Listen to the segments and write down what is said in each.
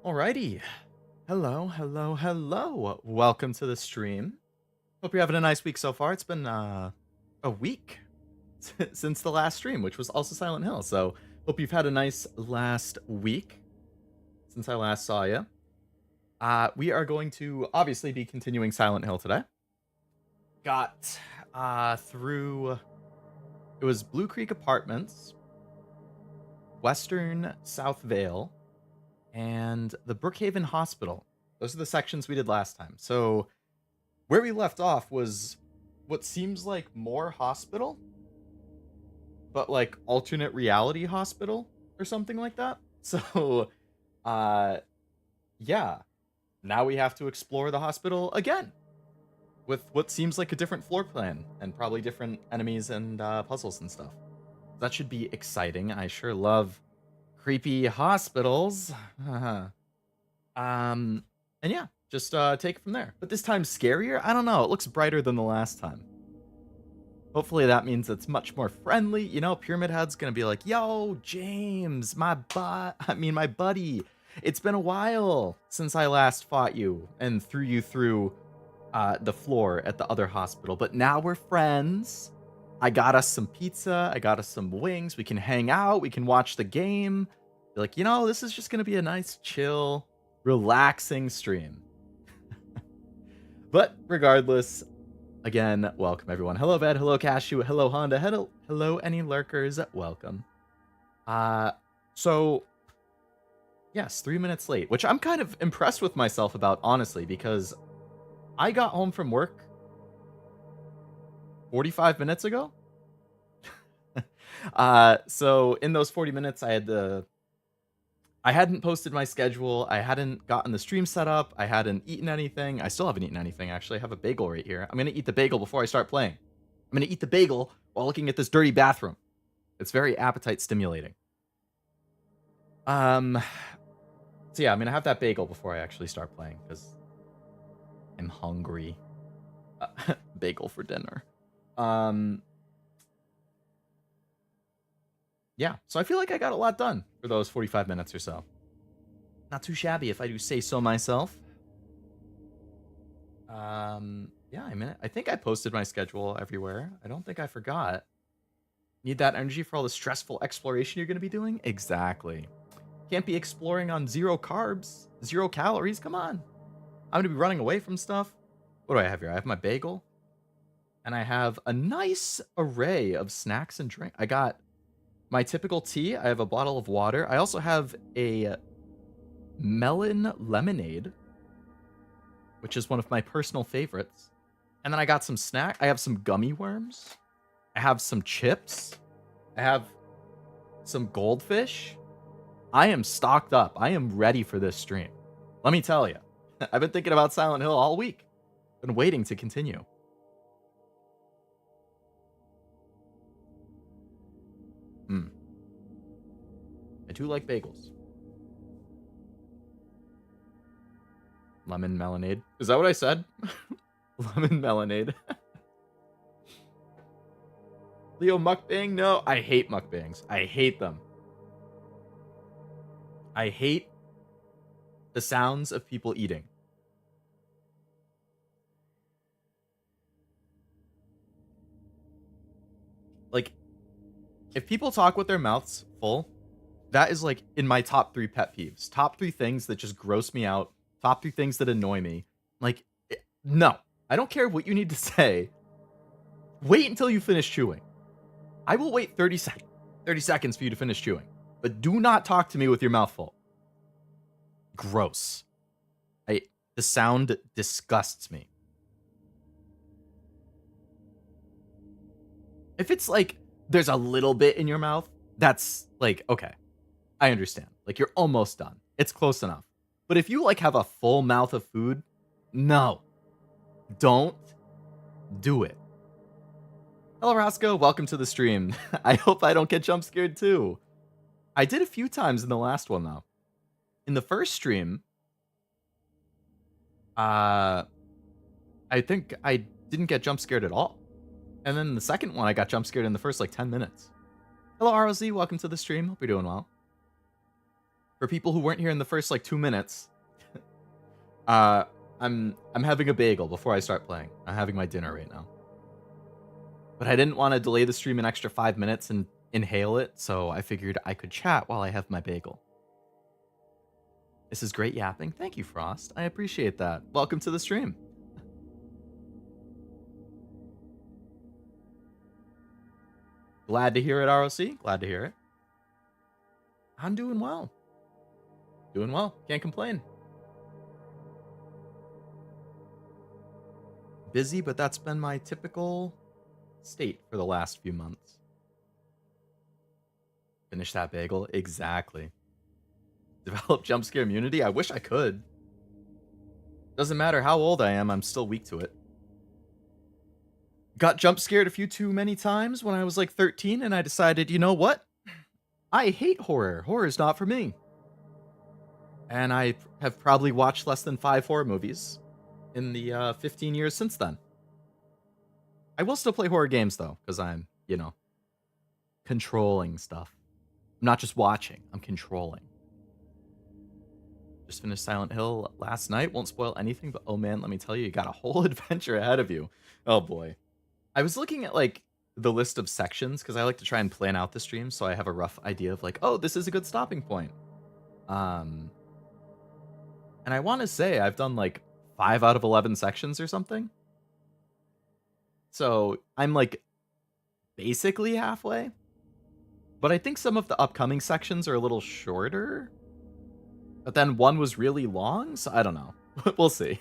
Alrighty. Hello, hello, hello. Welcome to the stream. Hope you're having a nice week so far. It's been a week since the last stream, which was also Silent Hill. So hope you've had a nice last week since I last saw you. We are going to obviously be continuing Silent Hill today. Got through it was Blue Creek Apartments, Western South Vale, and the Brookhaven Hospital. Those are the sections we did last time. So where we left off was what seems like more hospital, but like alternate reality hospital or something like that. So uh yeah, now we have to explore the hospital again with what seems like a different floor plan and probably different enemies and puzzles and stuff. That should be exciting. I sure love creepy hospitals. And yeah, just take it from there. But this time scarier? I don't know. It looks brighter than the last time. Hopefully that means it's much more friendly. You know, Pyramid Head's gonna be like, yo, James, my buddy. It's been a while since I last fought you and threw you through the floor at the other hospital. But now we're friends. I got us some pizza. I got us some wings. We can hang out. We can watch the game. Be like, you know, this is just gonna be a nice, chill, relaxing stream. But regardless, again, welcome everyone. Hello Ved, hello Cashew, hello Honda, hello any lurkers, welcome. So yes, 3 minutes late, which I'm kind of impressed with myself about, honestly, because I got home from work 45 minutes ago. So in those 40 minutes I hadn't posted my schedule. I hadn't gotten the stream set up. I hadn't eaten anything. I still haven't eaten anything, actually. I have a bagel right here. I'm going to eat the bagel before I start playing. I'm going to eat the bagel while looking at this dirty bathroom. It's very appetite stimulating. So yeah, I'm going to have that bagel before I actually start playing because I'm hungry. Bagel for dinner. Yeah, so I feel like I got a lot done for those 45 minutes or so. Not too shabby, if I do say so myself. Yeah, I think I posted my schedule everywhere. I don't think I forgot. Need that energy for all the stressful exploration you're going to be doing? Exactly. Can't be exploring on 0 carbs, 0 calories. Come on. I'm going to be running away from stuff. What do I have here? I have my bagel. And I have a nice array of snacks and drink. I got my typical tea. I have a bottle of water. I also have a melon lemonade, which is one of my personal favorites. And then I got some snack. I have some gummy worms. I have some chips. I have some goldfish. I am stocked up. I am ready for this stream. Let me tell you, I've been thinking about Silent Hill all week. Been waiting to continue. I do like bagels. Lemon melonade. Is that what I said? Lemon melonade. Leo mukbang? No, I hate mukbangs. I hate them. I hate the sounds of people eating. Like, if people talk with their mouths full, that is like in my top 3 pet peeves. Top 3 things that just gross me out. Top 3 things that annoy me. Like, no. I don't care what you need to say. Wait until you finish chewing. I will wait 30 seconds for you to finish chewing. But do not talk to me with your mouth full. Gross. The sound disgusts me. If it's like there's a little bit in your mouth, that's like, okay. I understand. Like, you're almost done. It's close enough. But if you like have a full mouth of food, no. Don't do it. Hello, Roscoe. Welcome to the stream. I hope I don't get jump scared too. I did a few times in the last one, though. In the first stream, I think I didn't get jump scared at all. And then the second one, I got jump scared in the first, like, 10 minutes. Hello, ROZ. Welcome to the stream. Hope you're doing well. For people who weren't here in the first like 2 minutes, uh, I'm having a bagel before I start playing. I'm having my dinner right now. But I didn't want to delay the stream an extra 5 minutes and inhale it, so I figured I could chat while I have my bagel. This is great yapping. Thank you, Frost. I appreciate that. Welcome to the stream. Glad to hear it, ROC. Glad to hear it. I'm doing well. Doing well. Can't complain. Busy, but that's been my typical state for the last few months. Finish that bagel? Exactly. Develop jump scare immunity? I wish I could. Doesn't matter how old I am, I'm still weak to it. Got jump scared a few too many times when I was like 13, and I decided, you know what? I hate horror. Horror is not for me. And I have probably watched less than 5 horror movies in the 15 years since then. I will still play horror games, though, because I'm, you know, controlling stuff. I'm not just watching, I'm controlling. Just finished Silent Hill last night. Won't spoil anything, but oh man, let me tell you, you got a whole adventure ahead of you. Oh boy. I was looking at, like, the list of sections, because I like to try and plan out the stream, so I have a rough idea of, like, oh, this is a good stopping point. And I want to say I've done, like, 5 out of 11 sections or something. So I'm, like, basically halfway. But I think some of the upcoming sections are a little shorter. But then one was really long, so I don't know. We'll see.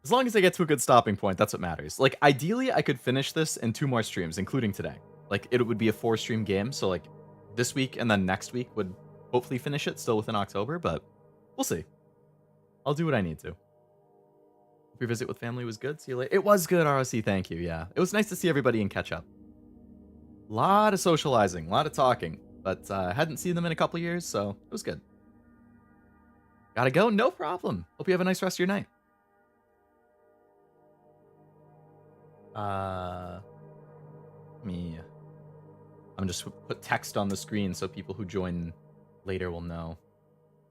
As long as I get to a good stopping point, that's what matters. Like, ideally, I could finish this in 2 more streams, including today. Like, it would be a 4-stream game, so, like, this week and then next week would hopefully finish it still within October, but we'll see. I'll do what I need to. Hope your visit with family was good. See you later. It was good, ROC. Thank you, yeah. It was nice to see everybody and catch up. A lot of socializing, a lot of talking, but hadn't seen them in a couple years, so it was good. Gotta go? No problem. Hope you have a nice rest of your night. I'm just put text on the screen so people who join later will know.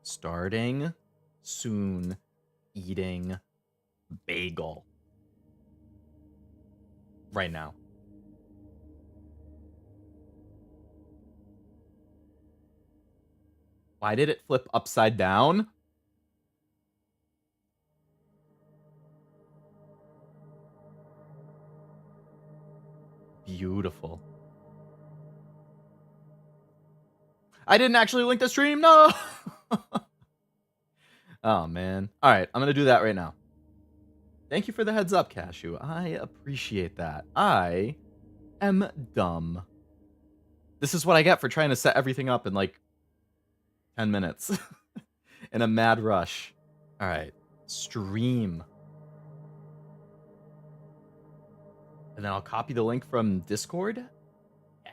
Starting soon, eating bagel. Right now. Why did it flip upside down? Beautiful. I didn't actually link the stream. No. Oh, man. All right. I'm going to do that right now. Thank you for the heads up, Cashew. I appreciate that. I am dumb. This is what I get for trying to set everything up in like 10 minutes in a mad rush. All right. Stream. And then I'll copy the link from Discord. Yeah.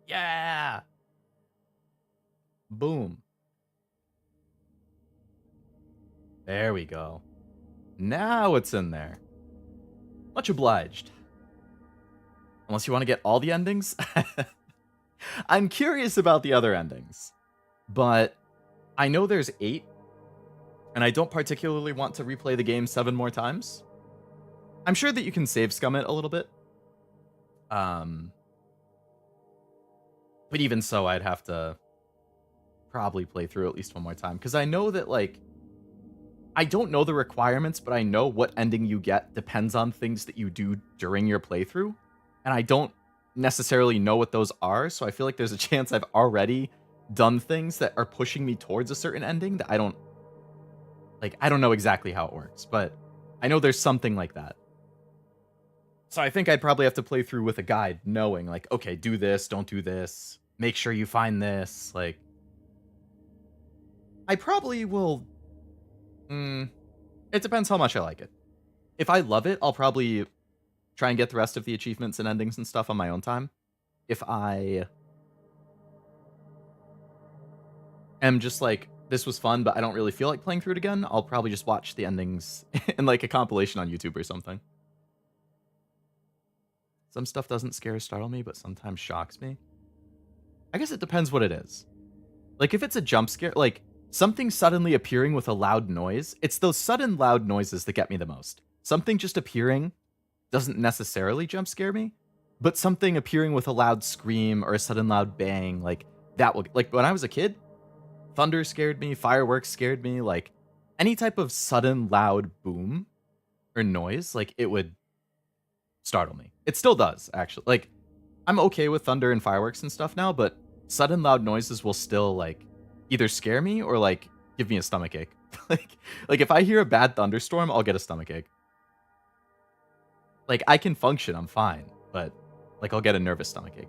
Yeah. Boom. There we go. Now it's in there. Much obliged. Unless you want to get all the endings. I'm curious about the other endings. But I know there's 8. And I don't particularly want to replay the game 7 more times. I'm sure that you can save scum it a little bit. But even so, I'd have to probably play through at least 1 more time. Because I know that, like, I don't know the requirements, but I know what ending you get depends on things that you do during your playthrough. And I don't necessarily know what those are, so I feel like there's a chance I've already done things that are pushing me towards a certain ending that I don't know exactly how it works, but I know there's something like that. So I think I'd probably have to play through with a guide, knowing, like, okay, do this, don't do this, make sure you find this, like... I probably will... It depends how much I like it. If I love it, I'll probably try and get the rest of the achievements and endings and stuff on my own time. If I am just like, this was fun, but I don't really feel like playing through it again, I'll probably just watch the endings in like a compilation on YouTube or something. Some stuff doesn't scare or startle me, but sometimes shocks me. I guess it depends what it is. Like, if it's a jump scare, like, something suddenly appearing with a loud noise, it's those sudden loud noises that get me the most. Something just appearing doesn't necessarily jump scare me, but something appearing with a loud scream or a sudden loud bang, like, that will like, when I was a kid, thunder scared me, fireworks scared me, like, any type of sudden loud boom or noise, like, it would startle me. It still does, actually. Like, I'm okay with thunder and fireworks and stuff now, but sudden loud noises will still, like, either scare me or, like, give me a stomachache. like like if I hear a bad thunderstorm, I'll get a stomachache. Like, I can function, I'm fine, but, like, I'll get a nervous stomachache.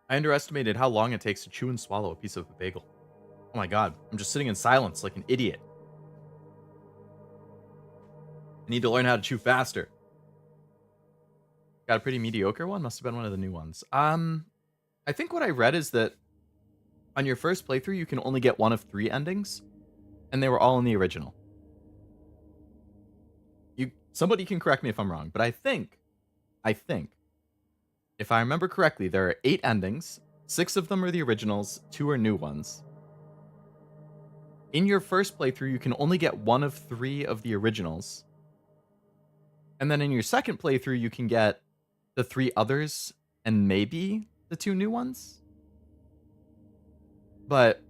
I underestimated how long it takes to chew and swallow a piece of a bagel. Oh my god, I'm just sitting in silence like an idiot. I need to learn how to chew faster. Got a pretty mediocre one? Must have been one of the new ones. I think what I read is that on your first playthrough, you can only get one of 3 endings, and they were all in the original. Somebody can correct me if I'm wrong, but I think, if I remember correctly, there are 8 endings. 6 of them are the originals, 2 are new ones. In your first playthrough, you can only get one of 3 of the originals. And then in your second playthrough, you can get the 3 others and maybe the 2 new ones. But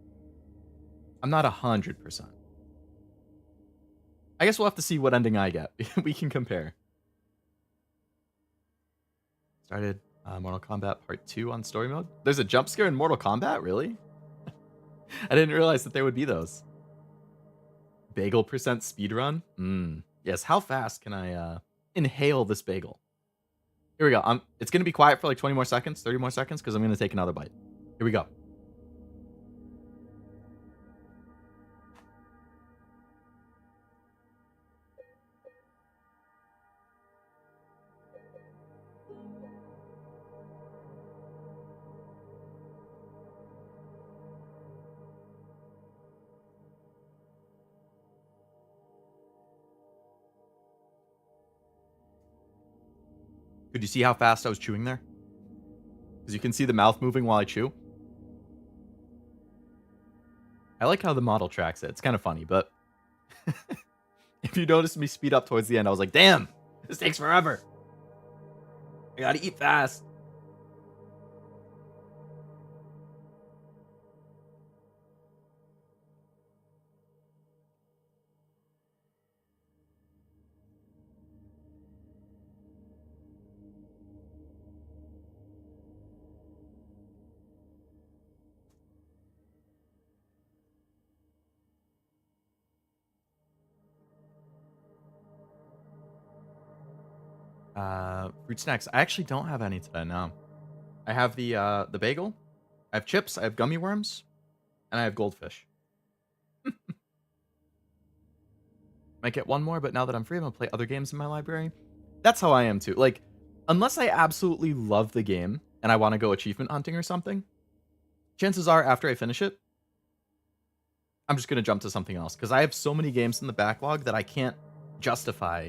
I'm not 100%. I guess we'll have to see what ending I get. We can compare. Started Mortal Kombat Part 2 on story mode. There's a jump scare in Mortal Kombat? Really? I didn't realize that there would be those. Bagel percent speedrun? Yes, how fast can I inhale this bagel? Here we go. It's going to be quiet for like 20 more seconds, 30 more seconds, because I'm going to take another bite. Here we go. Could you see how fast I was chewing there? Because you can see the mouth moving while I chew. I like how the model tracks it. It's kind of funny, but if you notice me speed up towards the end, I was like, damn, this takes forever. I gotta eat fast. Fruit snacks. I actually don't have any today, no. I have the bagel, I have chips, I have gummy worms, and I have goldfish. Might get one more, but now that I'm free, I'm gonna play other games in my library. That's how I am too. Like, unless I absolutely love the game and I want to go achievement hunting or something, chances are after I finish it, I'm just gonna jump to something else because I have so many games in the backlog that I can't justify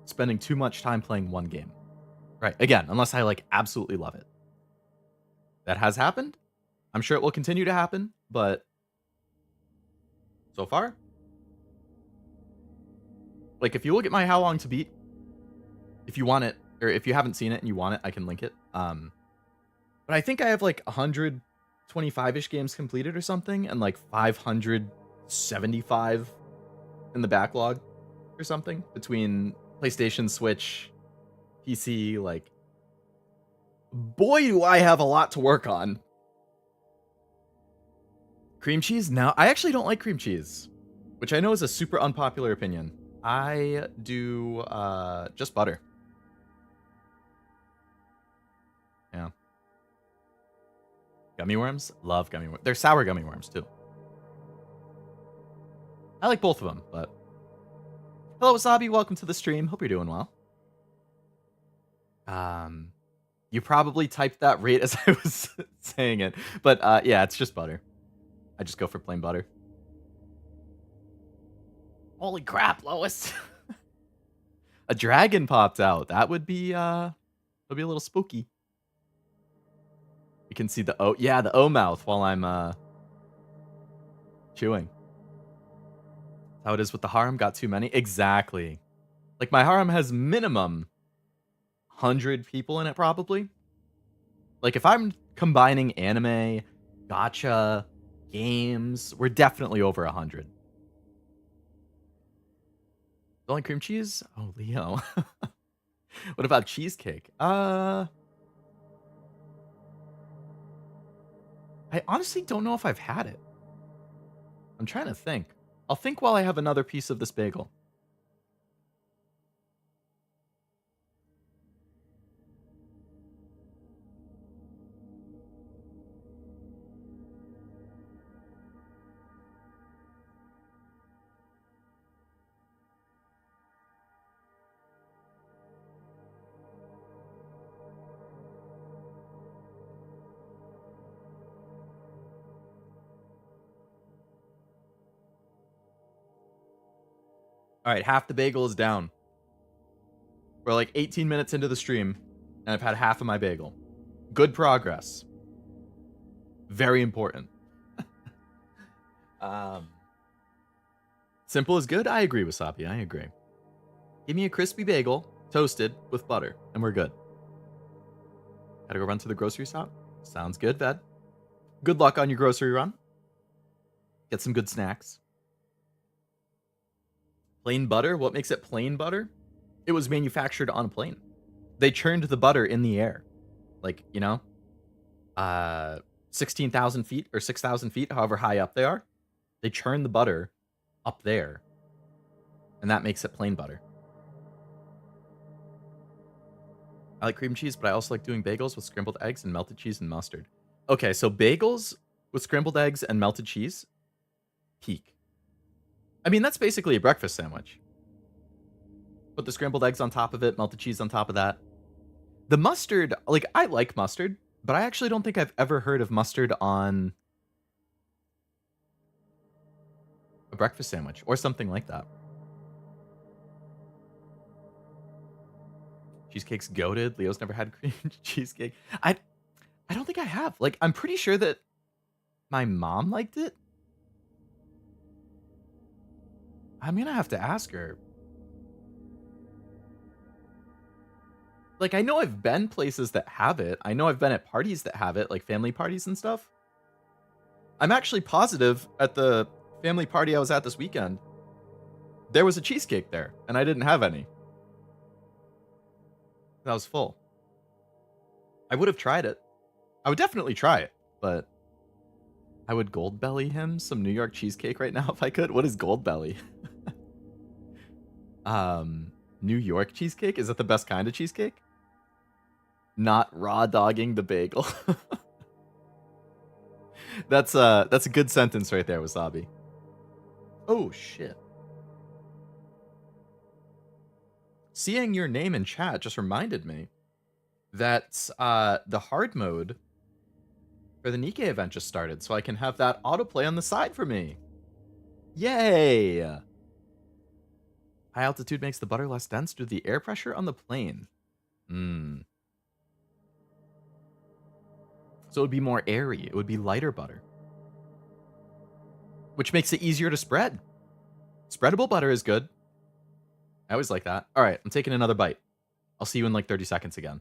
spending too much time playing one game. Right. Again, unless I like absolutely love it. That has happened. I'm sure it will continue to happen, but so far, like if you look at my how long to beat, if you want it, or if you haven't seen it and you want it, I can link it. But I think I have like 125-ish games completed or something, and like 575 in the backlog or something between PlayStation, Switch, PC. Like, boy, do I have a lot to work on. Cream cheese? No, I actually don't like cream cheese, which I know is a super unpopular opinion. I do just butter. Yeah. Gummy worms? Love gummy worms. They're sour gummy worms, too. I like both of them, but... Hello, Wasabi. Welcome to the stream. Hope you're doing well. Um, you probably typed that right as I was saying it. But, yeah, it's just butter. I just go for plain butter. Holy crap, Lois! A dragon popped out. That would be a little spooky. You can see the O yeah, the O mouth while I'm, chewing. How it is with the harem, got too many? Exactly. Like, my harem has minimum 100 people in it, probably. Like, if I'm combining anime, gacha, games, we're definitely over 100. Only cream cheese? Oh, Leo. What about cheesecake? I honestly don't know if I've had it. I'm trying to think. I'll think while I have another piece of this bagel. All right, half the bagel is down. We're like 18 minutes into the stream, and I've had half of my bagel. Good progress. Very important. um, Simple is good. I agree, Wasabi. I agree. Give me a crispy bagel, toasted with butter, and we're good. Gotta go run to the grocery shop. Sounds good, Ved. Good luck on your grocery run. Get some good snacks. Plain butter? What makes it plain butter? It was manufactured on a plane. They churned the butter in the air. Like, 16,000 feet or 6,000 feet, however high up they are. They churn the butter up there. And that makes it plain butter. I like cream cheese, but I also like doing bagels with scrambled eggs and melted cheese and mustard. Okay, so bagels with scrambled eggs and melted cheese, peak. I mean, that's basically a breakfast sandwich. Put the scrambled eggs on top of it, melted cheese on top of that. The mustard, like, I like mustard, but I actually don't think I've ever heard of mustard on a breakfast sandwich or something like that. Cheesecake's goated. Leo's never had cream cheesecake. I don't think I have. Like, I'm pretty sure that my mom liked it. I'm gonna have to ask her. Like, I know I've been places that have it. I know I've been at parties that have it, like family parties and stuff. I'm actually positive at the family party I was at this weekend, there was a cheesecake there, and I didn't have any. That was full. I would have tried it. I would definitely try it, but I would gold belly him some New York cheesecake right now if I could. What is gold belly? New York cheesecake? Is that the best kind of cheesecake? Not raw dogging the bagel. That's a good sentence right there, Wasabi. Oh shit. Seeing your name in chat just reminded me that the hard mode for the Nikkei event just started, so I can have that autoplay on the side for me. Yay! High altitude makes the butter less dense due to the air pressure on the plane. So it would be more airy. It would be lighter butter. Which makes it easier to spread. Spreadable butter is good. I always like that. All right, I'm taking another bite. I'll see you in like 30 seconds again.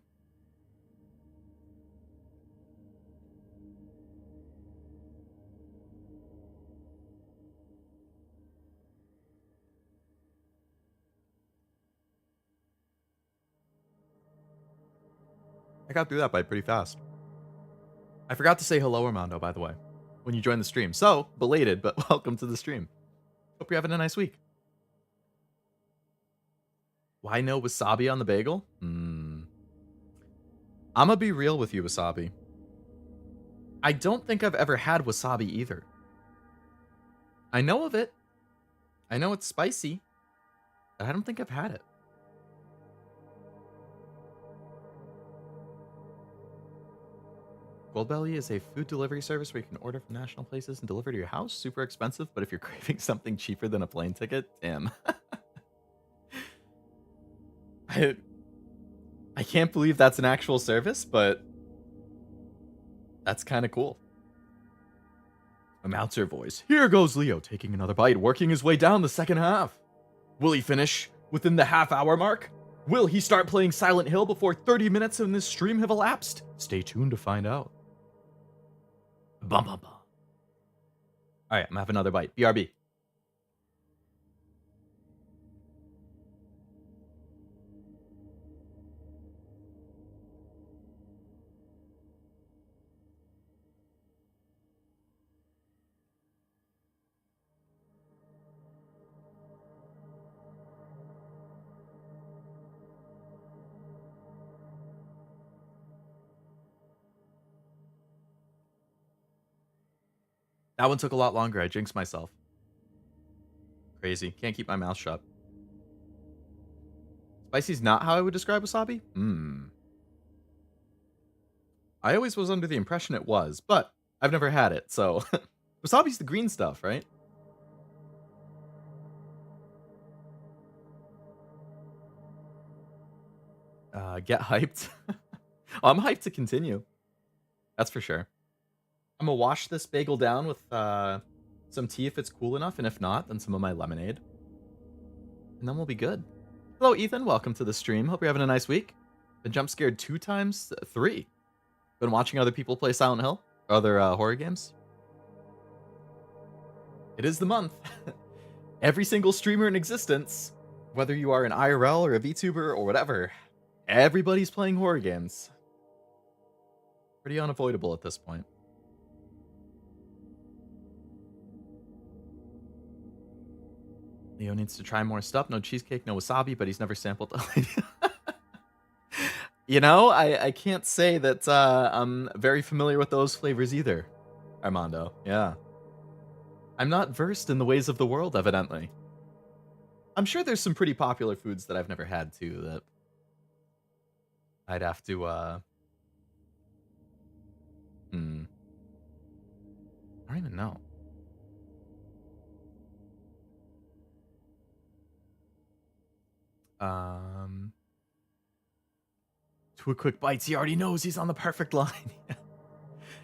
I got through that bite pretty fast. I forgot to say hello, Armando, by the way, when you joined the stream. So, belated, but welcome to the stream. Hope you're having a nice week. Why no wasabi on the bagel? I'm gonna be real with you, Wasabi. I don't think I've ever had wasabi either. I know of it. I know it's spicy, but I don't think I've had it. Goldbelly is a food delivery service where you can order from national places and deliver to your house. Super expensive, but if you're craving something cheaper than a plane ticket, damn. I I can't believe that's an actual service, but that's kind of cool. Announcer voice. Here goes Leo, taking another bite, working his way down the second half. Will he finish within the half-hour mark? Will he start playing Silent Hill before 30 minutes in this stream have elapsed? Stay tuned to find out. Bum bum bum. Alright, I'm gonna have another bite. BRB. That one took a lot longer. I jinxed myself. Crazy. Can't keep my mouth shut. Spicy's not how I would describe wasabi? I always was under the impression it was, but I've never had it, so... Wasabi's the green stuff, right? Get hyped. Oh, I'm hyped to continue. That's for sure. I'm gonna wash this bagel down with some tea if it's cool enough, and if not, then some of my lemonade. And then we'll be good. Hello, Ethan. Welcome to the stream. Hope you're having a nice week. Been jump scared 2 times? 3. Been watching other people play Silent Hill? Or other horror games? It is the month. Every single streamer in existence, whether you are an IRL or a VTuber or whatever, everybody's playing horror games. Pretty unavoidable at this point. Leo needs to try more stuff. No cheesecake, no wasabi, but he's never sampled the You know, I can't say that I'm very familiar with those flavors either, Armando. Yeah. I'm not versed in the ways of the world, evidently. I'm sure there's some pretty popular foods that I've never had, too, that I'd have to, I don't even know. Two quick bites. He already knows he's on the perfect line.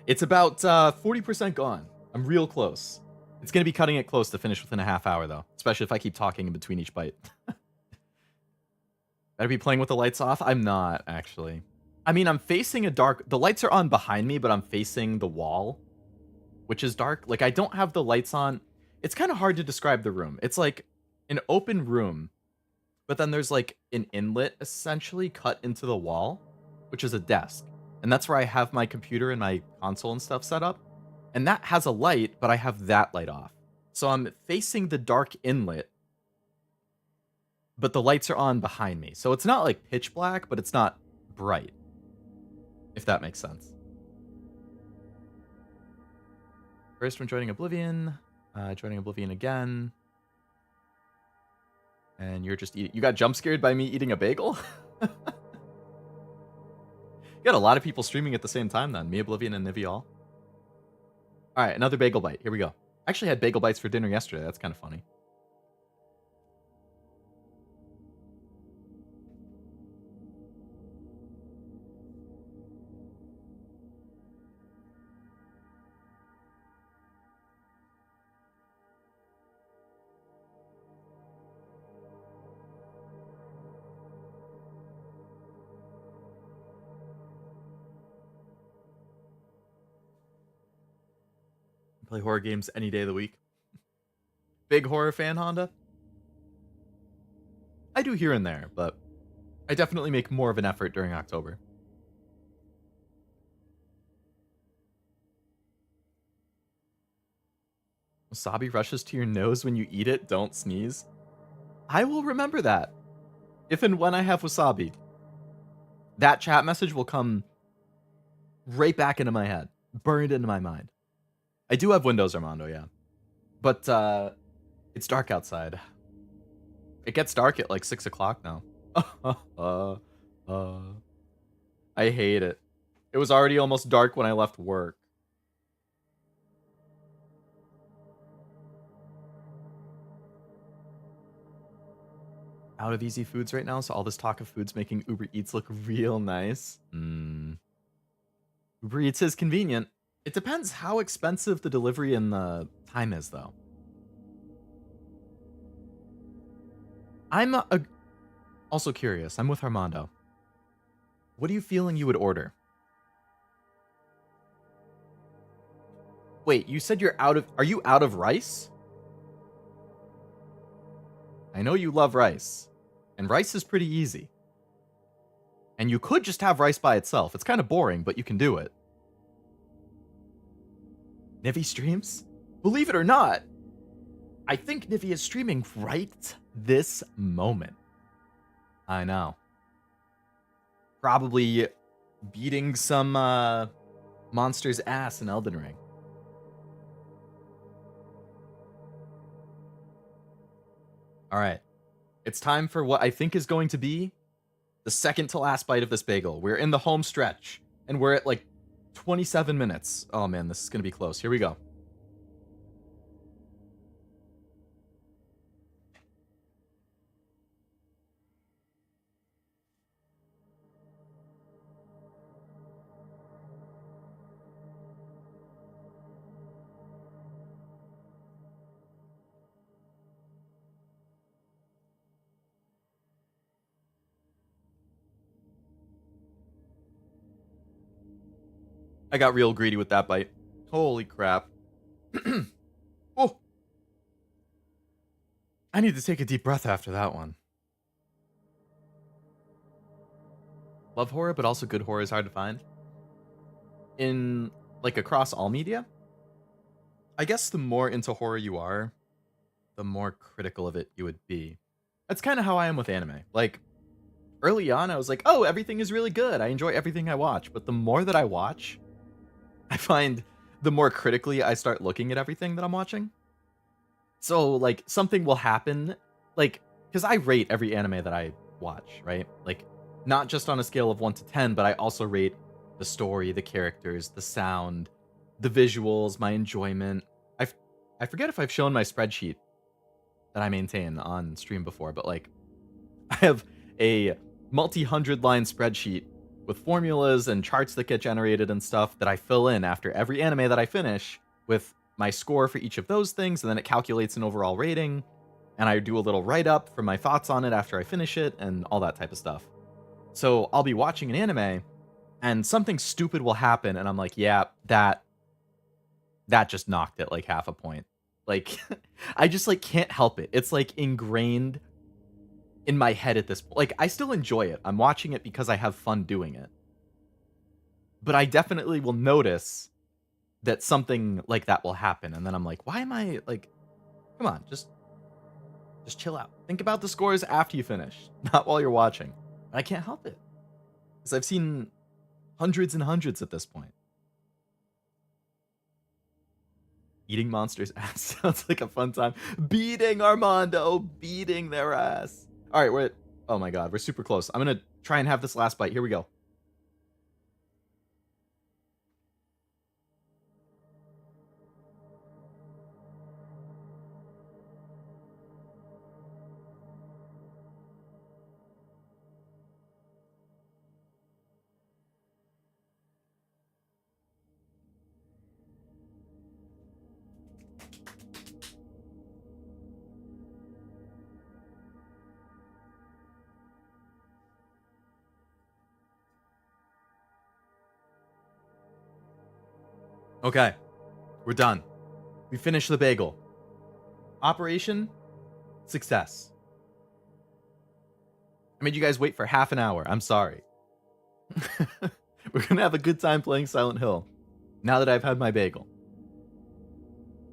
It's about 40% gone. I'm real close. It's going to be cutting it close to finish within a half hour, though. Especially if I keep talking in between each bite. Better be playing with the lights off? I'm not, actually. I mean, I'm facing a dark... The lights are on behind me, but I'm facing the wall, which is dark. Like, I don't have the lights on. It's kind of hard to describe the room. It's like an open room, but then there's like an inlet, essentially, cut into the wall, which is a desk. And that's where I have my computer and my console and stuff set up. And that has a light, but I have that light off. So I'm facing the dark inlet, but the lights are on behind me. So it's not like pitch black, but it's not bright, if that makes sense. First one joining Oblivion, joining Oblivion again. And you're just eating. You got jump scared by me eating a bagel? You got a lot of people streaming at the same time then. Me, Oblivion, and Nivi all. Alright, another bagel bite. Here we go. I actually had bagel bites for dinner yesterday. That's kind of funny. Play horror games any day of the week. Big horror fan, Honda? I do here and there, but I definitely make more of an effort during October. Wasabi rushes to your nose when you eat it, don't sneeze. I will remember that. If and when I have wasabi. That chat message will come right back into my head. Burned into my mind. I do have Windows, Armando, yeah. But, it's dark outside. It gets dark at like 6 o'clock now. I hate it. It was already almost dark when I left work. Out of easy foods right now, so all this talk of foods making Uber Eats look real nice. Uber Eats is convenient. It depends how expensive the delivery and the time is, though. I'm also curious. I'm with Armando. What are you feeling you would order? Wait, you said you're out of... Are you out of rice? I know you love rice. And rice is pretty easy. And you could just have rice by itself. It's kind of boring, but you can do it. Nivi streams? Believe it or not, I think Nivi is streaming right this moment. I know. Probably beating some monster's ass in Elden Ring. All right. It's time for what I think is going to be the second to last bite of this bagel. We're in the home stretch, and we're at like 27 minutes. Oh man, this is going to be close. Here we go. I got real greedy with that bite. Holy crap. Oh. I need to take a deep breath after that one. Love horror, but also good horror is hard to find. In, like, across all media? I guess the more into horror you are, the more critical of it you would be. That's kind of how I am with anime. Like, early on, I was like, oh, everything is really good. I enjoy everything I watch. But the more that I watch, I find the more critically I start looking at everything that I'm watching. So, like, something will happen, like, because I rate every anime that I watch, right? Like, not just on a scale of 1 to 10, but I also rate the story, the characters, the sound, the visuals, my enjoyment. I forget if I've shown my spreadsheet that I maintain on stream before, but, like, I have a multi-hundred line spreadsheet with formulas and charts that get generated and stuff that I fill in after every anime that I finish with my score for each of those things, and then it calculates an overall rating, and I do a little write-up for my thoughts on it after I finish it, and all that type of stuff. So I'll be watching an anime, and something stupid will happen, and I'm like, yeah, that just knocked it like half a point. Like, I just, like, can't help it. It's, like, ingrained in my head at this point. Like, I still enjoy it. I'm watching it because I have fun doing it. But I definitely will notice that something like that will happen, and then I'm like, why am I, like, come on, just chill out. Think about the scores after you finish, not while you're watching. And I can't help it. Because I've seen hundreds and hundreds at this point. Eating monsters' ass sounds like a fun time. Beating Armando, beating their ass. All right, we're... Oh my god, we're super close. I'm gonna try and have this last bite. Here we go. Okay, we're done. We finished the bagel. Operation success. I made you guys wait for half an hour. I'm sorry. We're gonna have a good time playing Silent Hill now that I've had my bagel.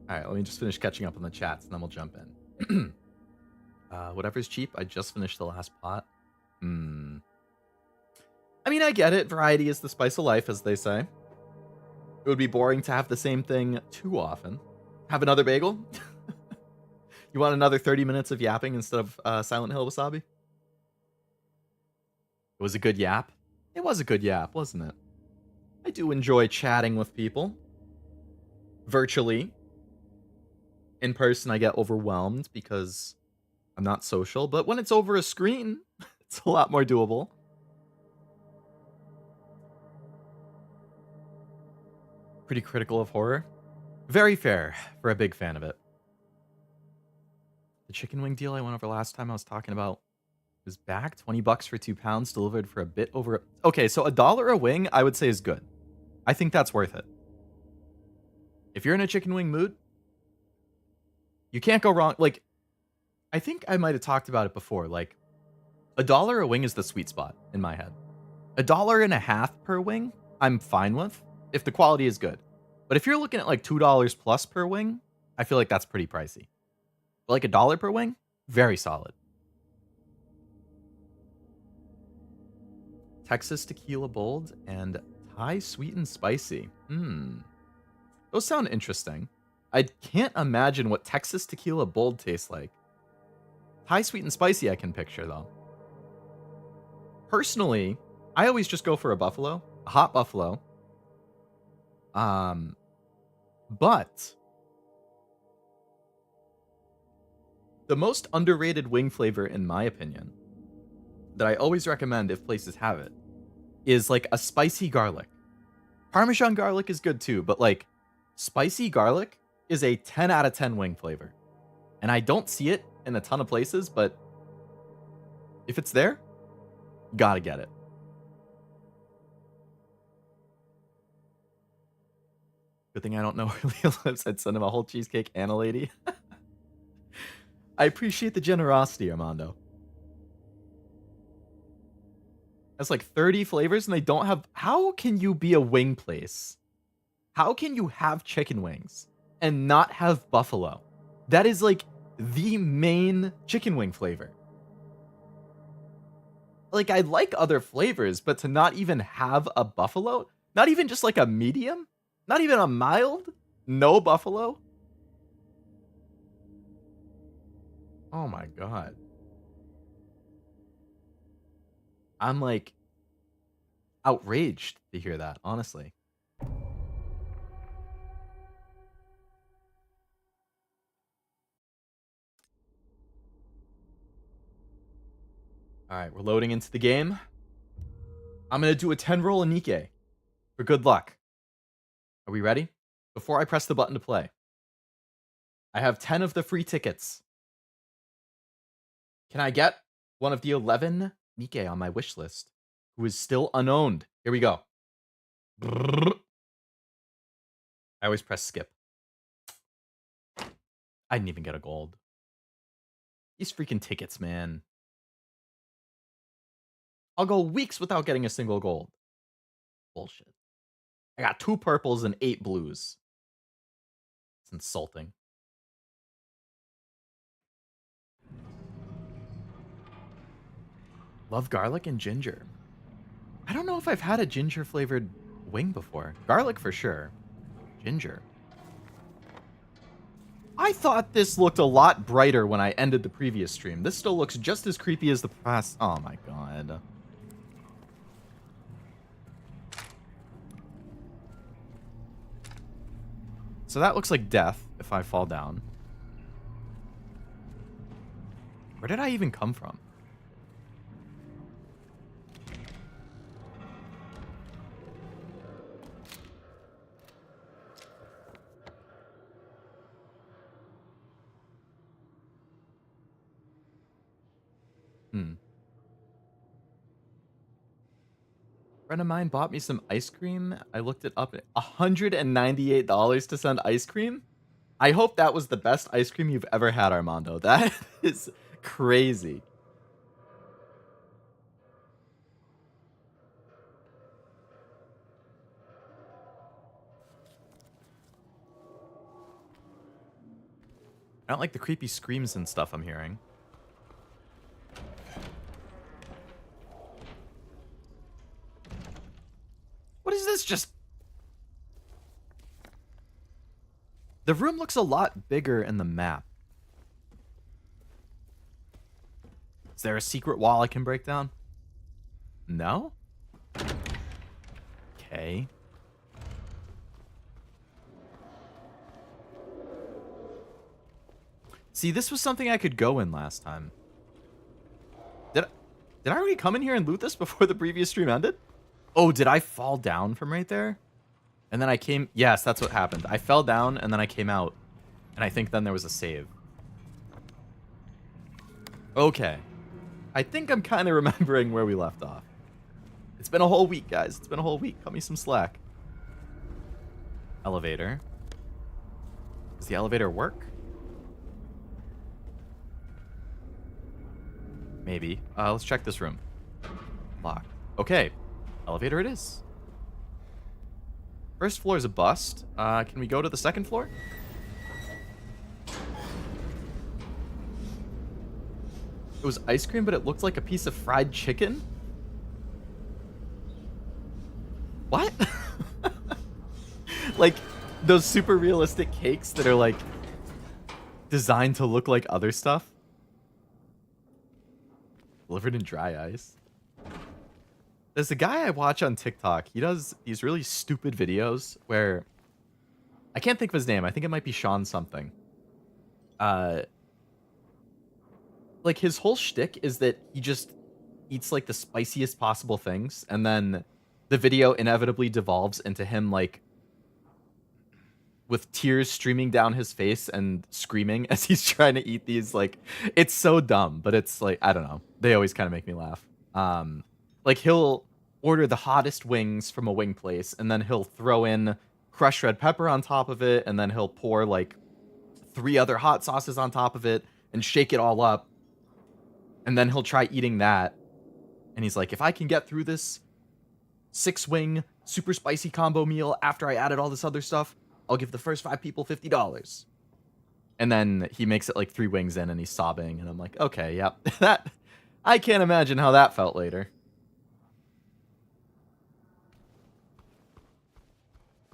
All right, let me just finish catching up on the chats, and then we'll jump in. Whatever's cheap. I just finished the last pot. I mean, I get it. Variety is the spice of life, as they say. It would be boring to have the same thing too often. Have another bagel? You want another 30 minutes of yapping instead of Silent Hill Wasabi? It was a good yap? It was a good yap, wasn't it? I do enjoy chatting with people. Virtually. In person, I get overwhelmed because I'm not social, but when it's over a screen, it's a lot more doable. Pretty critical of horror. Very fair for a big fan of it. The chicken wing deal I went over last time I was talking about is back. 20 bucks for 2 pounds delivered for a bit over. Okay, so $1 a wing I would say is good. I think that's worth it. If you're in a chicken wing mood, you can't go wrong. Like, I think I might have talked about it before. Like, $1 a wing is the sweet spot in my head. $1.50 per wing, I'm fine with if the quality is good. But if you're looking at like $2 plus per wing, I feel like that's pretty pricey. But like $1 per wing, very solid. Texas Tequila Bold and Thai Sweet and Spicy. Those sound interesting. I can't imagine what Texas Tequila Bold tastes like. Thai Sweet and Spicy I can picture, though. Personally, I always just go for a buffalo, a hot buffalo. But the most underrated wing flavor, in my opinion, that I always recommend if places have it, is like a spicy garlic. Parmesan garlic is good too, but like spicy garlic is a 10 out of 10 wing flavor. And I don't see it in a ton of places, but if it's there, gotta get it. Good thing I don't know where Leo lives. I'd send him a whole cheesecake and a lady. I appreciate the generosity, Armando. That's like 30 flavors and they don't have... How can you be a wing place? How can you have chicken wings and not have buffalo? That is like the main chicken wing flavor. Like, I like other flavors, but to not even have a buffalo? Not even just like a medium? Not even a mild? No buffalo? Oh my god. I'm like outraged to hear that, honestly. All right, we're loading into the game. I'm going to do a 10 roll a Nikkei for good luck. Are we ready? Before I press the button to play, I have 10 of the free tickets. Can I get one of the 11 Nikkei on my wish list who is still unowned? Here we go. I always press skip. I didn't even get a gold. These freaking tickets, man. I'll go weeks without getting a single gold. Bullshit. I got 2 purples and 8 blues. It's insulting. Love garlic and ginger. I don't know if I've had a ginger flavored wing before. Garlic for sure. Ginger. I thought this looked a lot brighter when I ended the previous stream. This still looks just as creepy as the past. Oh my god. So that looks like death if I fall down. Where did I even come from? A friend of mine bought me some ice cream. I looked it up at $198 to send ice cream. I hope that was the best ice cream you've ever had, Armando. That is crazy. I don't like the creepy screams and stuff I'm hearing. What is this? Just... The room looks a lot bigger in the map. Is there a secret wall I can break down? No? Okay. See, this was something I could go in last time. Did I already come in here and loot this before the previous stream ended? Oh, did I fall down from right there? And then I came... Yes, that's what happened. I fell down, and then I came out. And I think then there was a save. Okay. I think I'm kind of remembering where we left off. It's been a whole week, guys. It's been a whole week. Cut me some slack. Elevator. Does the elevator work? Maybe. Let's check this room. Locked. Okay. Elevator it is. First floor is a bust. Can we go to the second floor? It was ice cream, but it looked like a piece of fried chicken? What? Like, those super realistic cakes that are, like, designed to look like other stuff? Delivered in dry ice. There's a guy I watch on TikTok. He does these really stupid videos where... I can't think of his name. I think it might be Sean something. Like, his whole shtick is that he just eats, like, the spiciest possible things, and then the video inevitably devolves into him, like, with tears streaming down his face and screaming as he's trying to eat these, like... It's so dumb, but it's, like, I don't know. They always kind of make me laugh. Like, he'll order the hottest wings from a wing place, and then he'll throw in crushed red pepper on top of it, and then he'll pour, like, 3 other hot sauces on top of it, and shake it all up. And then he'll try eating that. And he's like, if I can get through this 6-wing super spicy combo meal after I added all this other stuff, I'll give the first 5 people $50. And then he makes it like 3 wings in and he's sobbing. And I'm like, okay, yep. That, I can't imagine how that felt later.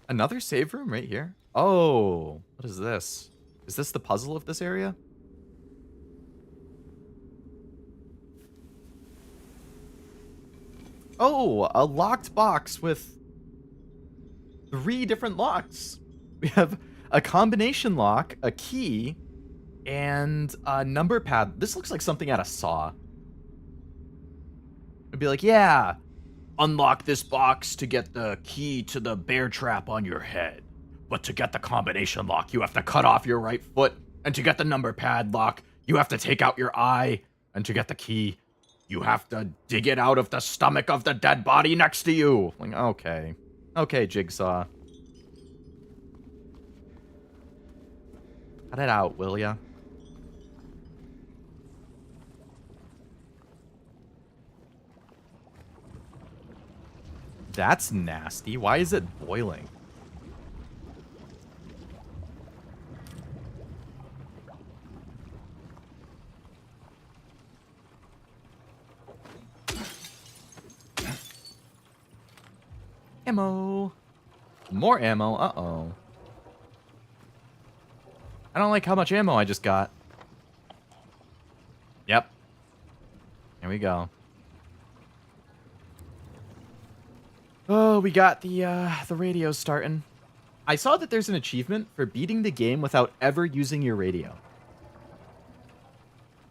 Another save room right here? Oh, what is this? Is this the puzzle of this area? Oh, a locked box with 3 different locks. We have a combination lock, a key, and a number pad. This looks like something out of Saw. It'd be like, yeah, unlock this box to get the key to the bear trap on your head. But to get the combination lock, you have to cut off your right foot. And to get the number pad lock, you have to take out your eye. And to get the key, you have to dig it out of the stomach of the dead body next to you. Like, okay. Okay, Jigsaw. Cut it out, will ya? That's nasty. Why is it boiling? Ammo. More ammo. Uh-oh. I don't like how much ammo I just got. Yep. Here we go. Oh, we got the radio starting. I saw that there's an achievement for beating the game without ever using your radio.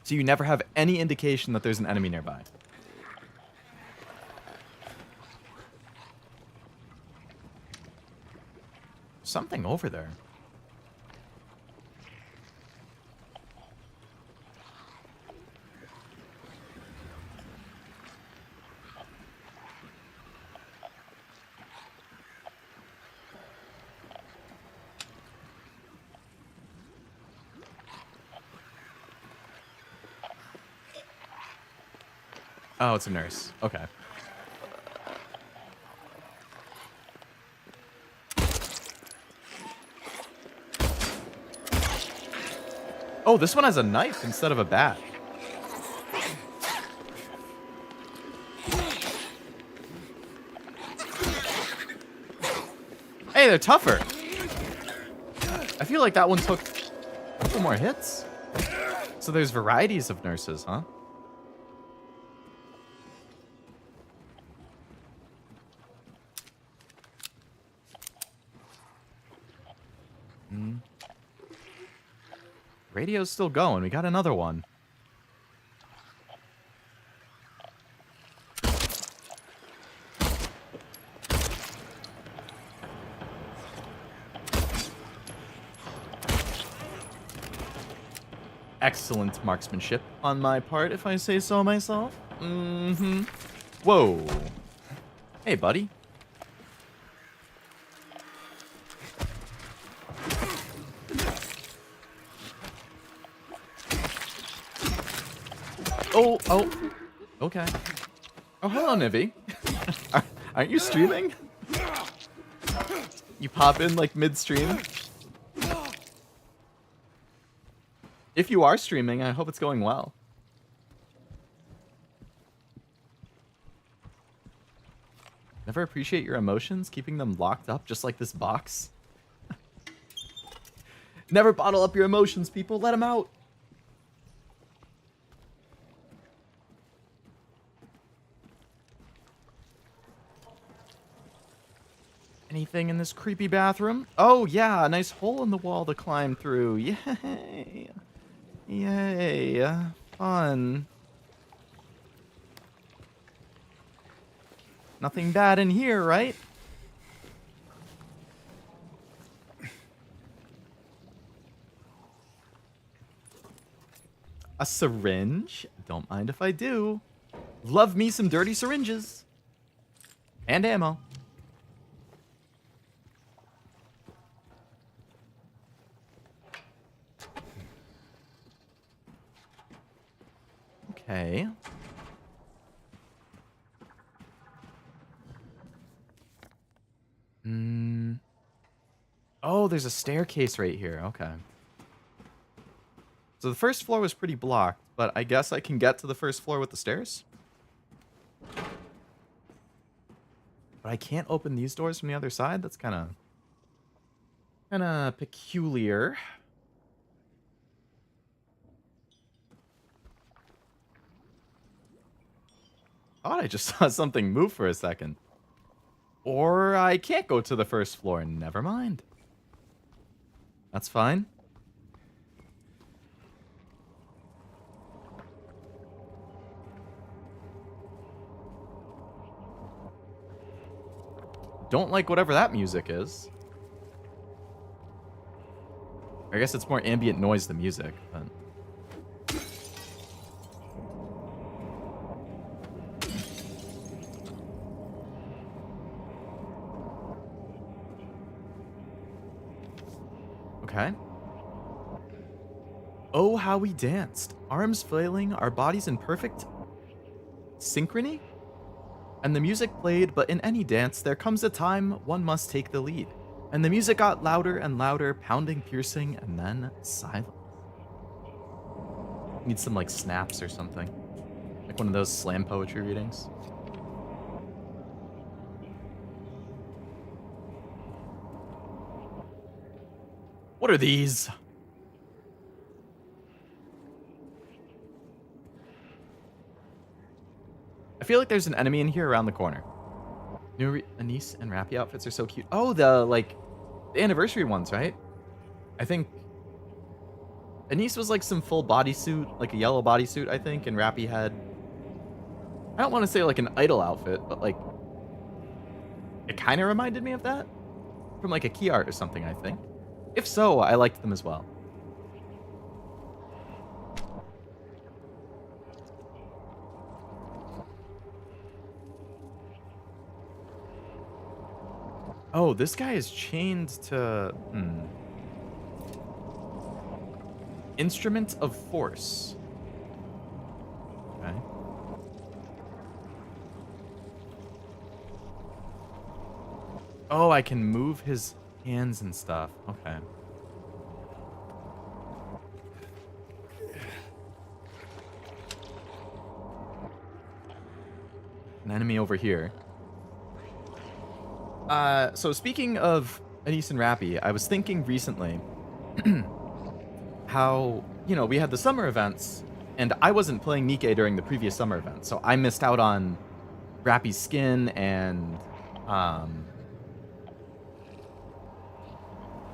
So you never have any indication that there's an enemy nearby. Something over there. Oh, it's a nurse. Okay. Oh, this one has a knife instead of a bat. Hey, they're tougher. I feel like that one took a couple more hits. So there's varieties of nurses, huh? Radio's still going. We got another one. Excellent marksmanship on my part, if I say so myself. Mm-hmm. Whoa. Hey, buddy. Oh. Okay. Oh, hello, Nivy. Aren't you streaming? You pop in, like, mid-stream? If you are streaming, I hope it's going well. Never appreciate your emotions, keeping them locked up just like this box. Never bottle up your emotions, people. Let them out. Anything in this creepy bathroom? Oh, yeah, a nice hole in the wall to climb through. Yay. Yay. Fun. Nothing bad in here, right? A syringe? Don't mind if I do. Love me some dirty syringes. And ammo. Okay. Oh, there's a staircase right here. Okay. So the first floor was pretty blocked, but I guess I can get to the first floor with the stairs? But I can't open these doors from the other side? That's kind of peculiar. Thought I just saw something move for a second. Or I can't go to the first floor. Never mind. That's fine. Don't like whatever that music is. I guess it's more ambient noise than music, but... Okay. Oh, how we danced. Arms flailing, our bodies in perfect synchrony? And the music played, but in any dance, there comes a time one must take the lead. And the music got louder and louder, pounding, piercing, and then silent. Need some, like, snaps or something. Like one of those slam poetry readings. What are these? I feel like there's an enemy in here around the corner. New Anise and Rappy outfits are so cute. Oh, the anniversary ones, right? I think Anise was like some full bodysuit, like a yellow bodysuit, I think, and Rappy had, I don't want to say like an idol outfit, but like it kind of reminded me of that from like a key art or something, I think. If so, I liked them as well. Oh, this guy is chained to... Instrument of Force. Okay. Oh, I can move his hands and stuff. Okay. An enemy over here. So speaking of Anise and Rappy, I was thinking recently how, you know, we had the summer events, and I wasn't playing Nikke during the previous summer event, so I missed out on Rappy's skin, and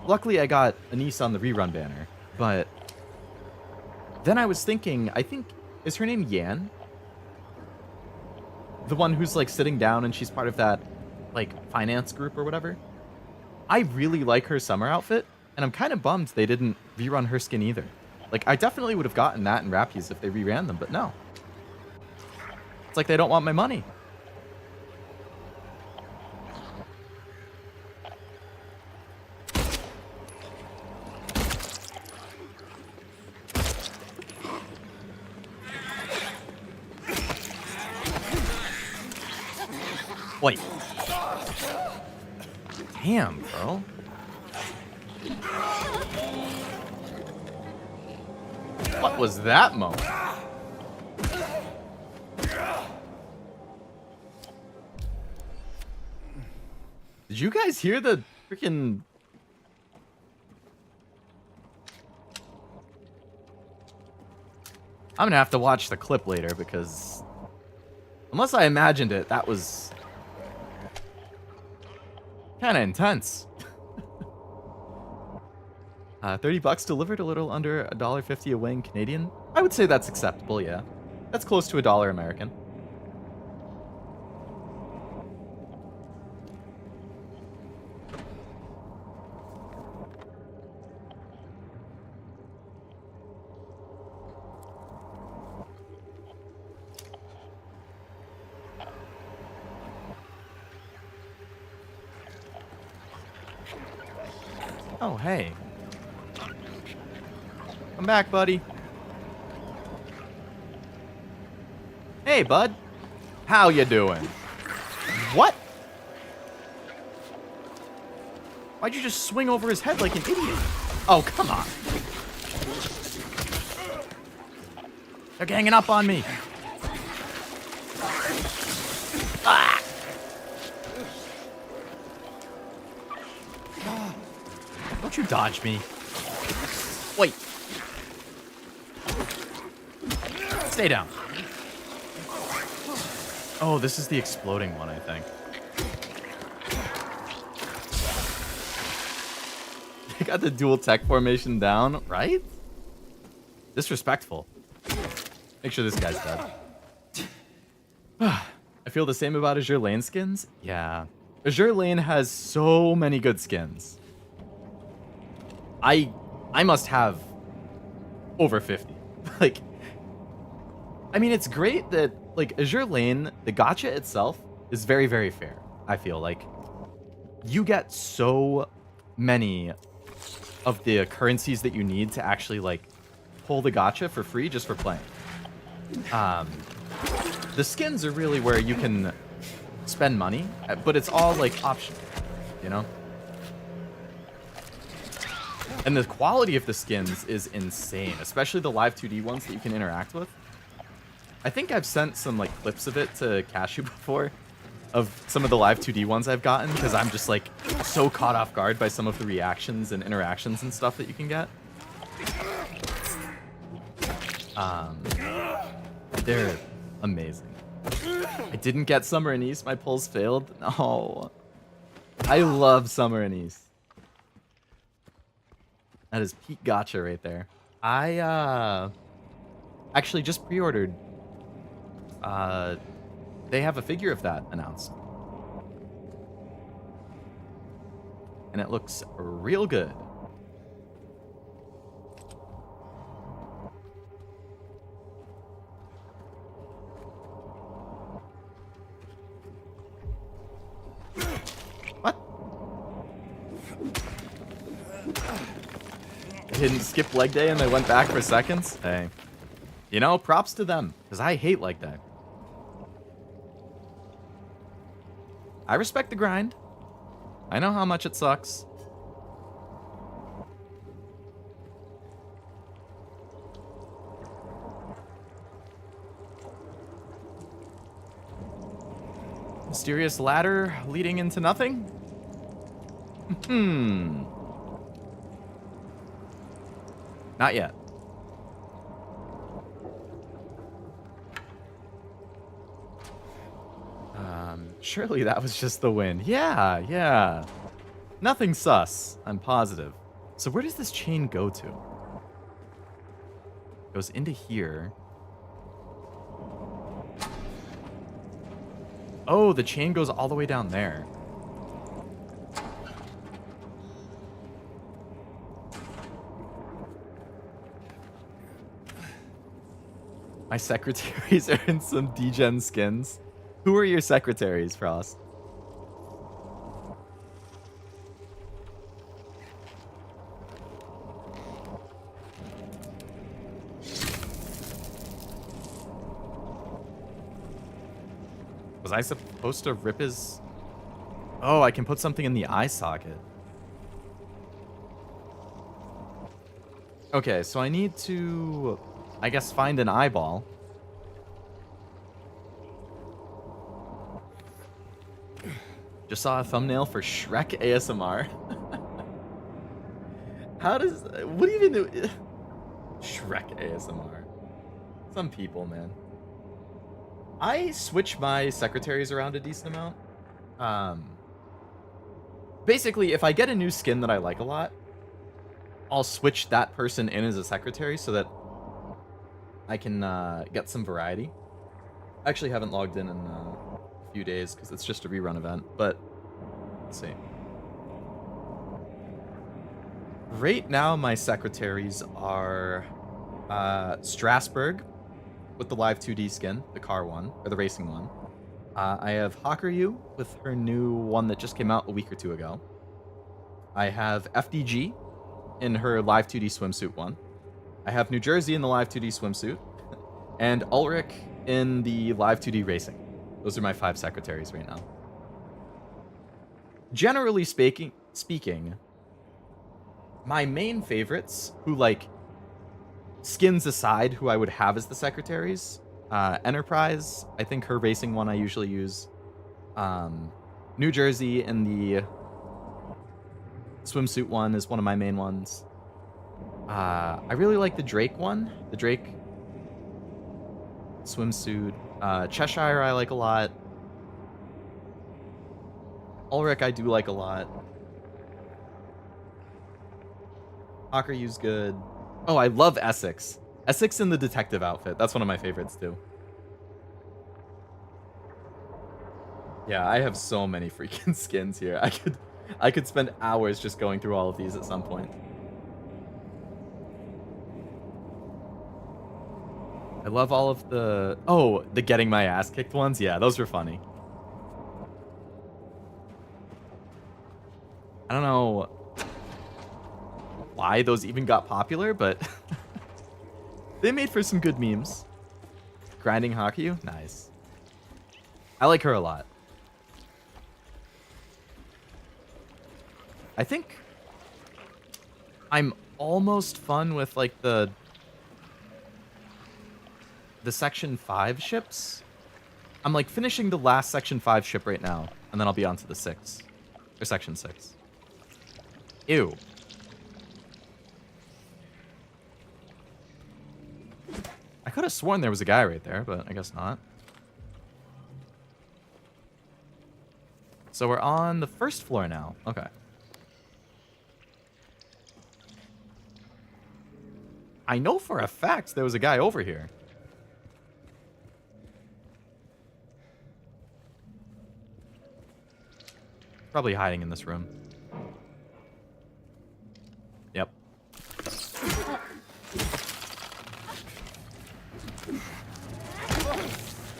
luckily I got Anise on the rerun banner, but Then I was thinking, I think, is her name Yan? The one who's like sitting down and she's part of that like finance group or whatever. I really like her summer outfit, and I'm kind of bummed they didn't rerun her skin either. Like, I definitely would have gotten that in Rappies if they reran them, but no. It's like they don't want my money. Wait. Damn, bro. What was that moment? Did you guys hear the freaking... I'm gonna have to watch the clip later because... Unless I imagined it, that was... kind of intense. 30 bucks delivered, a little under $1.50 a wing Canadian. I would say that's acceptable, yeah. That's close to $1 American. Oh, hey. Come back, buddy. Hey, bud. How you doing? What? Why'd you just swing over his head like an idiot? Oh, come on. They're ganging up on me. Ah! Don't you dodge me. Wait. Stay down. Oh, this is the exploding one, I think. They got the dual tech formation down, right? Disrespectful. Make sure this guy's dead. I feel the same about Azure Lane skins. Yeah. Azure Lane has so many good skins. I must have over 50. Like, I mean, it's great that, like, Azure Lane, the gacha itself is very, very fair. I feel like you get so many of the currencies that you need to actually, like, pull the gacha for free just for playing. The skins are really where you can spend money, but it's all, like, optional, you know? And the quality of the skins is insane, especially the live 2D ones that you can interact with. I think I've sent some like clips of it to Cashew before, of some of the live 2D ones I've gotten, because I'm just like so caught off guard by some of the reactions and interactions and stuff that you can get. They're amazing. I didn't get Summer and East, my pulls failed. No. I love Summer and East. That is peak gacha right there. I actually just pre-ordered. They have a figure of that announced. And it looks real good. What? They didn't skip leg day and they went back for seconds? Hey. You know, props to them, because I hate leg day. I respect the grind. I know how much it sucks. Mysterious ladder leading into nothing? Not yet. Surely that was just the wind. Yeah, yeah. Nothing sus, I'm positive. So where does this chain go to? Goes into here. Oh, the chain goes all the way down there. My secretaries are in some degen skins. Who are your secretaries, Frost? Was I supposed to rip his... Oh, I can put something in the eye socket. Okay, so I need to, I guess, find an eyeball. Just saw a thumbnail for Shrek ASMR. How does... What do you even do? Shrek ASMR. Some people, man. I switch my secretaries around a decent amount. Basically, if I get a new skin that I like a lot, I'll switch that person in as a secretary so that I can get some variety. I actually haven't logged in a few days because it's just a rerun event, but let's see. Right now, my secretaries are Strasbourg with the live 2D skin, the car one, or the racing one. I have Hakuryu with her new one that just came out a week or two ago. I have FDG in her live 2D swimsuit one. I have New Jersey in the live 2D swimsuit. And Ulrich in the live 2D racing. Those are my 5 secretaries right now. Generally speaking, my main favorites, who like skins aside, who I would have as the secretaries, Enterprise, I think her racing one I usually use. New Jersey in the swimsuit one is one of my main ones. I really like the Drake one. The Drake swimsuit. Cheshire I like a lot. Ulrich I do like a lot. Hakuryu's good. Oh, I love Essex. Essex in the detective outfit. That's one of my favorites too. Yeah, I have so many freaking skins here. I could spend hours just going through all of these at some point. I love all of the... Oh, the getting my ass kicked ones? Yeah, those were funny. I don't know why those even got popular, but they made for some good memes. Grinding Hakuyu? Nice. I like her a lot. I think I'm almost fun with like the Section 5 ships. I'm like finishing the last Section 5 ship right now, and then I'll be on to the 6. Or Section 6. Ew. I could have sworn there was a guy right there, but I guess not. So we're on the first floor now. Okay. I know for a fact there was a guy over here. Probably hiding in this room. Yep.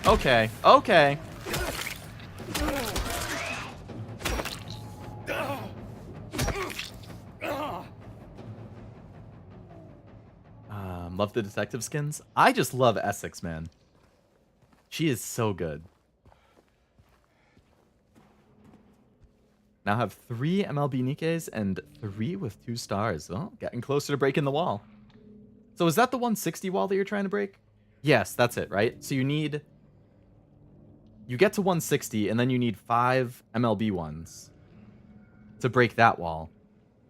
Okay, okay. Love the detective skins. I just love Essex, man. She is so good. Now have 3 MLB Nikes and 3 with 2 stars. Oh, getting closer to breaking the wall. So is that the 160 wall that you're trying to break? Yes, that's it, right? So you need... You get to 160, and then you need 5 MLB ones to break that wall.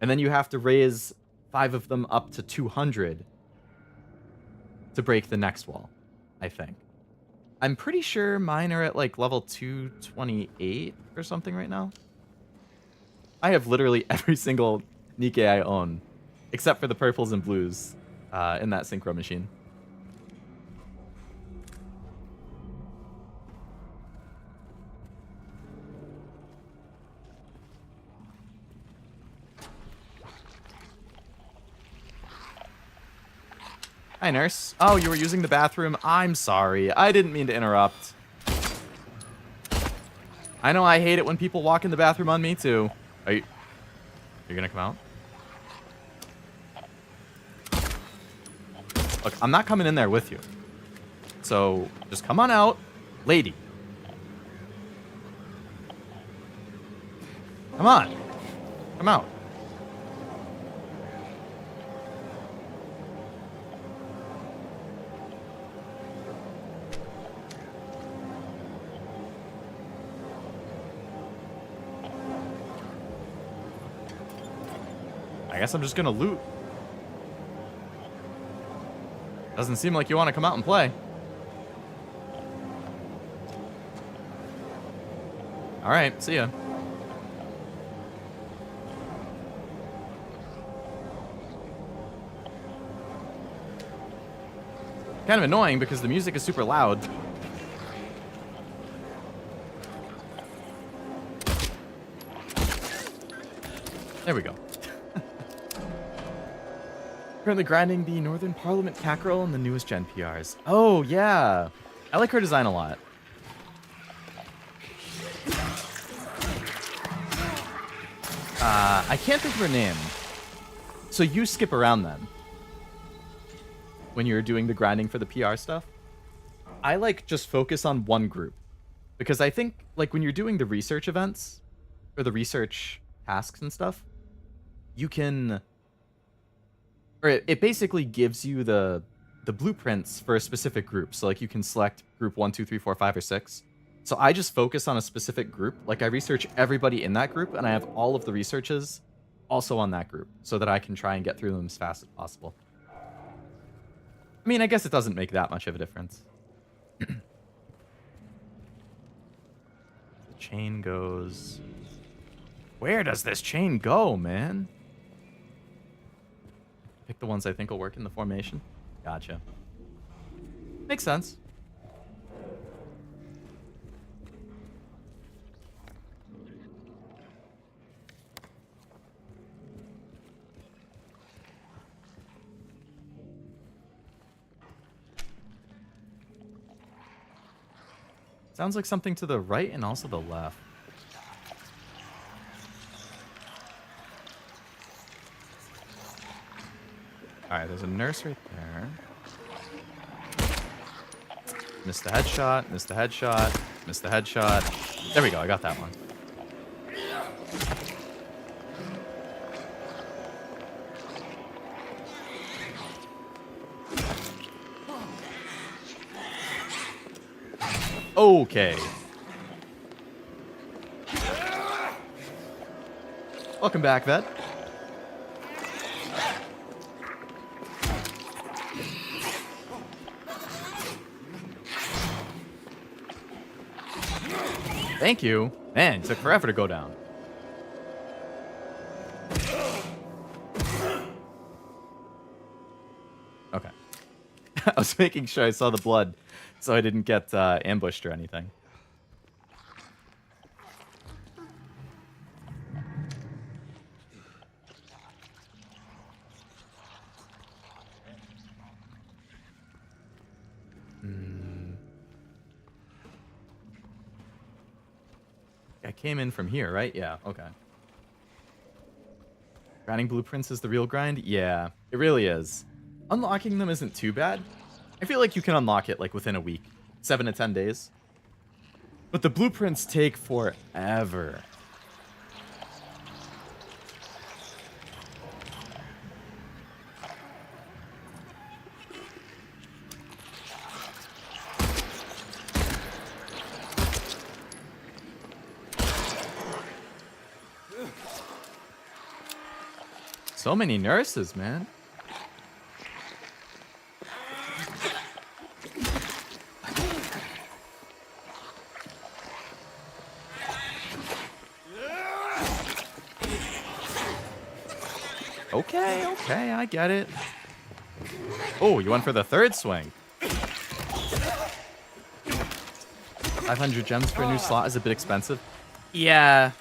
And then you have to raise 5 of them up to 200 to break the next wall, I think. I'm pretty sure mine are at like level 228 or something right now. I have literally every single Nikkei I own, except for the purples and blues in that synchro machine. Hi, nurse. Oh, you were using the bathroom. I'm sorry. I didn't mean to interrupt. I know I hate it when people walk in the bathroom on me, too. You're gonna come out? Look, I'm not coming in there with you. So, just come on out. Lady. Come on. Come out. I guess I'm just gonna loot. Doesn't seem like you want to come out and play. Alright, see ya. Kind of annoying because the music is super loud. There we go. Currently grinding the Northern Parliament Cackerel and the newest Gen PRs. Oh, yeah. I like her design a lot. I can't think of her name. So you skip around then. When you're doing the grinding for the PR stuff. I like just focus on one group. Because I think like when you're doing the research events or the research tasks and stuff, you can, or it basically gives you the blueprints for a specific group. So like you can select group 1, 2, 3, 4, 5, or 6. So I just focus on a specific group. Like I research everybody in that group and I have all of the researches also on that group so that I can try and get through them as fast as possible. I mean, I guess it doesn't make that much of a difference. The chain goes... Where does this chain go, man? Pick the ones I think will work in the formation. Gotcha. Makes sense. Sounds like something to the right and also the left. Alright, there's a nurse right there. Missed the headshot, missed the headshot, missed the headshot. There we go, I got that one. Okay. Welcome back, vet. Thank you. Man, it took forever to go down. Okay. I was making sure I saw the blood so I didn't get ambushed or anything. I came in from here, right? Yeah, okay. Grinding blueprints is the real grind? Yeah, it really is. Unlocking them isn't too bad. I feel like you can unlock it like within a week. 7 to 10 days. But the blueprints take forever. So many nurses, man. Okay, I get it. Oh, you went for the third swing. 500 gems for a new slot is a bit expensive. Yeah.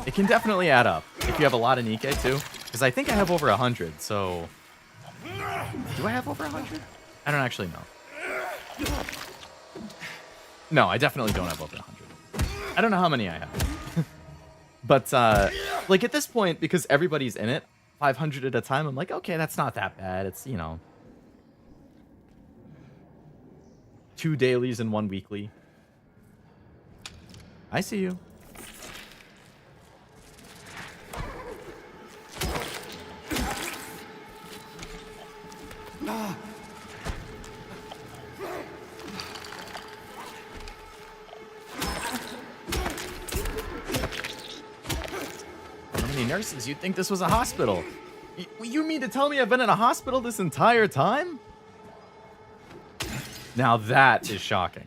It can definitely add up if you have a lot of Nikkei too. Because I think I have over 100, so Do I have over 100? I don't actually know. No, I definitely don't have over 100. I don't know how many I have. But, like, at this point, because everybody's in it, 500 at a time, I'm like, okay, that's not that bad. It's, you know, 2 dailies and 1 weekly. I see you. How many nurses? You'd think this was a hospital. You mean to tell me I've been in a hospital this entire time? Now that is shocking.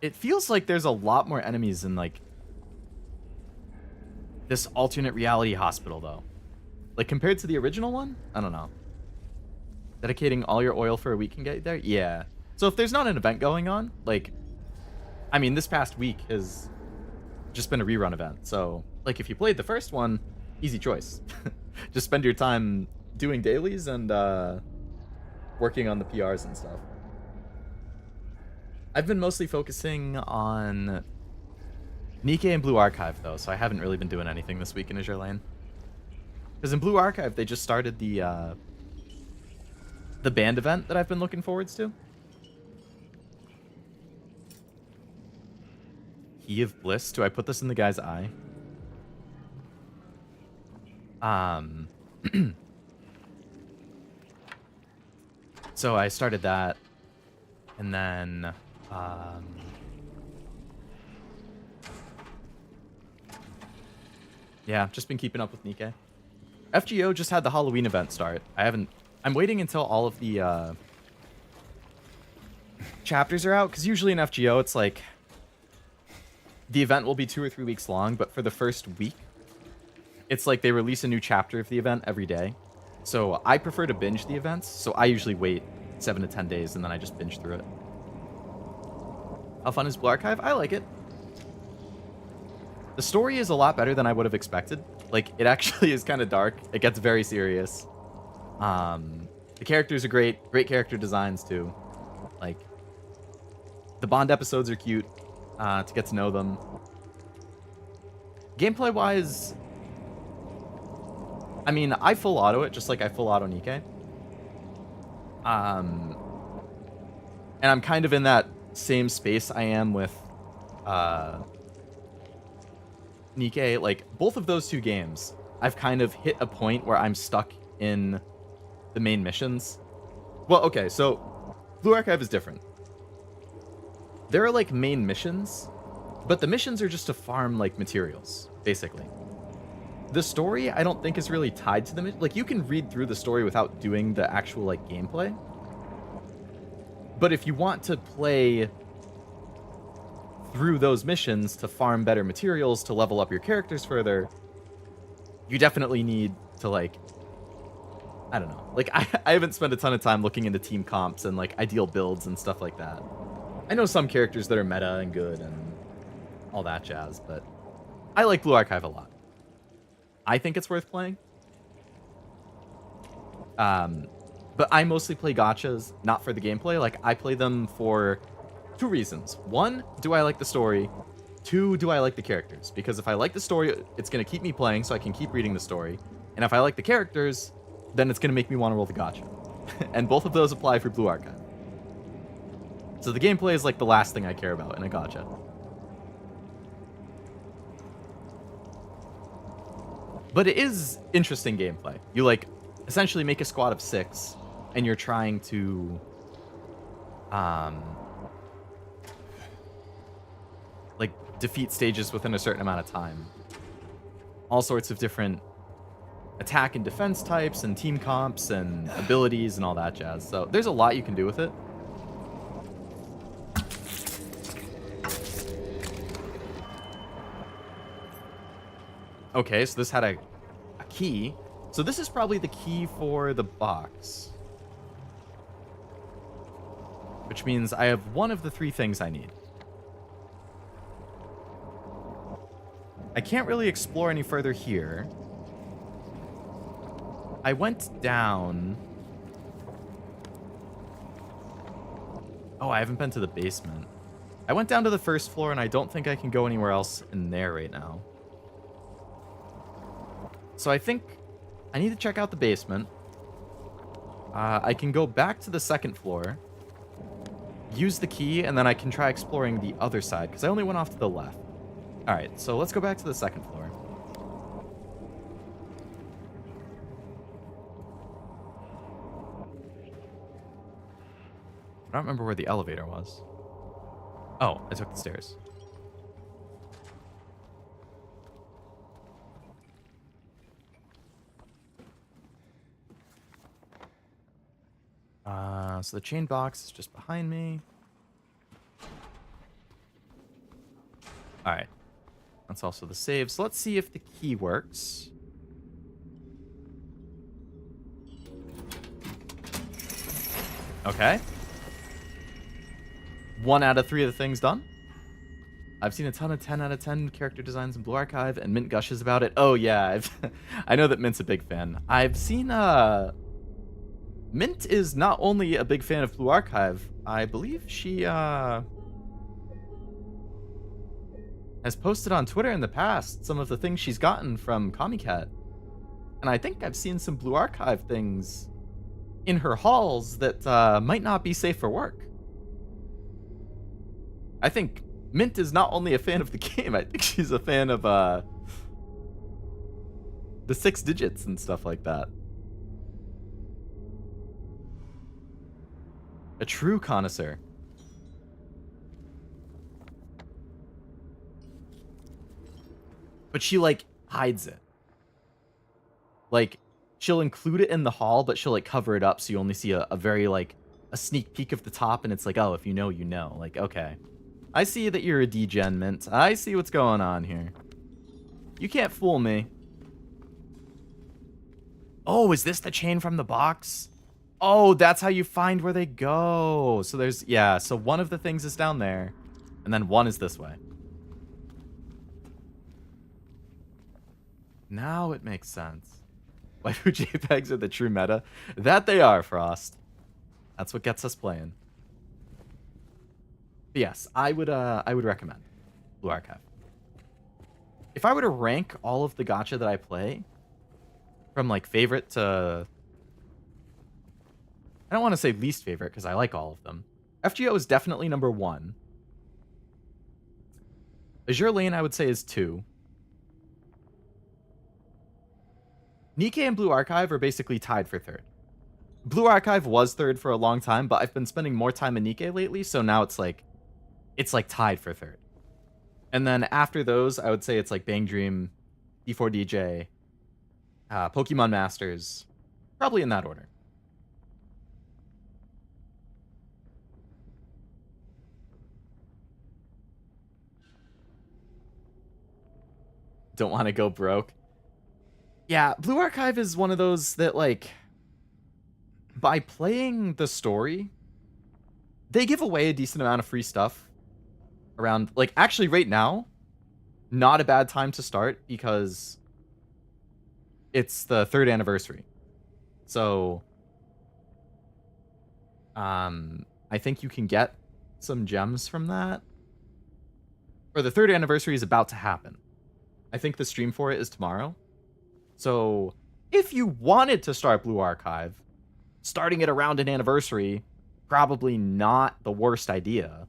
It feels like there's a lot more enemies in, like, this alternate reality hospital, though. Like, compared to the original one? I don't know. Dedicating all your oil for a week can get you there? Yeah. So if there's not an event going on, like, I mean, this past week has just been a rerun event. So, like, if you played the first one, easy choice. Just spend your time doing dailies and working on the PRs and stuff. I've been mostly focusing on Nikke and Blue Archive, though, so I haven't really been doing anything this week in Azure Lane. Because in Blue Archive, they just started the band event that I've been looking forwards to. Key of Bliss. Do I put this in the guy's eye? So I started that, and then yeah, just been keeping up with Nikke. FGO just had the Halloween event start. I'm waiting until all of the chapters are out, because usually in FGO it's like the event will be 2 or 3 weeks long, but for the first week it's like they release a new chapter of the event every day. So I prefer to binge the events, so I usually wait 7 to 10 days and then I just binge through it. How fun is Blue Archive? I like it. The story is a lot better than I would have expected. Like, it actually is kind of dark. It gets very serious. The characters are great. Great character designs, too. Like, the Bond episodes are cute to get to know them. Gameplay-wise, I mean, I full auto it just like I full auto Nikke. And I'm kind of in that same space I am with Nikke. Like, both of those 2 games, I've kind of hit a point where I'm stuck in the main missions. Well, okay, so Blue Archive is different. There are, like, main missions, but the missions are just to farm, like, materials, basically. The story, I don't think, is really tied to them. Like, you can read through the story without doing the actual, like, gameplay. But if you want to play through those missions to farm better materials, to level up your characters further, you definitely need to, like, I don't know. Like, I haven't spent a ton of time looking into team comps and, like, ideal builds and stuff like that. I know some characters that are meta and good and all that jazz, but I like Blue Archive a lot. I think it's worth playing. But I mostly play gachas, not for the gameplay. Like, I play them for 2 reasons. 1, do I like the story? 2, do I like the characters? Because if I like the story, it's going to keep me playing so I can keep reading the story. And if I like the characters, then it's going to make me want to roll the gacha. And both of those apply for Blue Archive. So the gameplay is like the last thing I care about in a gacha. But it is interesting gameplay. You, like, essentially make a squad of 6, and you're trying to like, defeat stages within a certain amount of time. All sorts of different attack and defense types and team comps and abilities and all that jazz. So there's a lot you can do with it. Okay, so this had a key. So this is probably the key for the box. Which means I have one of the 3 things I need. I can't really explore any further here. I went down. Oh, I haven't been to the basement. I went down to the first floor, and I don't think I can go anywhere else in there right now. So I think I need to check out the basement. I can go back to the second floor, use the key, and then I can try exploring the other side, because I only went off to the left. Alright, so let's go back to the second floor. I don't remember where the elevator was. Oh, I took the stairs. So the chain box is just behind me. Alright. That's also the save. So let's see if the key works. Okay. 1 out of 3 of the things done. I've seen a ton of 10 out of 10 character designs in Blue Archive, and Mint gushes about it. Oh, yeah. I know that Mint's a big fan. I've seen, Mint is not only a big fan of Blue Archive, I believe she, has posted on Twitter in the past some of the things she's gotten from Comicat. And I think I've seen some Blue Archive things in her halls that, might not be safe for work. I think Mint is not only a fan of the game, I think she's a fan of the 6 digits and stuff like that. A true connoisseur. But she, like, hides it. Like, she'll include it in the hall, but she'll, like, cover it up so you only see a very, like, a sneak peek of the top, and it's like, oh, if you know, you know. Like, okay. I see that you're a degen, Mint. I see what's going on here. You can't fool me. Oh, is this the chain from the box? Oh, that's how you find where they go. So there's, yeah, so one of the things is down there, and then one is this way. Now it makes sense. Waifu JPEGs are the true meta. That they are, Frost. That's what gets us playing. But yes, I would recommend Blue Archive. If I were to rank all of the gacha that I play, from like favorite to, I don't want to say least favorite because I like all of them. FGO is definitely number 1. Azure Lane I would say is 2. Nikke and Blue Archive are basically tied for 3rd. Blue Archive was 3rd for a long time, but I've been spending more time in Nikke lately, so now it's like tied for 3rd. And then after those, I would say it's like Bang Dream, D4DJ, Pokemon Masters, probably in that order. Don't want to go broke. Yeah, Blue Archive is one of those that, like, by playing the story, they give away a decent amount of free stuff around, like, actually right now, not a bad time to start because it's the 3rd anniversary. So, I think you can get some gems from that. Or the 3rd anniversary is about to happen. I think the stream for it is tomorrow. So, if you wanted to start Blue Archive, starting it around an anniversary, probably not the worst idea.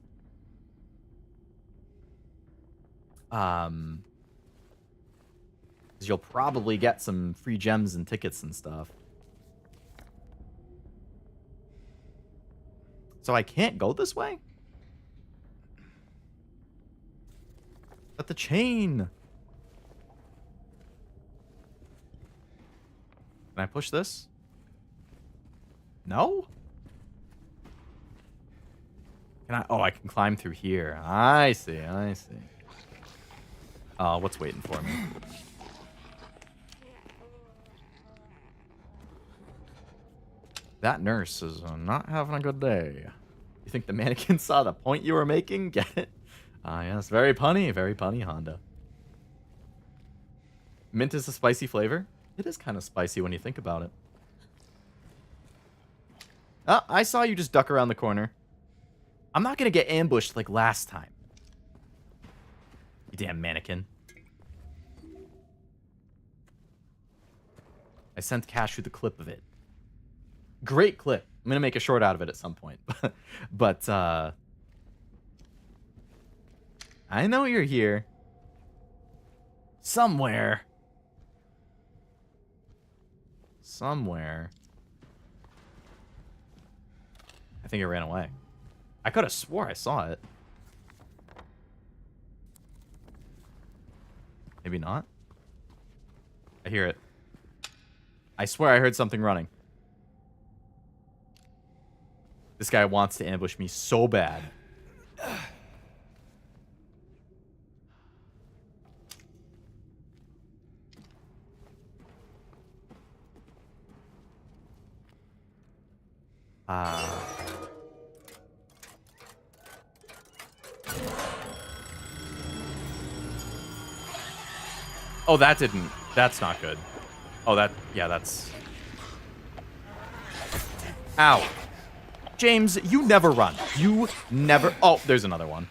Because you'll probably get some free gems and tickets and stuff. So I can't go this way? But the chain. Can I push this? No? Can I? Oh, I can climb through here. I see. I see. What's waiting for me? That nurse is not having a good day. You think the mannequin saw the point you were making? Get it? Ah, yes. Very punny, Honda. Mint is a spicy flavor. It is kind of spicy when you think about it. Oh, I saw you just duck around the corner. I'm not going to get ambushed like last time. You damn mannequin. I sent Cashew the clip of it. Great clip. I'm going to make a short out of it at some point. But, I know you're here. Somewhere. Somewhere. I think it ran away. I could have swore I saw it. Maybe not. I hear it. I swear I heard something running. This guy wants to ambush me so bad. Oh, that didn't. That's not good. Oh, yeah, that's... Ow. James, you never run. You never... Oh, there's another one.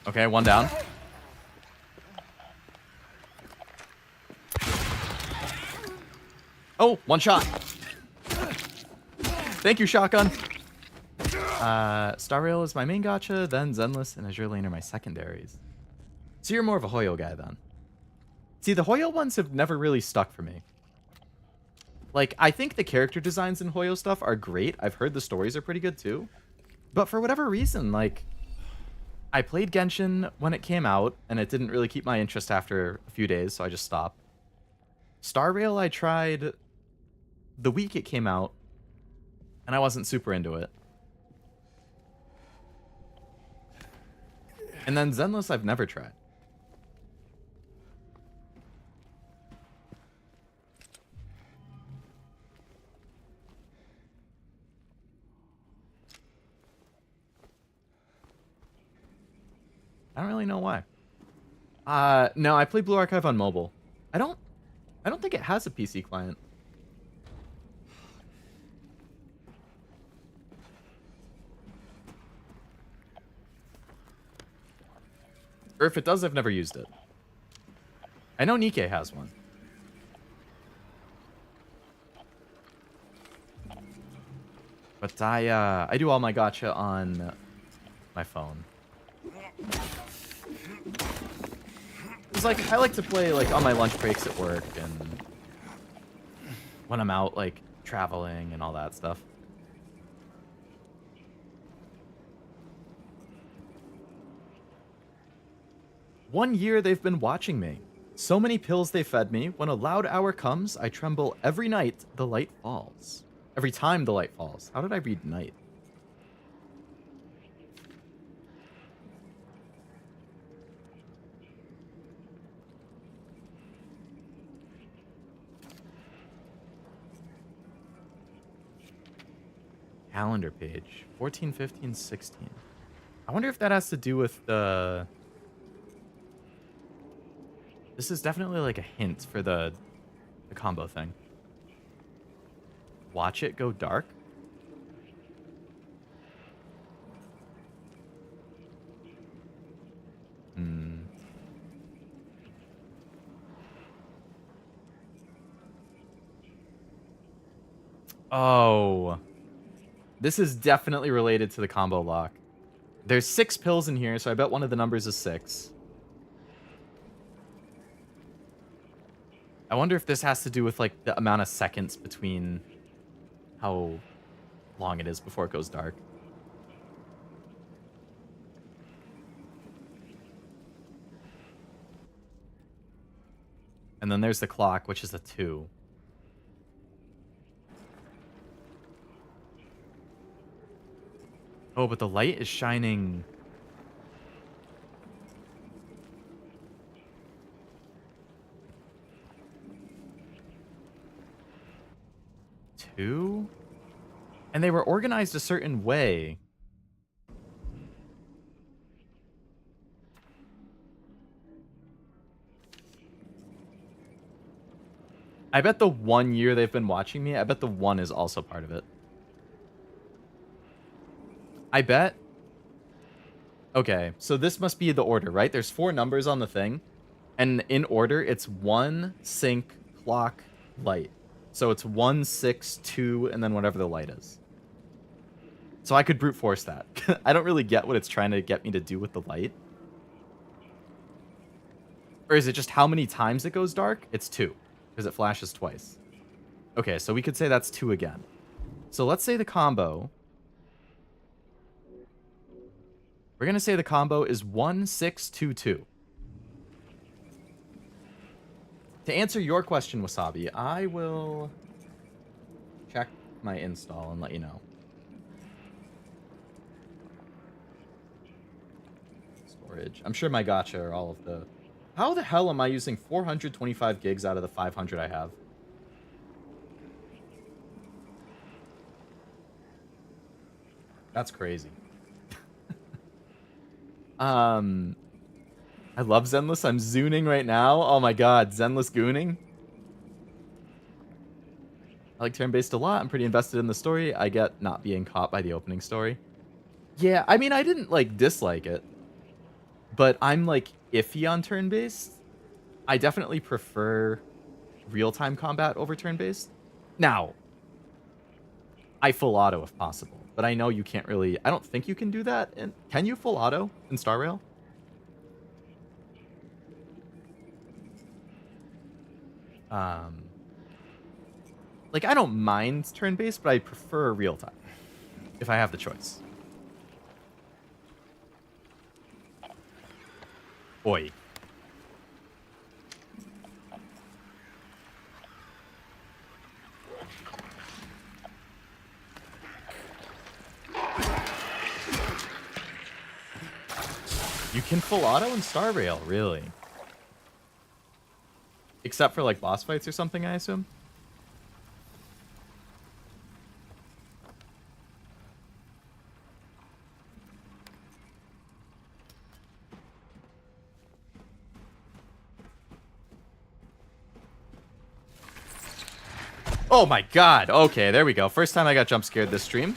Okay, one down. Oh, one shot. Thank you, shotgun. Star Rail is my main gacha, then Zenless and Azure Lane are my secondaries. So you're more of a Hoyo guy, then. See, the Hoyo ones have never really stuck for me. Like, I think the character designs in Hoyo stuff are great. I've heard the stories are pretty good, too. But for whatever reason, like... I played Genshin when it came out, and it didn't really keep my interest after a few days, so I just stopped. Star Rail I tried the week it came out, and I wasn't super into it. And then Zenless I've never tried. I don't really know why. No, I played Blue Archive on mobile. I don't think it has a PC client. Or if it does, I've never used it. I know Nikkei has one. But I do all my gacha on my phone. It's like I like to play like on my lunch breaks at work and when I'm out like traveling and all that stuff. One year they've been watching me. So many pills they fed me. When a loud hour comes, I tremble every night the light falls. Every time the light falls. How did I read night? Calendar page. 14, 15, 16. I wonder if that has to do with the... This is definitely like a hint for the combo thing. Watch it go dark? Oh. This is definitely related to the combo lock. There's 6 pills in here, so I bet one of the numbers is 6. I wonder if this has to do with, like, the amount of seconds between how long it is before it goes dark. And then there's the clock, which is a 2. Oh, but the light is shining. Two? And they were organized a certain way. I bet the 1 year they've been watching me, I bet the 1 is also part of it. I bet. Okay, so this must be the order, right? There's 4 numbers on the thing. And in order, it's 1, sync, clock, light. So it's 1, 6, 2, and then whatever the light is. So I could brute force that. I don't really get what it's trying to get me to do with the light. Or is it just how many times it goes dark? It's 2, because it flashes twice. Okay, so we could say that's 2 again. So let's say the combo. We're going to say the combo is 1, 6, 2, 2. To answer your question, Wasabi, I will check my install and let you know. Storage. I'm sure my gacha are all of the... How the hell am I using 425 gigs out of the 500 I have? That's crazy. I love Zenless. I'm zooning right now. Oh my god, Zenless gooning. I like turn-based a lot. I'm pretty invested in the story. I get not being caught by the opening story. Yeah, I mean, I didn't, like, dislike it. But I'm, like, iffy on turn-based. I definitely prefer real-time combat over turn-based. Now, I full auto if possible. But I know you can't really... I don't think you can do that. And can you full auto in Star Rail? Like, I don't mind turn-based, but I prefer real-time. If I have the choice. Oi. You can full auto in Star Rail, really? Except for, like, boss fights or something, I assume? Oh my god. Okay, there we go. First time I got jump scared this stream.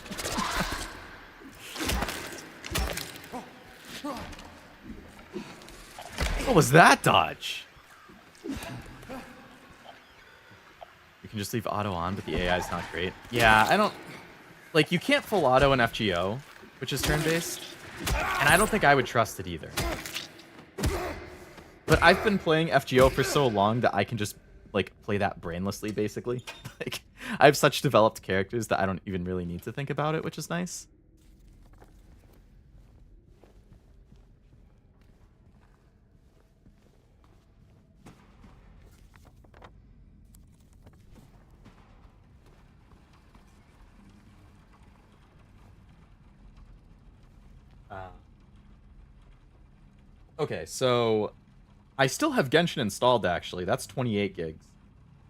What was that dodge? You can just leave auto on, but the AI is not great. Yeah, I don't... Like, you can't full auto in FGO, which is turn-based. And I don't think I would trust it either. But I've been playing FGO for so long that I can just, like, play that brainlessly, basically. Like, I have such developed characters that I don't even really need to think about it, which is nice. Okay, so I still have Genshin installed, actually. That's 28 gigs.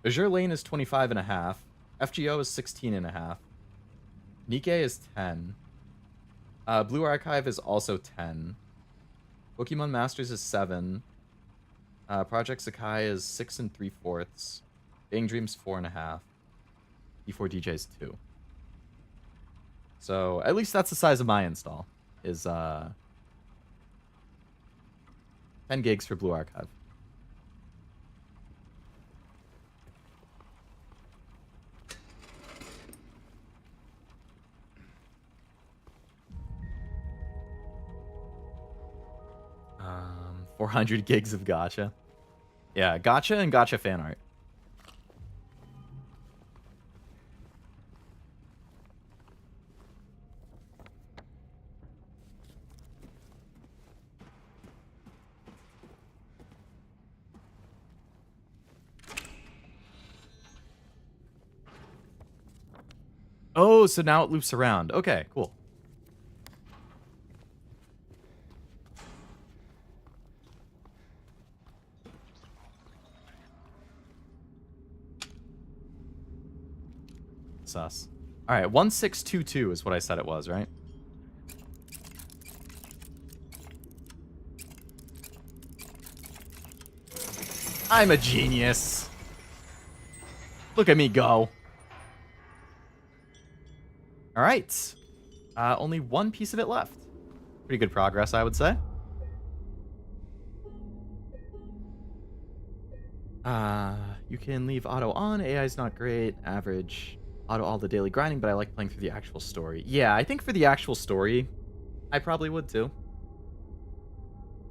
Azure Lane is 25.5. FGO is 16.5. Nikkei is 10. Blue Archive is also 10. Pokemon Masters is 7. Project Sakai is 6 3/4. Bang Dreams 4.5. E4 DJ is 2. So at least that's the size of my install. Is 10 gigs for Blue Archive. Um, 400 gigs of gacha. Yeah, gacha and gacha fan art. Oh, so now it loops around. Okay, cool. Sus. All right, 1622 is what I said it was, right? I'm a genius. Look at me go. All right. Only one piece of it left. Pretty good progress, I would say. You can leave auto on. AI is not great. Average. Auto all the daily grinding, but I like playing through the actual story. Yeah, I think for the actual story, I probably would too.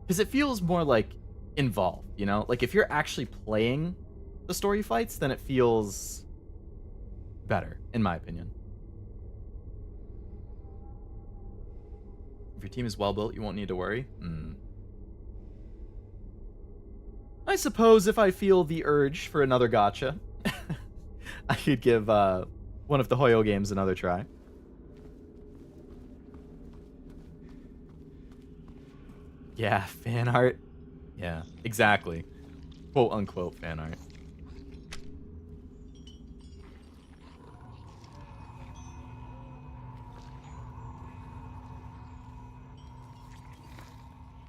Because it feels more like involved, you know? Like if you're actually playing the story fights, then it feels better, in my opinion. If your team is well built, you won't need to worry. I suppose if I feel the urge for another gacha, I could give one of the Hoyo games another try. Yeah, fan art. Yeah, exactly. Quote unquote fan art.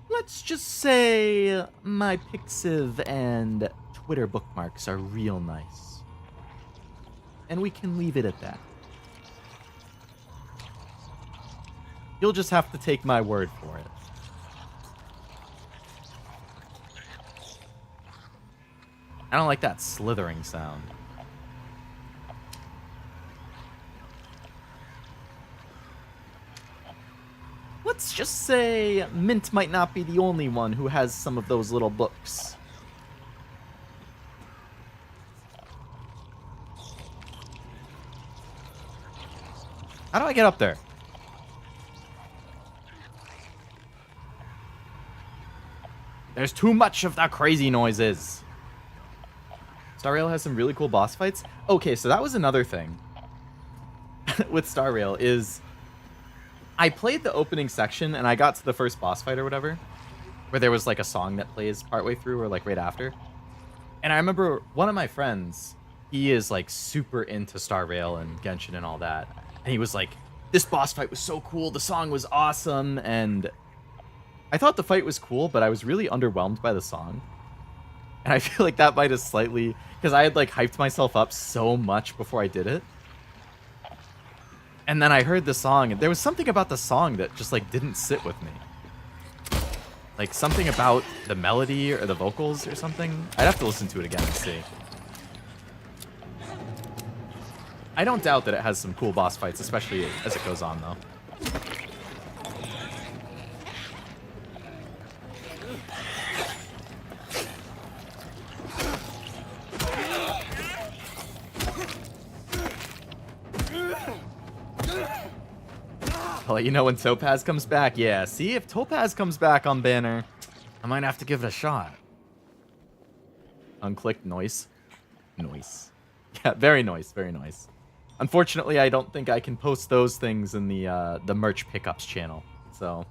Let's just say my Pixiv and Twitter bookmarks are real nice. And we can leave it at that. You'll just have to take my word for it. I don't like that slithering sound. Let's just say Mint might not be the only one who has some of those little books. How do I get up there? There's too much of the crazy noises. Star Rail has some really cool boss fights. Okay, so that was another thing with Star Rail is I played the opening section and I got to the first boss fight or whatever, where there was like a song that plays partway through or like right after. And I remember one of my friends, he is like super into Star Rail and Genshin and all that. And he was like, this boss fight was so cool. The song was awesome. And I thought the fight was cool, but I was really underwhelmed by the song. And I feel like that might have slightly, because I had like hyped myself up so much before I did it. And then I heard the song, and there was something about the song that just like didn't sit with me. Like something about the melody or the vocals or something. I'd have to listen to it again and see. I don't doubt that it has some cool boss fights, especially as it goes on though. I'll let you know when Topaz comes back. Yeah, see, if Topaz comes back on banner, I might have to give it a shot. Unclicked noise. Noise. Yeah, very nice, very nice. Unfortunately, I don't think I can post those things in the merch pickups channel. So.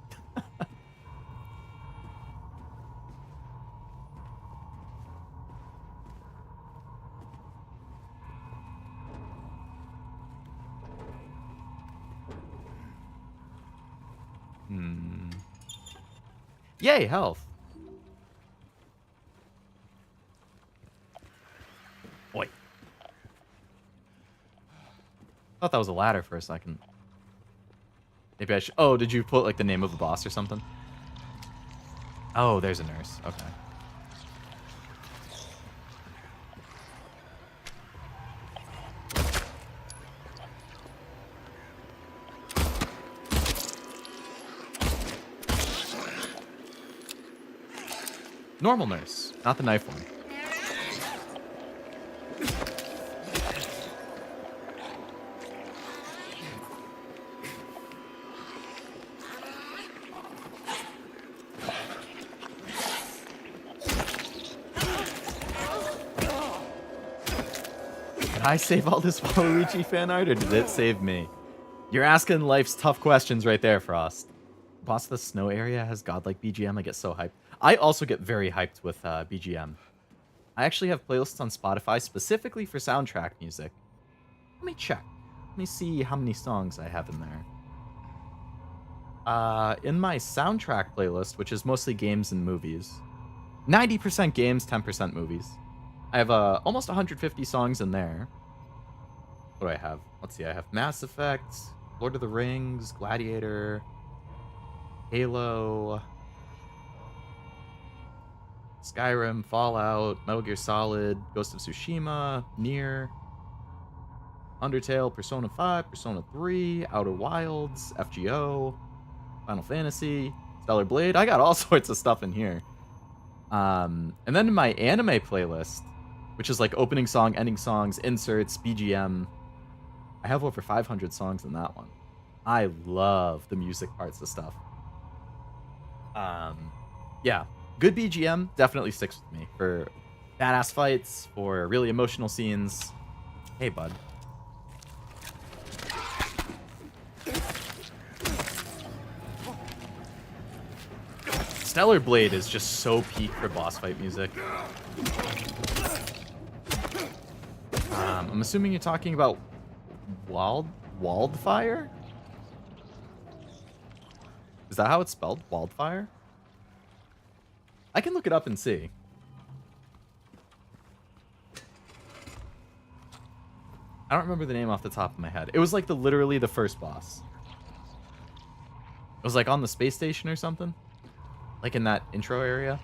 Yay, health. Boy. Thought that was a ladder for a second. Maybe I should... Oh, did you put, like, the name of the boss or something? Oh, there's a nurse. Okay. Normal nurse, not the knife one. Did I save all this Waluigi fan art, or did it save me? You're asking life's tough questions right there, Frost. Boss of the Snow area has godlike BGM. I get so hyped. I also get very hyped with BGM. I actually have playlists on Spotify specifically for soundtrack music. Let me check. Let me see how many songs I have in there. In my soundtrack playlist, which is mostly games and movies, 90% games, 10% movies. I have almost 150 songs in there. What do I have? Let's see. I have Mass Effect, Lord of the Rings, Gladiator, Halo, Skyrim, Fallout, Metal Gear Solid, Ghost of Tsushima, Nier, Undertale, Persona 5, Persona 3, Outer Wilds, FGO, Final Fantasy, Stellar Blade. I got all sorts of stuff in here. And then in my anime playlist, which is like opening song, ending songs, inserts, BGM, I have over 500 songs in that one. I love the music parts of stuff. Yeah, good BGM definitely sticks with me for badass fights, for really emotional scenes. Hey, bud. Stellar Blade is just so peak for boss fight music. I'm assuming you're talking about Wildfire? Is that how it's spelled? Wildfire? I can look it up and see. I don't remember the name off the top of my head. It was like literally the first boss. It was like on the space station or something. Like in that intro area.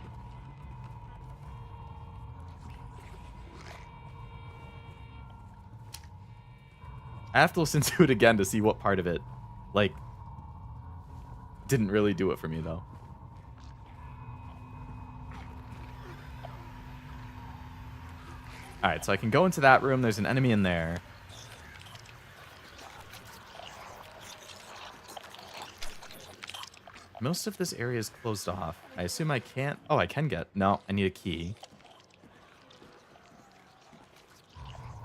I have to listen to it again to see what part of it, like, didn't really do it for me, though. Alright, so I can go into that room. There's an enemy in there. Most of this area is closed off. I assume I can't... Oh, I can get... No, I need a key.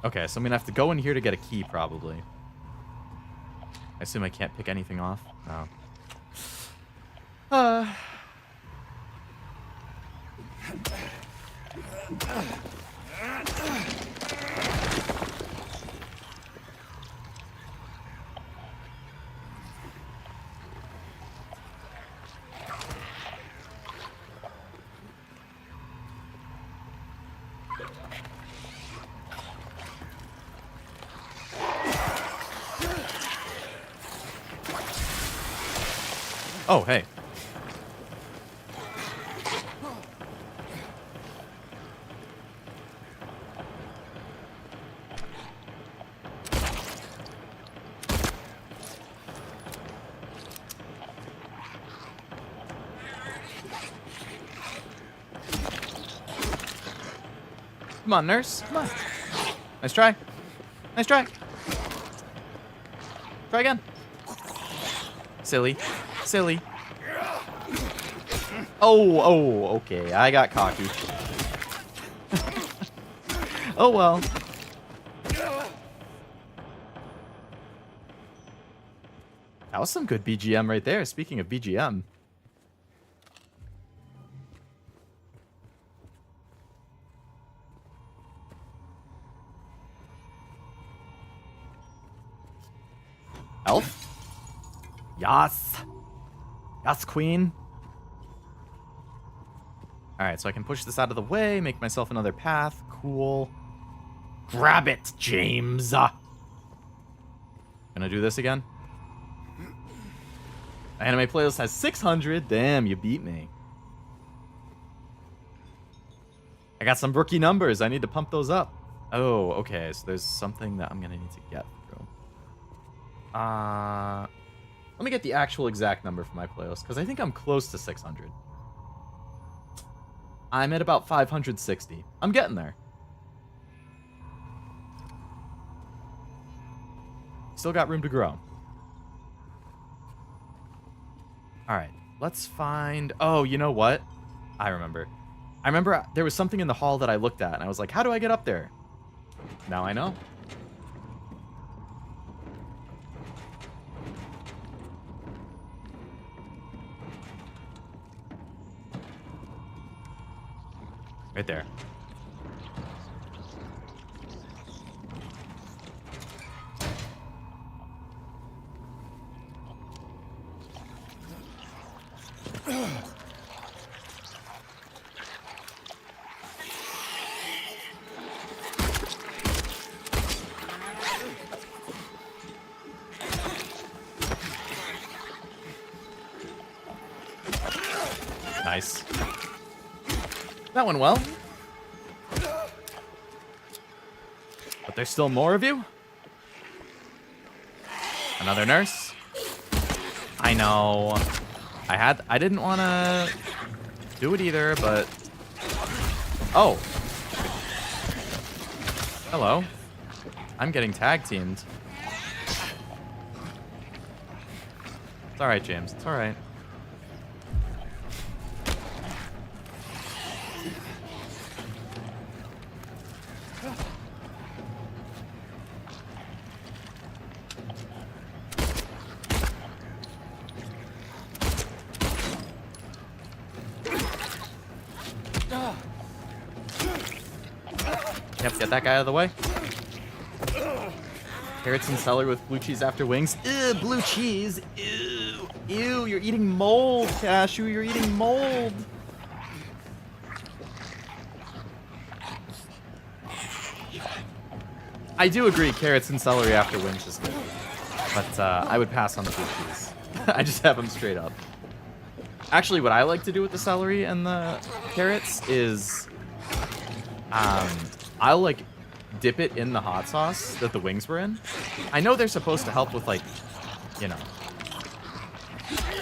Okay, so I'm gonna have to go in here to get a key, probably. I assume I can't pick anything off? No. Oh, hey. Come on, nurse. Come on. Nice try. Nice try. Try again. Silly. Silly. Oh, okay. I got cocky. Oh, well. That was some good BGM right there. Speaking of BGM. Elf? Yas. Yas, queen. Alright, so I can push this out of the way, make myself another path. Cool. Grab it, James. Gonna do this again? My anime playlist has 600. Damn, you beat me. I got some rookie numbers. I need to pump those up. Oh, okay. So there's something that I'm gonna need to get through. Let me get the actual exact number for my playlist, because I think I'm close to 600. I'm at about 560. I'm getting there. Still got room to grow. Alright, let's find... Oh, you know what? I remember. I remember there was something in the hall that I looked at, and I was like, how do I get up there? Now I know. Right there. Nice. That went well. But there's still more of you? Another nurse? I know. I didn't want to do it either, but... Oh. Hello. I'm getting tag teamed. It's alright, James. It's alright. Yep, get that guy out of the way. Carrots and celery with blue cheese after wings. Ew, blue cheese. Ew. Ew, you're eating mold, Cashew. You're eating mold. I do agree, carrots and celery after wings is good. But I would pass on the blue cheese. I just have them straight up. Actually, what I like to do with the celery and the carrots is... I'll, like, dip it in the hot sauce that the wings were in. I know they're supposed to help with, like, you know,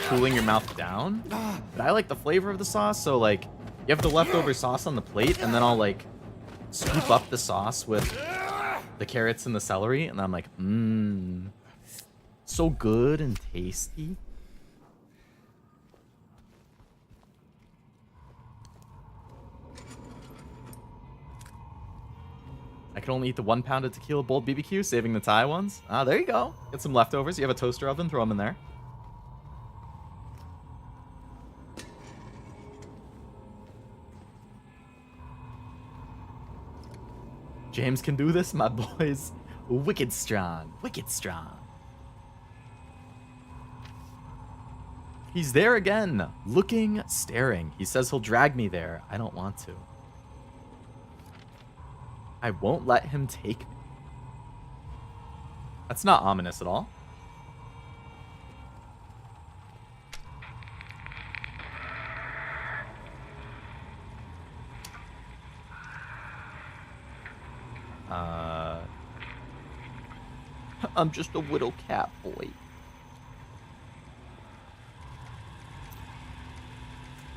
cooling your mouth down. But I like the flavor of the sauce, so, like, you have the leftover sauce on the plate, and then I'll, like, scoop up the sauce with the carrots and the celery, and I'm like, so good and tasty. I can only eat the 1 pound of tequila bold BBQ, saving the Thai ones. Ah, there you go. Get some leftovers. You have a toaster oven, throw them in there. James can do this, my boys. Wicked strong. Wicked strong. He's there again. Looking, staring. He says he'll drag me there. I don't want to. I won't let him take me. That's not ominous at all. I'm just a widow cat boy.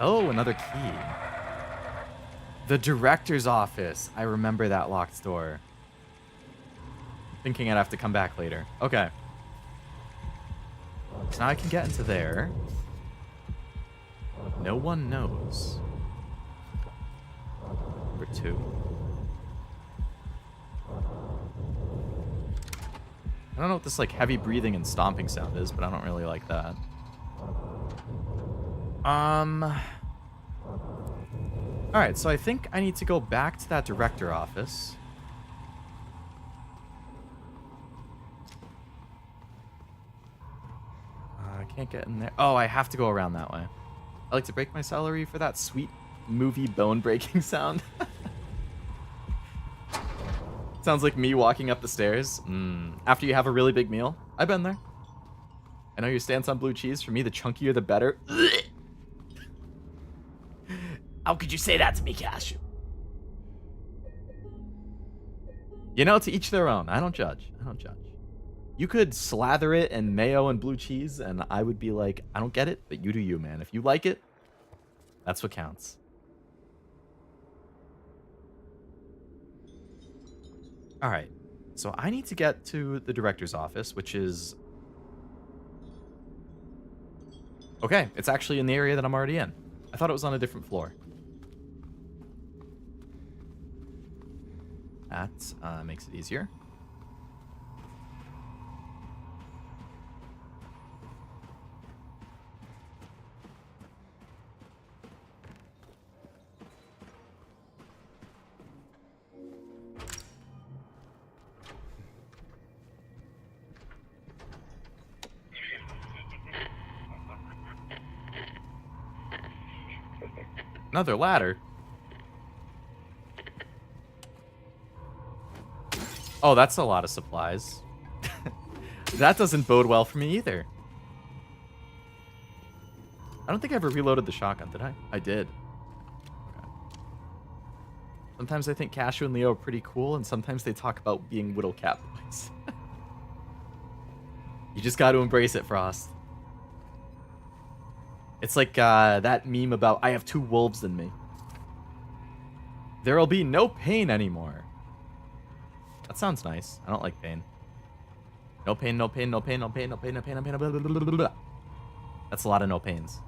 Oh, another key. The director's office. I remember that locked door. Thinking I'd have to come back later. Okay. So now I can get into there. No one knows. Number 2. I don't know what this like heavy breathing and stomping sound is, but I don't really like that. Alright, so I think I need to go back to that director office. I can't get in there. Oh, I have to go around that way. I like to break my celery for that sweet movie bone-breaking sound. Sounds like me walking up the stairs. After you have a really big meal. I've been there. I know your stance on blue cheese. For me, the chunkier, the better. How could you say that to me, Cashew? You know, to each their own. I don't judge. I don't judge. You could slather it in mayo and blue cheese, and I would be like, I don't get it, but you do you, man. If you like it, that's what counts. All right. So I need to get to the director's office, which is... Okay, it's actually in the area that I'm already in. I thought it was on a different floor. That makes it easier. Another ladder. Oh, that's a lot of supplies. That doesn't bode well for me either. I don't think I ever reloaded the shotgun, did I? I did. Okay. Sometimes I think Cashew and Leo are pretty cool, and sometimes they talk about being Whittle Cat boys. You just got to embrace it, Frost. It's like that meme about, I have 2 wolves in me. There'll be no pain anymore. That sounds nice. I don't like pain. No pain, no pain, no pain, no pain, no pain, no pain, no pain, blah, blah, blah, blah, blah. That's a lot of no pains.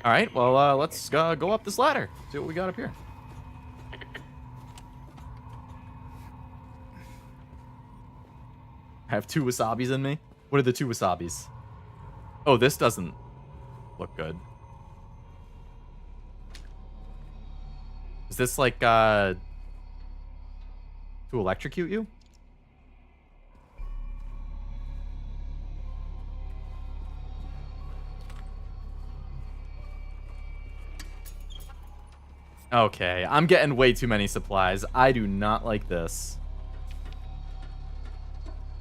All right, well, let's go up this ladder. See what we got up here. I have 2 wasabis in me. What are the 2 wasabis? Oh, this doesn't look good. Is this like, to electrocute you? Okay, I'm getting way too many supplies. I do not like this.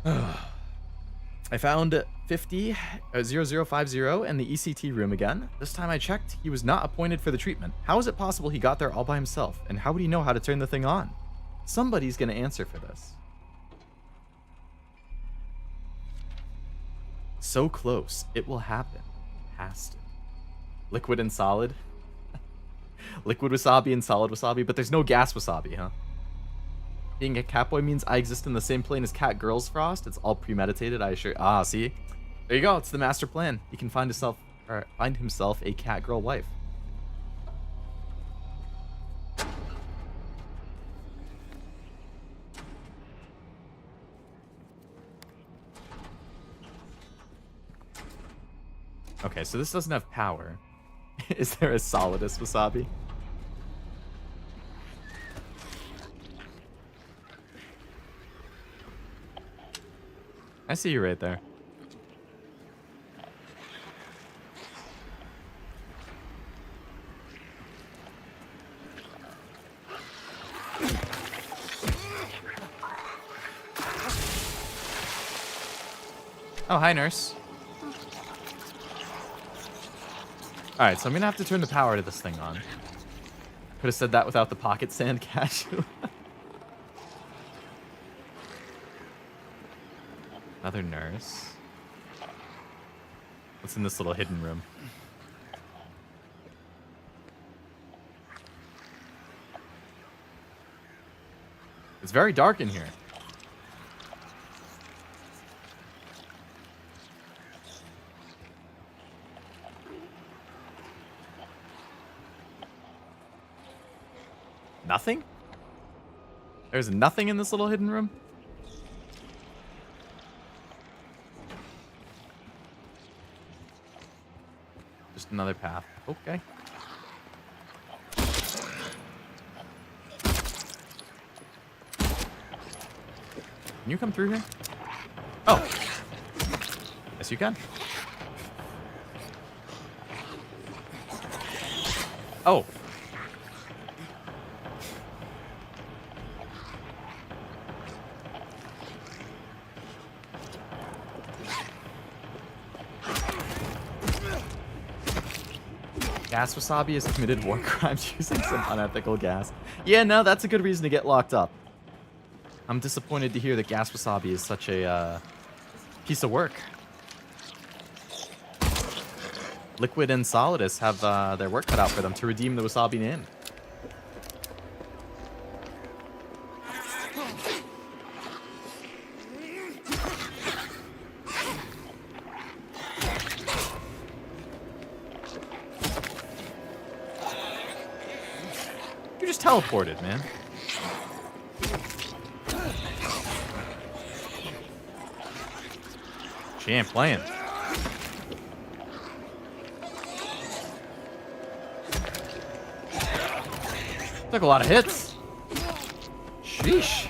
I found 0050 in the ECT room again. This time I checked, he was not appointed for the treatment. How is it possible he got there all by himself? And how would he know how to turn the thing on? Somebody's gonna answer for this. So close. It will happen. Has to. Liquid and solid. Liquid wasabi and solid wasabi, but there's no gas wasabi, huh? Being a catboy means I exist in the same plane as cat girls, Frost. It's all premeditated, I assure. Ah, see? There you go. It's the master plan. He can find himself a cat girl wife. Okay, so this doesn't have power. Is there a solidus wasabi? I see you right there. Oh, hi, nurse. Alright, so I'm gonna have to turn the power to this thing on. Could have said that without the pocket sand, Cashew. Another nurse. What's in this little hidden room? It's very dark in here. Nothing? There's nothing in this little hidden room? Just another path. Okay. Can you come through here? Oh. Yes, you can. Oh. Gas wasabi has committed war crimes using some unethical gas. Yeah, no, that's a good reason to get locked up. I'm disappointed to hear that gas wasabi is such a piece of work. Liquid and Solidus have their work cut out for them to redeem the wasabi name. You just teleported, man. She ain't playing. Took a lot of hits. Sheesh.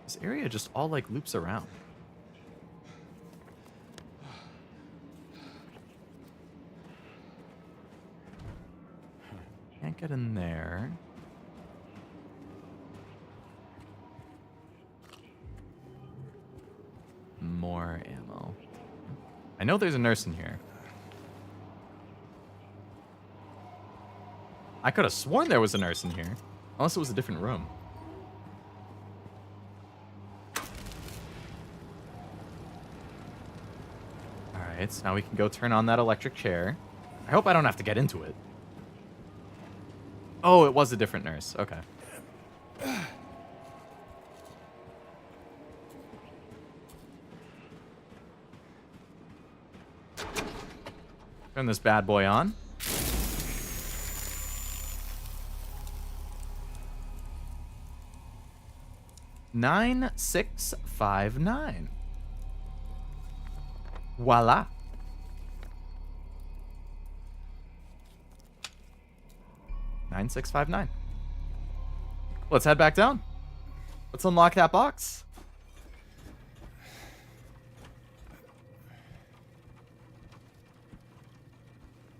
This area just all like loops around. Can't get in there. More ammo. I know there's a nurse in here. I could have sworn there was a nurse in here. Unless it was a different room. Alright, so now we can go turn on that electric chair. I hope I don't have to get into it. Oh, it was a different nurse. Okay. Turn this bad boy on. $9659. Voila. $9659. Let's head back down. Let's unlock that box.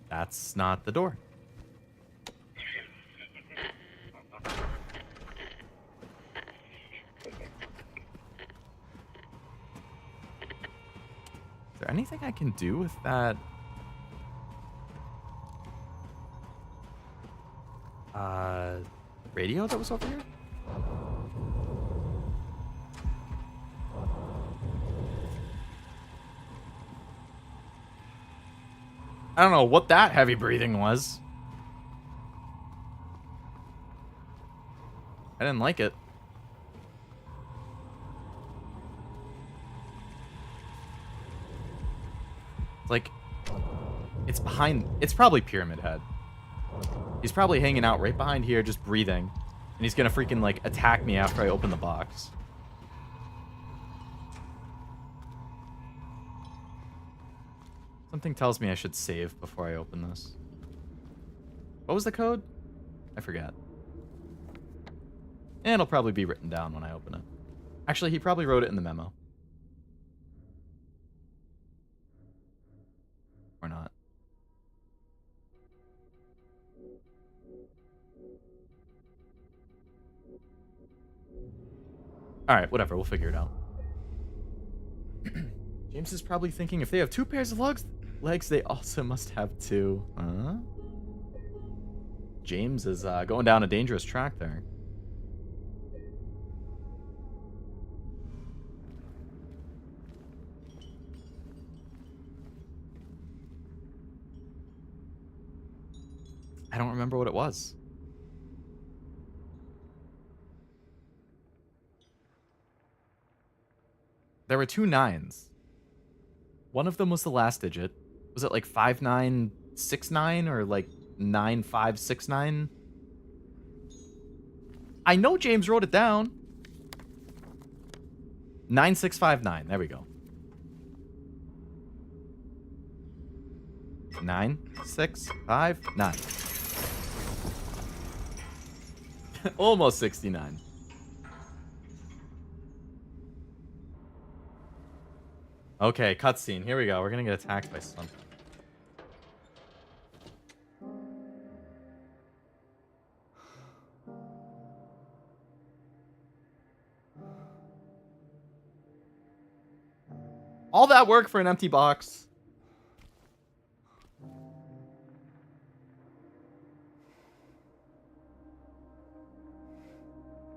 That's not the door. Is there anything I can do with that? Radio that was over here? I don't know what that heavy breathing was. I didn't like it. It's like, it's behind, it's probably Pyramid Head. He's probably hanging out right behind here, just breathing. And he's gonna freaking, like, attack me after I open the box. Something tells me I should save before I open this. What was the code? I forgot. And it'll probably be written down when I open it. Actually, he probably wrote it in the memo. Or not. Alright, whatever. We'll figure it out. James is probably thinking, if they have 2 pairs of legs, they also must have 2. Huh? James is going down a dangerous track there. I don't remember what it was. There were 2 9s. One of them was the last digit. Was it like 5969 or like 9569? I know James wrote it down. 9659. There we go. 9659. Almost 69. Okay, cutscene. Here we go. We're gonna get attacked by something. All that work for an empty box.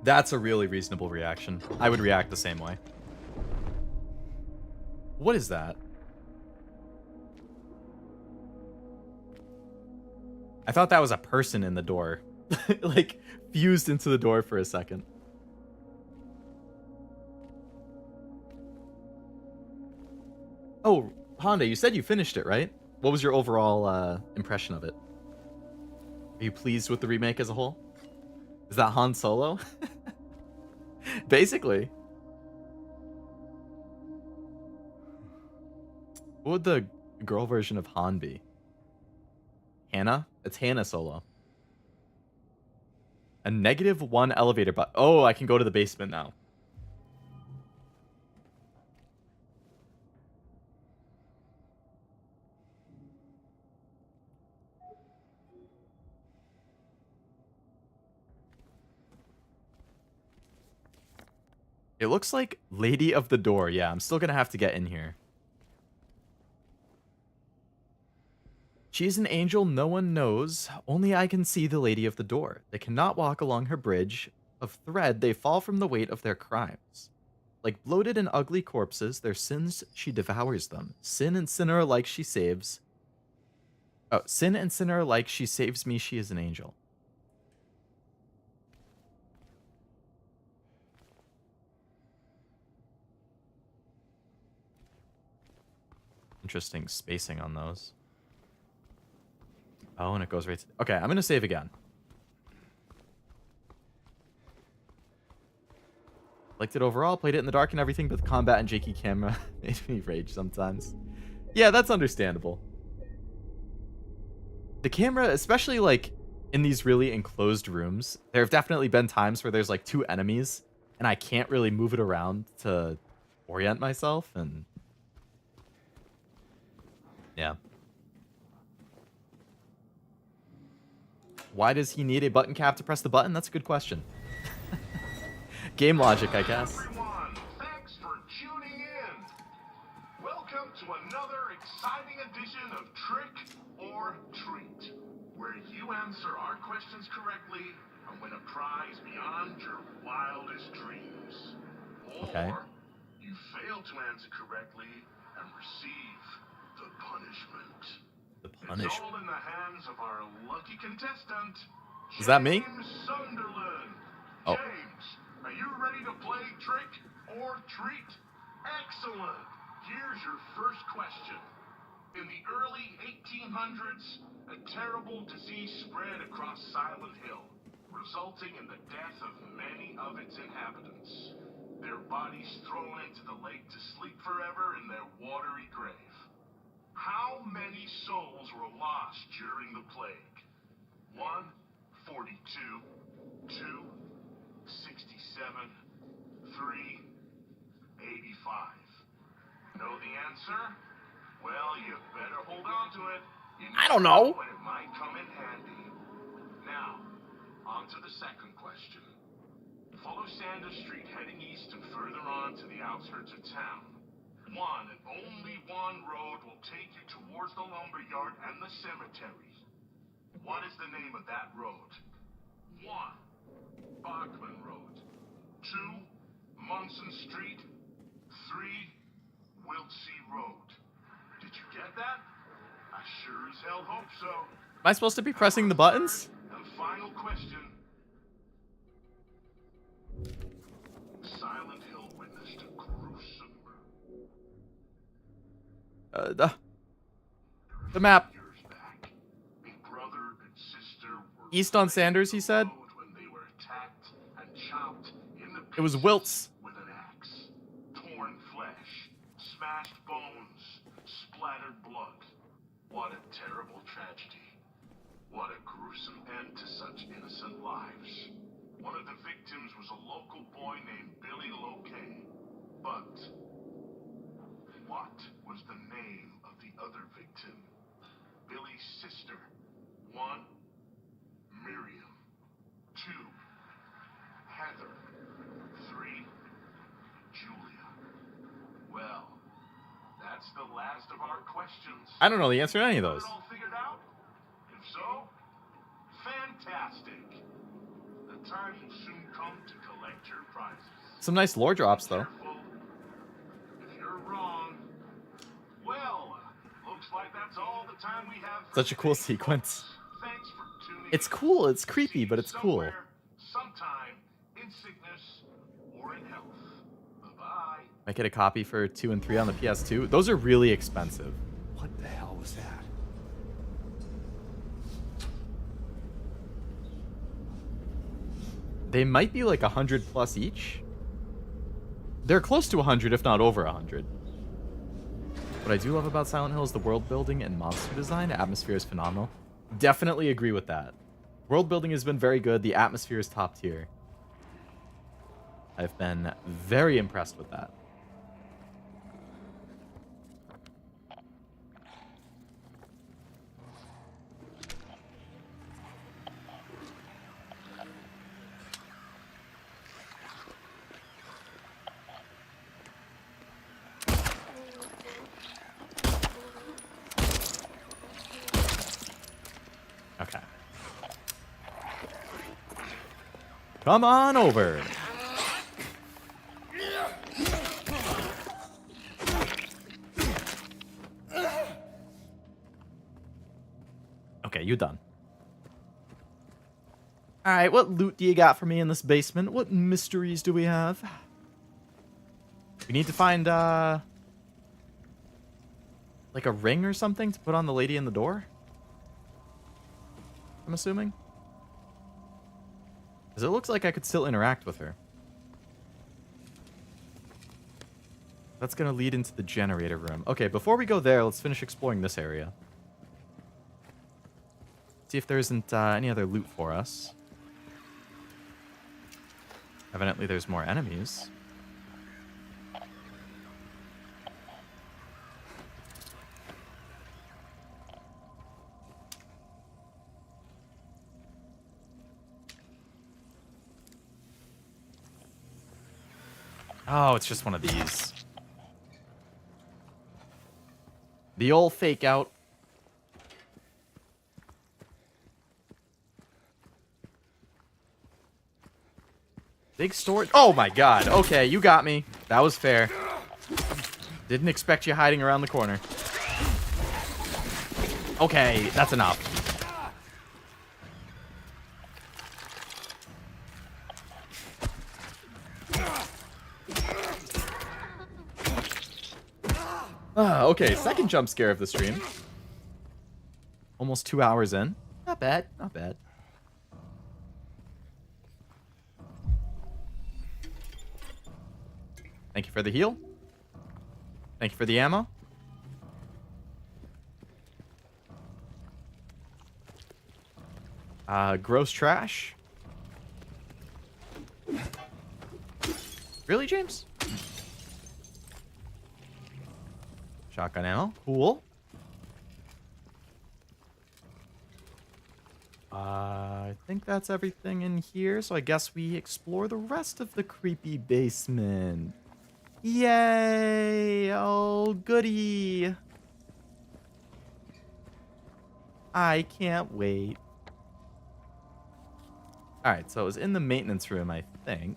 That's a really reasonable reaction. I would react the same way. What is that? I thought that was a person in the door. Like, fused into the door for a second. Oh, Honda, you said you finished it, right? What was your overall impression of it? Are you pleased with the remake as a whole? Is that Han Solo? Basically. What would the girl version of Han be? Hannah? It's Hannah Solo. A -1 elevator but oh, I can go to the basement now. It looks like Lady of the Door. Yeah, I'm still gonna have to get in here. She's an angel no one knows. Only I can see the Lady of the Door. They cannot walk along her bridge of thread. They fall from the weight of their crimes. Like bloated and ugly corpses, their sins, she devours them. Sin and sinner alike she saves. Oh, sin and sinner alike she saves me. She is an angel. Interesting spacing on those. Oh, and it goes right to... Okay, I'm going to save again. Liked it overall, played it in the dark and everything, but the combat and janky camera made me rage sometimes. Yeah, that's understandable. The camera, especially like in these really enclosed rooms, there have definitely been times where there's like 2 enemies and I can't really move it around to orient myself, and yeah. Why does he need a button cap to press the button? That's a good question. Game logic, I guess. Everyone, thanks for tuning in. Welcome to another exciting edition of Trick or Treat, where you answer our questions correctly and win a prize beyond your wildest dreams. Or you fail to answer correctly and receive the punishment. The punishment. It's all in the hands of our lucky contestant. Is that me? James Sunderland. Oh. James, are you ready to play Trick or Treat? Excellent. Here's your first question. In the early 1800s, a terrible disease spread across Silent Hill, resulting in the death of many of its inhabitants. Their bodies thrown into the lake to sleep forever in their watery grave. How many souls were lost during the plague? 1, 42, 2, 67, 3, 85. Know the answer? Well, you better hold on to it. I don't know. When it might come in handy. Now, on to the second question. Follow Sanders Street heading east and further on to the outskirts of town. One and only one road will take you towards the lumberyard and the cemetery. What is the name of that road? 1. Bachman Road. 2. Munson Street. 3. Wiltsey Road. Did you get that? I sure as hell hope so. Am I supposed to be pressing the buttons? And final question. Silent Hill witnessed a gruesome the map. years back. A brother and sister were East on Sanders, he said. when they were attacked and chopped in the It was pieces Wilts. with an axe. Torn flesh, smashed bones, splattered blood. What a terrible tragedy. What a gruesome end to such innocent lives. One of the victims was a local boy named Billy Loke. But what was the name of the other victim? Billy's sister. 1. Miriam. 2. Heather. 3. Julia. Well, that's the last of our questions. I don't know the answer to any of those. Got it all figured out? If so, fantastic. The time will soon come to collect your prizes. Some nice lore drops, though. Careful. If you're wrong, well, looks like that's all the time we have for Such a cool today, sequence. folks. Thanks for tuning It's in. cool. It's See creepy, you but it's cool. somewhere, sometime, in sickness or in health. Bye-bye. I get a copy for 2 and 3 on the PS2. Those are really expensive. What the hell was that? They might be like 100 plus each. They're close to 100, if not over 100. What I do love about Silent Hill is the world building and monster design. The atmosphere is phenomenal. Definitely agree with that. World building has been very good. The atmosphere is top tier. I've been very impressed with that. Okay. Come on over. Okay, you done. Alright, what loot do you got for me in this basement? What mysteries do we have? We need to find, like a ring or something to put on the lady in the door? I'm assuming? Because it looks like I could still interact with her. That's going to lead into the generator room. Okay, before we go there, let's finish exploring this area. See if there isn't any other loot for us. Evidently, there's more enemies. Oh, it's just one of these. The old fake out. Big storage. Oh my god. Okay, you got me. That was fair. Didn't expect you hiding around the corner. Okay, that's enough. Okay, second jump scare of the stream. Almost 2 hours in. Not bad, not bad. Thank you for the heal. Thank you for the ammo. Gross trash. Really, James? Shotgun ammo. Cool. I think that's everything in here, so I guess we explore the rest of the creepy basement. Yay! Oh, goody. I can't wait. Alright, so it was in the maintenance room, I think.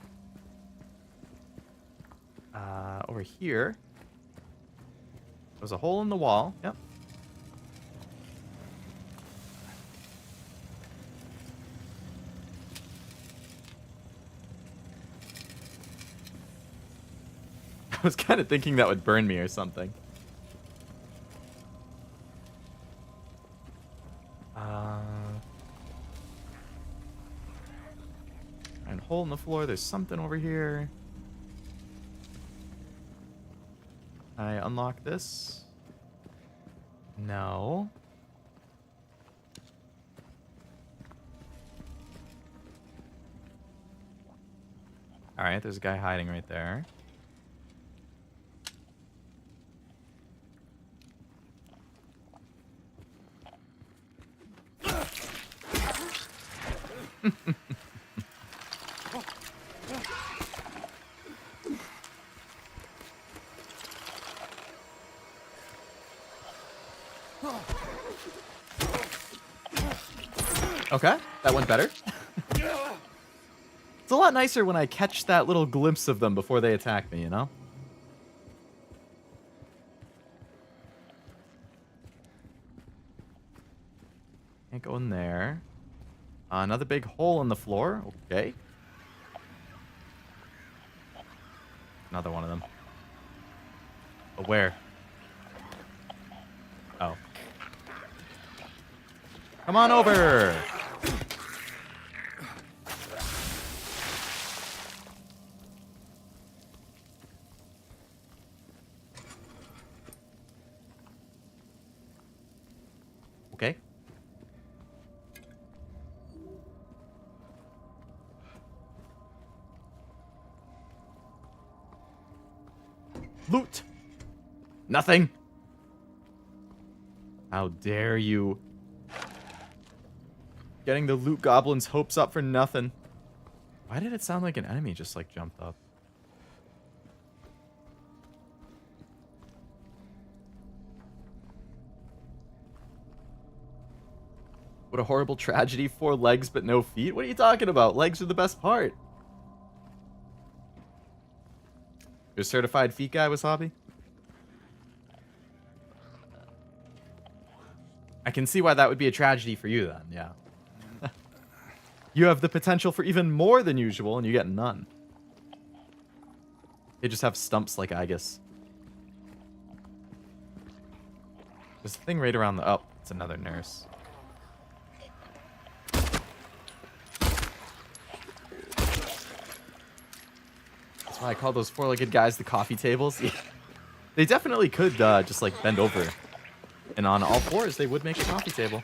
Over here. There's a hole in the wall. Yep. I was kind of thinking that would burn me or something. And hole in the floor. There's something over here. I unlock this? No. Alright, there's a guy hiding right there. Okay, that went better. It's a lot nicer when I catch that little glimpse of them before they attack me, you know? Can't go in there. Another big hole in the floor. Okay. Another one of them. But where? Oh. Come on over! Loot. Nothing. How dare you. Getting the loot goblin's hopes up for nothing. Why did it sound like an enemy just like jumped up? What a horrible tragedy. 4 legs but no feet. What are you talking about? Legs are the best part. You're a certified feet guy, Wasabi? I can see why that would be a tragedy for you then, yeah. You have the potential for even more than usual, and you get none. They just have stumps like Aegis. There's a thing right around the... Oh, it's another nurse. That's why I call those 4-legged guys the coffee tables. They definitely could just like bend over. And on all 4s, they would make a coffee table.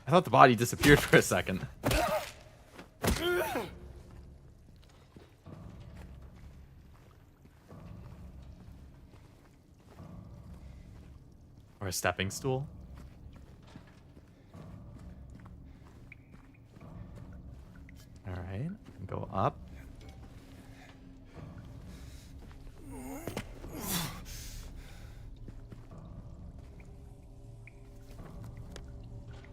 I thought the body disappeared for a second. Or a stepping stool. Alright, go up.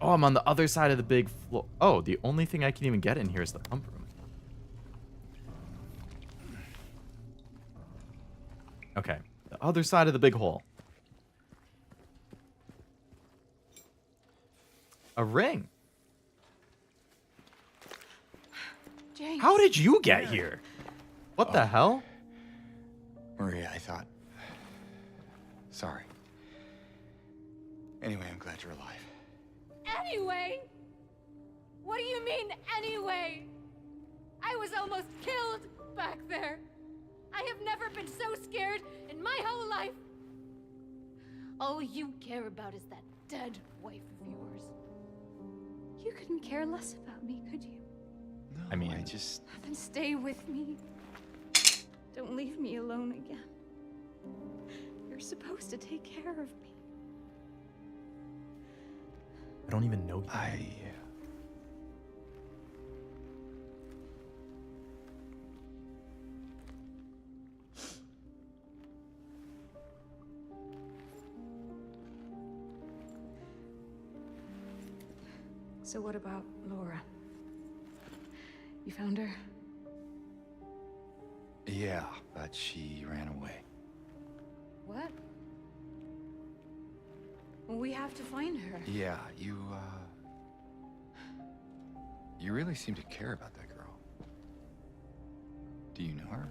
Oh, I'm on the other side of the big floor. Oh, the only thing I can even get in here is the pump room. Okay, the other side of the big hole. A ring. James. How did you get here? What the hell? Maria, I thought... Sorry. Anyway, I'm glad you're alive. Anyway? What do you mean, anyway? I was almost killed back there. I have never been so scared in my whole life. All you care about is that dead wife of yours. You couldn't care less about me, could you? No, I mean, I just... Then stay with me. Don't leave me alone again. You're supposed to take care of me. I don't even know you. So what about Laura? You found her? Yeah, but she ran away. What? Well, we have to find her. Yeah, you really seem to care about that girl. Do you know her?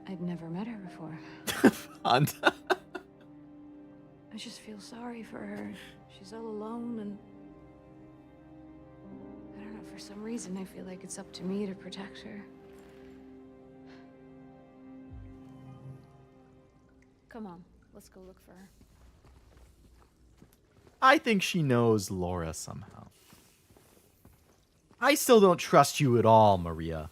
I'd never met her before. Fun. I just feel sorry for her. She's all alone and... I don't know, for some reason I feel like it's up to me to protect her. Come on, let's go look for her. I think she knows Laura somehow. I still don't trust you at all, Maria.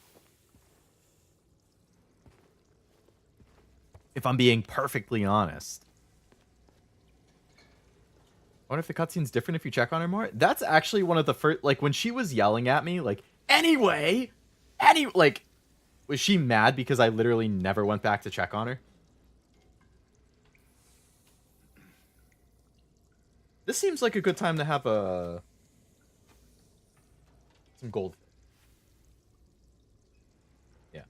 If I'm being perfectly honest. I wonder if the cutscene's different if you check on her more. That's actually one of the first, like, when she was yelling at me, like, anyway, like, was she mad because I literally never went back to check on her? This seems like a good time to have some gold. Yeah.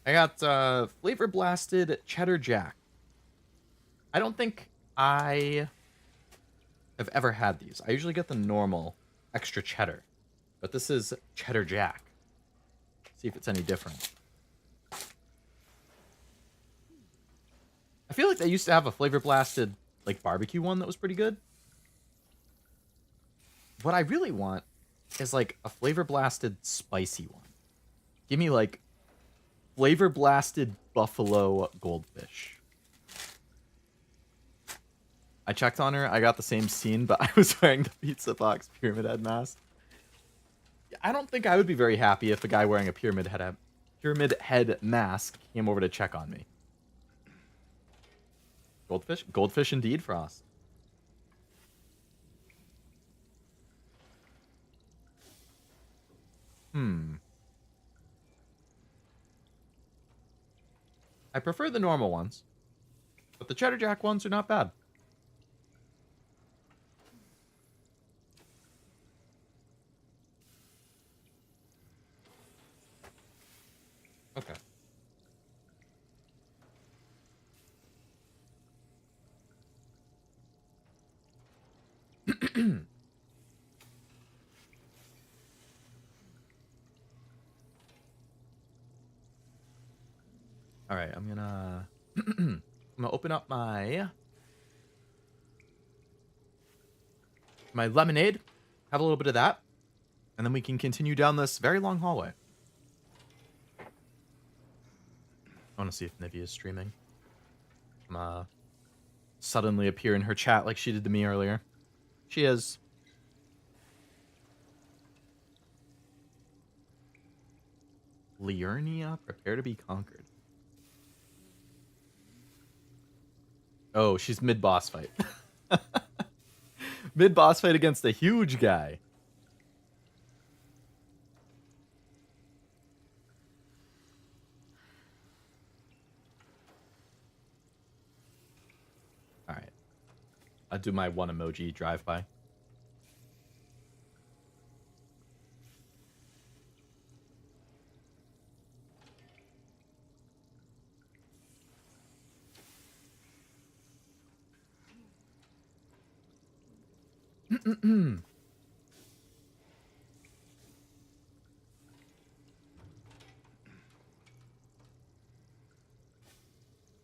I got Flavor Blasted Cheddar Jack. I don't think I have ever had these. I usually get the normal extra cheddar. But this is Cheddar Jack. See if it's any different. I feel like they used to have a Flavor Blasted like barbecue one that was pretty good. What I really want is like a Flavor Blasted spicy one. Give me like Flavor blasted buffalo goldfish. I checked on her. I got the same scene, but I was wearing the pizza box pyramid head mask. I don't think I would be very happy if a guy wearing a pyramid head mask came over to check on me. Goldfish? Goldfish indeed, Frost. I prefer the normal ones, but the cheddar jack ones are not bad. Okay. All right, I'm gonna I'm gonna open up my lemonade, have a little bit of that, and then we can continue down this very long hallway. I want to see if Nivea is streaming. Suddenly appear in her chat like she did to me earlier. She is. Liurnia, prepare to be conquered. Oh, she's mid-boss fight. Mid-boss fight against a huge guy. Alright. I'll do my one emoji drive-by.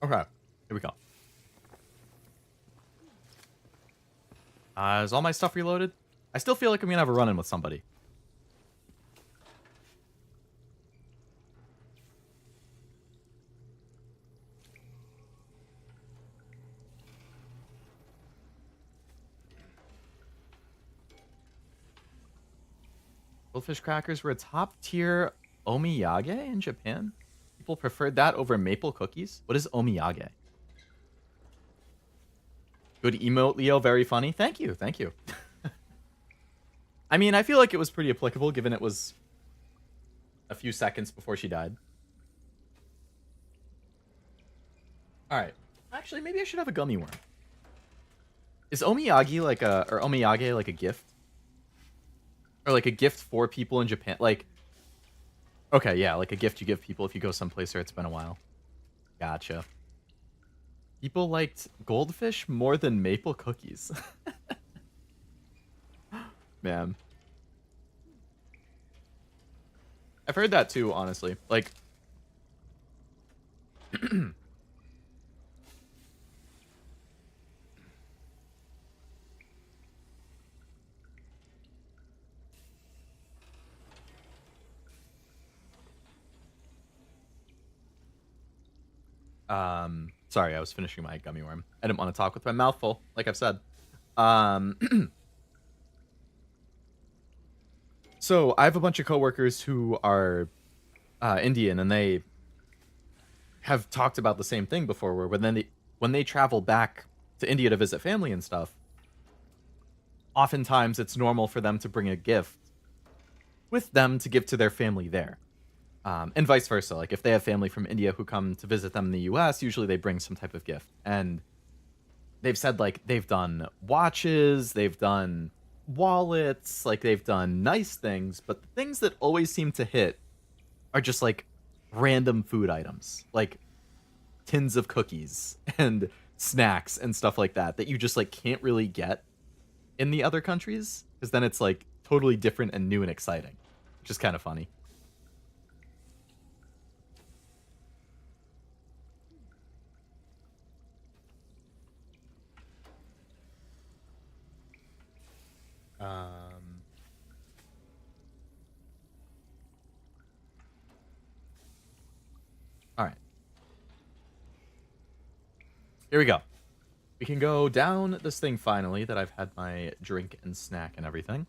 Okay, here we go. Is all my stuff reloaded? I still feel like I'm gonna have a run-in with somebody. Goldfish crackers were a top-tier omiyage in Japan. People preferred that over maple cookies. What is omiyage? Good emote, Leo. Very funny. Thank you. Thank you. I mean, I feel like it was pretty applicable given it was a few seconds before she died. Alright. Actually, maybe I should have a gummy worm. Is omiyage like omiyage like a gift? Or like a gift for people in Japan? Like, okay, yeah, like a gift you give people if you go someplace where it's been a while. Gotcha. People liked goldfish more than maple cookies. Man. I've heard that too, honestly. Like, sorry, I was finishing my gummy worm. I didn't want to talk with my mouth full, like I've said. So I have a bunch of coworkers who are Indian, and they have talked about the same thing before, where when they travel back to India to visit family and stuff, oftentimes it's normal for them to bring a gift with them to give to their family there. And vice versa. Like, if they have family from India who come to visit them in the US, usually they bring some type of gift. And they've said, like, they've done watches, they've done wallets, like, they've done nice things, but the things that always seem to hit are just, like, random food items. Like, tins of cookies and snacks and stuff like that, that you just, like, can't really get in the other countries. Because then it's, like, totally different and new and exciting. Which is kind of funny. Here we go. We can go down this thing finally that I've had my drink and snack and everything.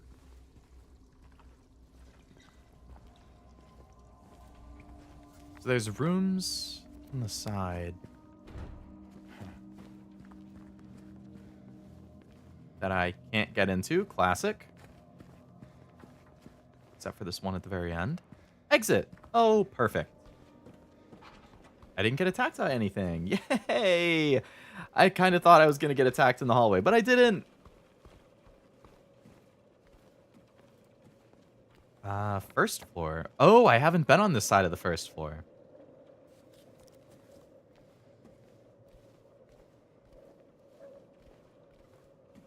So there's rooms on the side that I can't get into. Classic. Except for this one at the very end. Exit. Oh, perfect. I didn't get attacked by anything. Yay! I kind of thought I was going to get attacked in the hallway, but I didn't. First floor. Oh, I haven't been on this side of the first floor.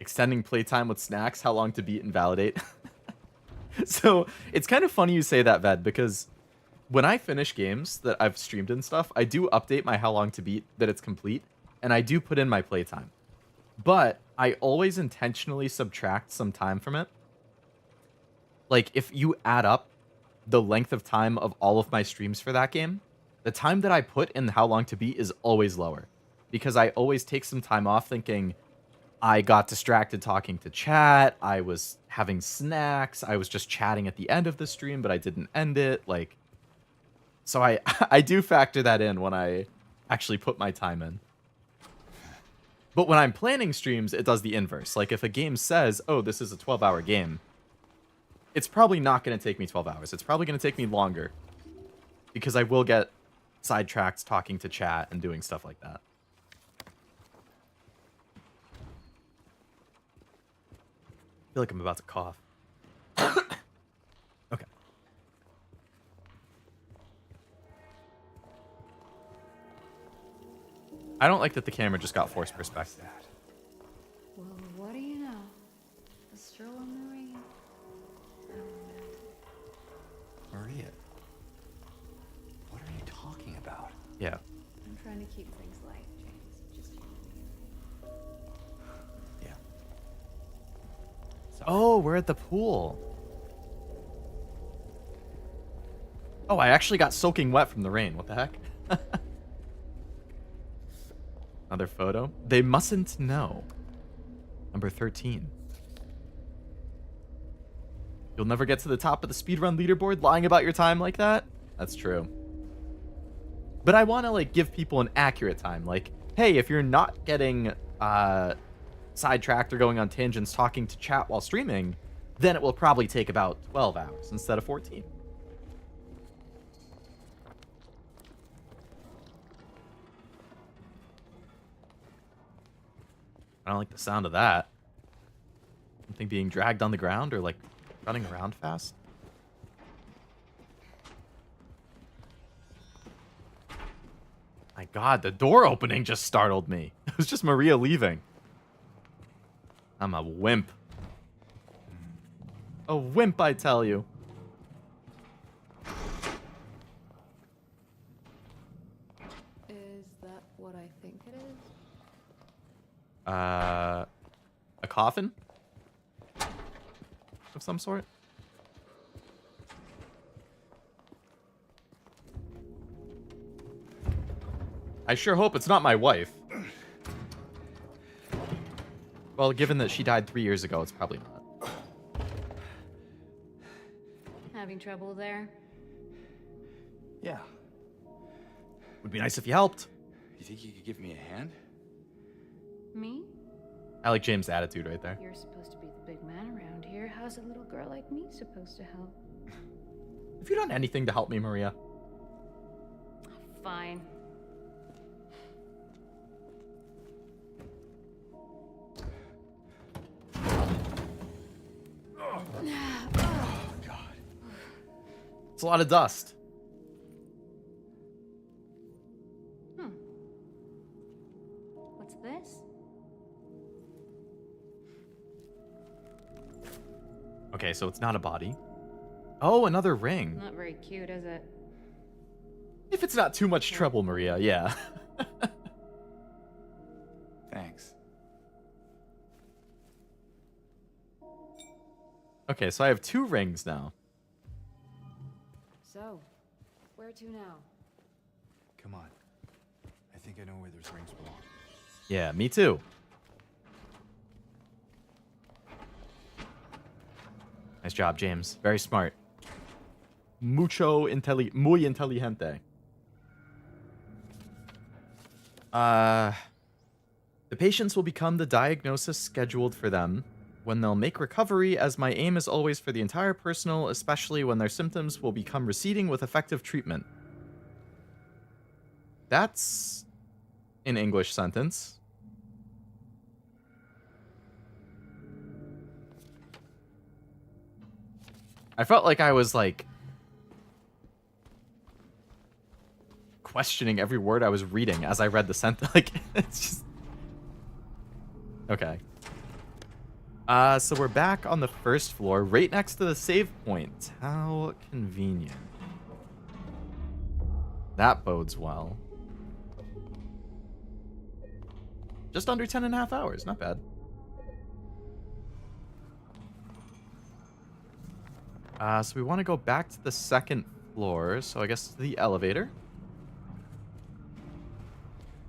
Extending playtime with snacks. How long to beat and validate. So, it's kind of funny you say that, Ved, because when I finish games that I've streamed and stuff, I do update my how long to beat that it's complete, and I do put in my playtime. But I always intentionally subtract some time from it. Like, if you add up the length of time of all of my streams for that game, the time that I put in how long to beat is always lower. Because I always take some time off thinking, I got distracted talking to chat, I was having snacks, I was just chatting at the end of the stream, but I didn't end it, like... So I do factor that in when I actually put my time in. But when I'm planning streams, it does the inverse. Like, if a game says, oh, this is a 12-hour game, it's probably not going to take me 12 hours. It's probably going to take me longer. Because I will get sidetracked talking to chat and doing stuff like that. I feel like I'm about to cough. Okay. I don't like that the camera just got forced perspective. Well, what do you know? A stroll in the rain. Maria, what are you talking about? Yeah. I'm trying to keep things light, James. Just you and me. Yeah. Oh, we're at the pool. Oh, I actually got soaking wet from the rain. What the heck? Another photo. They mustn't know. Number 13. You'll never get to the top of the speedrun leaderboard lying about your time like that? That's true. But I want to, like, give people an accurate time. Like, hey, if you're not getting sidetracked or going on tangents talking to chat while streaming, then it will probably take about 12 hours instead of 14. I don't like the sound of that. Something being dragged on the ground or, like, running around fast. My god, the door opening just startled me. It was just Maria leaving. I'm a wimp. A wimp, I tell you. Is that what I think it is? A coffin? Of some sort? I sure hope it's not my wife. Well, given that she died 3 years ago, it's probably not. Having trouble there? Yeah. Would be nice if you helped. You think you could give me a hand? Me? I like James' attitude right there. You're supposed to be the big man around here. How's a little girl like me supposed to help? Have you done anything to help me, Maria? Fine. Oh, God. It's a lot of dust. What's this? Okay, so it's not a body. Oh, another ring. Not very cute, is it? If it's not too much trouble, Maria, yeah. Thanks. Okay, so I have 2 rings now. So, where to now? Come on. I think I know where those rings belong. Yeah, me too. Nice job, James. Very smart. Muy inteligente. The patients will become the diagnosis scheduled for them when they'll make recovery, as my aim is always for the entire personnel, especially when their symptoms will become receding with effective treatment. That's an English sentence. I felt like I was, like, questioning every word I was reading as I read the sentence. Like, it's just... Okay. So we're back on the first floor, right next to the save point. How convenient. That bodes well. Just under 10.5 hours, not bad. So we want to go back to the second floor, so I guess the elevator.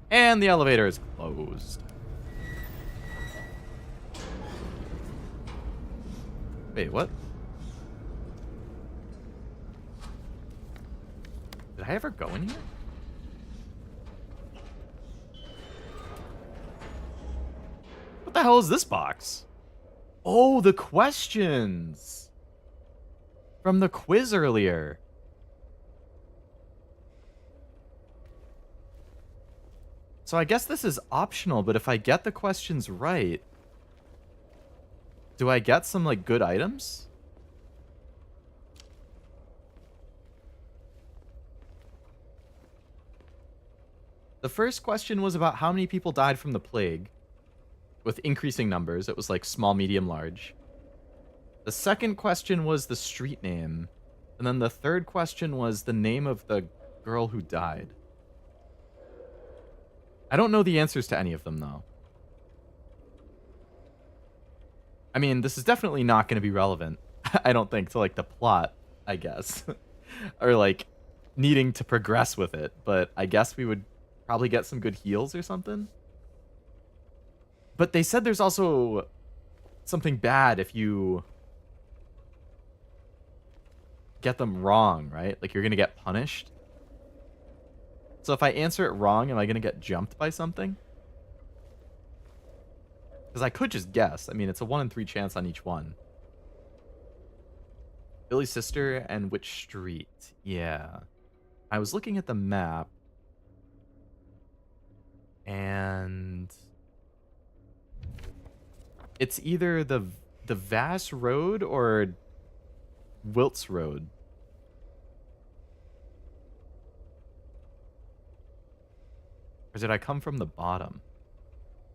And the elevator is closed. Wait, what? Did I ever go in here? What the hell is this box? Oh, the questions from the quiz earlier. So I guess this is optional, but if I get the questions right, do I get some, like, good items? The first question was about how many people died from the plague, with increasing numbers. It was like small, medium, large. The second question was the street name. And then the third question was the name of the girl who died. I don't know the answers to any of them, though. I mean, this is definitely not going to be relevant, I don't think, to, like, the plot, I guess. Or, like, needing to progress with it. But I guess we would probably get some good heals or something. But they said there's also something bad if you get them wrong, right? Like, you're going to get punished. So if I answer it wrong, am I going to get jumped by something? Because I could just guess. I mean, it's a 1 in 3 chance on each one. Billy's sister and which street? Yeah. I was looking at the map. And it's either the Vass Road or Wiltz Road. Or did I come from the bottom?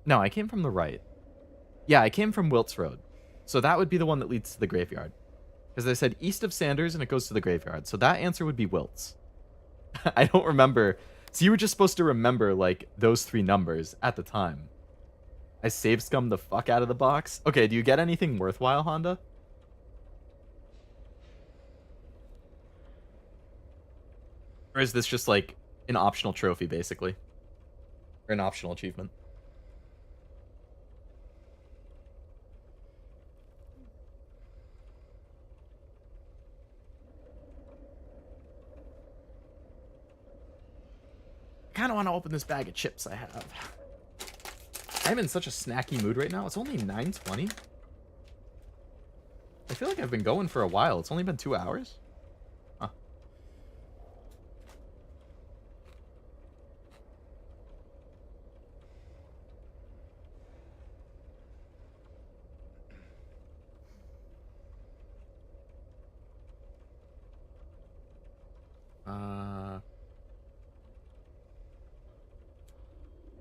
No, I came from the right. Yeah, I came from Wiltz Road. So that would be the one that leads to the graveyard. Because they said east of Sanders and it goes to the graveyard. So that answer would be Wiltz. I don't remember. So you were just supposed to remember, like, those 3 numbers at the time. I save scummed the fuck out of the box. Okay, do you get anything worthwhile, Honda? Or is this just, like, an optional trophy, basically? Or an optional achievement? I kind of want to open this bag of chips I have. I'm in such a snacky mood right now. It's only 9:20. I feel like I've been going for a while. It's only been 2 hours. Huh.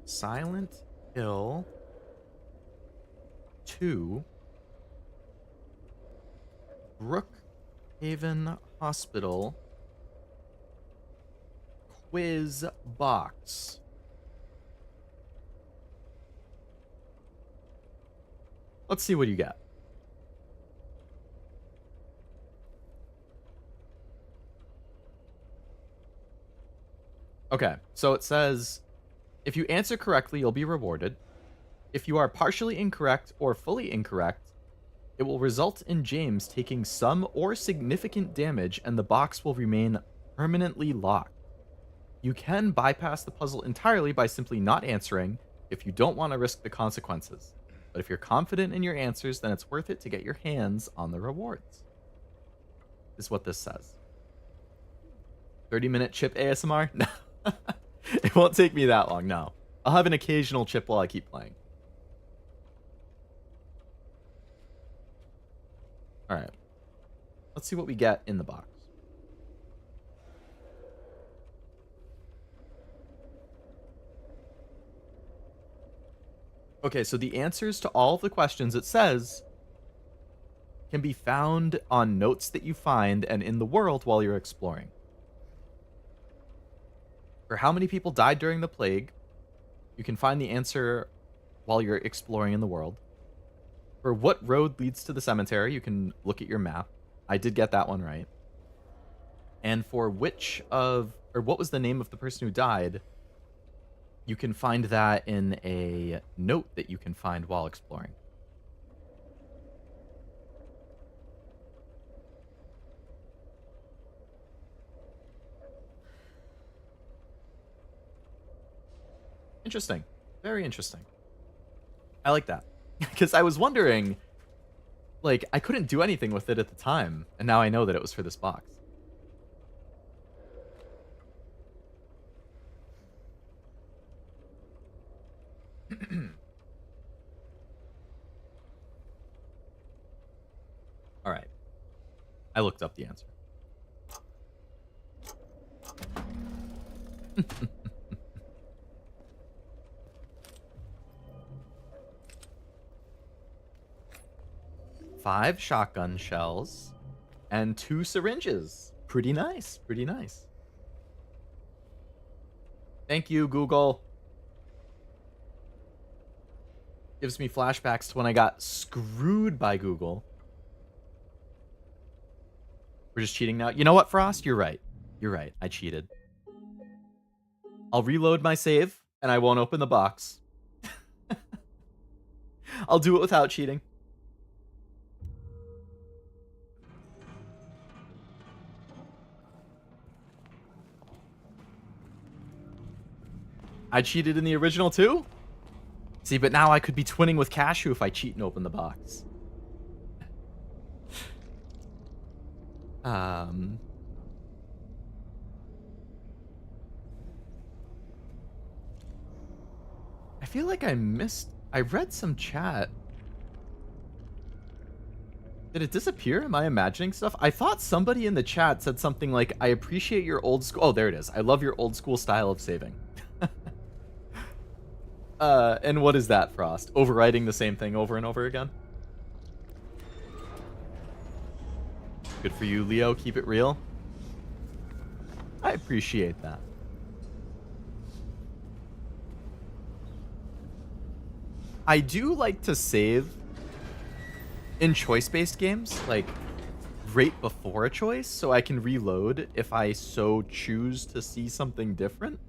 Silent Hill 2 Brookhaven Hospital quiz box. Let's see what you got. Okay, so it says If you answer correctly, you'll be rewarded. If you are partially incorrect or fully incorrect, it will result in James taking some or significant damage and the box will remain permanently locked. You can bypass the puzzle entirely by simply not answering if you don't want to risk the consequences. But if you're confident in your answers, then it's worth it to get your hands on the rewards. Is what this says. 30-minute chip ASMR? No. It won't take me that long, no. I'll have an occasional chip while I keep playing. Alright. Let's see what we get in the box. Okay, so the answers to all of the questions, it says, can be found on notes that you find and in the world while you're exploring. For how many people died during the plague, you can find the answer while you're exploring in the world. For what road leads to the cemetery, you can look at your map. I did get that one right. And for what was the name of the person who died, you can find that in a note that you can find while exploring. Interesting. Very interesting. I like that. Because I was wondering, like, I couldn't do anything with it at the time, and now I know that it was for this box. All right. I looked up the answer. Five shotgun shells and 2 syringes. Pretty nice. Pretty nice. Thank you, Google. Gives me flashbacks to when I got screwed by Google. We're just cheating now. You know what, Frost? You're right. You're right. I cheated. I'll reload my save, and I won't open the box. I'll do it without cheating. I cheated in the original too? See, but now I could be twinning with Cashew if I cheat and open the box. I feel like I read some chat. Did it disappear? Am I imagining stuff? I thought somebody in the chat said something like, I appreciate your old school. Oh, there it is. I love your old school style of saving. And what is that, Frost? Overwriting the same thing over and over again? Good for you, Leo. Keep it real. I appreciate that. I do like to save in choice-based games, like right before a choice, so I can reload if I so choose to see something different.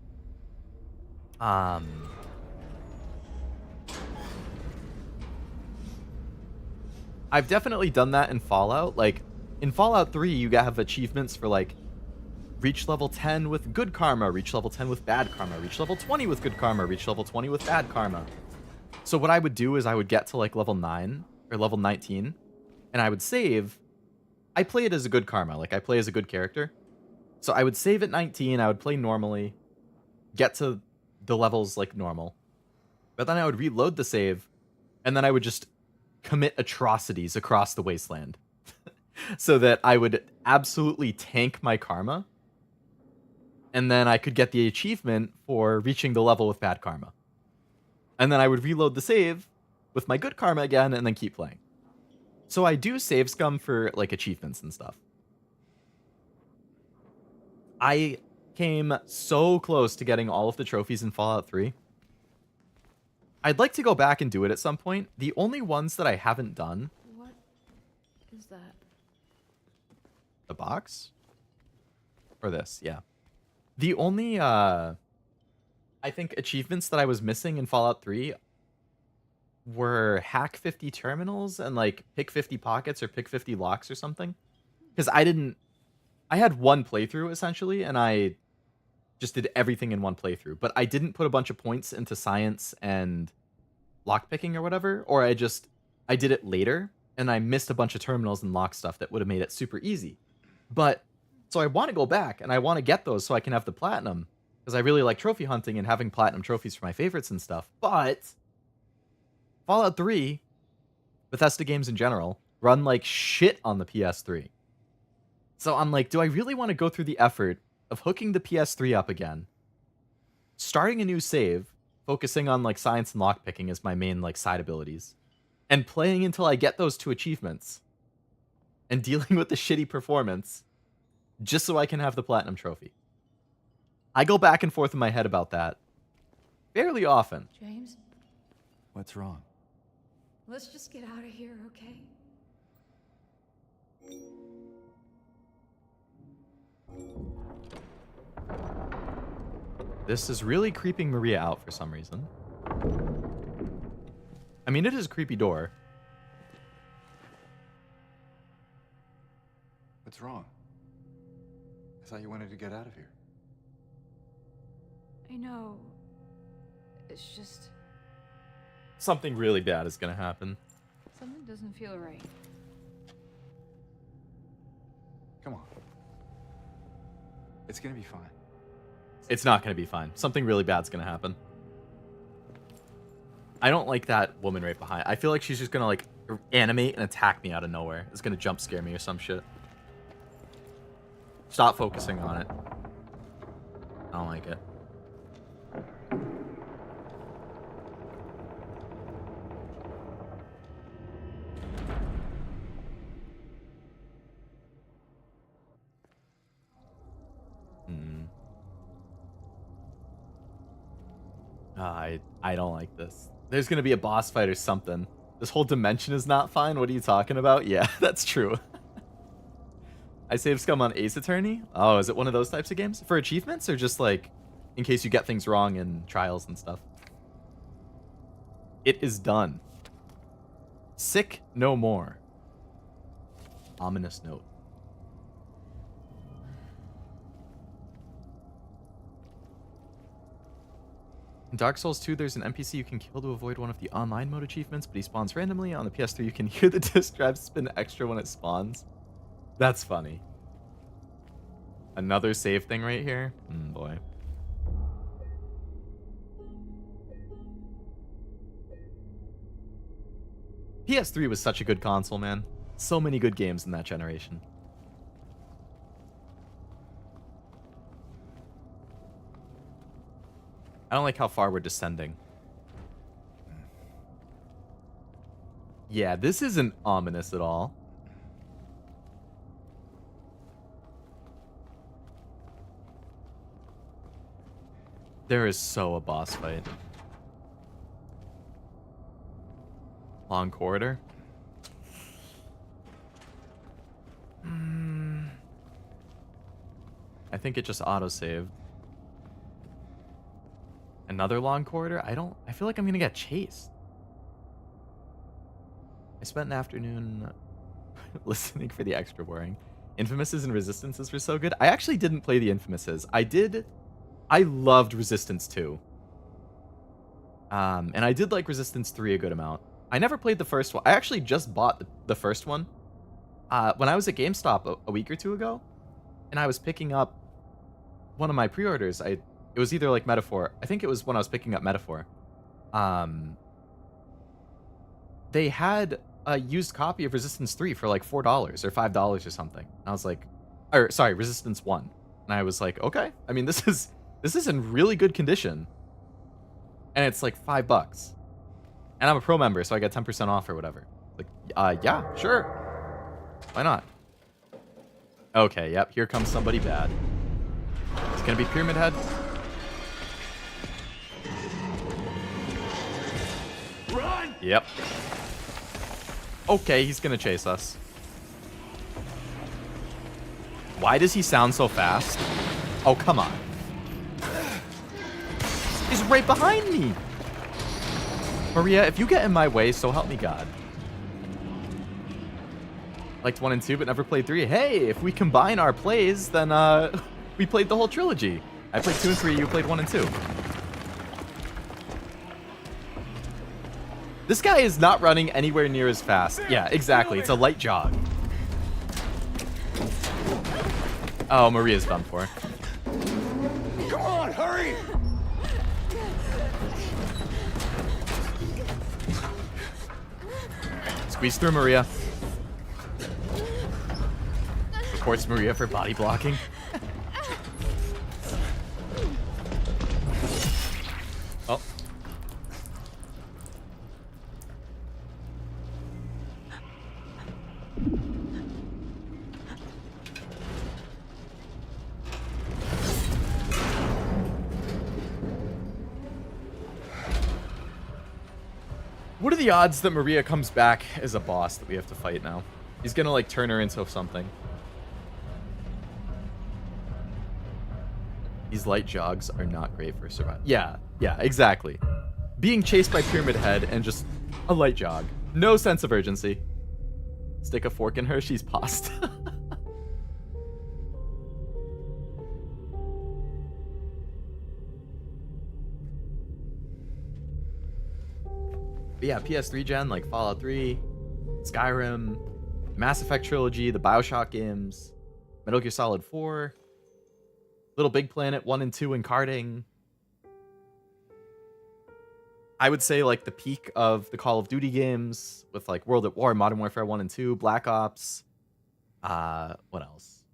I've definitely done that in Fallout. Like, in Fallout 3, you have achievements for, like, reach level 10 with good karma, reach level 10 with bad karma, reach level 20 with good karma, reach level 20 with bad karma. So what I would do is I would get to, like, level 9 or level 19, and I would save. I play it as a good karma. Like, I play as a good character. So I would save at 19, I would play normally, get to the levels, like, normal. But then I would reload the save, and then I would just commit atrocities across the wasteland so that I would absolutely tank my karma, and then I could get the achievement for reaching the level with bad karma. And then I would reload the save with my good karma again and then keep playing. So I do save scum for, like, achievements and stuff. I came so close to getting all of the trophies in Fallout 3. I'd like to go back and do it at some point. The only ones that I haven't done... What is that? The box? Or this, yeah. The only, I I think achievements that I was missing in Fallout 3 were hack 50 terminals and like pick 50 pockets or pick 50 locks or something. Because I had one playthrough essentially, and I just did everything in one playthrough. But I didn't put a bunch of points into science and lockpicking or whatever, or I did it later and I missed a bunch of terminals and lock stuff that would have made it super easy. But so I want to go back and I want to get those so I can have the platinum, because I really like trophy hunting and having platinum trophies for my favorites and stuff. But Fallout 3, Bethesda games in general, run like shit on the PS3. So I'm like, do I really want to go through the effort of hooking the PS3 up again, starting a new save, focusing on like science and lockpicking as my main like side abilities, and playing until I get those 2 achievements, and dealing with the shitty performance just so I can have the platinum trophy? I go back and forth in my head about that fairly often. James, What's wrong? let's just get out of here, okay? This is really creeping Maria out for some reason. I mean, it is a creepy door. What's wrong? I thought you wanted to get out of here. I know. It's just Something really bad is gonna happen. something doesn't feel right. Come on. It's gonna be fine. It's not gonna be fine. Something really bad's gonna happen. I don't like that woman right behind. I feel like she's just gonna like animate and attack me out of nowhere. It's gonna jump scare me or some shit. Stop focusing on it. I don't like it. I don't like this. There's gonna be a boss fight or something. This whole dimension is not fine. What are you talking about? Yeah, that's true. I saved scum on Ace Attorney. Oh, is it one of those types of games? For achievements or just like in case you get things wrong in trials and stuff? It is done. Sick no more. Ominous note. In Dark Souls 2, there's an NPC you can kill to avoid one of the online mode achievements, but he spawns randomly. On the PS3, you can hear the disk drive spin extra when it spawns. That's funny. Another save thing right here? Boy. PS3 was such a good console, man. So many good games in that generation. I don't like how far we're descending. Yeah, this isn't ominous at all. There is so a boss fight. Long corridor. I think it just auto-saved. Another long corridor? I feel like I'm gonna get chased. I spent an afternoon listening for the extra boring. Infamouses and Resistances were so good. I actually didn't play the Infamouses. I loved Resistance 2. And I did like Resistance 3 a good amount. I never played the first one. I actually just bought the first one when I was at GameStop a week or two ago, and I was picking up one of my pre-orders. It was either like Metaphor. I think it was when I was picking up Metaphor. They had a used copy of Resistance 3 for like $4 or $5 or something. And I was like, or sorry, Resistance 1. And I was like, okay. I mean, this is in really good condition. And it's like $5. And I'm a pro member, so I get 10% off or whatever. Like, yeah, sure. Why not? Okay, yep, here comes somebody bad. It's gonna be Pyramid Head. Run! Yep. Okay, he's gonna chase us. Why does he sound so fast? Oh, come on. She's right behind me. Maria, if you get in my way, so help me God. Liked 1 and 2, but never played 3. Hey, if we combine our plays, then we played the whole trilogy. I played 2 and 3, you played 1 and 2. This guy is not running anywhere near as fast. Yeah, exactly. It's a light jog. Oh, Maria's done for. Come on, hurry! Squeeze through, Maria. Reports Maria for body blocking. Oh. What are the odds that Maria comes back as a boss that we have to fight now? He's gonna, like, turn her into something. These light jogs are not great for survival. Yeah, exactly. Being chased by Pyramid Head and just a light jog. No sense of urgency. Stick a fork in her, she's paused. But yeah, PS3 gen, like Fallout 3, Skyrim, Mass Effect Trilogy, the Bioshock games, Metal Gear Solid 4, Little Big Planet 1 and 2 in karting. I would say like the peak of the Call of Duty games with like World at War, Modern Warfare 1 and 2, Black Ops. What else?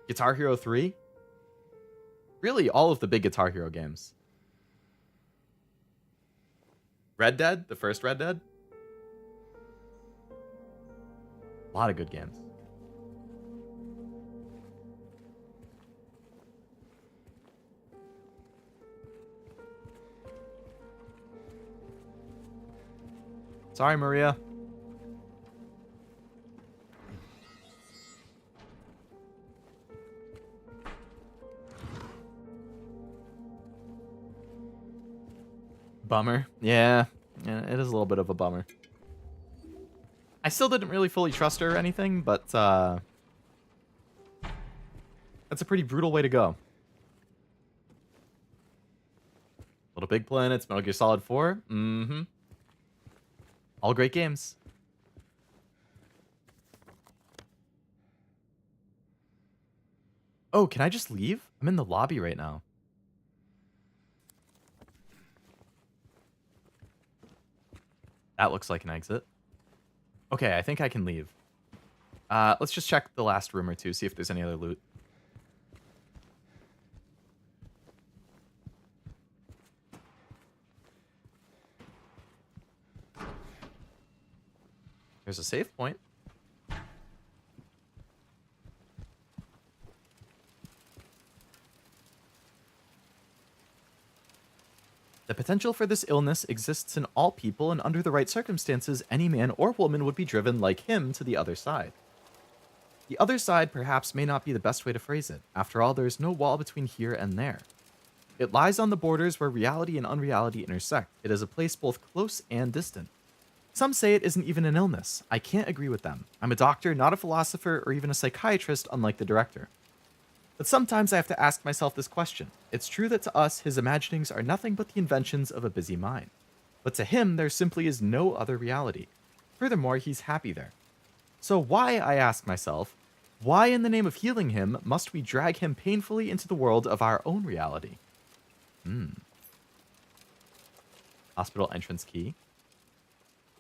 Guitar Hero 3? Really, all of the big Guitar Hero games. Red Dead, the first Red Dead. A lot of good games. Sorry, Maria. Bummer. Yeah, it is a little bit of a bummer. I still didn't really fully trust her or anything, but that's a pretty brutal way to go. Little Big Planets, Metal Gear Solid 4. Mm-hmm. All great games. Oh, can I just leave? I'm in the lobby right now. That looks like an exit. Okay, I think I can leave. Let's just check the last room or two, see if there's any other loot. There's a save point. The potential for this illness exists in all people, and under the right circumstances, any man or woman would be driven, like him, to the other side. The other side, perhaps, may not be the best way to phrase it. After all, there is no wall between here and there. It lies on the borders where reality and unreality intersect. It is a place both close and distant. Some say it isn't even an illness. I can't agree with them. I'm a doctor, not a philosopher, or even a psychiatrist, unlike the director. But sometimes I have to ask myself this question. It's true that to us, his imaginings are nothing but the inventions of a busy mind. But to him, there simply is no other reality. Furthermore, he's happy there. So why, I ask myself, why in the name of healing him must we drag him painfully into the world of our own reality? Hospital entrance key.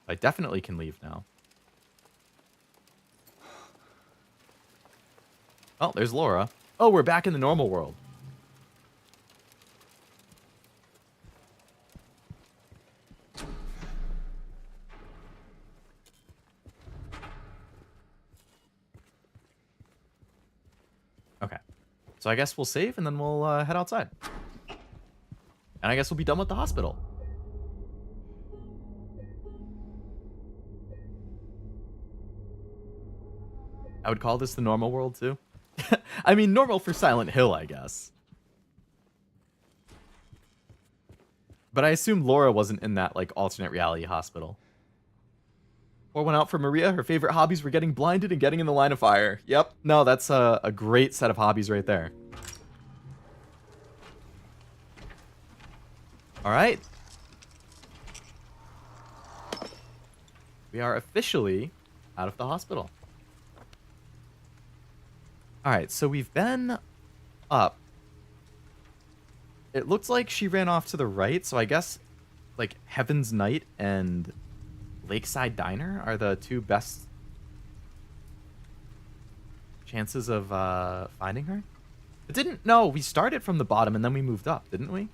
I definitely can leave now. Oh, there's Laura. Oh, we're back in the normal world. Okay. So I guess we'll save and then we'll head outside. And I guess we'll be done with the hospital. I would call this the normal world too. I mean, normal for Silent Hill, I guess. But I assume Laura wasn't in that, like, alternate reality hospital. Pour one out for Maria. Her favorite hobbies were getting blinded and getting in the line of fire. Yep. No, that's a great set of hobbies right there. All right. We are officially out of the hospital. All right, so we've been up. It looks like she ran off to the right, so I guess like Heaven's Night and Lakeside Diner are the two best chances of finding her. It didn't. No, we started from the bottom and then we moved up, didn't we?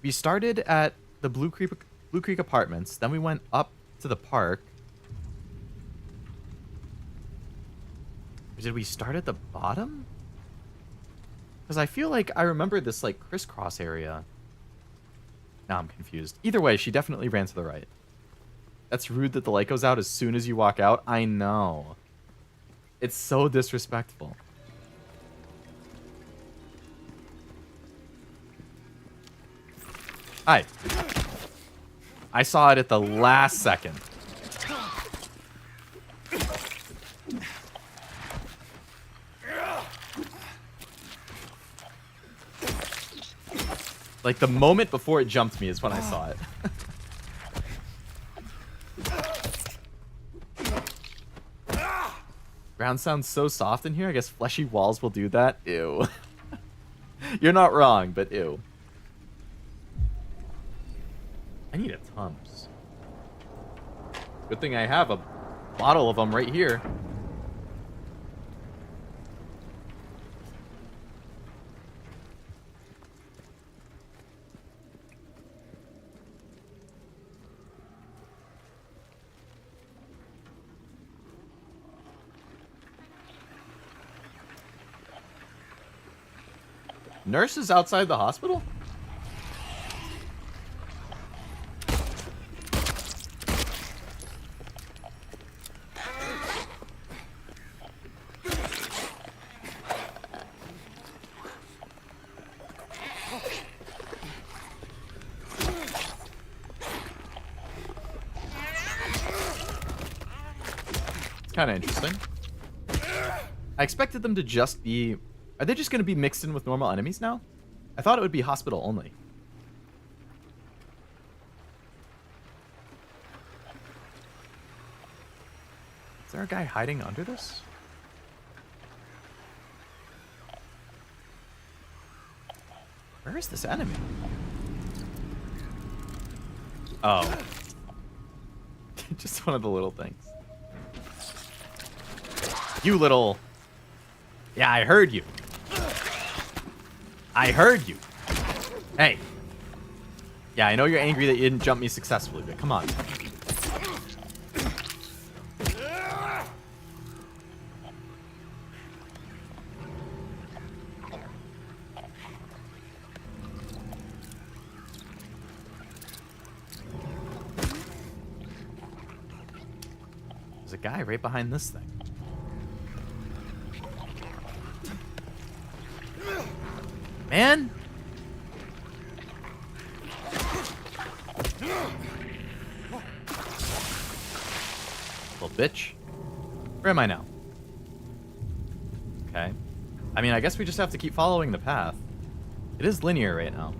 We started at the Blue Creek Apartments, then we went up to the park. Did we start at the bottom? Because I feel like I remember this like crisscross area. Now I'm confused. Either way, she definitely ran to the right. That's rude that the light goes out as soon as you walk out. I know. It's so disrespectful. Hi. I saw it at the last second. Like, the moment before it jumped me is when I saw it. Ground sounds so soft in here. I guess fleshy walls will do that. Ew. You're not wrong, but ew. I need a Tums. Good thing I have a bottle of them right here. Nurses outside the hospital? It's kind of interesting. I expected them to just be... Are they just going to be mixed in with normal enemies now? I thought it would be hospital only. Is there a guy hiding under this? Where is this enemy? Oh. Just one of the little things. You little... Yeah, I heard you. I heard you. Hey. Yeah, I know you're angry that you didn't jump me successfully, but come on. There's a guy right behind this thing. Man. Little bitch. Where am I now? Okay. I mean, I guess we just have to keep following the path. It is linear right now.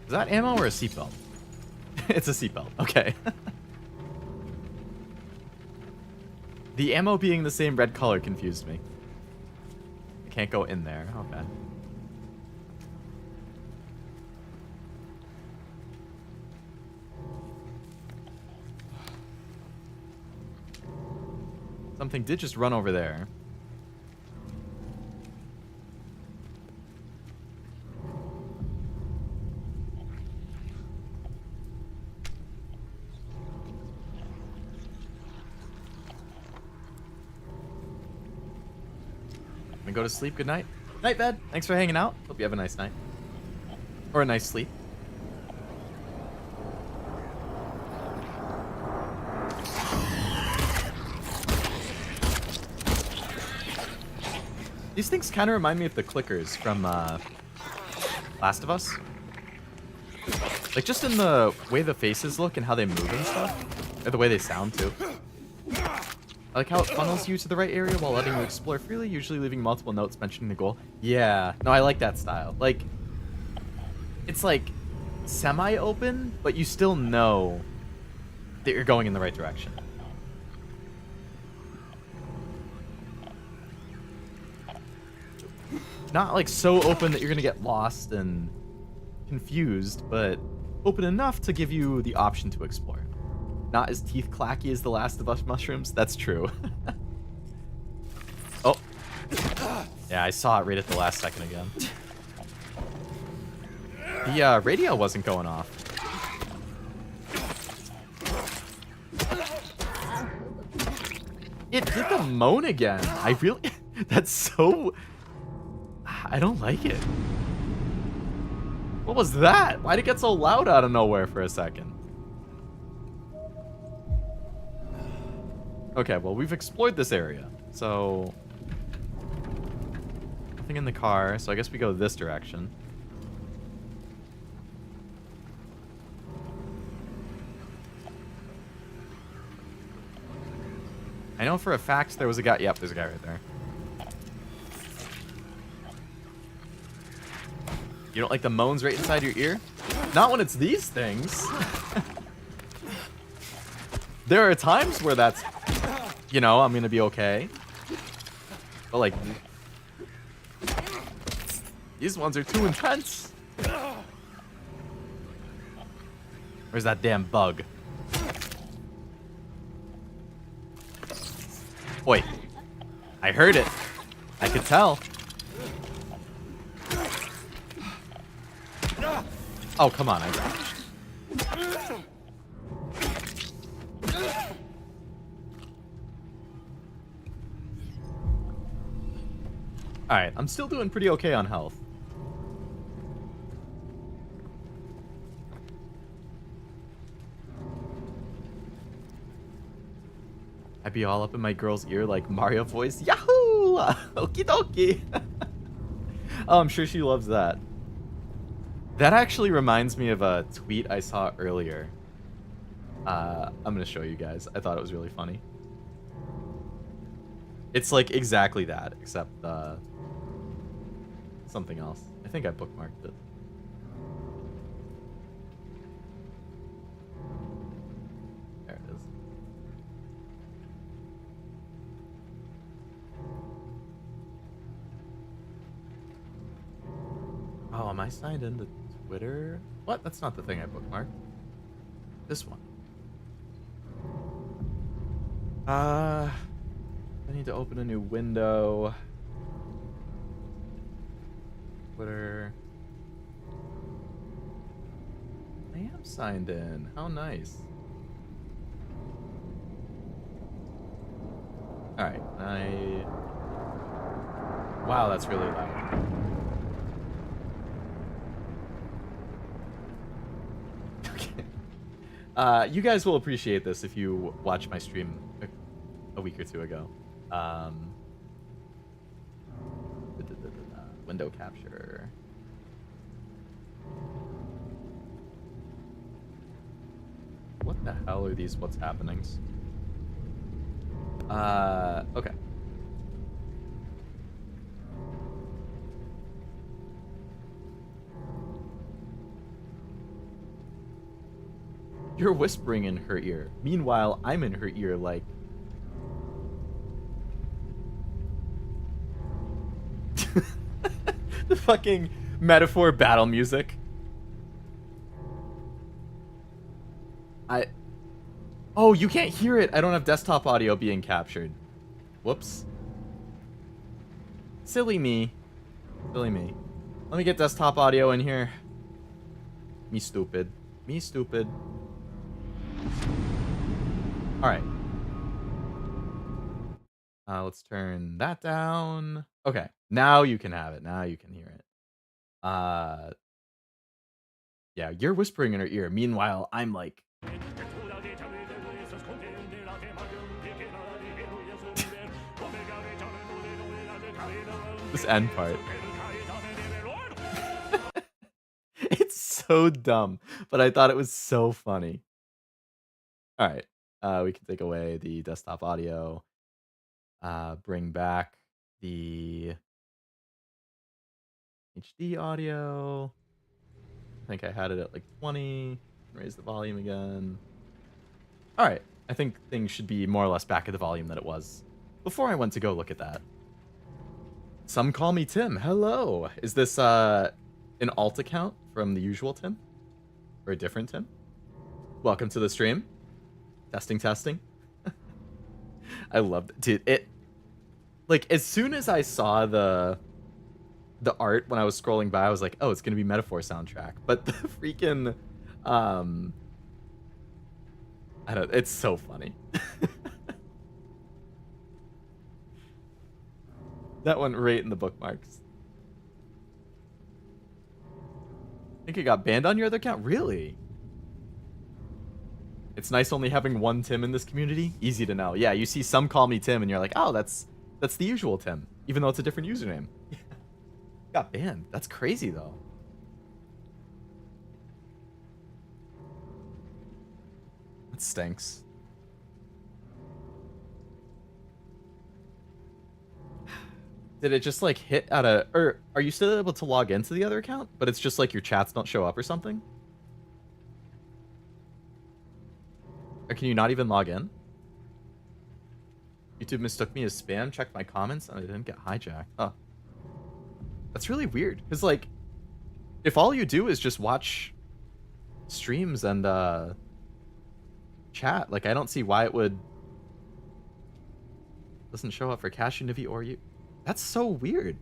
Is that ammo or a seatbelt? It's a seatbelt. Okay. The ammo being the same red color confused me. I can't go in there. Okay. Something did just run over there. Go to sleep. Good night. Night, bed. Thanks for hanging out. Hope you have a nice night. Or a nice sleep. These things kind of remind me of the clickers from Last of Us. Like, just in the way the faces look and how they move and stuff. Or the way they sound, too. I like how it funnels you to the right area while letting you explore freely, usually leaving multiple notes mentioning the goal. Yeah. No, I like that style. Like, it's like semi-open, but you still know that you're going in the right direction. Not like so open that you're gonna get lost and confused, but open enough to give you the option to explore. Not as teeth clacky as the Last of Us mushrooms. That's true. Oh. Yeah, I saw it right at the last second again. The radio wasn't going off. It did the moan again. I really... That's so... I don't like it. What was that? Why'd it get so loud out of nowhere for a second? Okay, well, we've explored this area. So... Nothing in the car, so I guess we go this direction. I know for a fact there was a guy... Yep, there's a guy right there. You don't like the moans right inside your ear? Not when it's these things. There are times where that's... You know, I'm gonna be okay. But like... These ones are too intense. Where's that damn bug? Wait. I heard it. I could tell. Oh, come on. I dodged. Alright, I'm still doing pretty okay on health. I'd be all up in my girl's ear like Mario voice. Yahoo! Okie dokie! Oh, I'm sure she loves that. That actually reminds me of a tweet I saw earlier. I'm going to show you guys. I thought it was really funny. It's like exactly that, except something else. I think I bookmarked it. There it is. Oh, am I signed into Twitter? What? That's not the thing I bookmarked. This one. I need to open a new window. Twitter. I am signed in. How nice. Alright, Wow, that's really loud. Okay. You guys will appreciate this if you watch my stream a week or two ago. Window capture. What the hell are these what's happenings? Okay. You're whispering in her ear. Meanwhile, I'm in her ear like... The fucking metaphor battle music. Oh, you can't hear it. I don't have desktop audio being captured. Whoops. Silly me. Silly me. Let me get desktop audio in here. Me stupid. Me stupid. Alright. Let's turn that down. Okay. Now you can have it. Now you can hear it. Yeah, you're whispering in her ear. Meanwhile, I'm like... This end part. It's so dumb, but I thought it was so funny. All right. We can take away the desktop audio. Bring back the HD audio. I think I had it at like 20. Raise the volume again. All right. I think things should be more or less back at the volume that it was before I went to go look at that. Some call me Tim. Hello. Is this an alt account from the usual Tim? Or a different Tim? Welcome to the stream. Testing, testing. I loved it. Dude, it like as soon as I saw the art when I was scrolling by, I was like, oh, it's gonna be Metaphor soundtrack. But the freaking I don't, it's so funny. That one right in the bookmarks. I think it got banned on your other account? Really? It's nice only having one Tim in this community. Easy to know. Yeah, you see some call me Tim and you're like, oh, that's the usual Tim, even though it's a different username. Got banned. That's crazy though. That stinks. Did it just like hit at a, or are you still able to log into the other account, but it's just like your chats don't show up or something? Or can you not even log in? YouTube mistook me as spam, checked my comments, and I didn't get hijacked. Huh. That's really weird. Because, like, if all you do is just watch streams and chat, like, I don't see why it would... Doesn't show up for Cashew, Nivi, or you. That's so weird.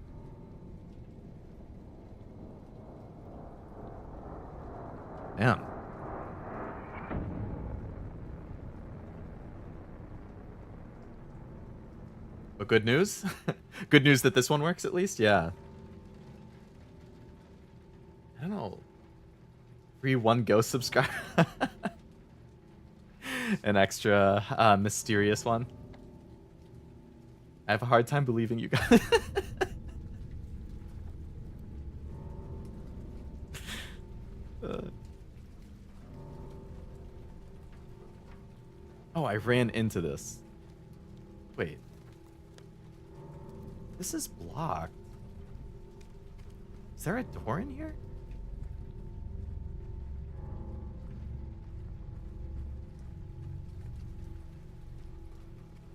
Damn. But good news? Good news that this one works at least? Yeah. I don't know. Free one ghost subscriber. An extra mysterious one. I have a hard time believing you guys. Oh, I ran into this. Wait. This is blocked. Is there a door in here?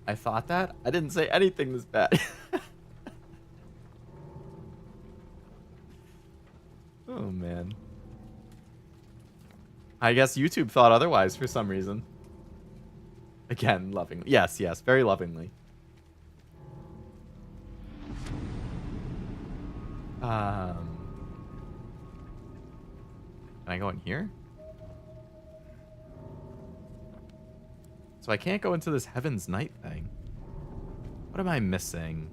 I thought that. I didn't say anything this bad. Oh, man. I guess YouTube thought otherwise for some reason. Again, lovingly. Yes, yes, very lovingly. Can I go in here? So I can't go into this Heaven's Night thing. What am I missing?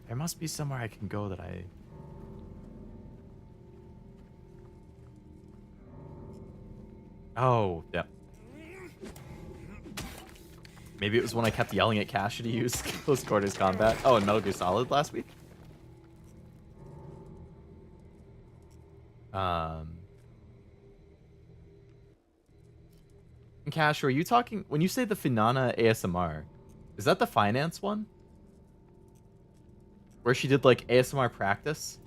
There must be somewhere I can go that I... Oh, yep. Maybe it was when I kept yelling at Cashew to use Close Quarters Combat. Oh, and Metal Gear Solid last week? Cash, are you talking... When you say the Finana ASMR, is that the finance one? Where she did, like, ASMR practice?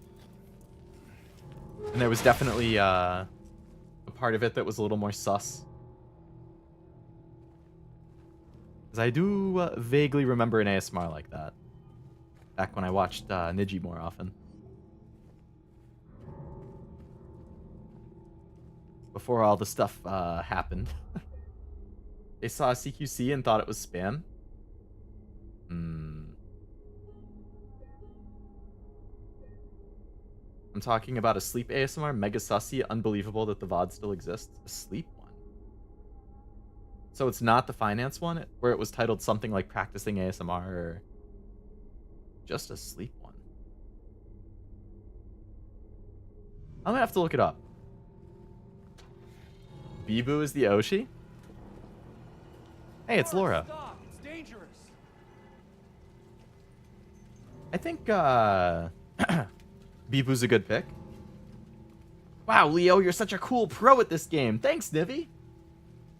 And there was definitely a part of it that was a little more sus. Because I do vaguely remember an ASMR like that. Back when I watched Niji more often. Before all the stuff happened. They saw CQC and thought it was spam. I'm talking about a sleep ASMR, mega sussy, unbelievable that the VOD still exists. A sleep one. So it's not the finance one, where it was titled something like practicing ASMR, or just a sleep one. I'm gonna have to look it up. Bibu is the Oshi? Hey, it's Laura. Stop. It's dangerous. I think Bibu's a good pick. Wow, Leo, you're such a cool pro at this game. Thanks, Nivy.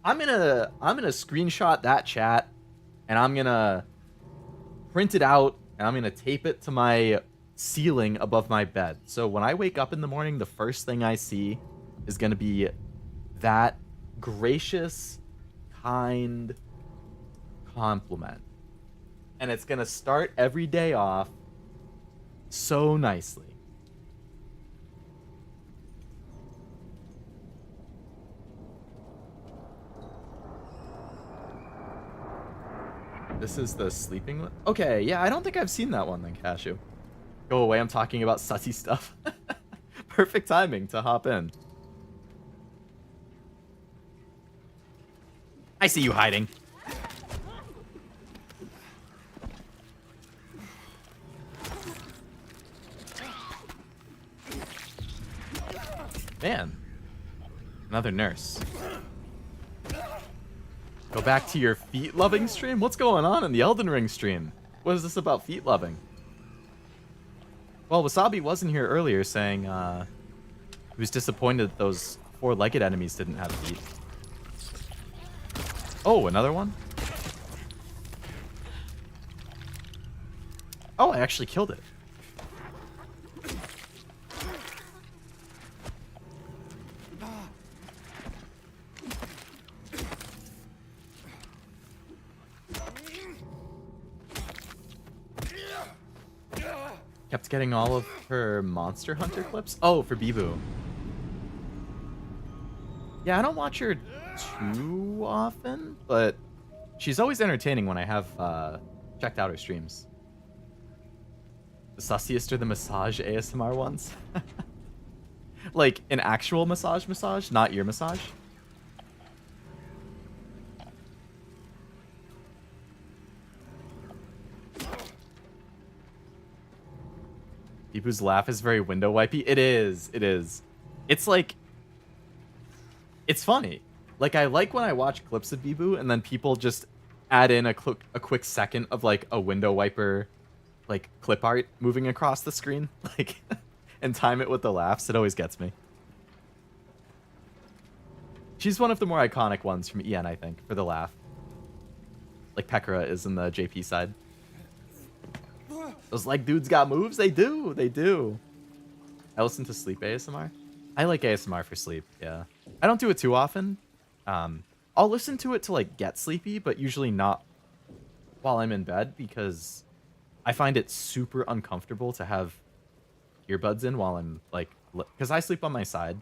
I'm gonna screenshot that chat, and I'm gonna print it out, and I'm gonna tape it to my ceiling above my bed. So when I wake up in the morning, the first thing I see is gonna be that gracious, kind compliment. And it's gonna start every day off so nicely. This is the sleeping one? Okay, yeah, I don't think I've seen that one then, Cashew. Go away, I'm talking about sussy stuff. Perfect timing to hop in. I see you hiding. Man. Another nurse. Go back to your feet-loving stream? What's going on in the Elden Ring stream? What is this about feet-loving? Well, Wasabi wasn't here earlier saying he was disappointed that those four-legged enemies didn't have feet. Oh, another one? Oh, I actually killed it. Kept getting all of her Monster Hunter clips. Oh, for Bibu. Yeah, I don't watch her too often, but she's always entertaining when I have checked out her streams. The sussiest are the massage ASMR ones. Like an actual massage, not ear massage. Bibu's laugh is very window wipey. It is. It is. It's like... It's funny. Like, I like when I watch clips of Bibu and then people just add in a quick second of, like, a window wiper, like, clip art moving across the screen. Like, and time it with the laughs. It always gets me. She's one of the more iconic ones from EN, I think, for the laugh. Like Pekara is in the JP side. Those like dudes got moves? They do. They do. I listen to sleep ASMR. I like ASMR for sleep, yeah. I don't do it too often. I'll listen to it to like get sleepy, but usually not while I'm in bed because I find it super uncomfortable to have earbuds in while I'm like, because I sleep on my side.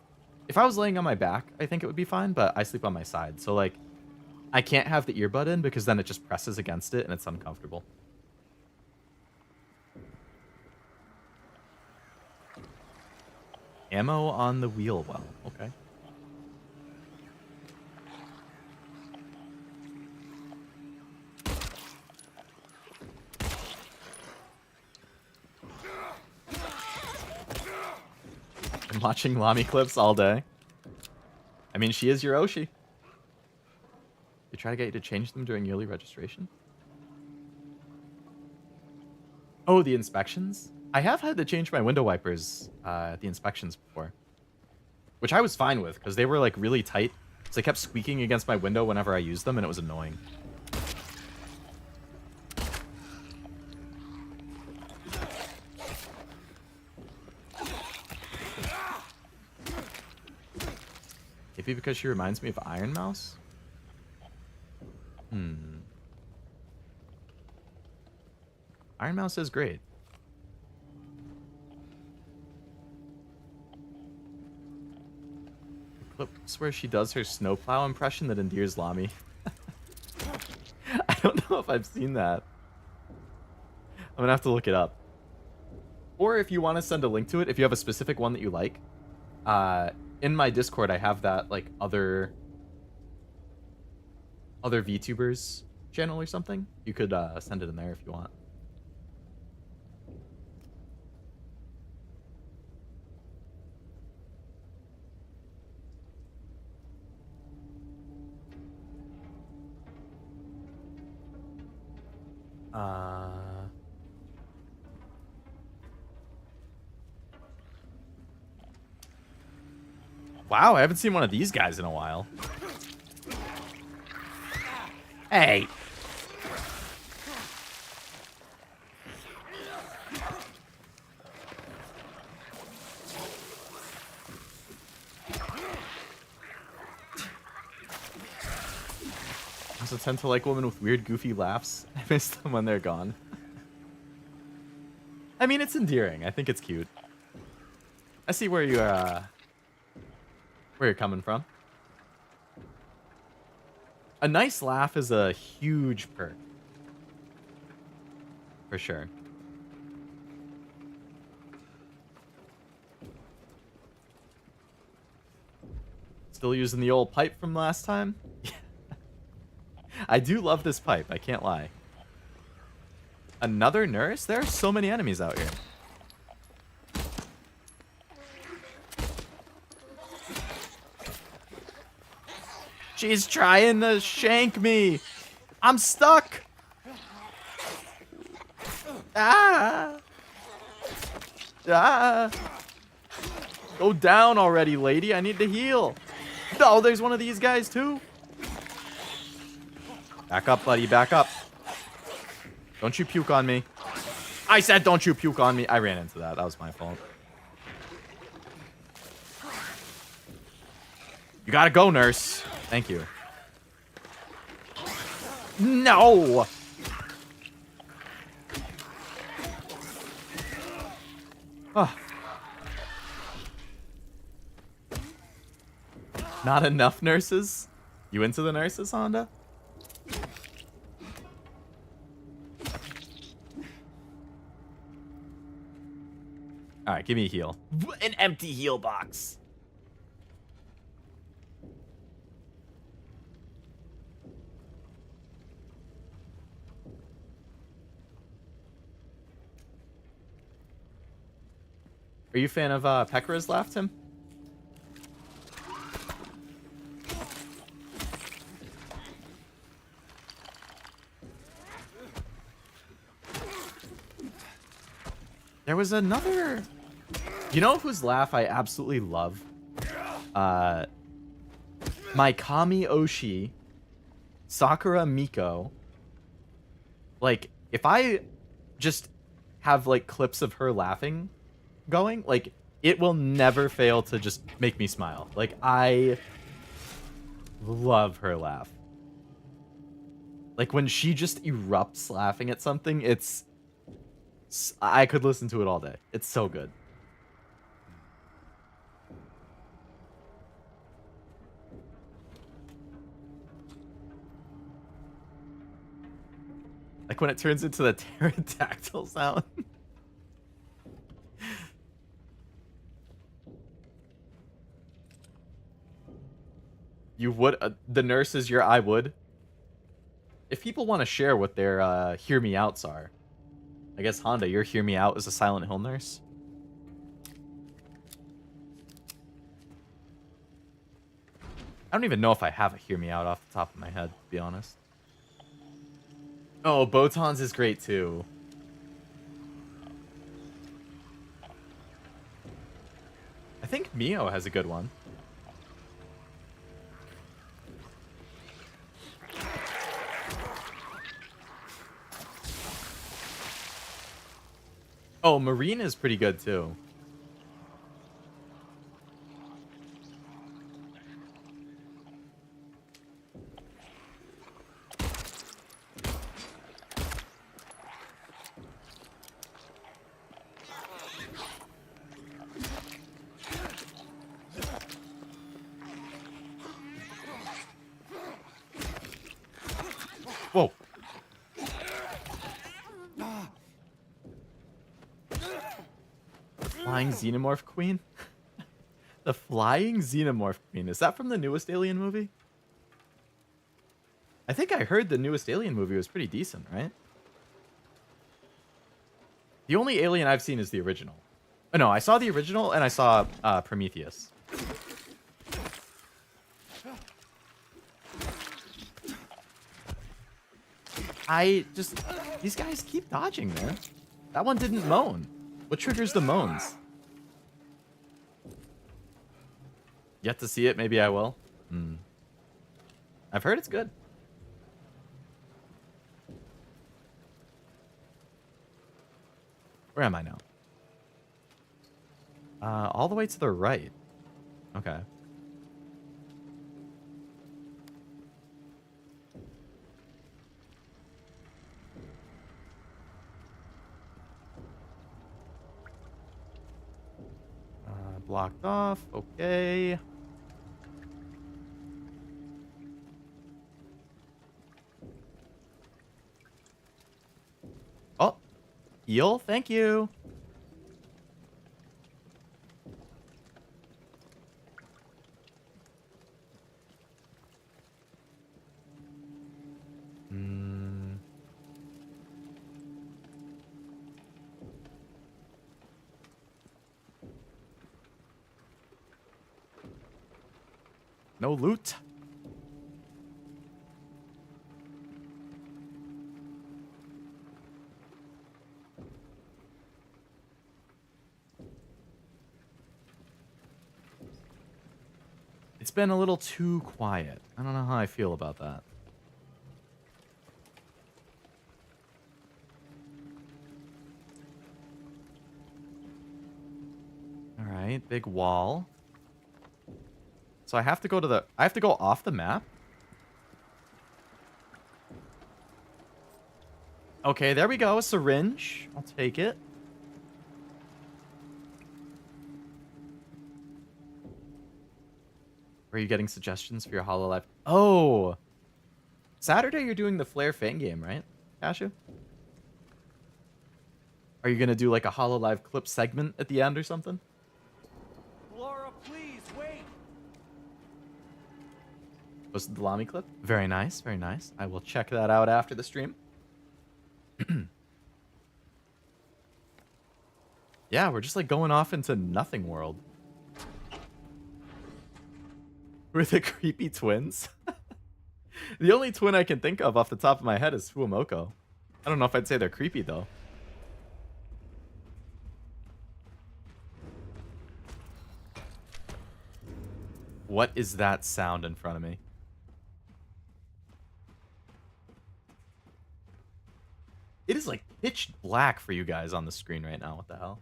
If I was laying on my back, I think it would be fine, but I sleep on my side. So like, I can't have the earbud in because then it just presses against it and it's uncomfortable. Ammo on the wheel well. Okay. I'm watching Lami clips all day. I mean, she is your Oshi. They try to get you to change them during yearly registration? Oh, the inspections? I have had to change my window wipers at the inspections before. Which I was fine with, because they were like really tight. So they kept squeaking against my window whenever I used them, and it was annoying. Maybe because she reminds me of Iron Mouse? Iron Mouse is great. Clips where she does her snowplow impression that endears Lami. I don't know if I've seen that. I'm gonna have to look it up. Or if you want to send a link to it, if you have a specific one that you like, in my Discord I have that like other VTubers channel or something. You could send it in there if you want. Wow, I haven't seen one of these guys in a while. Hey. I also tend to like women with weird, goofy laughs. I miss them when they're gone. I mean, it's endearing. I think it's cute. I see where you're coming from. A nice laugh is a huge perk. For sure. Still using the old pipe from last time? I do love this pipe, I can't lie. Another nurse? There are so many enemies out here. She's trying to shank me. I'm stuck. Ah. Ah. Go down already, lady. I need to heal. Oh, there's one of these guys too. Back up, buddy. Back up. Don't you puke on me. I said don't you puke on me. I ran into that. That was my fault. You gotta go, nurse. Thank you. No! Oh. Not enough nurses? You into the nurses, Honda? Alright, give me a heal. An empty heal box. Are you a fan of Pekara's laugh, Tim? There was another... You know whose laugh I absolutely love? Maikami Oshi, Sakura Miko. Like, if I just have, like, clips of her laughing going, like, it will never fail to just make me smile. Like, I love her laugh. Like, when she just erupts laughing at something, it's... I could listen to it all day. It's so good. Like when it turns into the pterodactyl sound. You would... the nurse is your I would. If people want to share what their hear me outs are. I guess Honda, your hear me out is a Silent Hill nurse. I don't even know if I have a hear me out off the top of my head, to be honest. Oh, Botan's is great too. I think Mio has a good one. Oh, Marine is pretty good too. Whoa. Flying Xenomorph Queen? The Flying Xenomorph Queen. Is that from the newest Alien movie? I think I heard the newest Alien movie was pretty decent, right? The only Alien I've seen is the original. Oh, no, I saw the original and I saw Prometheus. These guys keep dodging, man. That one didn't moan. What triggers the moans? Yet to see it. Maybe I will. Hmm. I've heard it's good. Where am I now? All the way to the right. Okay. Blocked off. Okay. Oh, eel. Thank you. Hmm. No loot. It's been a little too quiet. I don't know how I feel about that. All right, big wall. So I have to go to the... I have to go off the map? Okay, there we go. A syringe. I'll take it. Where are you getting suggestions for your HoloLive? Oh! Saturday you're doing the Flare Fang game, right, Cashew? Are you going to do like a HoloLive clip segment at the end or something? Laura, please, wait! Posted the Lamy clip? Very nice, very nice. I will check that out after the stream. Yeah, we're just like going off into nothing world. We're the creepy twins. The only twin I can think of off the top of my head is Fuamoko. I don't know if I'd say they're creepy though. What is that sound in front of me? It is like pitch black for you guys on the screen right now. What the hell?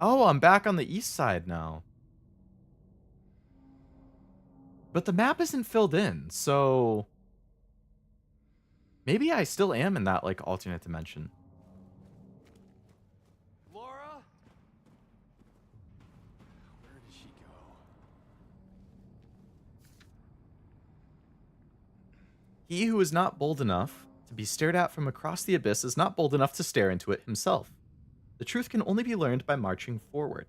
Oh, I'm back on the east side now. But the map isn't filled in, so... Maybe I still am in that, like, alternate dimension. Laura? Where did she go? He who is not bold enough to be stared at from across the abyss is not bold enough to stare into it himself. The truth can only be learned by marching forward.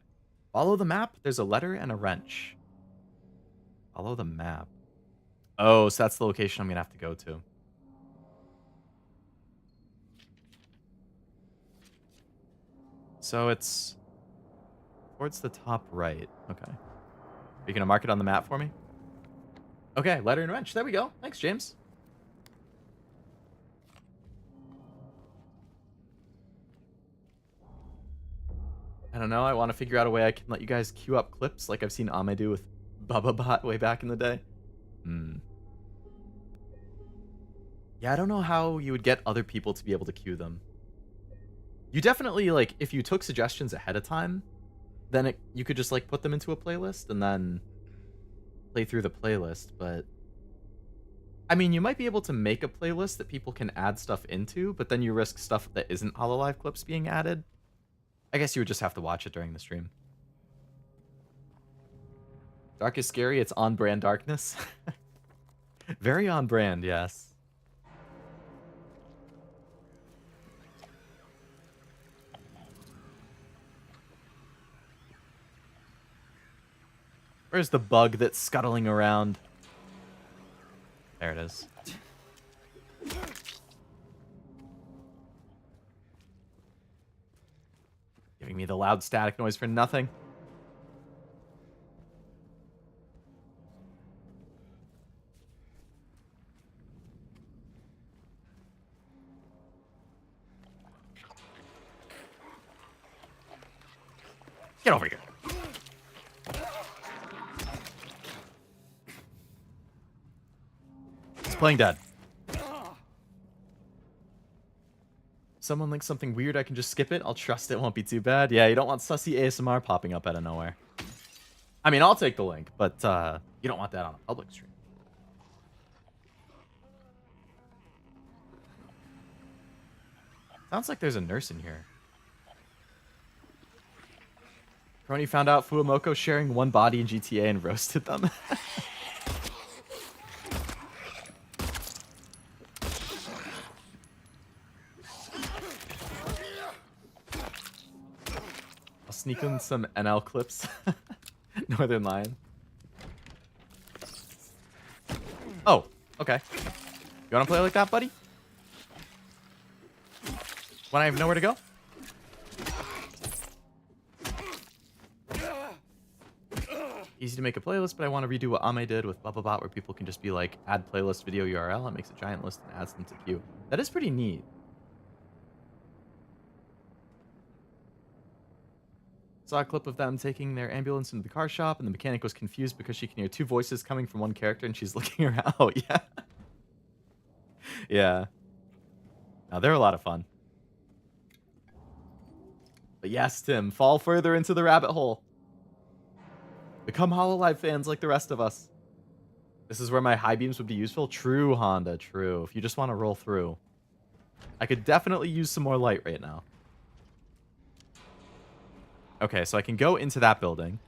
Follow the map, there's a letter and a wrench. Follow the map. Oh, so that's the location I'm going to have to go to. So it's towards the top right. Okay. Are you going to mark it on the map for me? Okay, letter and wrench. There we go. Thanks, James. I don't know. I want to figure out a way I can let you guys queue up clips like I've seen Ame do with Bubba Bot way back in the day. Yeah, I don't know how you would get other people to be able to queue them. You definitely, like, if you took suggestions ahead of time, then you could just, like, put them into a playlist and then play through the playlist, but... I mean, you might be able to make a playlist that people can add stuff into, but then you risk stuff that isn't HoloLive clips being added. I guess you would just have to watch it during the stream. Dark is scary, it's on-brand darkness. Very on-brand, yes. Where's the bug that's scuttling around? There it is. Giving me the loud static noise for nothing. He's playing dead. Someone links something weird, I can just skip it. I'll trust it won't be too bad. Yeah, you don't want sussy ASMR popping up out of nowhere. I mean, I'll take the link, but you don't want that on a public stream. Sounds like there's a nurse in here. Crony found out Fuamoko sharing one body in GTA and roasted them. I'll sneak in some NL clips. Northern Lion. Oh, okay. You wanna play like that, buddy? When I have nowhere to go? Easy to make a playlist, but I want to redo what Ame did with BubbaBot, where people can just be like, add playlist video URL. It makes a giant list and adds them to queue. That is pretty neat. Saw a clip of them taking their ambulance into the car shop, and the mechanic was confused because she can hear two voices coming from one character, and she's looking around. Oh, yeah. Yeah. Now, they're a lot of fun. But yes, Tim, fall further into the rabbit hole. Become HoloLive fans like the rest of us. This is where my high beams would be useful. True, Honda, true. If you just want to roll through. I could definitely use some more light right now. Okay, so I can go into that building.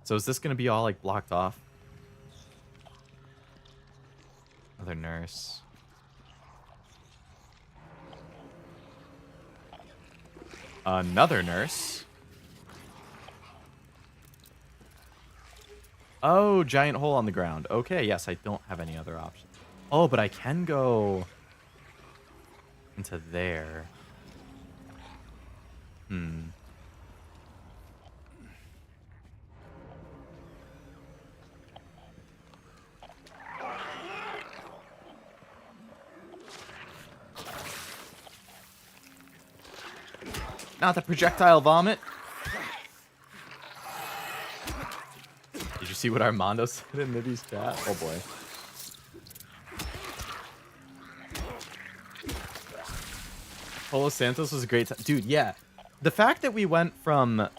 So is this going to be all, like, blocked off? Another nurse. Another nurse. Oh, giant hole on the ground. Okay, yes, I don't have any other options. Oh, but I can go into there. Not the projectile vomit. Did you see what Armando said in Nibby's chat? Oh boy. Polo Santos was a great time. Dude, yeah. The fact that we went from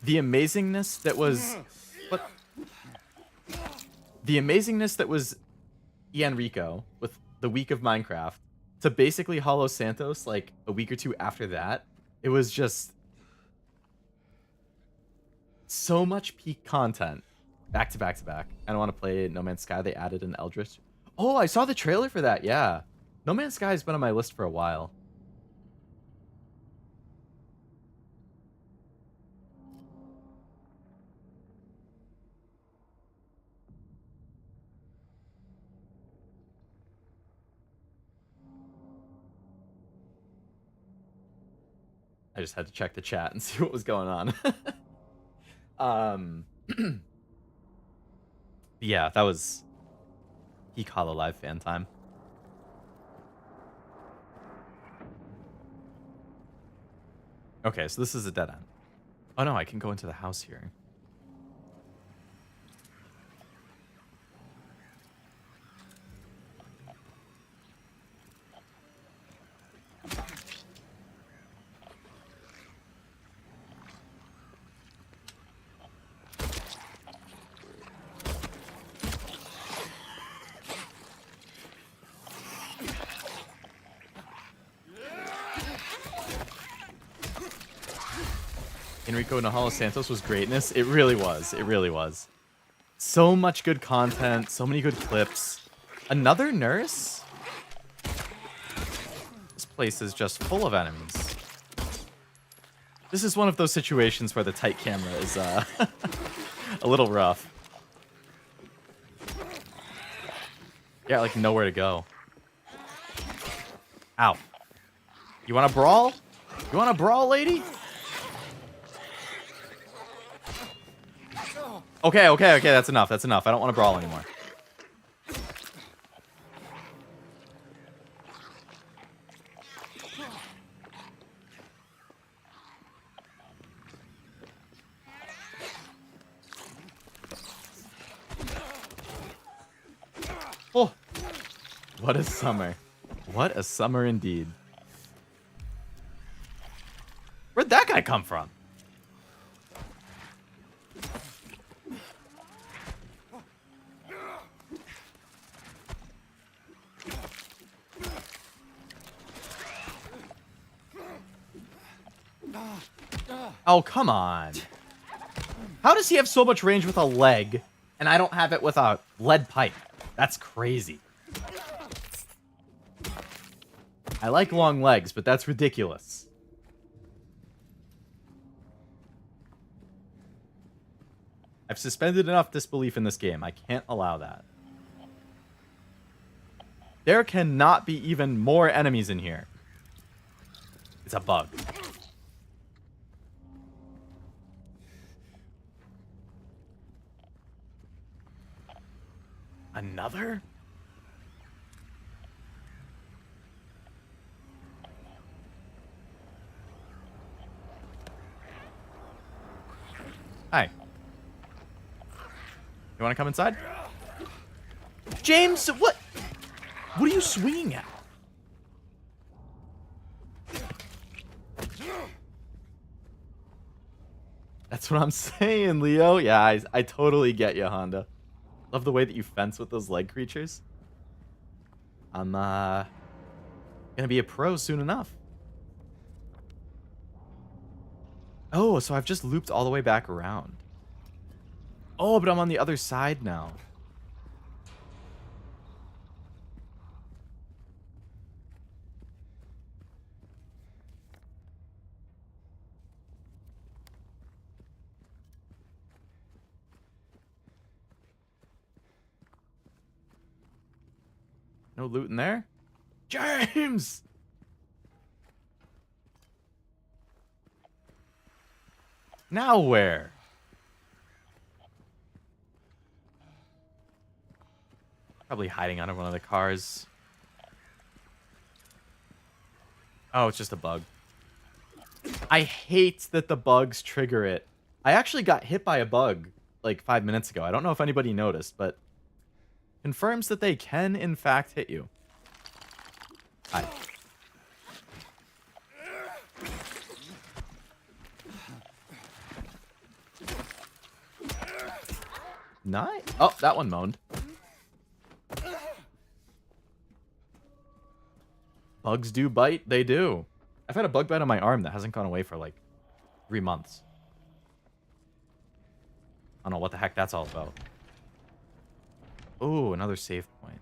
the amazingness that was... What? The amazingness that was Ian Rico with the week of Minecraft to basically Hollow Santos like a week or two after that. It was just so much peak content back to back to back. I don't want to play No Man's Sky. They added an Eldritch. Oh, I saw the trailer for that. Yeah. No Man's Sky has been on my list for a while. I just had to check the chat and see what was going on. Yeah, that was peak HoloLive fan time. Okay, so this is a dead end. Oh no, I can go into the house here. Enrico Nahalo Santos was greatness. It really was. It really was. So much good content. So many good clips. Another nurse? This place is just full of enemies. This is one of those situations where the tight camera is a little rough. Yeah, like nowhere to go. Ow. You want to brawl? You want to brawl, lady? Okay, that's enough. That's enough. I don't want to brawl anymore. What a summer. What a summer indeed. Where'd that guy come from? Oh, come on. How does he have so much range with a leg, and I don't have it with a lead pipe? That's crazy. I like long legs, but that's ridiculous. I've suspended enough disbelief in this game. I can't allow that. There cannot be even more enemies in here. It's a bug. Another? Hi. You want to come inside? James, what? What are you swinging at? That's what I'm saying, Leo. Yeah, I totally get you, Honda. Love the way that you fence with those leg creatures. I'm gonna be a pro soon enough. Oh, so I've just looped all the way back around. Oh, but I'm on the other side now. No loot in there? James! Now where? Probably hiding under one of the cars. Oh, it's just a bug. I hate that the bugs trigger it. I actually got hit by a bug like 5 minutes ago. I don't know if anybody noticed, but confirms that they can, in fact, hit you. Hi. Nice. Oh, that one moaned. Bugs do bite. They do. I've had a bug bite on my arm that hasn't gone away for like 3 months. I don't know what the heck that's all about. Oh, another save point.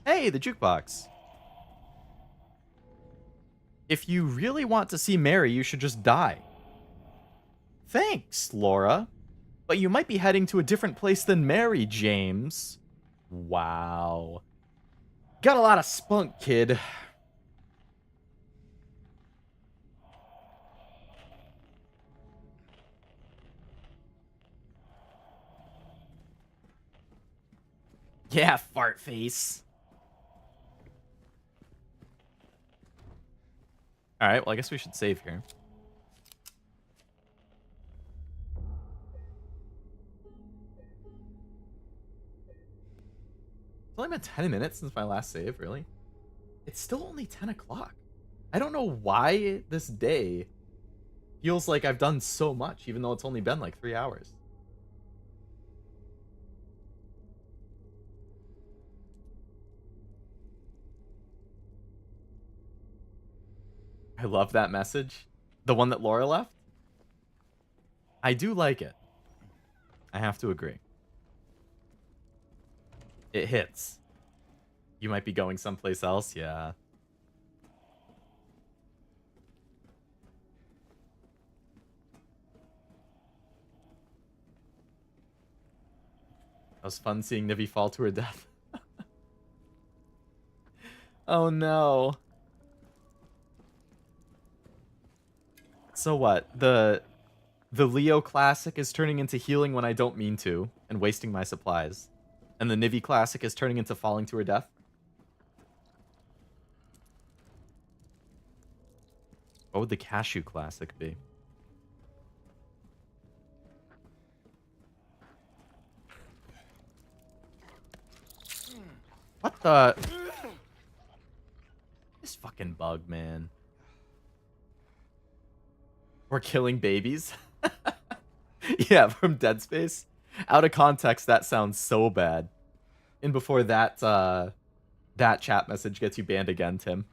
Hey, the jukebox. If you really want to see Mary, you should just die. Thanks, Laura. But you might be heading to a different place than Mary, James. Wow. Got a lot of spunk, kid. Yeah, fart face. Alright, well, I guess we should save here. It's only been 10 minutes since my last save, really? It's still only 10 o'clock. I don't know why this day feels like I've done so much, even though it's only been like 3 hours. I love that message. The one that Laura left. I do like it. I have to agree. It hits. You might be going someplace else, yeah. It was fun seeing Nivi fall to her death. Oh no. So what? The Leo Classic is turning into healing when I don't mean to, and wasting my supplies. And the Nivi Classic is turning into falling to her death. What would the Cashew Classic be? What the? fucking bug, man. Or killing babies. Yeah, from Dead Space. Out of context, that sounds so bad. And before that, that chat message gets you banned again, Tim.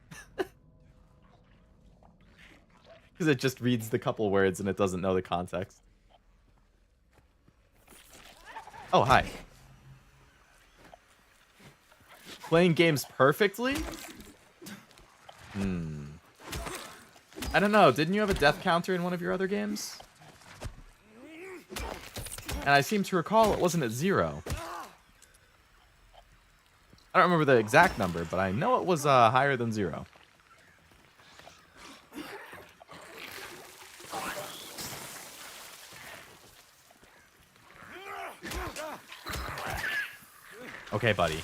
Because it just reads the couple words and it doesn't know the context. Oh, hi. Playing games perfectly? I don't know. Didn't you have a death counter in one of your other games? And I seem to recall it wasn't at 0. I don't remember the exact number, but I know it was higher than 0. Okay, buddy.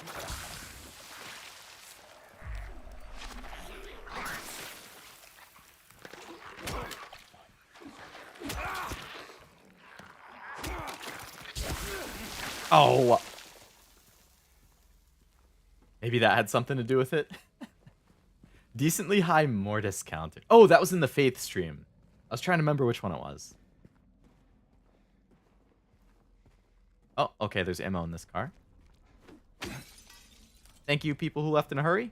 Oh. Maybe that had something to do with it. Decently high mortis counter. Oh, that was in the Faith stream. I was trying to remember which one it was. Oh, okay, there's ammo in this car. Thank you, people who left in a hurry.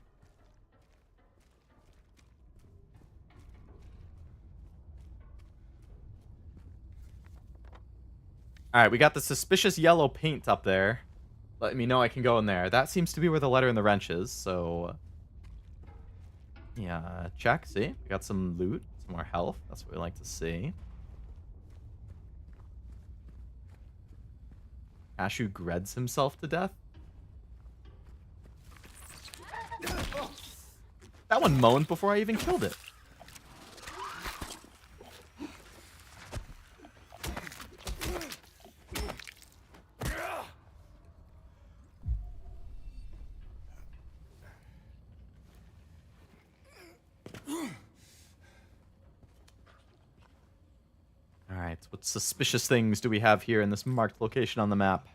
Alright, we got the suspicious yellow paint up there. Letting me know I can go in there. That seems to be where the letter in the wrench is, so... yeah, check, see? We got some loot, some more health. That's what we like to see. Ashu greds himself to death? That one moaned before I even killed it. Alright, what suspicious things do we have here in this marked location on the map?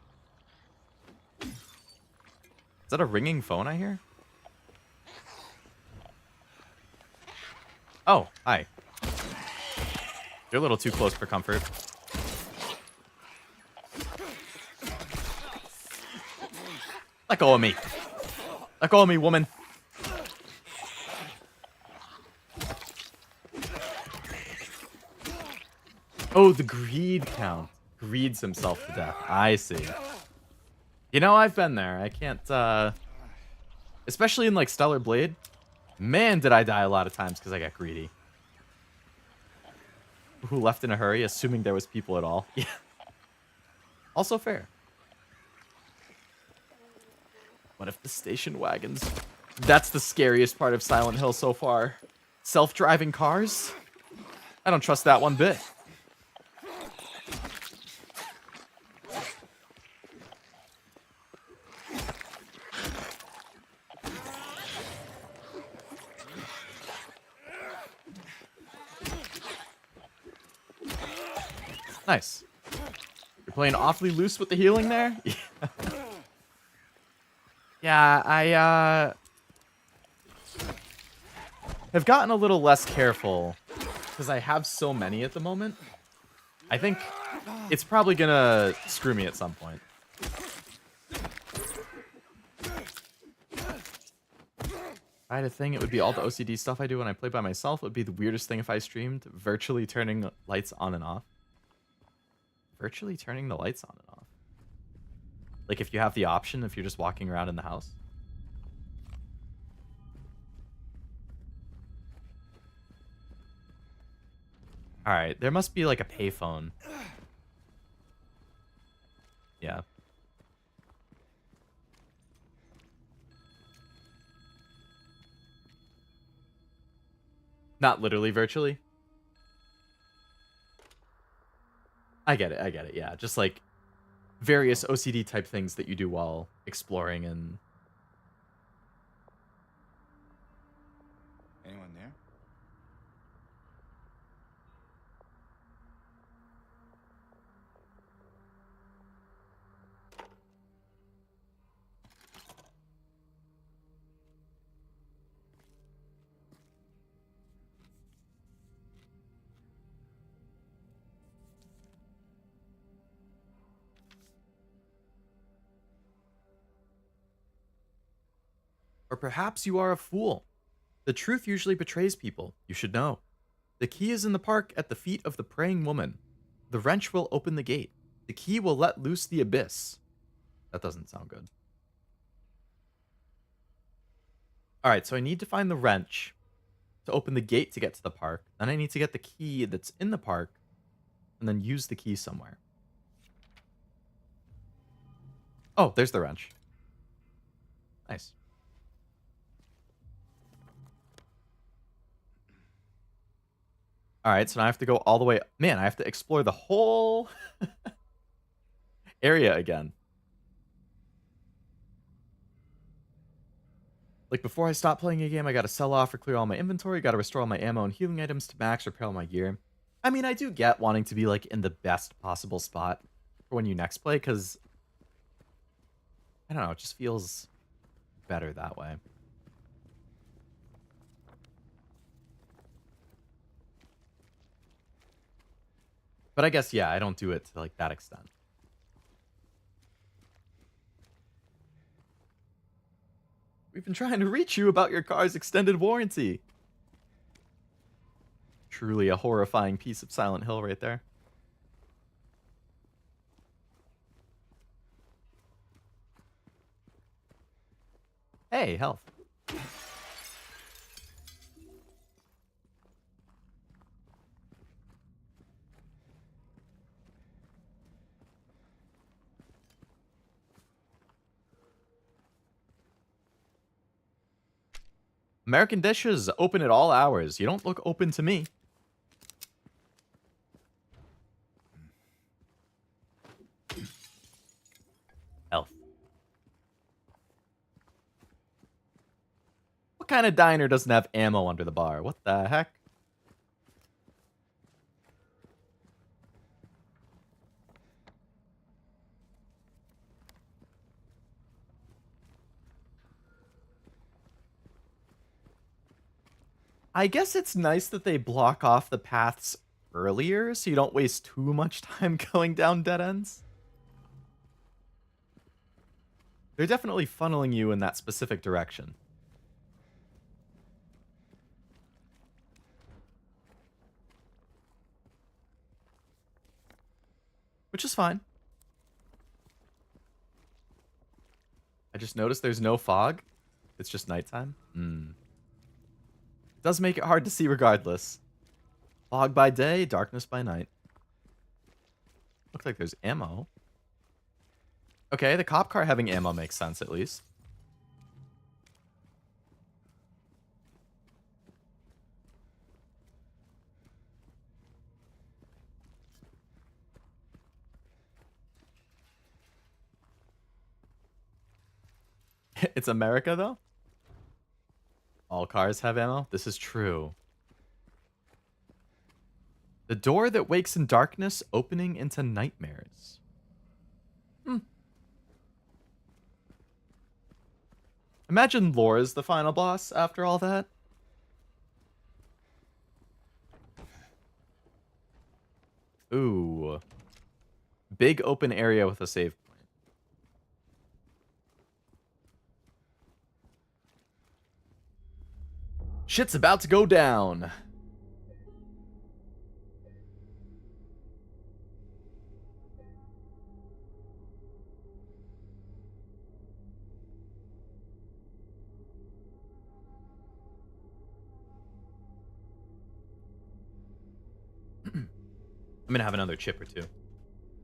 Is that a ringing phone I hear? Oh, hi. You're a little too close for comfort. Let go of me. Let go of me, woman. Oh, the greed count. Greeds himself to death. I see. You know, I've been there. I can't, especially in, like, Stellar Blade. Man, did I die a lot of times because I got greedy. Who left in a hurry, assuming there was people at all. Yeah. Also fair. What if the station wagons... That's the scariest part of Silent Hill so far. Self-driving cars? I don't trust that one bit. Nice. You're playing awfully loose with the healing there? Yeah, I have gotten a little less careful because I have so many at the moment. I think it's probably gonna screw me at some point. If I had a thing, it would be all the OCD stuff I do when I play by myself. It would be the weirdest thing if I streamed, virtually turning lights on and off. Virtually turning the lights on and off. Like if you have the option, if you're just walking around in the house. Alright, there must be like a payphone. Yeah. Not literally virtually. I get it, yeah. Just like various OCD type things that you do while exploring and... Anyone there? Or perhaps you are a fool. The truth usually betrays people. You should know. The key is in the park at the feet of the praying woman. The wrench will open the gate. The key will let loose the abyss. That doesn't sound good. All right, so I need to find the wrench to open the gate to get to the park. Then I need to get the key that's in the park and then use the key somewhere. Oh, there's the wrench. Nice. All right, so now I have to go all the way. Man, I have to explore the whole area again. Like, before I stop playing a game, I gotta sell off or clear all my inventory, gotta restore all my ammo and healing items to max, repair all my gear. I mean, I do get wanting to be, like, in the best possible spot for when you next play, because, I don't know, it just feels better that way. But I guess, yeah, I don't do it to, like, that extent. We've been trying to reach you about your car's extended warranty. Truly a horrifying piece of Silent Hill right there. Hey, health. American Dishes, open at all hours. You don't look open to me. Health. What kind of diner doesn't have ammo under the bar? What the heck? I guess it's nice that they block off the paths earlier so you don't waste too much time going down dead ends. They're definitely funneling you in that specific direction. Which is fine. I just noticed there's no fog. It's just nighttime. It does make it hard to see regardless. Fog by day, darkness by night. Looks like there's ammo. Okay, the cop car having ammo makes sense at least. It's America, though. All cars have ammo. This is true. The door that wakes in darkness, opening into nightmares. Imagine Laura's the final boss after all that. Ooh. Big open area with a save point. Shit's about to go down. I'm gonna have another chip or two.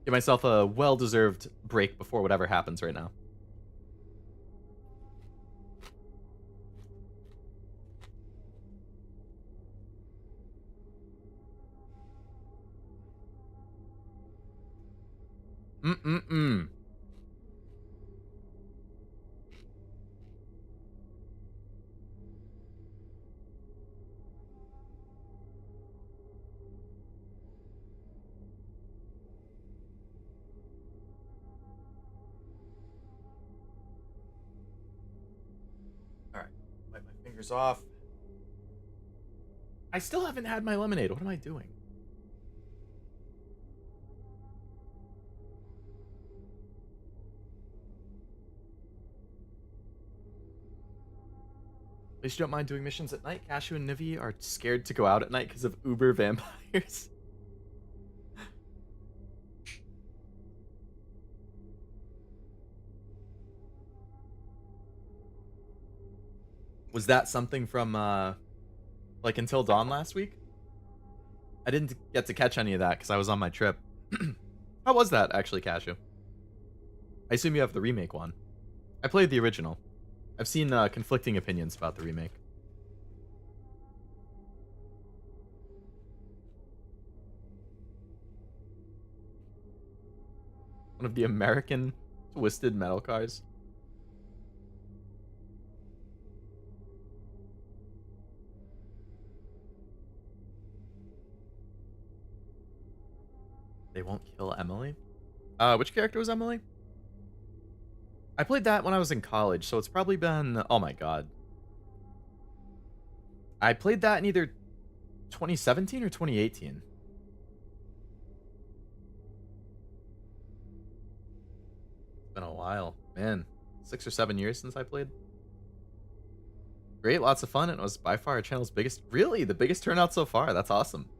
Give myself a well-deserved break before whatever happens right now. Mm-mm-mm. Alright. Wipe my fingers off. I still haven't had my lemonade. What am I doing? At least you don't mind doing missions at night. Cashew and Nivi are scared to go out at night because of uber vampires. Was that something from like Until Dawn last week? I didn't get to catch any of that because I was on my trip. How was that actually, Cashew? I assume you have the remake one. I played the original. I've seen conflicting opinions about the remake. One of the American twisted metal cars. They won't kill Emily? Which character was Emily? I played that when I was in college, so it's probably been... Oh my god. I played that in either 2017 or 2018. It's been a while. Man, 6 or 7 years since I played. Great, lots of fun. It was by far our channel's biggest... Really? The biggest turnout so far? That's awesome.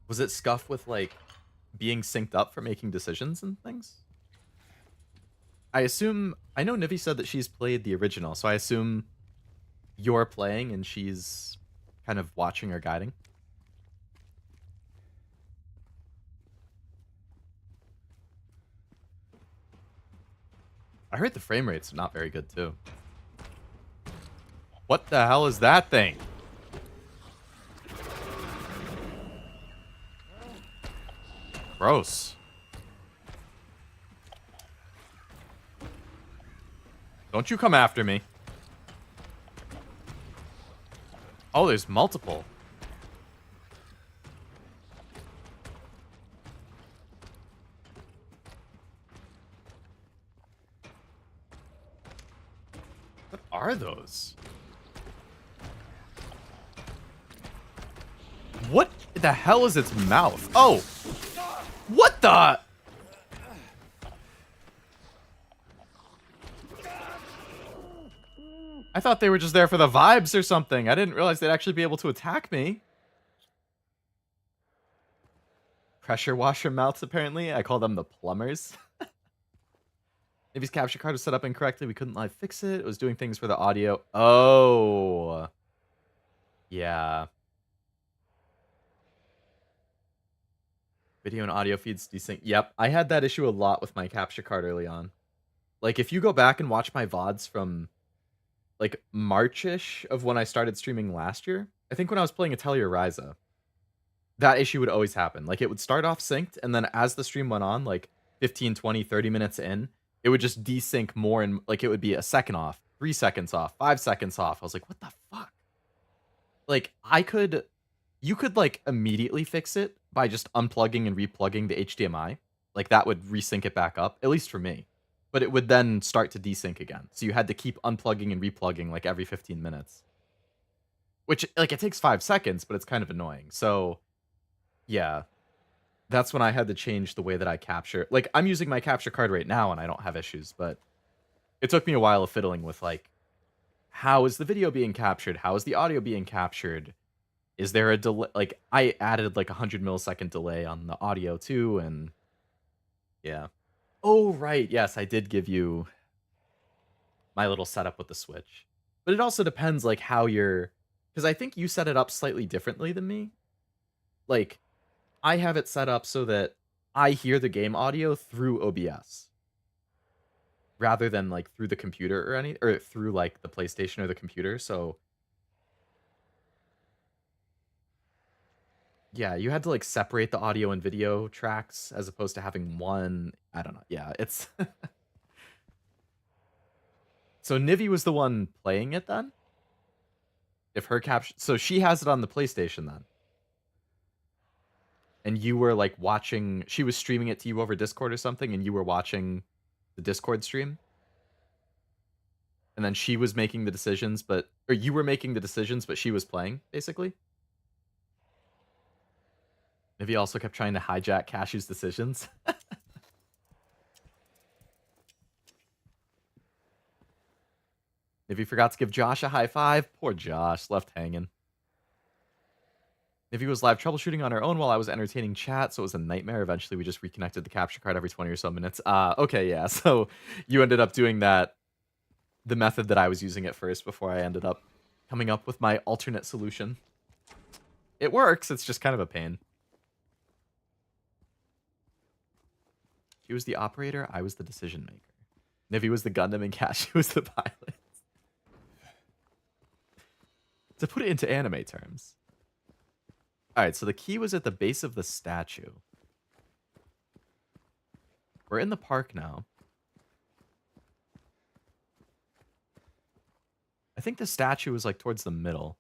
Was it scuffed with, like, being synced up for making decisions and things? I assume... I know Nivi said that she's played the original, so I assume you're playing and she's kind of watching or guiding. I heard the frame rate's not very good, too. What the hell is that thing? Gross. Don't you come after me. Oh, there's multiple. What are those? What the hell is its mouth? Oh! What the? I thought they were just there for the vibes or something. I didn't realize they'd actually be able to attack me. Pressure washer mouths, apparently. I call them the plumbers. If his capture card was set up incorrectly, we couldn't live fix it. It was doing things for the audio. Oh. Yeah. Video and audio feeds desync. Yep, I had that issue a lot with my capture card early on. Like, if you go back and watch my VODs from, like, March-ish of when I started streaming last year, I think when I was playing Atelier Ryza, that issue would always happen. Like, it would start off synced, and then as the stream went on, like, 15, 20, 30 minutes in, it would just desync more, and, like, it would be a second off, 3 seconds off, 5 seconds off. I was like, what the fuck? Like, you could, like, immediately fix it by just unplugging and replugging the HDMI. Like, that would resync it back up, at least for me. But it would then start to desync again. So you had to keep unplugging and replugging, like, every 15 minutes. Which, like, it takes 5 seconds, but it's kind of annoying. So, yeah. That's when I had to change the way that I capture. Like, I'm using my capture card right now, and I don't have issues, but it took me a while of fiddling with, like, how is the video being captured? How is the audio being captured? Is there a delay? Like, I added like 100 millisecond delay on the audio too, and yeah. Oh, right. Yes, I did give you my little setup with the Switch. But it also depends, like, how you're... Because I think you set it up slightly differently than me. Like, I have it set up so that I hear the game audio through OBS. Rather than, like, through the computer or through, like, the PlayStation or the computer, so... Yeah, you had to, like, separate the audio and video tracks as opposed to having one. I don't know. Yeah, it's... So Nivi was the one playing it then? If her capture... So she has it on the PlayStation then? And you were, like, watching... She was streaming it to you over Discord or something, and you were watching the Discord stream? And then she was making the decisions, but... Or you were making the decisions, but she was playing, basically? Maybe also kept trying to hijack Cashew's decisions. If he forgot to give Josh a high five, poor Josh, left hanging. If he was live troubleshooting on our own while I was entertaining chat, so it was a nightmare. Eventually, we just reconnected the capture card every 20 or so minutes. Okay, yeah. So you ended up doing that, the method that I was using at first before I ended up coming up with my alternate solution. It works, it's just kind of a pain. He was the operator, I was the decision maker. Nivi was the Gundam and Cashew was the pilot. To put it into anime terms. Alright, so the key was at the base of the statue. We're in the park now. I think the statue was like towards the middle.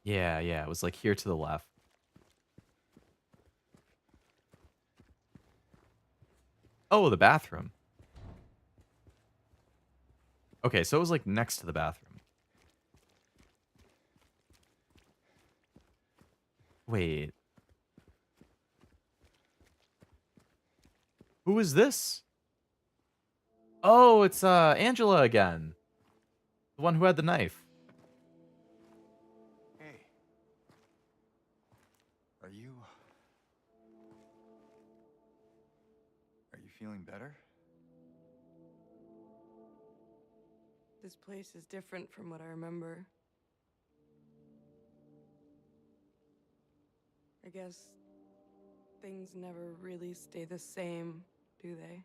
Yeah, it was like here to the left. Oh, the bathroom. Okay, so it was like next to the bathroom. Wait. Who is this? Oh, it's Angela again. The one who had the knife. Hey. Are you feeling better? This place is different from what I remember. I guess things never really stay the same, do they?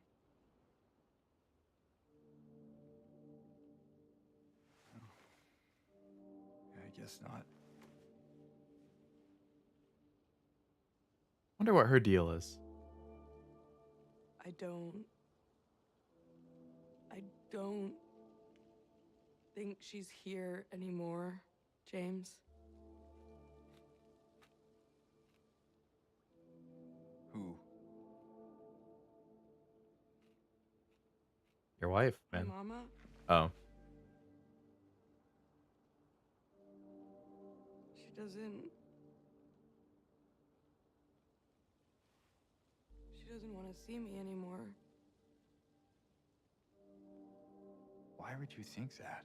I guess not. Wonder what her deal is. I don't think she's here anymore, James. Who? Your wife, My man. mama? Oh. She doesn't want to see me anymore. Why would you think that?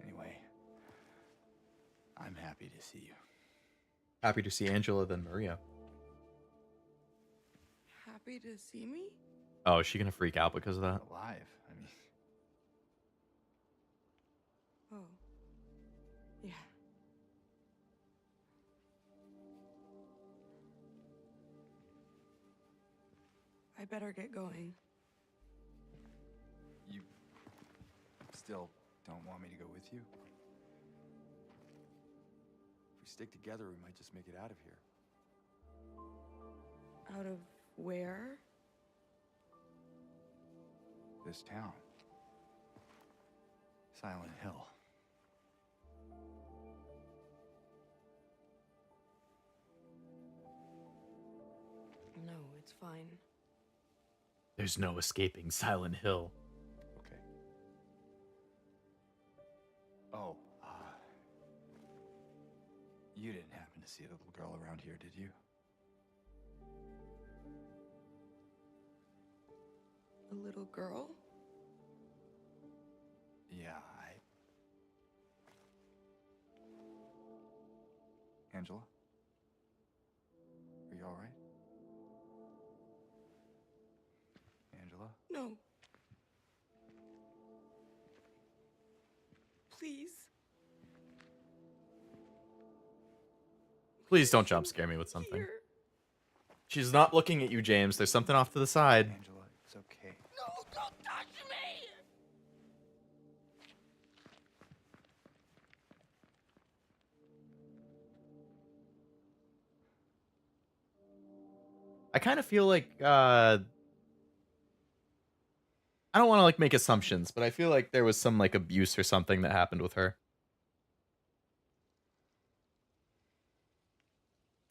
Anyway, I'm happy to see you. Happy to see Angela than Maria. Happy to see me? Oh, is she gonna freak out because of that? Alive. I mean, Oh. Yeah. I better get going. you still don't want me to go with you? If we stick together, we might just make it out of here. Out of where? This town. Silent Hill. No, it's fine. There's no escaping Silent Hill. Okay. Oh, you didn't happen to see a little girl around here, did you? A little girl? Yeah, Angela? Are you alright? Angela? No. Please. Please don't jump scare me with something. Here. She's not looking at you, James. There's something off to the side. Angela, it's okay. No, don't touch me! I kind of feel like, I I don't want to like make assumptions, but I feel like there was some like abuse or something that happened with her.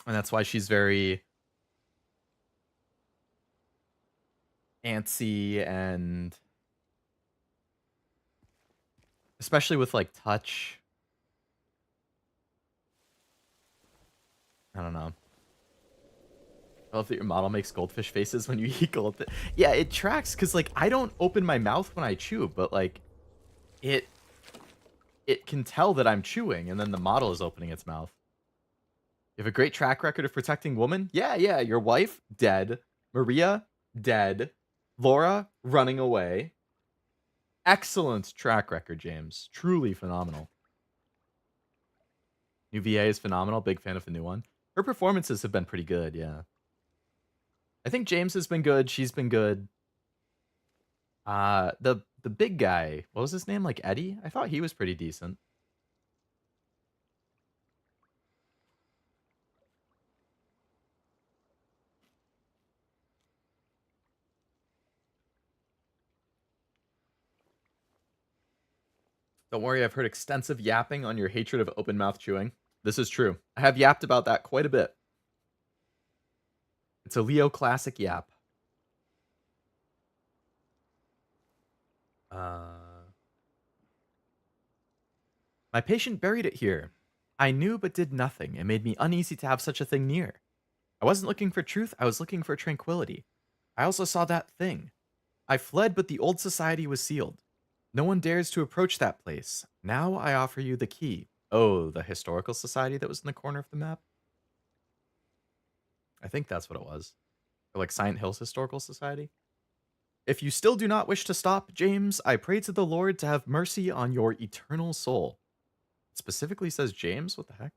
And that's why she's very antsy and especially with like touch. I don't know. I love that your model makes goldfish faces when you eat goldfish. Yeah, it tracks because like I don't open my mouth when I chew, but like it it can tell that I'm chewing, and then the model is opening its mouth. You have a great track record of protecting women. Yeah, yeah. Your wife dead, Maria dead, Laura running away. Excellent track record, James. Truly phenomenal. New VA is phenomenal. Big fan of the new one. Her performances have been pretty good. Yeah. I think James has been good. She's been good. The big guy, what was his name? Like Eddie? I thought he was pretty decent. Don't worry, I've heard extensive yapping on your hatred of open mouth chewing. This is true. I have yapped about that quite a bit. It's a Leo classic yap. My patient buried it here. I knew but did nothing. It made me uneasy to have such a thing near. I wasn't looking for truth, I was looking for tranquility. I also saw that thing. I fled, but the old society was sealed. No one dares to approach that place. Now I offer you the key. Oh, the historical society that was in the corner of the map? I think that's what it was. Or like Silent Hills Historical Society? If you still do not wish to stop, James, I pray to the Lord to have mercy on your eternal soul. It specifically says James? What the heck?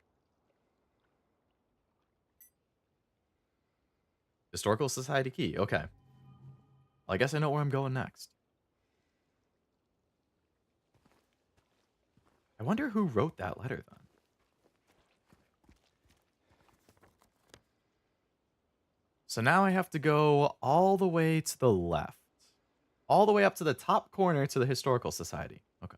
Historical Society key. Okay. Well, I guess I know where I'm going next. I wonder who wrote that letter then. So now I have to go all the way to the left. All the way up to the top corner to the Historical Society. Okay.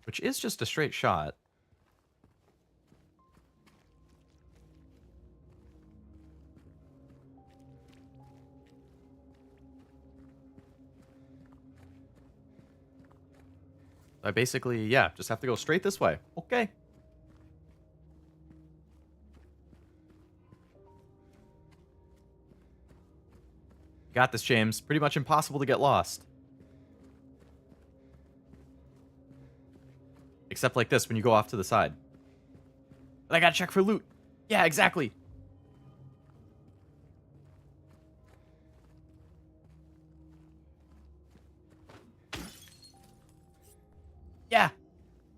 Which is just a straight shot. I basically, yeah, just have to go straight this way. Okay. Got this, James. Pretty much impossible to get lost. Except like this when you go off to the side. But I gotta check for loot. Yeah, exactly. Yeah.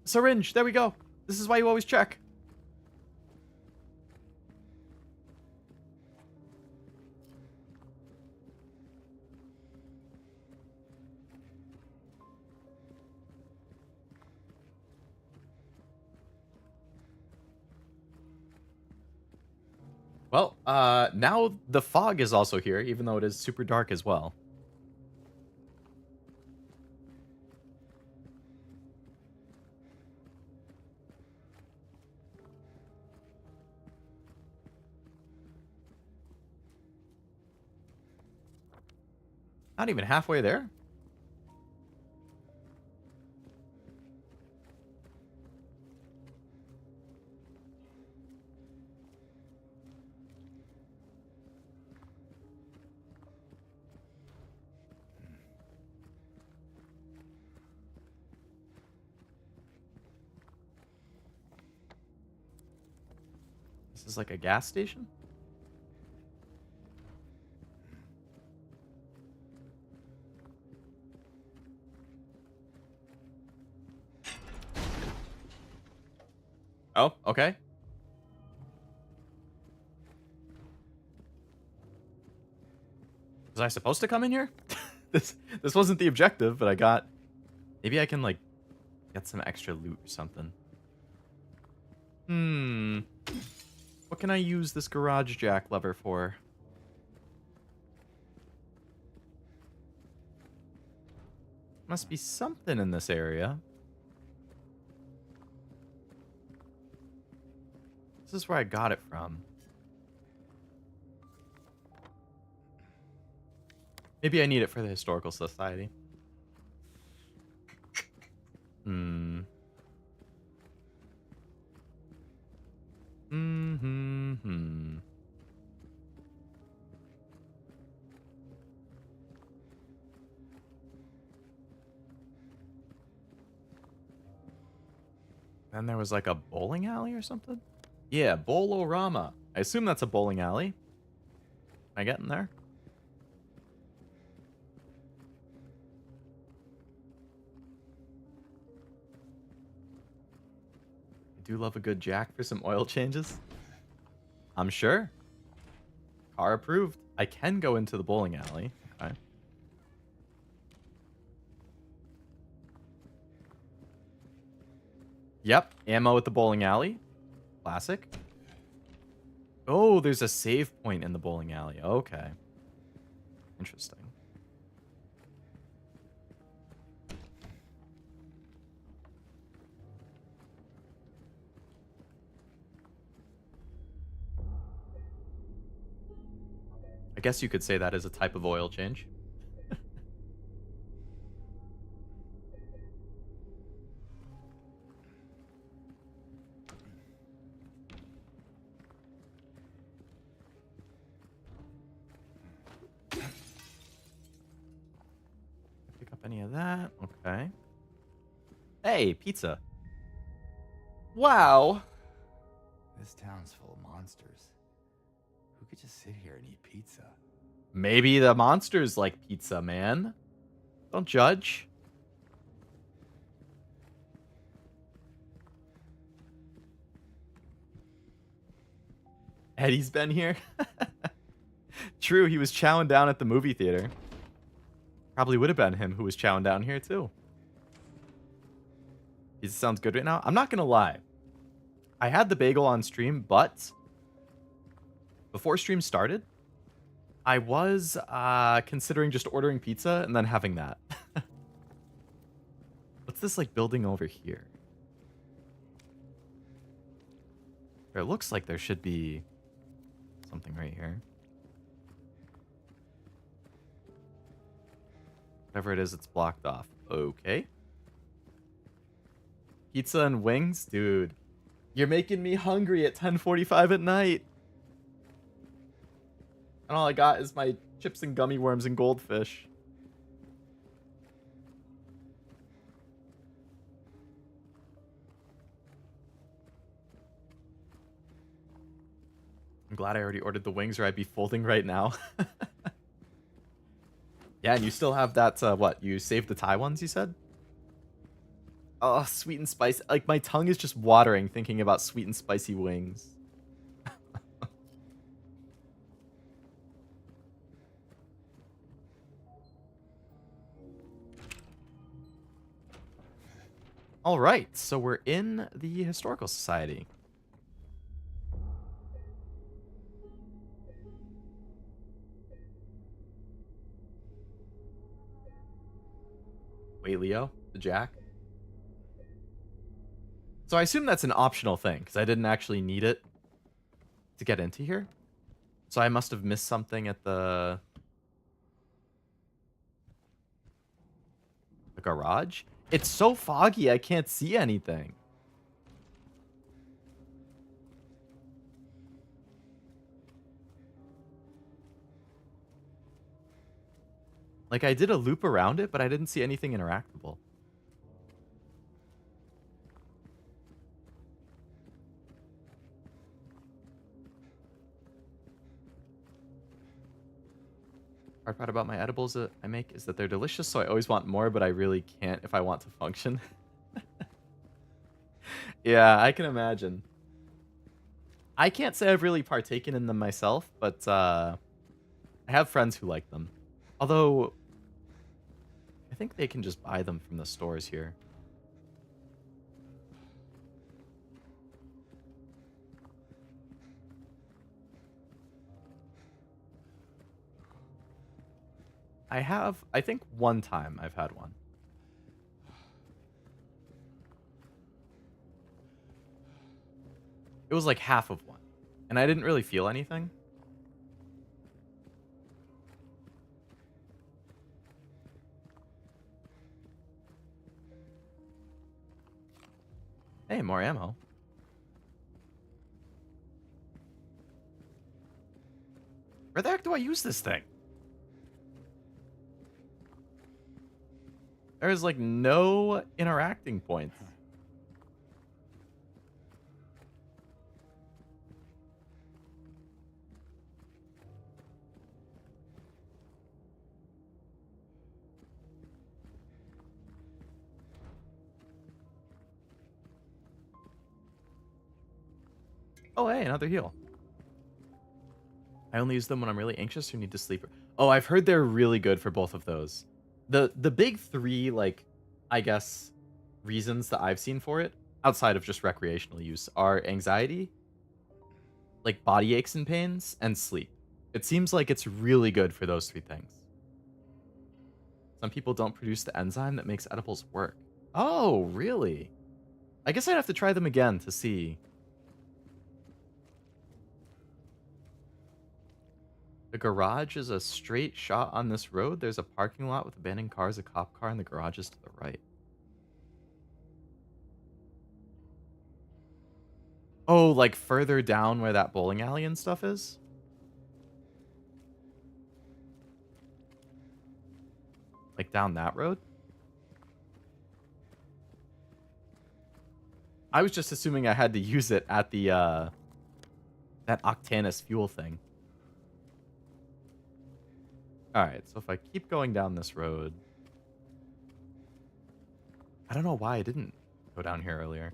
Syringe. There we go. This is why you always check. Well, now the fog is also here, even though it is super dark as well. Not even halfway there. This is like a gas station? Oh, okay. Was I supposed to come in here? this wasn't the objective, but I got... Maybe I can, like, get some extra loot or something. What can I use this garage jack lever for? Must be something in this area. This is where I got it from. Maybe I need it for the Historical Society. And then there was like a bowling alley or something? Yeah, Bowlorama. I assume that's a bowling alley. Am I getting there? I do love a good jack for some oil changes. I'm sure. Car approved. I can go into the bowling alley. Okay. Yep, ammo at the bowling alley. Classic. Oh, there's a save point in the bowling alley. Okay. Interesting. I guess you could say that is a type of oil change. Pick up any of that. Okay. Hey, pizza. Wow. This town's full of monsters. Who could just sit here and eat pizza? Maybe the monsters like pizza, man. Don't judge. Eddie's been here. True, he was chowing down at the movie theater. Probably would have been him who was chowing down here too. Pizza sounds good right now. I'm not gonna lie. I had the bagel on stream, but before stream started, I was considering just ordering pizza and then having that. What's this like building over here? It looks like there should be something right here. Whatever it is, it's blocked off. Okay. Pizza and wings? Dude, you're making me hungry at 10:45 at night. And all I got is my chips and gummy worms and goldfish. I'm glad I already ordered the wings or I'd be folding right now. Yeah, and you still have that, what? You saved the Thai ones, you said? Oh, sweet and spicy. Like, my tongue is just watering thinking about sweet and spicy wings. All right, so we're in the Historical Society. Wait, Leo? The jack? So I assume that's an optional thing, because I didn't actually need it to get into here. So I must have missed something at the garage? It's so foggy, I can't see anything. Like, I did a loop around it, but I didn't see anything interactable. Hard part about my edibles that I make is that they're delicious, so I always want more, but I really can't if I want to function. Yeah, I can imagine. I can't say I've really partaken in them myself, but I have friends who like them. Although, I think they can just buy them from the stores here. I think one time I've had one. It was like half of one. And I didn't really feel anything. Hey, more ammo. Where the heck do I use this thing? There's like no interacting points. Oh, hey, another heal. I only use them when I'm really anxious or need to sleep. Oh, I've heard they're really good for both of those. The big three, like, I guess, reasons that I've seen for it, outside of just recreational use, are anxiety, like body aches and pains, and sleep. It seems like it's really good for those three things. Some people don't produce the enzyme that makes edibles work. Oh, really? I guess I'd have to try them again to see. The garage is a straight shot on this road. There's a parking lot with abandoned cars, a cop car, and the garage is to the right. Oh, like further down where that bowling alley and stuff is? Like down that road? I was just assuming I had to use it at the, that Octanus fuel thing. Alright, so if I keep going down this road... I don't know why I didn't go down here earlier.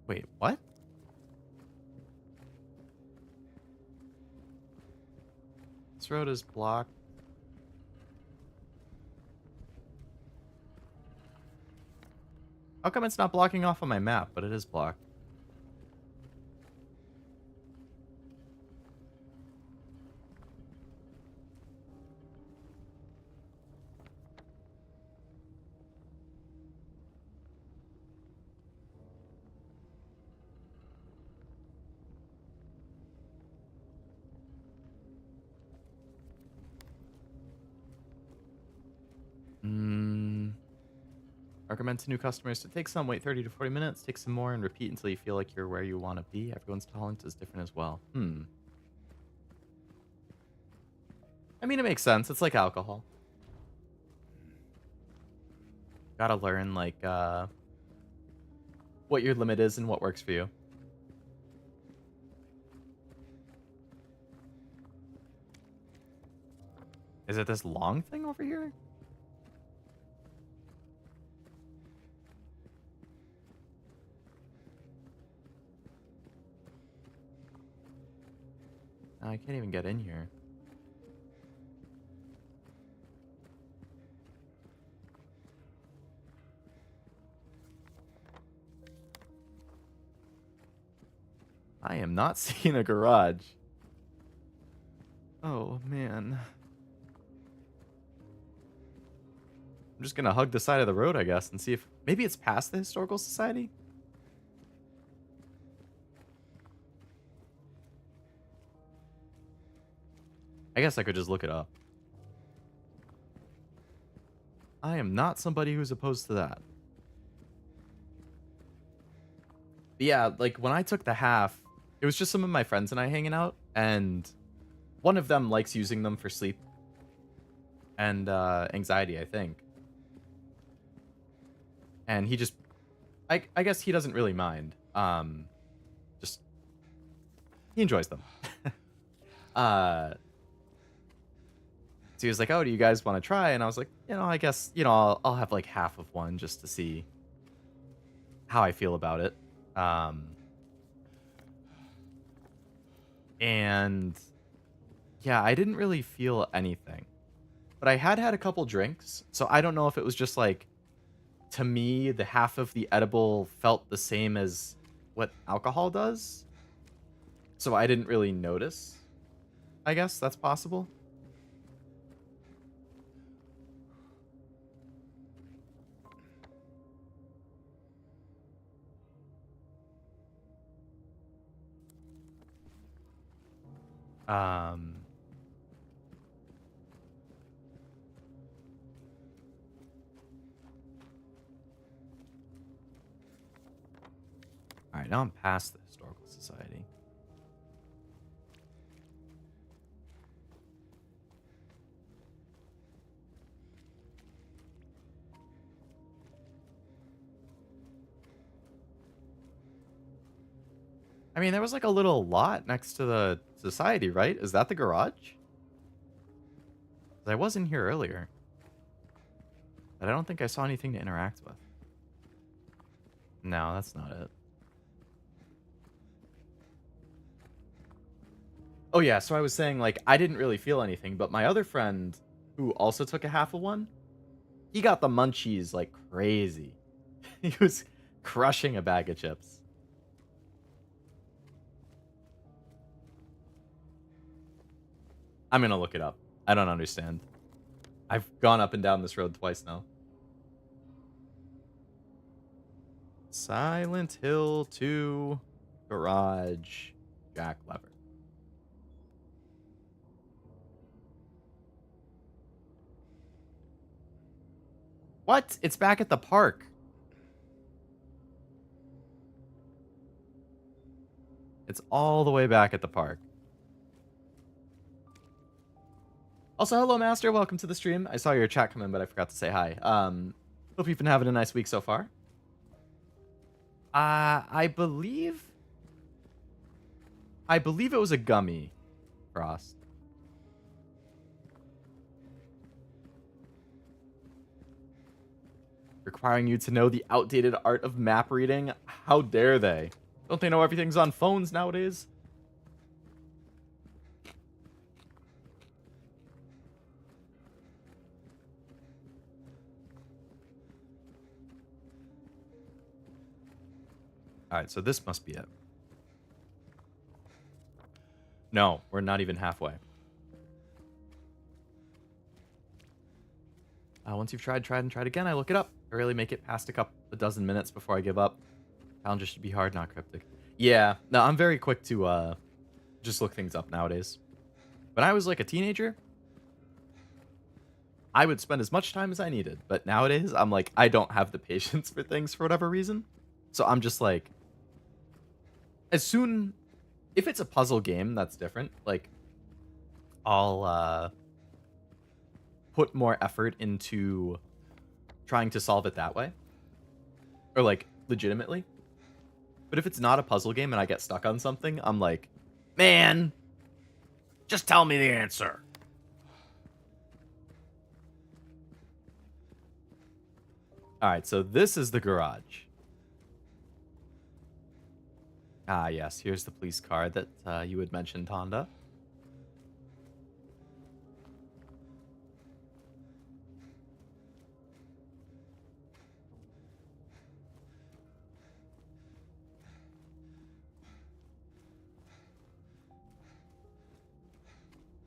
Wait, what? This road is blocked. How come it's not blocking off on my map, but it is blocked? Recommend to new customers to take some, wait 30 to 40 minutes, take some more, and repeat until you feel like you're where you want to be. Everyone's tolerance is different as well. I mean, it makes sense. It's like alcohol. Gotta learn, like, what your limit is and what works for you. Is it this long thing over here? I can't even get in here. I am not seeing a garage. Oh, man. I'm just gonna hug the side of the road, I guess, and see if... Maybe it's past the Historical Society? I guess I could just look it up. I am not somebody who's opposed to that. But yeah, like, when I took the half, it was just some of my friends and I hanging out, and one of them likes using them for sleep and anxiety, I think. And he just, I guess he doesn't really mind. Just he enjoys them. So he was like, "Oh, do you guys want to try?" And I was like, I guess, I'll have like half of one just to see how I feel about it. And yeah, I didn't really feel anything. But I had a couple drinks, so I don't know if it was just like, to me, the half of the edible felt the same as what alcohol does. So I didn't really notice. I guess that's possible. Um, all right, now I'm past the Historical Society. I mean, there was like a little lot next to the society, right? Is that the garage? 'Cause I was in here earlier. But I don't think I saw anything to interact with. No, that's not it. Oh yeah, so I was saying, like, I didn't really feel anything, but my other friend, who also took a half of one, he got the munchies like crazy. He was crushing a bag of chips. I'm gonna look it up. I don't understand. I've gone up and down this road twice now. Silent Hill 2 Garage Jack Lever. What? It's back at the park. It's all the way back at the park. Also, hello, Master. Welcome to the stream. I saw your chat come in, but I forgot to say hi. Hope you've been having a nice week so far. I believe it was a gummy, Frost. Requiring you to know the outdated art of map reading? How dare they? Don't they know everything's on phones nowadays? Alright, so this must be it. No, we're not even halfway. Once you've tried and tried again, I look it up. I really make it past a dozen minutes before I give up. Challenges should be hard, not cryptic. Yeah, no, I'm very quick to just look things up nowadays. When I was like a teenager, I would spend as much time as I needed. But nowadays, I'm like, I don't have the patience for things for whatever reason. So I'm just like, if it's a puzzle game, that's different. Like, I'll put more effort into trying to solve it that way. Or like, legitimately. But if it's not a puzzle game and I get stuck on something, I'm like, man, just tell me the answer. Alright, so this is the garage. Ah, yes, here's the police car that you had mentioned, Honda.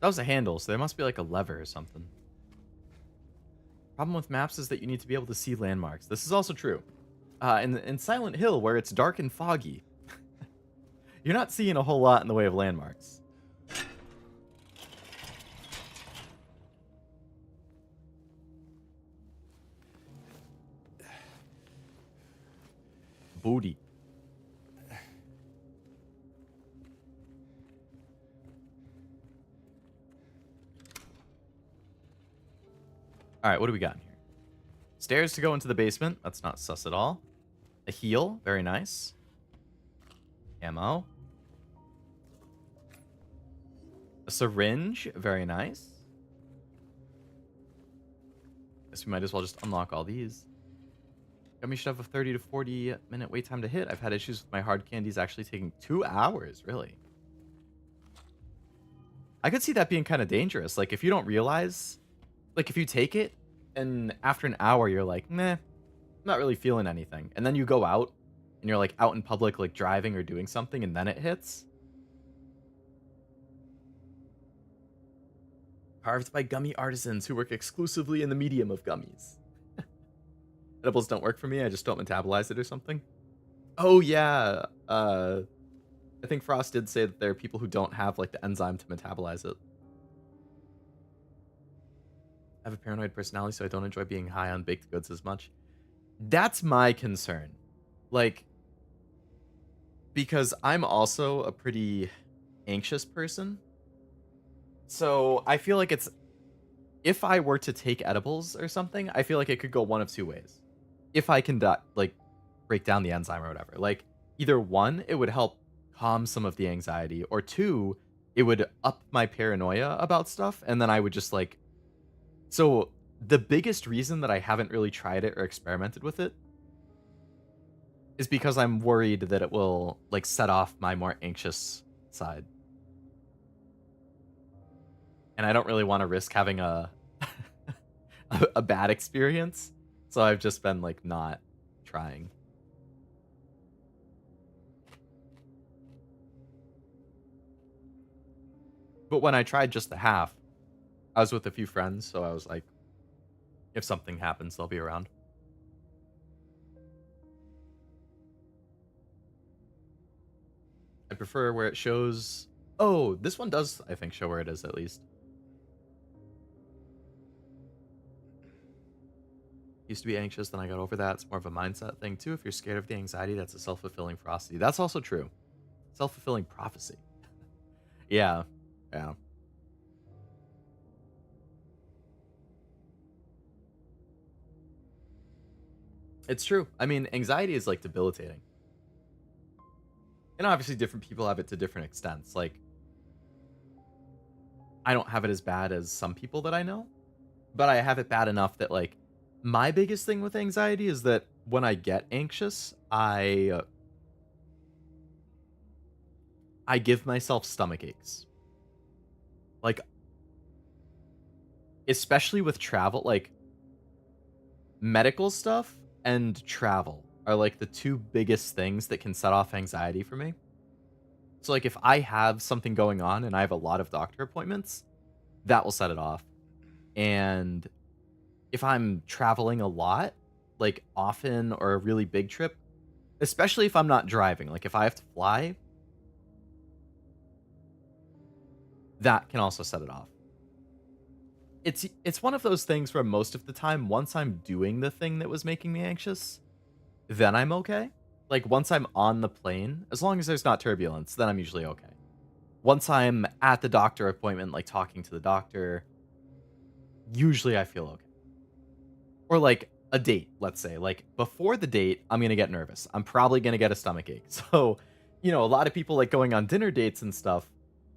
That was a handle, so there must be like a lever or something. Problem with maps is that you need to be able to see landmarks. This is also true. In Silent Hill, where it's dark and foggy, you're not seeing a whole lot in the way of landmarks. Booty. All right, what do we got in here? Stairs to go into the basement. That's not sus at all. A heal. Very nice. Ammo. A syringe. Very nice. Guess we might as well just unlock all these. Gummy should have a 30 to 40 minute wait time to hit. I've had issues with my hard candies actually taking 2 hours. Really? I could see that being kind of dangerous. Like, if you don't realize, like, if you take it and after an hour you're like, meh, I'm not really feeling anything. And then you go out and you're like out in public, like driving or doing something, and then it hits. Carved by gummy artisans who work exclusively in the medium of gummies. Edibles don't work for me. I just don't metabolize it or something. Oh, yeah. I think Frost did say that there are people who don't have like the enzyme to metabolize it. I have a paranoid personality, so I don't enjoy being high on baked goods as much. That's my concern. Like, because I'm also a pretty anxious person. So I feel like it's, if I were to take edibles or something, I feel like it could go one of two ways. If I can like break down the enzyme or whatever, like either one, it would help calm some of the anxiety, or two, it would up my paranoia about stuff, and then I would just like, so the biggest reason that I haven't really tried it or experimented with it is because I'm worried that it will like set off my more anxious side. And I don't really want to risk having a a bad experience. So I've just been like not trying. But when I tried just the half, I was with a few friends, so I was like, if something happens, they'll be around. I prefer where it shows. Oh, this one does, I think, show where it is at least. Used to be anxious, then I got over that. It's more of a mindset thing too. If you're scared of the anxiety, that's a self-fulfilling prophecy. That's also true. Self-fulfilling prophecy. Yeah. Yeah. It's true. I mean, anxiety is like debilitating. And obviously different people have it to different extents. Like, I don't have it as bad as some people that I know, but I have it bad enough that like my biggest thing with anxiety is that when I get anxious, I give myself stomach aches. Like, especially with travel, like medical stuff and travel are like the two biggest things that can set off anxiety for me. So like if I have something going on and I have a lot of doctor appointments, that will set it off. And if I'm traveling a lot, like often, or a really big trip, especially if I'm not driving, like if I have to fly, that can also set it off. It's one of those things where most of the time, once I'm doing the thing that was making me anxious, then I'm okay. Like once I'm on the plane, as long as there's not turbulence, then I'm usually okay. Once I'm at the doctor appointment, like talking to the doctor, usually I feel okay. Or like a date, let's say. Like before the date, I'm going to get nervous. I'm probably going to get a stomach ache. So, you know, a lot of people like going on dinner dates and stuff,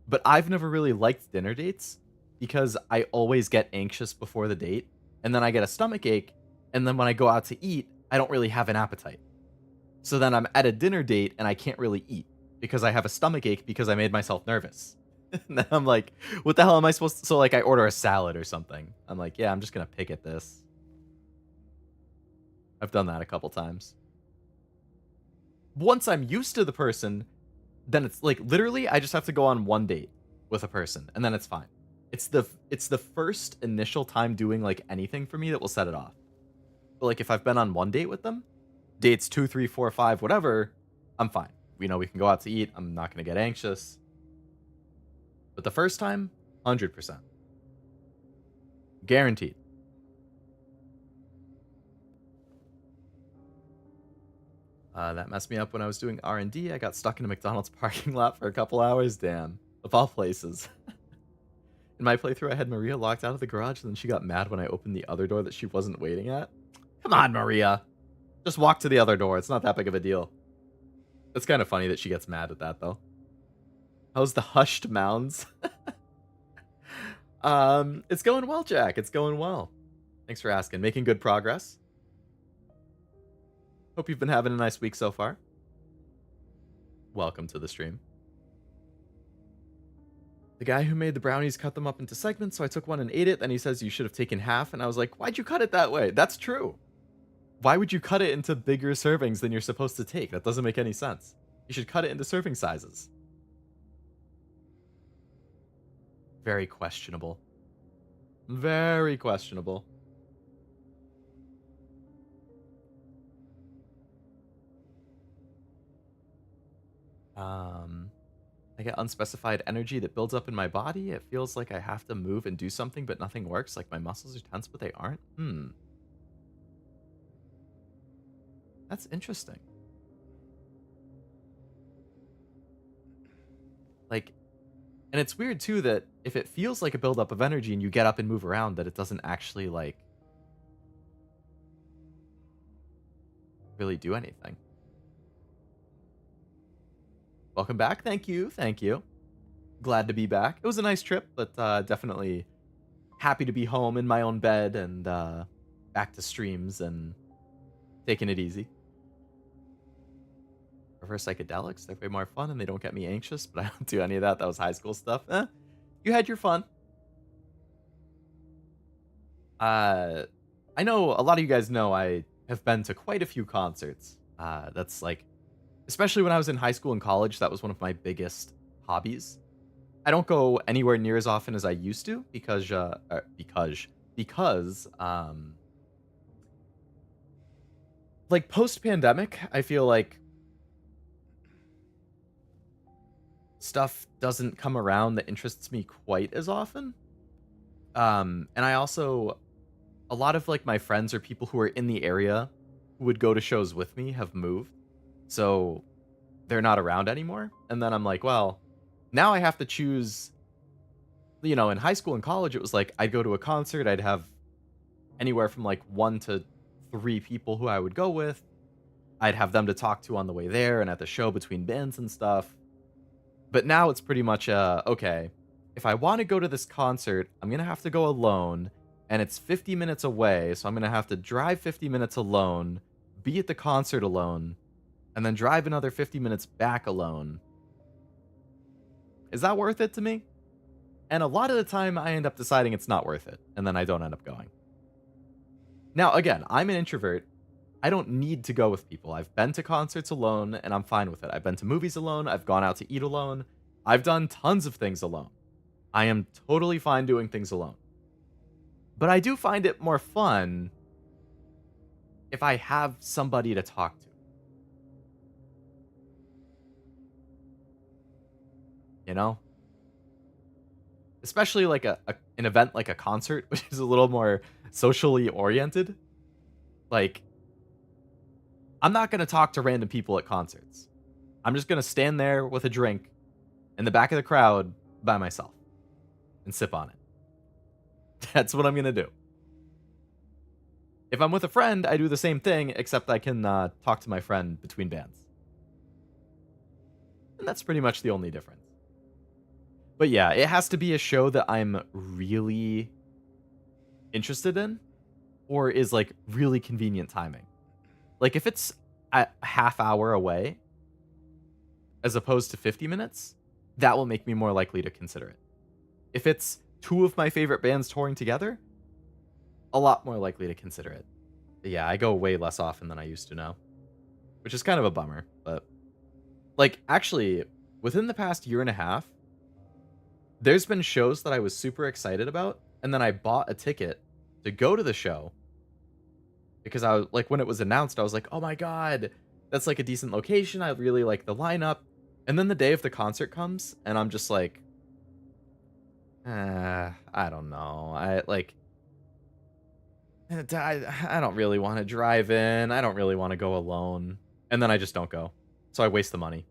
but I've never really liked dinner dates because I always get anxious before the date, and then I get a stomach ache, and then when I go out to eat, I don't really have an appetite. So then I'm at a dinner date and I can't really eat because I have a stomach ache because I made myself nervous. And then I'm like, what the hell am I supposed to? So like I order a salad or something. I'm like, yeah, I'm just going to pick at this. I've done that a couple times. Once I'm used to the person, then it's like literally I just have to go on one date with a person and then it's fine. It's the first initial time doing like anything for me that will set it off. But like if I've been on one date with them, dates 2, 3, 4, 5, whatever, I'm fine. We know we can go out to eat. I'm not going to get anxious. But the first time, 100%. Guaranteed. That messed me up when I was doing R&D. I got stuck in a McDonald's parking lot for a couple hours. Damn. Of all places. In my playthrough, I had Maria locked out of the garage, and then she got mad when I opened the other door that she wasn't waiting at. Come on, Maria. Just walk to the other door. It's not that big of a deal. It's kind of funny that she gets mad at that, though. How's the hushed mounds? It's going well, Jack. It's going well. Thanks for asking. Making good progress. Hope you've been having a nice week so far. Welcome to the stream. The guy who made the brownies cut them up into segments, so I took one and ate it. Then he says you should have taken half, and I was like, why'd you cut it that way? That's true. Why would you cut it into bigger servings than you're supposed to take? That doesn't make any sense. You should cut it into serving sizes. Very questionable. Very questionable. I get unspecified energy that builds up in my body. It feels like I have to move and do something, but nothing works. Like my muscles are tense, but they aren't. That's interesting. Like, and it's weird too that if it feels like a buildup of energy and you get up and move around, that it doesn't actually like really do anything. Welcome back. Thank you. Thank you. Glad to be back. It was a nice trip, but definitely happy to be home in my own bed and back to streams and taking it easy. For psychedelics, they're way more fun and they don't get me anxious, but I don't do any of that. That was high school stuff. You had your fun. I know a lot of you guys know I have been to quite a few concerts. That's like, especially when I was in high school and college, that was one of my biggest hobbies. I don't go anywhere near as often as I used to because like post-pandemic, I feel like stuff doesn't come around that interests me quite as often. And I also, a lot of like my friends or people who are in the area who would go to shows with me have moved. So they're not around anymore. And then I'm like, well, now I have to choose, you know, in high school and college, it was like, I'd go to a concert, I'd have anywhere from like 1 to 3 people who I would go with. I'd have them to talk to on the way there and at the show between bands and stuff. But now it's pretty much, okay, if I want to go to this concert, I'm going to have to go alone, and it's 50 minutes away, so I'm going to have to drive 50 minutes alone, be at the concert alone, and then drive another 50 minutes back alone. Is that worth it to me? And a lot of the time, I end up deciding it's not worth it, and then I don't end up going. Now, again, I'm an introvert. I don't need to go with people. I've been to concerts alone, and I'm fine with it. I've been to movies alone. I've gone out to eat alone. I've done tons of things alone. I am totally fine doing things alone. But I do find it more fun if I have somebody to talk to. You know? Especially like an event like a concert, which is a little more socially oriented. Like, I'm not going to talk to random people at concerts. I'm just going to stand there with a drink in the back of the crowd by myself and sip on it. That's what I'm going to do. If I'm with a friend, I do the same thing, except I can talk to my friend between bands. And that's pretty much the only difference. But yeah, it has to be a show that I'm really interested in or is like really convenient timing. Like, if it's a half hour away, as opposed to 50 minutes, that will make me more likely to consider it. If it's 2 of my favorite bands touring together, a lot more likely to consider it. But yeah, I go way less often than I used to now, which is kind of a bummer. But, like, actually, within the past year and a half, there's been shows that I was super excited about, and then I bought a ticket to go to the show, because I was like, when it was announced, I was like, oh my god, that's like a decent location. I really like the lineup. And then the day of the concert comes, and I'm just like, I don't know. I don't really want to drive in. I don't really want to go alone. And then I just don't go. So I waste the money.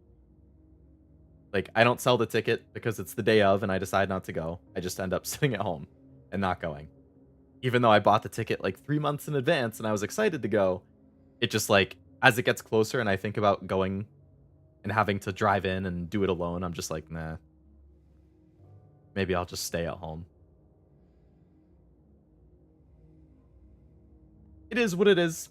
Like, I don't sell the ticket because it's the day of and I decide not to go. I just end up sitting at home and not going. Even though I bought the ticket like 3 months in advance and I was excited to go, it just like, as it gets closer and I think about going and having to drive in and do it alone, I'm just like, nah. Maybe I'll just stay at home. It is what it is.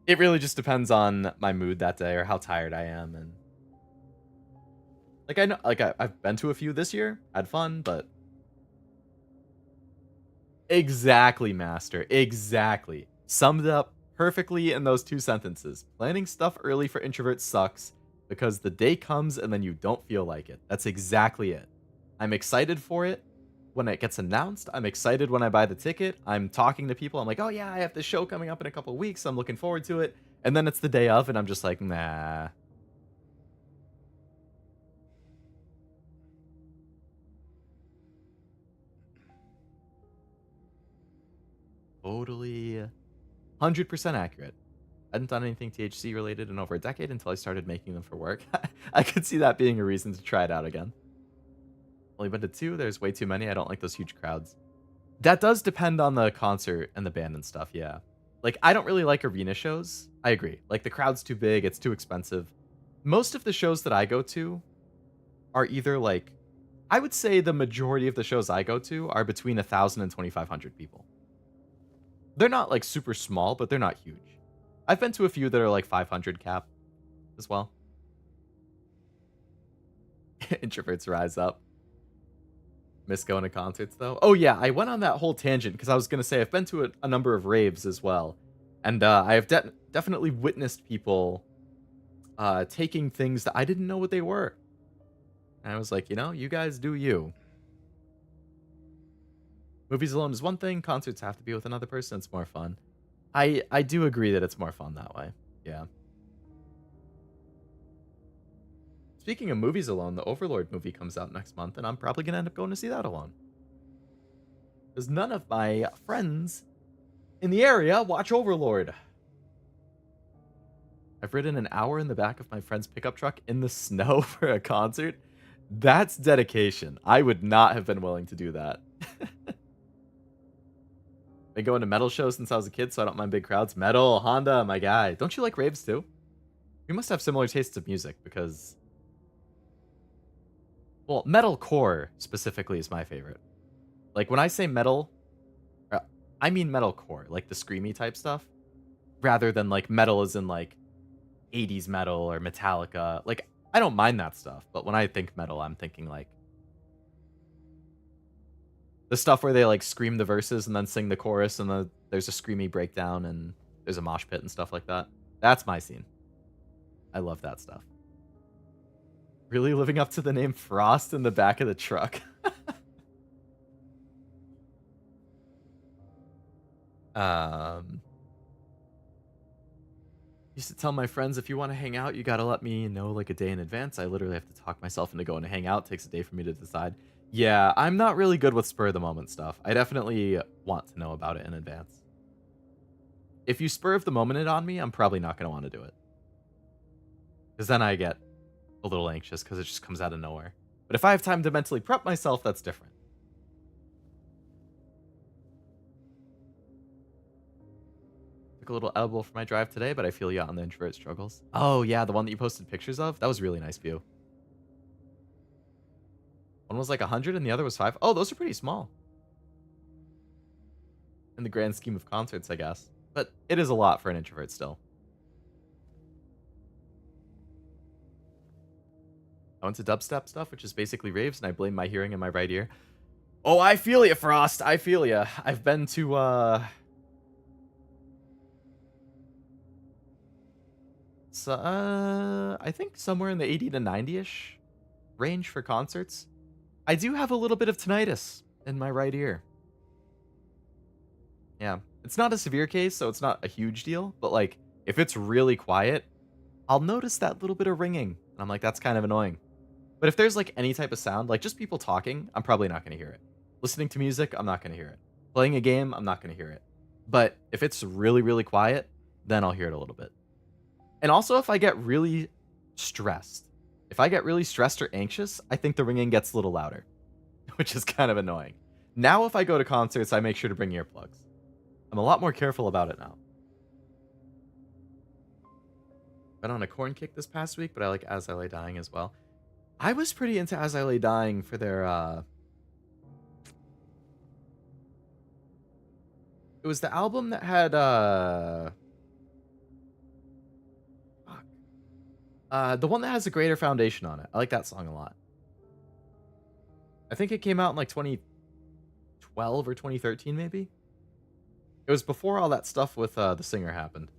It really just depends on my mood that day or how tired I am. And like, I know, like I've been to a few this year, had fun, but exactly, Master. Exactly. Summed up perfectly in those 2 sentences. Planning stuff early for introverts sucks because the day comes and then you don't feel like it. That's exactly it. I'm excited for it when it gets announced. I'm excited when I buy the ticket. I'm talking to people. I'm like, oh yeah, I have this show coming up in a couple weeks. I'm looking forward to it. And then it's the day of and I'm just like, nah. Totally 100% accurate. I hadn't done anything THC related in over a decade until I started making them for work. I could see that being a reason to try it out again. Only been to 2. There's way too many. I don't like those huge crowds. That does depend on the concert and the band and stuff, yeah. Like, I don't really like arena shows. I agree. Like, the crowd's too big. It's too expensive. Most of the shows that I go to are either, like... I would say the majority of the shows I go to are between 1,000 and 2,500 people. They're not, like, super small, but they're not huge. I've been to a few that are, like, 500 cap as well. Introverts rise up. Miss going to concerts, though. Oh, yeah, I went on that whole tangent because I was going to say I've been to a number of raves as well. And I have definitely witnessed people taking things that I didn't know what they were. And I was like, you know, you guys do you. Movies alone is one thing. Concerts have to be with another person. It's more fun. I do agree that it's more fun that way. Yeah. Speaking of movies alone, the Overlord movie comes out next month, and I'm probably going to end up going to see that alone. Because none of my friends in the area watch Overlord. I've ridden an hour in the back of my friend's pickup truck in the snow for a concert. That's dedication. I would not have been willing to do that. Been going to metal shows since I was a kid, so I don't mind big crowds. Metal, Honda, my guy. Don't you like raves too? We must have similar tastes of music because... Well, metalcore specifically is my favorite. Like, when I say metal, I mean metalcore, like the screamy type stuff, rather than like metal as in like 80s metal or Metallica. Like, I don't mind that stuff, but when I think metal, I'm thinking like the stuff where they like scream the verses and then sing the chorus and there's a screamy breakdown and there's a mosh pit and stuff like that. That's my scene. I love that stuff. Really living up to the name Frost in the back of the truck. Used to tell my friends, if you want to hang out, you gotta let me know like a day in advance. I literally have to talk myself into going to hang out. It takes a day for me to decide. Yeah, I'm not really good with spur of the moment stuff. I definitely want to know about it in advance. If you spur of the moment it on me, I'm probably not going to want to do it. Because then I get a little anxious because it just comes out of nowhere. But if I have time to mentally prep myself, that's different. Took a little edible for my drive today, but I feel you on the introvert struggles. Oh yeah, the one that you posted pictures of? That was a really nice view. One was like 100 and the other was 5. Oh, those are pretty small. In the grand scheme of concerts, I guess. But it is a lot for an introvert still. I went to dubstep stuff, which is basically raves, and I blame my hearing in my right ear. Oh, I feel ya, Frost. I feel ya. I've been to, I think somewhere in the 80 to 90-ish range for concerts. I do have a little bit of tinnitus in my right ear. Yeah. It's not a severe case, so it's not a huge deal. But, like, if it's really quiet, I'll notice that little bit of ringing. And I'm like, that's kind of annoying. But if there's, like, any type of sound, like just people talking, I'm probably not going to hear it. Listening to music, I'm not going to hear it. Playing a game, I'm not going to hear it. But if it's really, really quiet, then I'll hear it a little bit. And also, if I get really stressed. If I get really stressed or anxious, I think the ringing gets a little louder, which is kind of annoying. Now, if I go to concerts, I make sure to bring earplugs. I'm a lot more careful about it now. Been on a corn kick this past week, but I like As I Lay Dying as well. I was pretty into As I Lay Dying for their, it was the album that had, the one that has a Greater Foundation on it. I like that song a lot. I think it came out in like 2012 or 2013, maybe? It was before all that stuff with the singer happened.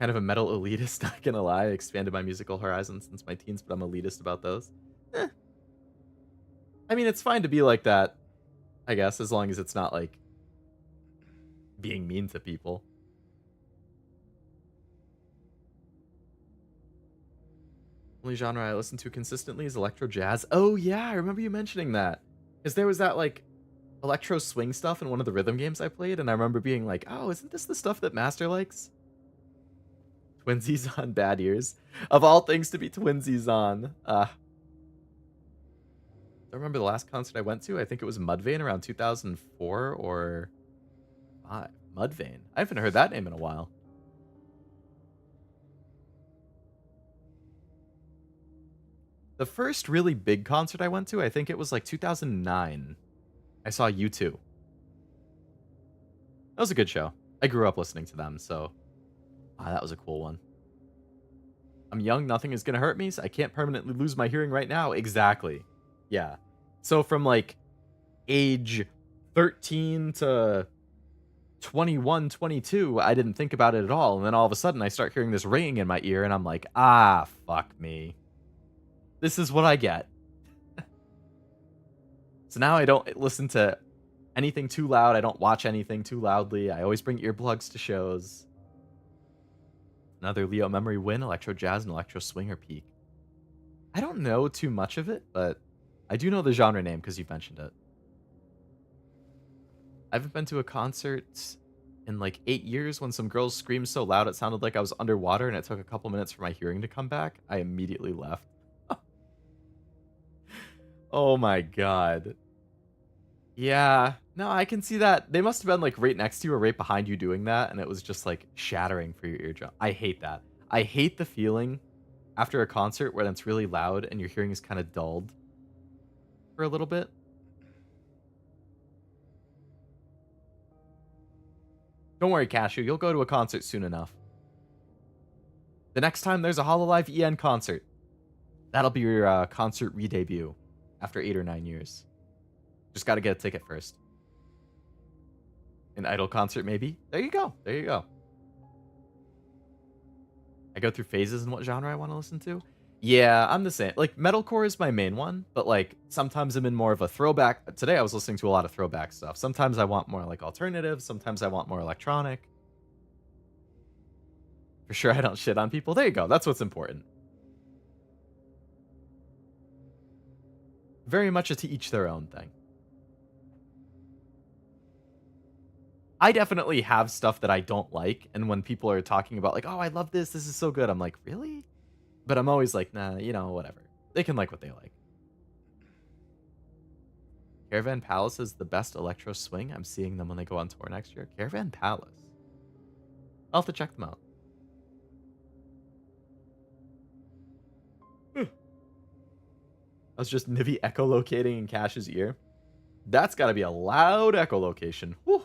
Kind of a metal elitist, not gonna lie. I expanded my musical horizons since my teens, but I'm elitist about those. I mean, it's fine to be like that, I guess, as long as it's not like being mean to people. Only genre I listen to consistently is electro jazz. Oh yeah, I remember you mentioning that. Because there was that like electro swing stuff in one of the rhythm games I played, and I remember being like, oh, isn't this the stuff that Master likes? Twinsies on Bad Ears. Of all things to be twinsies on. I remember the last concert I went to. I think it was Mudvayne around 2004 or 5. Mudvayne. I haven't heard that name in a while. The first really big concert I went to, I think it was like 2009. I saw U2. That was a good show. I grew up listening to them, so that was a cool one. I'm young, nothing is going to hurt me, so I can't permanently lose my hearing right now. Exactly. Yeah. So from like age 13 to 21, 22, I didn't think about it at all. And then all of a sudden I start hearing this ringing in my ear and I'm like, fuck me. This is what I get. So now I don't listen to anything too loud. I don't watch anything too loudly. I always bring earplugs to shows. Another Leo memory win, electro jazz and electro swing or peak. I don't know too much of it, but I do know the genre name because you've mentioned it. I haven't been to a concert in like 8 years. When some girls screamed so loud it sounded like I was underwater and it took a couple minutes for my hearing to come back. I immediately left. Oh my god. Yeah, no, I can see that. They must have been like right next to you or right behind you doing that, and it was just like shattering for your eardrum. I hate that. I hate the feeling after a concert where it's really loud and your hearing is kind of dulled for a little bit. Don't worry, Cashew, you'll go to a concert soon enough. The next time there's a Hololive EN concert, that'll be your concert re-debut after 8 or 9 years. Just got to get a ticket first. An Idol concert, maybe? There you go. There you go. I go through phases in what genre I want to listen to. Yeah, I'm the same. Like, metalcore is my main one, but like, sometimes I'm in more of a throwback. Today I was listening to a lot of throwback stuff. Sometimes I want more like alternative. Sometimes I want more electronic. For sure I don't shit on people. There you go. That's what's important. Very much a to each their own thing. I definitely have stuff that I don't like, and when people are talking about like, oh, I love this, this is so good, I'm like, really? But I'm always like, nah, you know, whatever. They can like what they like. Caravan Palace is the best electro swing. I'm seeing them when they go on tour next year. Caravan Palace. I'll have to check them out. I was just Nivi echolocating in Cash's ear. That's got to be a loud echolocation. Whew.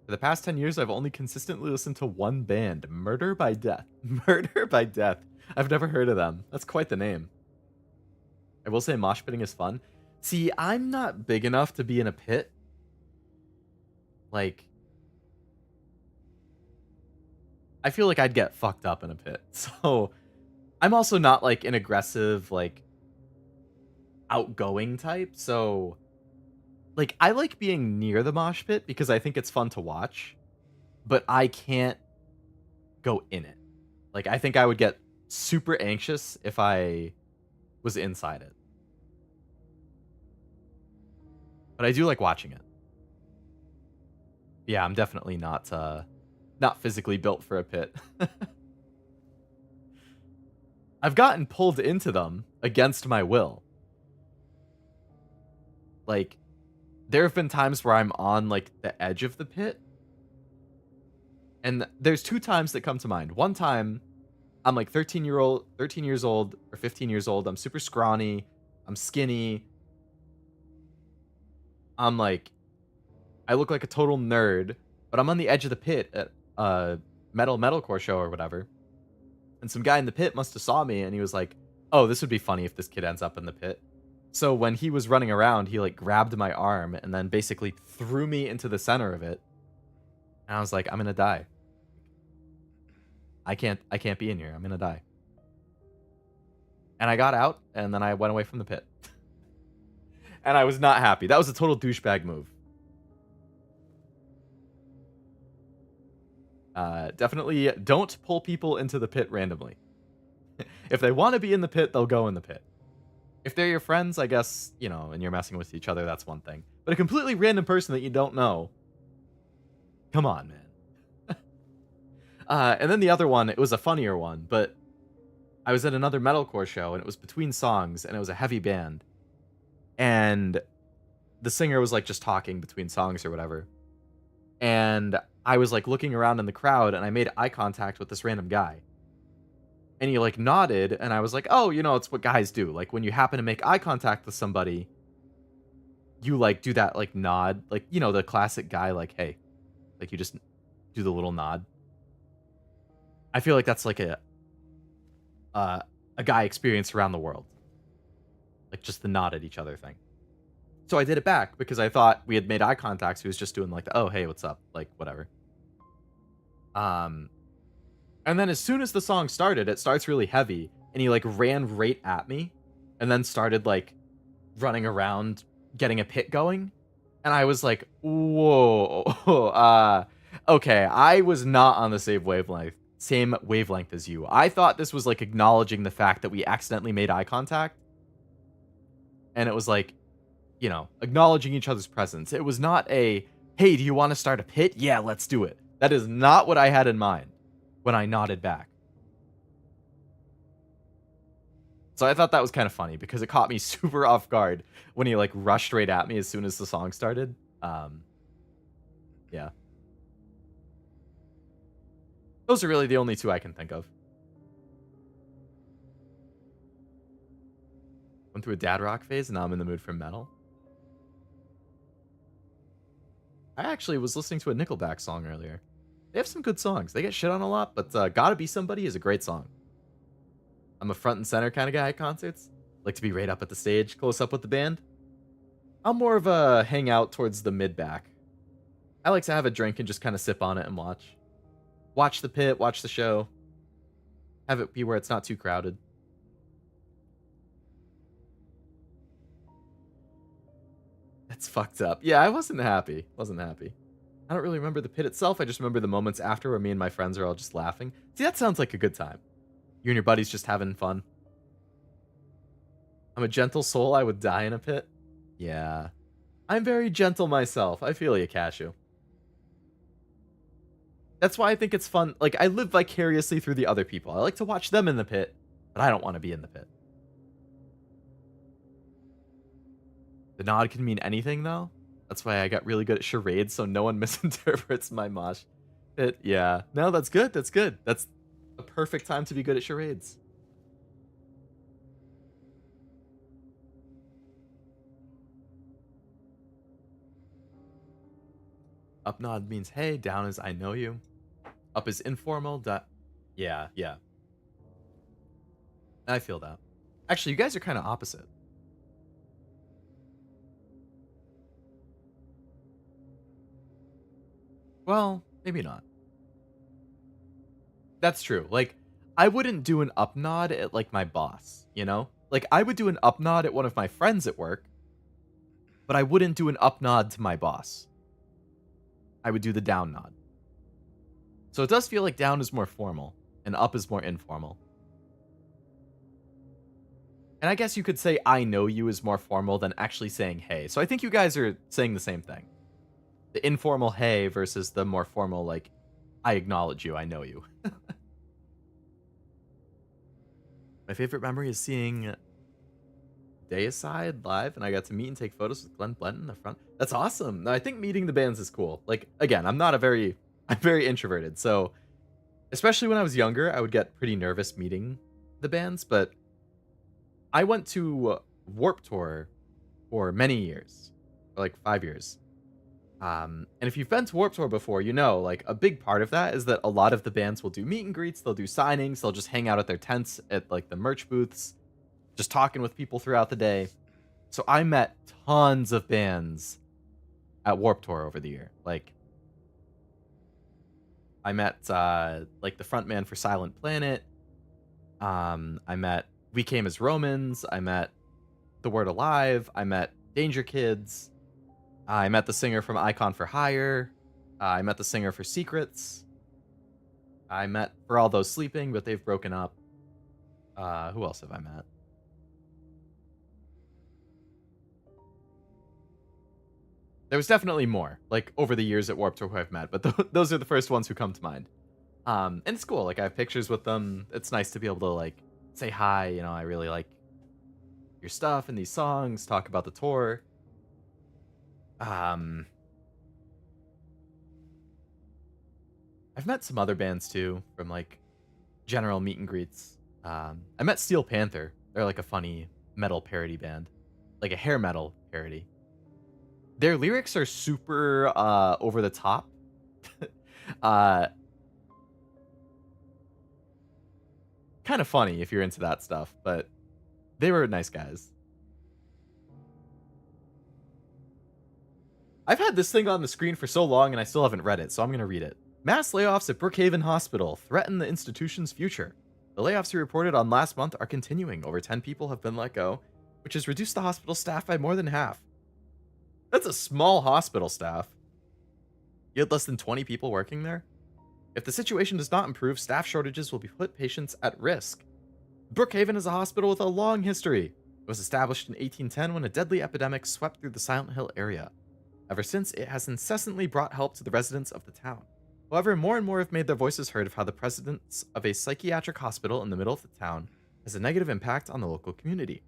For the past 10 years, I've only consistently listened to one band, Murder by Death. Murder by Death. I've never heard of them. That's quite the name. I will say mosh pitting is fun. See, I'm not big enough to be in a pit. Like, I feel like I'd get fucked up in a pit. So, I'm also not like an aggressive, like, outgoing type. So, like, I like being near the mosh pit because I think it's fun to watch, but I can't go in it. Like, I think I would get super anxious if I was inside it. But I do like watching it. Yeah, I'm definitely not physically built for a pit. I've gotten pulled into them against my will. Like, there have been times where I'm on, like, the edge of the pit, and there's 2 times that come to mind. One time, I'm, like, 13 years old or 15 years old, I'm super scrawny, I'm skinny, I'm, like I look like a total nerd, but I'm on the edge of the pit at a metalcore show or whatever, and some guy in the pit must have saw me, and he was like, "Oh, this would be funny if this kid ends up in the pit." So when he was running around, he, like, grabbed my arm and then basically threw me into the center of it, and I was like, "I'm gonna die. I can't be in here. I'm gonna die." And I got out, and then I went away from the pit. And I was not happy. That was a total douchebag move. Definitely don't pull people into the pit randomly. If they want to be in the pit, they'll go in the pit. If they're your friends, I guess, you know, and you're messing with each other, that's one thing. But a completely random person that you don't know, come on, man. And then the other one, it was a funnier one, but I was at another metalcore show, and it was between songs, and it was a heavy band. And the singer was, like, just talking between songs or whatever. And I was, like, looking around in the crowd, and I made eye contact with this random guy. And he, like, nodded, and I was like, "Oh, you know, it's what guys do. Like, when you happen to make eye contact with somebody, you, like, do that, like, nod. Like, you know, the classic guy, like, hey." Like, you just do the little nod. I feel like that's, like, a guy experience around the world. Like, just the nod at each other thing. So I did it back, because I thought we had made eye contact, so he was just doing, like, the, "Oh, hey, what's up?" Like, whatever. And then as soon as the song started, it starts really heavy, and he, like, ran right at me, and then started, like, running around, getting a pit going, and I was like, "Whoa, okay, I was not on the same wavelength as you. I thought this was, like, acknowledging the fact that we accidentally made eye contact, and it was, like, you know, acknowledging each other's presence. It was not a, hey, do you want to start a pit? Yeah, let's do it. That is not what I had in mind when I nodded back. So I thought that was kind of funny, because it caught me super off guard when he, like, rushed right at me as soon as the song started. Yeah. Those are really the only 2 I can think of. Went through a dad rock phase, and now I'm in the mood for metal. I actually was listening to a Nickelback song earlier. They have some good songs. They get shit on a lot, but Gotta Be Somebody is a great song. I'm a front and center kind of guy at concerts. Like to be right up at the stage, close up with the band. I'm more of a hang out towards the mid-back. I like to have a drink and just kind of sip on it and watch. Watch the pit, watch the show. Have it be where it's not too crowded. That's fucked up. Yeah, I wasn't happy. I don't really remember the pit itself. I just remember the moments after where me and my friends are all just laughing. See, that sounds like a good time. You and your buddies just having fun. I'm a gentle soul. I would die in a pit. Yeah. I'm very gentle myself. I feel you, Cashew. That's why I think it's fun. Like, I live vicariously through the other people. I like to watch them in the pit, but I don't want to be in the pit. The nod can mean anything, though. That's why I got really good at charades, so no one misinterprets my mosh pit. Yeah. No, that's good. That's good. That's a perfect time to be good at charades. Up nod means hey, down is I know you. Up is informal. Yeah, yeah. I feel that. Actually, you guys are kind of opposite. Well, maybe not. That's true. Like, I wouldn't do an up nod at, like, my boss, you know? Like, I would do an up nod at one of my friends at work, but I wouldn't do an up nod to my boss. I would do the down nod. So it does feel like down is more formal, and up is more informal. And I guess you could say I know you is more formal than actually saying hey. So I think you guys are saying the same thing. the informal hey versus the more formal, like, I acknowledge you, I know you. My favorite memory is seeing Deicide live, and I got to meet and take photos with Glenn Blenton in the front. That's awesome. No, I think meeting the bands is cool. Like, again, I'm very introverted, so especially when I was younger, I would get pretty nervous meeting the bands, but I went to Warp Tour for many years, for like 5 years. And if you've been to Warp Tour before, you know, like, a big part of that is that a lot of the bands will do meet and greets, they'll do signings, they'll just hang out at their tents at, like, the merch booths, just talking with people throughout the day. So I met tons of bands at Warp Tour over the year. Like, I met, like, the frontman for Silent Planet. I met We Came as Romans. I met The Word Alive. I met Danger Kids. I met the singer from Icon for Hire. I met the singer for Secrets. I met For All Those Sleeping, but they've broken up. Who else have I met? There was definitely more, like, over the years at Warped Tour who I've met, but those are the first ones who come to mind. And it's cool. Like, I have pictures with them. It's nice to be able to, like, say hi. You know, I really like your stuff and these songs. Talk about the tour. I've met some other bands too from, like, general meet and greets. I met Steel Panther. They're like a funny metal parody band, like a hair metal parody. Their lyrics are super over the top. Kind of funny if you're into that stuff, but they were nice guys. I've had this thing on the screen for so long and I still haven't read it, so I'm going to read it. Mass layoffs at Brookhaven Hospital threaten the institution's future. The layoffs we reported on last month are continuing. Over 10 people have been let go, which has reduced the hospital staff by more than half. That's a small hospital staff. You had less than 20 people working there? If the situation does not improve, staff shortages will put patients at risk. Brookhaven is a hospital with a long history. It was established in 1810 when a deadly epidemic swept through the Silent Hill area. Ever since, it has incessantly brought help to the residents of the town. However, more and more have made their voices heard of how the presence of a psychiatric hospital in the middle of the town has a negative impact on the local community.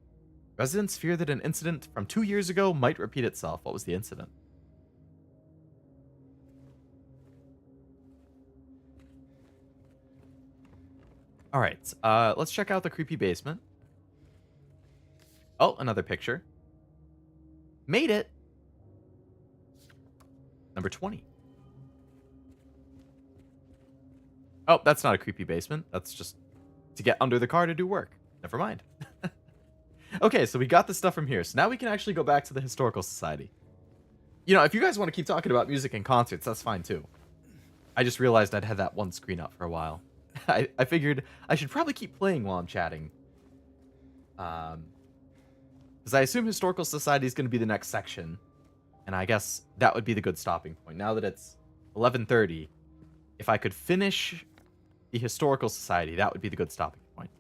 Residents fear that an incident from 2 years ago might repeat itself. What was the incident? All right, let's check out the creepy basement. Oh, another picture. Made it. Number 20. Oh, that's not a creepy basement. That's just to get under the car to do work. Never mind. Okay, so we got the stuff from here. So now we can actually go back to the Historical Society. You know, if you guys want to keep talking about music and concerts, that's fine too. I just realized I'd had that one screen up for a while. I figured I should probably keep playing while I'm chatting. Because I assume Historical Society is going to be the next section. And I guess that would be the good stopping point. Now that it's 11:30, if I could finish the Historical Society, that would be the good stopping point.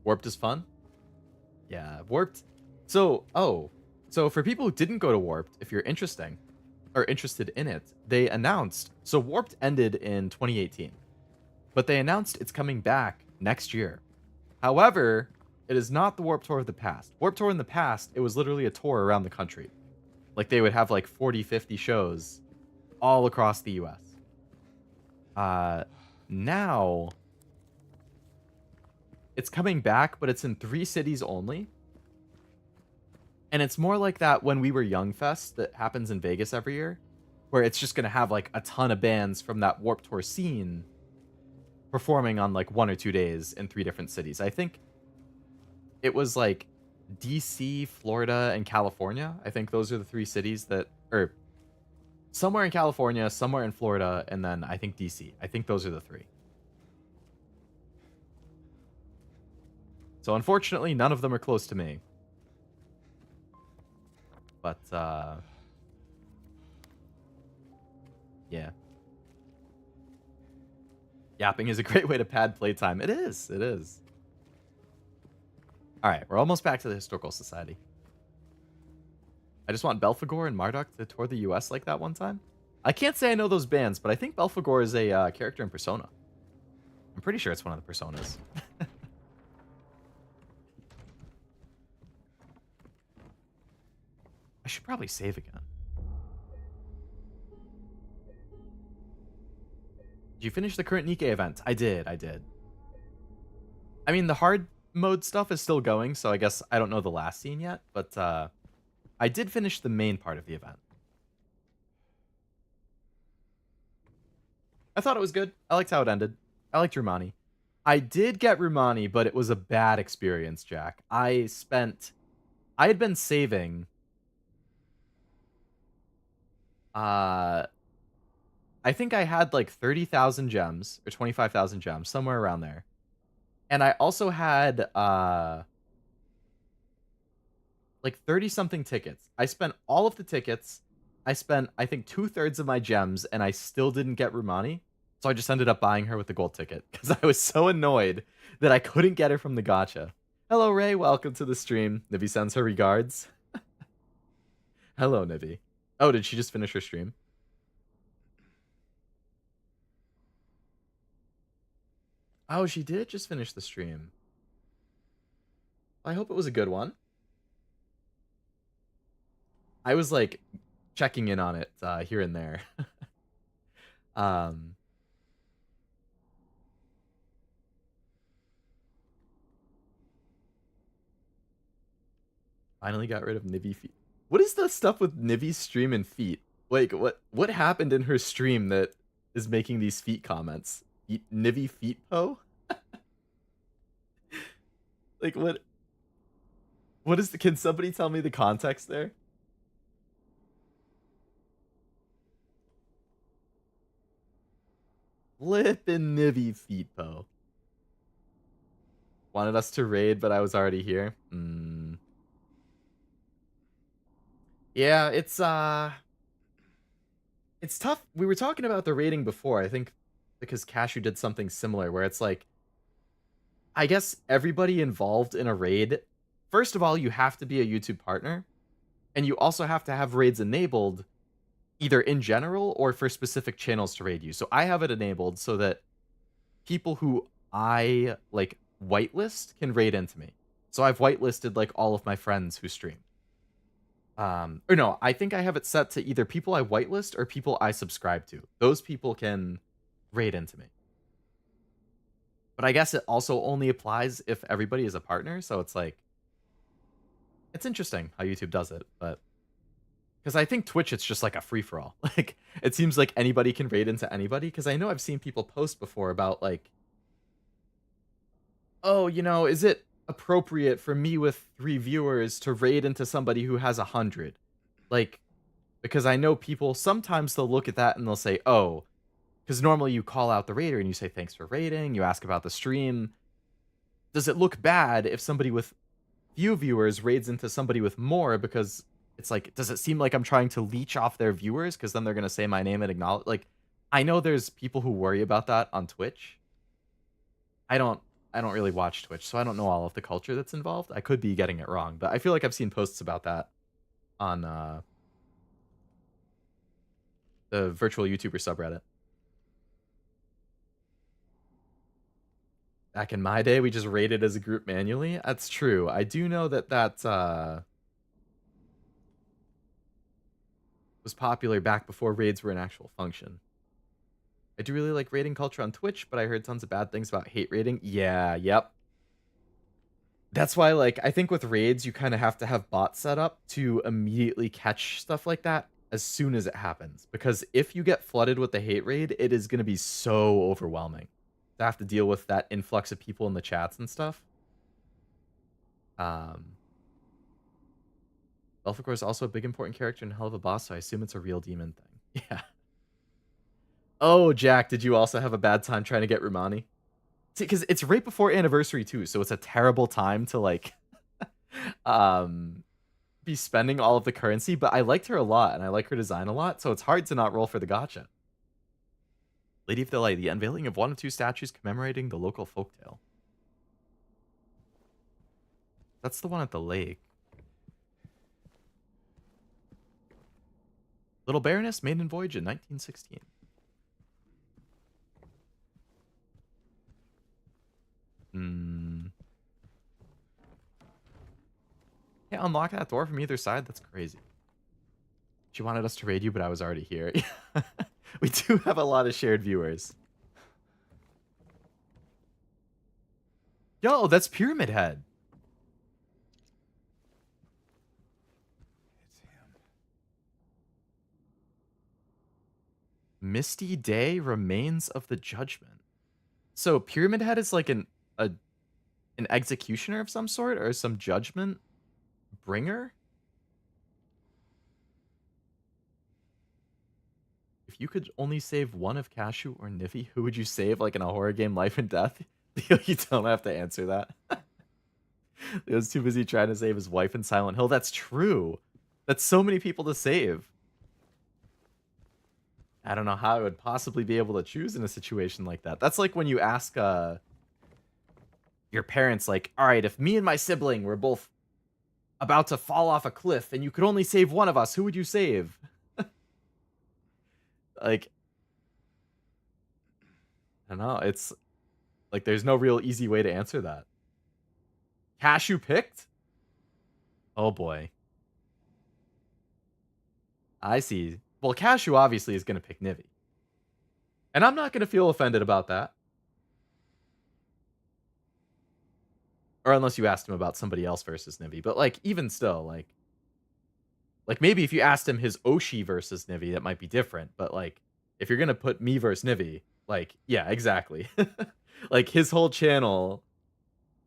Warped is fun? Yeah, Warped. So for people who didn't go to Warped, if you're interested in it, they announced, so Warped ended in 2018, but they announced it's coming back next year. However, it is not the Warped Tour of the past. Warped Tour in the past, it was literally a tour around the country. Like, they would have like 40, 50 shows all across the US. Now it's coming back, but it's in 3 cities only. And it's more like that When We Were Young Fest that happens in Vegas every year, where it's just going to have like a ton of bands from that Warped Tour scene performing on like 1 or 2 days in 3 different cities. I think it was like DC, Florida, and California. I think those are the 3 cities that, or somewhere in California, somewhere in Florida, and then I think DC. I think those are the 3. So unfortunately, none of them are close to me. But, yeah. Yapping is a great way to pad playtime. It is. It is. All right, we're almost back to the Historical Society. I just want Belphegor and Marduk to tour the US like that one time. I can't say I know those bands, but I think Belphegor is a character in Persona. I'm pretty sure it's one of the Personas. I should probably save again. Did you finish the current Nikkei event? I did. I mean, the hard mode stuff is still going, so I guess I don't know the last scene yet, but I did finish the main part of the event. I thought it was good. I liked how it ended. I liked Rumani. I did get Rumani, but it was a bad experience, Jack. I had been saving I think I had like 30,000 gems or 25,000 gems, somewhere around there. And I also had like 30 something tickets. I spent all of the tickets. I spent, I think, 2/3 of my gems, and I still didn't get Rumani. So I just ended up buying her with the gold ticket because I was so annoyed that I couldn't get her from the gacha. Hello, Ray. Welcome to the stream. Nivi sends her regards. Hello, Nivi. Oh, did she just finish her stream? Oh, she did just finish the stream. I hope it was a good one. I was like checking in on it here and there. Finally got rid of Nivi feet. What is the stuff with Nivi's stream and feet? Like, what happened in her stream that is making these feet comments? Nivi feet po? Like, what is the, can somebody tell me the context there? Flippin' Nivi feet po. Wanted us to raid, but I was already here. Yeah, it's tough. We were talking about the rating before, I think because Cashew did something similar where it's like, I guess everybody involved in a raid, first of all, you have to be a YouTube partner, and you also have to have raids enabled either in general or for specific channels to raid you. So I have it enabled so that people who I like whitelist can raid into me. So I've whitelisted like all of my friends who stream. Or no, I think I have it set to either people I whitelist or people I subscribe to. Those people can raid into me. But I guess it also only applies if everybody is a partner, so it's like, it's interesting how YouTube does it, but because I think Twitch, it's just like a free-for-all. Like, it seems like anybody can raid into anybody, because I know I've seen people post before about like, oh, you know, is it appropriate for me with 3 viewers to raid into somebody who has 100? Like, because I know people, sometimes they'll look at that and they'll say, oh, because normally you call out the raider and you say, thanks for raiding, you ask about the stream. Does it look bad if somebody with few viewers raids into somebody with more? Because it's like, does it seem like I'm trying to leech off their viewers? Because then they're going to say my name and acknowledge. Like, I know there's people who worry about that on Twitch. I don't really watch Twitch, so I don't know all of the culture that's involved. I could be getting it wrong, but I feel like I've seen posts about that on the virtual YouTuber subreddit. Back in my day, we just raided as a group manually. That's true. I do know that was popular back before raids were an actual function. I do really like raiding culture on Twitch, but I heard tons of bad things about hate raiding. Yeah, yep. That's why, like, I think with raids, you kind of have to have bots set up to immediately catch stuff like that as soon as it happens. Because if you get flooded with the hate raid, it is going to be so overwhelming to have to deal with that influx of people in the chats and stuff. Belphegor is also a big important character and hell of a boss, so I assume it's a real demon thing. Yeah. Oh, Jack, did you also have a bad time trying to get Rumani? See, because it's right before anniversary too, so it's a terrible time to like be spending all of the currency, but I liked her a lot and I like her design a lot, so it's hard to not roll for the gacha. Lady of the Light, the unveiling of 1 of 2 statues commemorating the local folktale. That's the one at the lake. Little Baroness, maiden voyage in 1916. Can't unlock that door from either side? That's crazy. She wanted us to raid you, but I was already here. We do have a lot of shared viewers. Yo, that's Pyramid Head. It's him. Misty Day, Remains of the Judgment. So Pyramid Head is like an executioner of some sort, or some judgment bringer? If you could only save one of Cashew or Niffy, who would you save, like in a horror game, Life and Death? You don't have to answer that. Leo's too busy trying to save his wife in Silent Hill. That's true. That's so many people to save. I don't know how I would possibly be able to choose in a situation like that. That's like when you ask your parents, like, all right, if me and my sibling were both about to fall off a cliff and you could only save one of us, who would you save? Like, I don't know. It's like there's no real easy way to answer that. Cashew picked? Oh boy. I see. Well, Cashew obviously is going to pick Nivi. And I'm not going to feel offended about that. Or unless you asked him about somebody else versus Nivi. But like, even still, like maybe if you asked him his Oshi versus Nivi, that might be different. But like, if you're going to put me versus Nivi, like, yeah, exactly. Like, his whole channel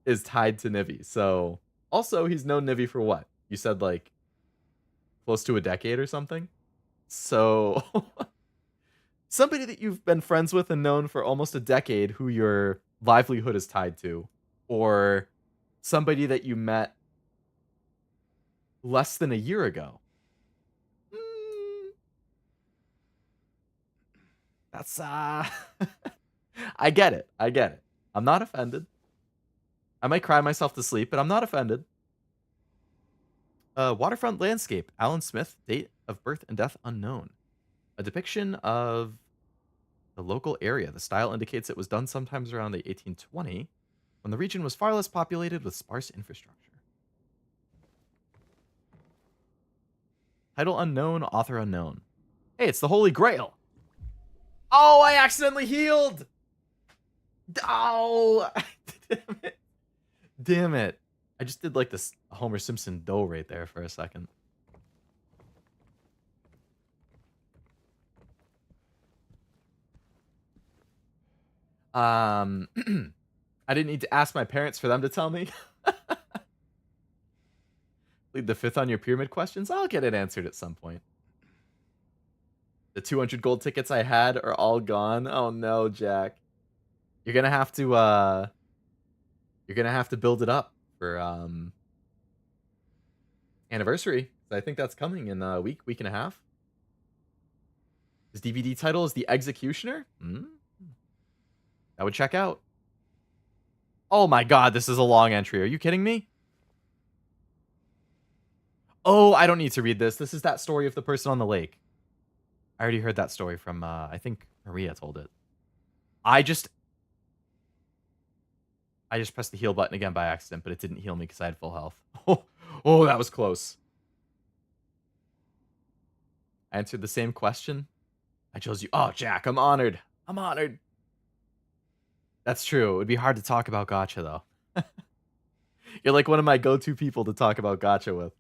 is tied to Nivi. So, also, he's known Nivi for what? You said, like, close to a decade or something? So, somebody that you've been friends with and known for almost a decade who your livelihood is tied to, or somebody that you met less than a year ago. That's, I get it. I get it. I'm not offended. I might cry myself to sleep, but I'm not offended. Waterfront landscape. Alan Smith, date of birth and death unknown. A depiction of the local area. The style indicates it was done sometimes around the 1820, when the region was far less populated with sparse infrastructure. Title unknown, author unknown. Hey, it's the Holy Grail. Oh, I accidentally healed. Oh, damn it. Damn it. I just did like this Homer Simpson dough right there for a second. I didn't need to ask my parents for them to tell me. Lead the 5th on your pyramid questions. I'll get it answered at some point. The 200 gold tickets I had are all gone. Oh no, Jack. You're gonna have to build it up for anniversary. I think that's coming in a week and a half. His DVD title is The Executioner. That would check out. Oh my god, this is a long entry. Are you kidding me? Oh, I don't need to read this. This is that story of the person on the lake. I already heard that story from, I think Maria told it. I just pressed the heal button again by accident, but it didn't heal me because I had full health. Oh, that was close. I answered the same question. I chose you. Oh, Jack, I'm honored. I'm honored. That's true. It would be hard to talk about gacha, though. You're like one of my go-to people to talk about gacha with.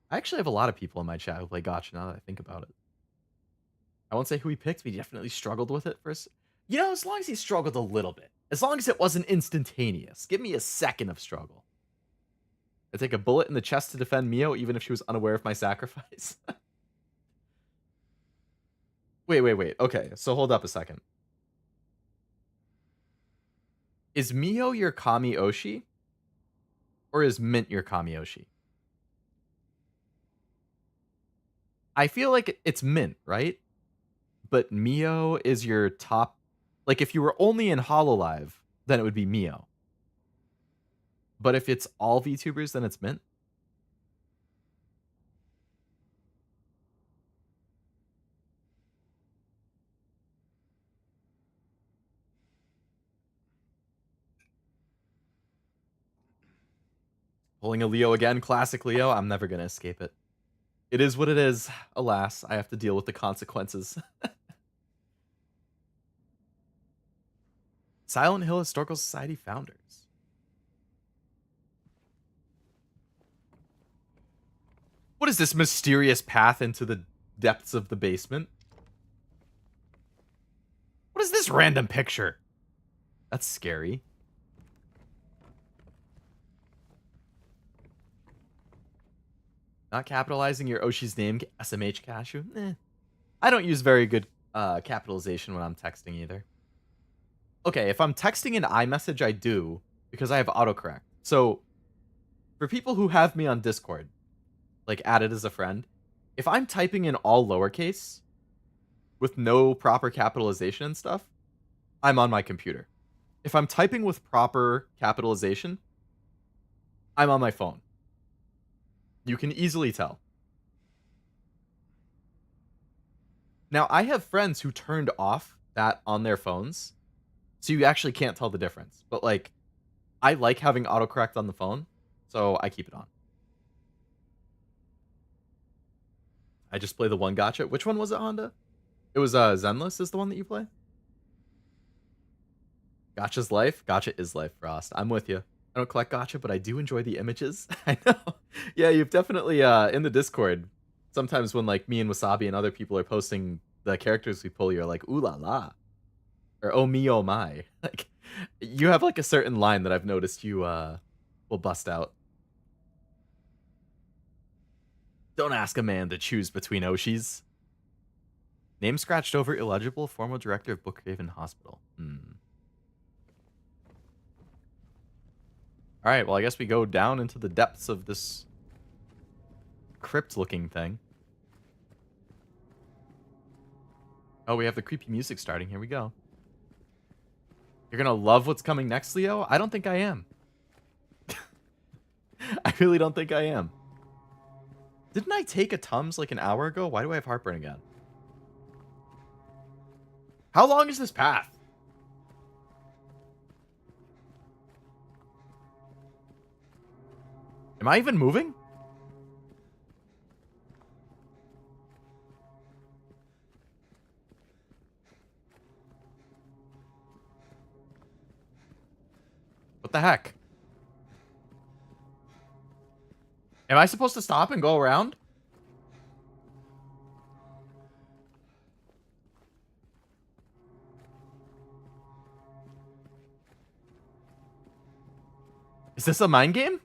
I actually have a lot of people in my chat who play gacha now that I think about it. I won't say who he picked, but he definitely struggled with it first. You know, as long as he struggled a little bit. As long as it wasn't instantaneous. Give me a second of struggle. I take a bullet in the chest to defend Mio, even if she was unaware of my sacrifice. Wait. Okay, so hold up a second. Is Mio your Kami Oshi? Or is Mint your Kami Oshi? I feel like it's Mint, right? But Mio is your top... Like, if you were only in Hololive, then it would be Mio. But if it's all VTubers, then it's Mint. Pulling a Leo again, classic Leo. I'm never gonna escape it. It is what it is. Alas, I have to deal with the consequences. Silent Hill Historical Society founders. What is this mysterious path into the depths of the basement? What is this random picture? That's scary. Not capitalizing your Oshi's name, SMH Cashew? I don't use very good capitalization when I'm texting either. Okay, if I'm texting in iMessage, I do, because I have autocorrect. So, for people who have me on Discord, like added as a friend, if I'm typing in all lowercase with no proper capitalization and stuff, I'm on my computer. If I'm typing with proper capitalization, I'm on my phone. You can easily tell. Now, I have friends who turned off that on their phones, so you actually can't tell the difference. But, like, I like having autocorrect on the phone, so I keep it on. I just play the one gacha. Which one was it, Honda? It was Zenless is the one that you play? Gacha's life? Gacha is life, Frost. I'm with you. I don't collect gacha, but I do enjoy the images. I know. Yeah, you've definitely, in the Discord, sometimes when, like, me and Wasabi and other people are posting the characters we pull, you're like, ooh la la. Or oh me, oh my. Like, you have, like, a certain line that I've noticed you, will bust out. Don't ask a man to choose between Oshis. Name scratched over illegible, former director of Brookhaven Hospital. Alright, well, I guess we go down into the depths of this crypt-looking thing. Oh, we have the creepy music starting. Here we go. You're gonna love what's coming next, Leo? I don't think I am. I really don't think I am. Didn't I take a Tums like an hour ago? Why do I have heartburn again? How long is this path? Am I even moving? What the heck? Am I supposed to stop and go around? Is this a mind game?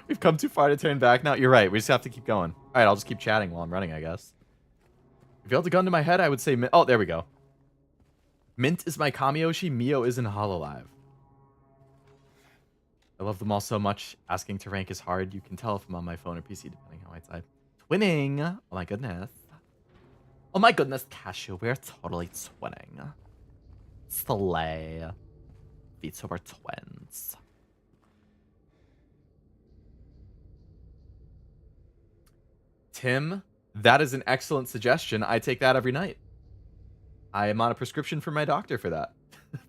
We've come too far to turn back now. You're right. We just have to keep going. All right, I'll just keep chatting while I'm running, I guess. If you held a gun to my head, I would say... Oh, there we go. Mint is my Kamiyoshi. Mio is in Hololive. I love them all so much. Asking to rank is hard. You can tell if I'm on my phone or PC, depending how I type. Twinning. Oh, my goodness. Oh, my goodness, Cashew. We're totally twinning. Slay. vtuber twins. Tim, that is an excellent suggestion. I take that every night. I am on a prescription from my doctor for that.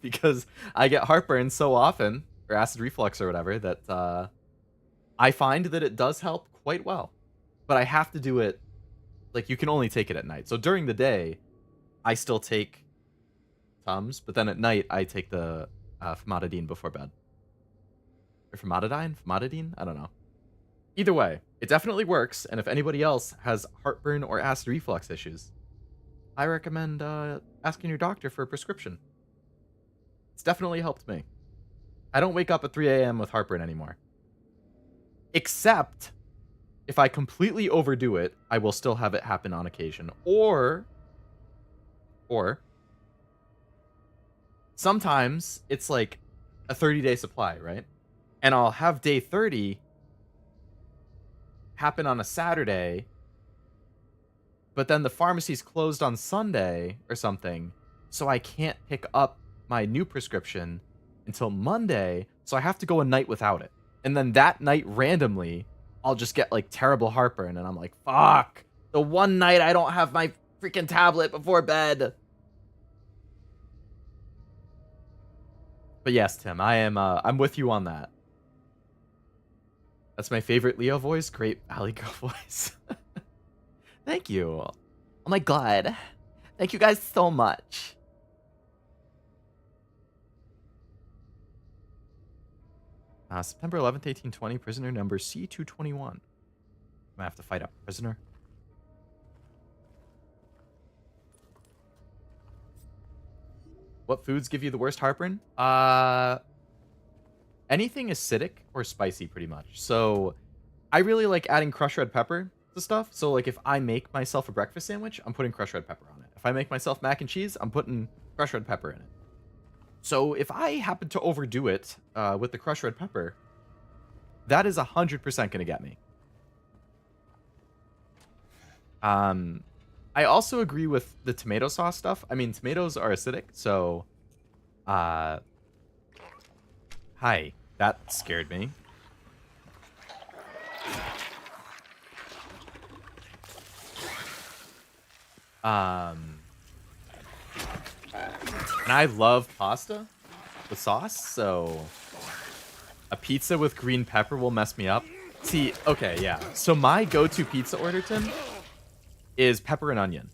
Because I get heartburn so often, or acid reflux or whatever, that I find that it does help quite well. But I have to do it, like, you can only take it at night. So during the day, I still take Tums, but then at night, I take the famotidine before bed. Or famotidine? I don't know. Either way, it definitely works, and if anybody else has heartburn or acid reflux issues, I recommend asking your doctor for a prescription. It's definitely helped me. I don't wake up at 3 a.m. with heartburn anymore. Except if I completely overdo it, I will still have it happen on occasion. Or sometimes it's like a 30-day supply, right? And I'll have day 30 happen on a Saturday, but then the pharmacy's closed on Sunday or something, so I can't pick up my new prescription until Monday, so I have to go a night without it. And then that night, randomly, I'll just get, like, terrible heartburn, and I'm like, fuck! The one night I don't have my freaking tablet before bed! But yes, Tim, I'm with you on that. That's my favorite Leo voice. Great Valley Girl voice. Thank you. Oh my god. Thank you guys so much. September 11th, 1820, prisoner number C221. I'm gonna have to fight a prisoner. What foods give you the worst heartburn? Anything acidic or spicy, pretty much. So, I really like adding crushed red pepper to stuff. So, like, if I make myself a breakfast sandwich, I'm putting crushed red pepper on it. If I make myself mac and cheese, I'm putting crushed red pepper in it. So, if I happen to overdo it with the crushed red pepper, that is 100% gonna get me. I also agree with the tomato sauce stuff. I mean, tomatoes are acidic, so... Hi. That scared me. And I love pasta with sauce, so... A pizza with green pepper will mess me up. See, okay, yeah. So my go-to pizza order, Tim, is pepper and onion.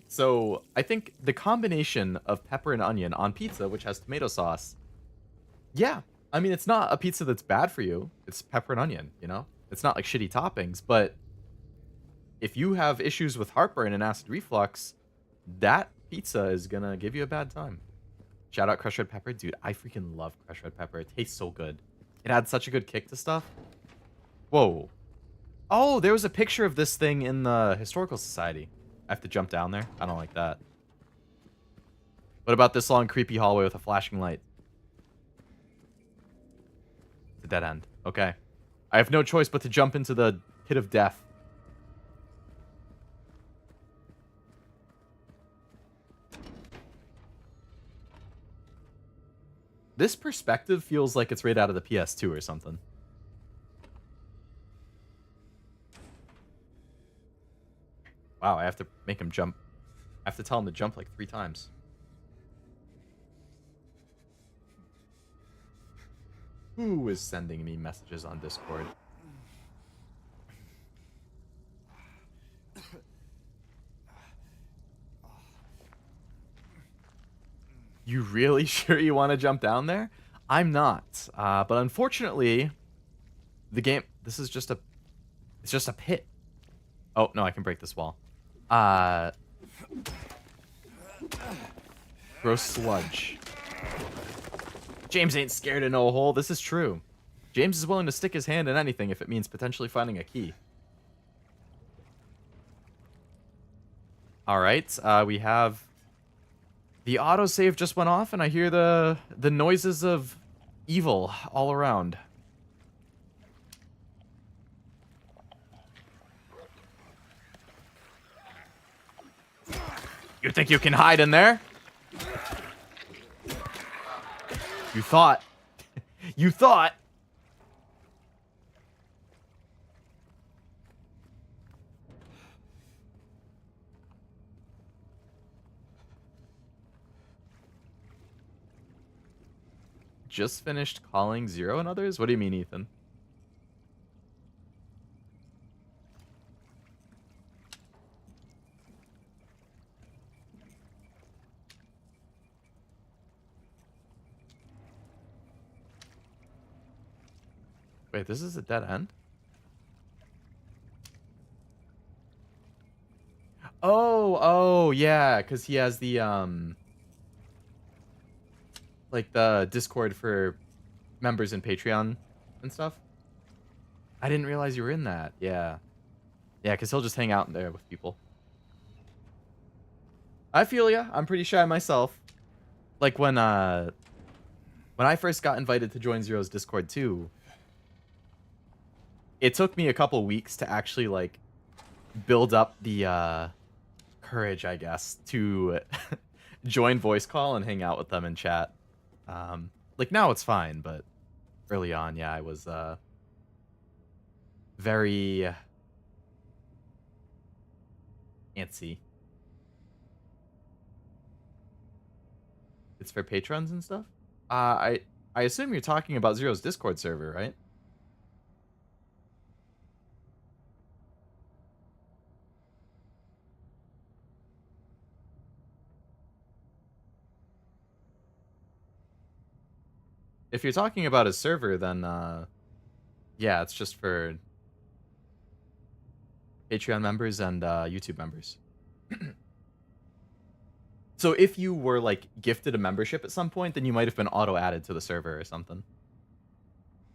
So I think the combination of pepper and onion on pizza, which has tomato sauce, yeah. I mean, it's not a pizza that's bad for you. It's pepper and onion, you know? It's not like shitty toppings, but if you have issues with heartburn and acid reflux, that pizza is gonna give you a bad time. Shout out crushed red pepper. Dude, I freaking love crushed red pepper. It tastes so good. It adds such a good kick to stuff. Whoa. Oh, there was a picture of this thing in the Historical Society. I have to jump down there? I don't like that. What about this long, creepy hallway with a flashing light? It's a dead end. Okay. I have no choice but to jump into the pit of death. This perspective feels like it's right out of the PS2 or something. Wow, I have to make him jump. I have to tell him to jump like 3 times. Who is sending me messages on Discord? You really sure you want to jump down there? I'm not. But unfortunately, the game... This is just a... It's just a pit. Oh, no, I can break this wall. Gross sludge. James ain't scared of no hole. This is true. James is willing to stick his hand in anything if it means potentially finding a key. Alright, we have... The autosave just went off, and I hear the noises of evil all around. You think you can hide in there? You thought. You thought. Just finished calling Zero and others? What do you mean, Ethan? Wait, this is a dead end? Oh, yeah, because he has the, like the Discord for members in Patreon and stuff. I didn't realize you were in that. Yeah. Yeah, because he'll just hang out in there with people. I feel ya. I'm pretty shy myself. Like when I first got invited to join Zero's Discord too, it took me a couple weeks to actually like build up the courage, I guess, to join voice call and hang out with them and chat. Like now it's fine, but early on, yeah, I was very antsy. It's for patrons and stuff? I assume you're talking about Zero's Discord server, right? if you're talking about a server, then yeah, it's just for Patreon members and YouTube members. So if you were like gifted a membership at some point, then you might have been auto added to the server or something.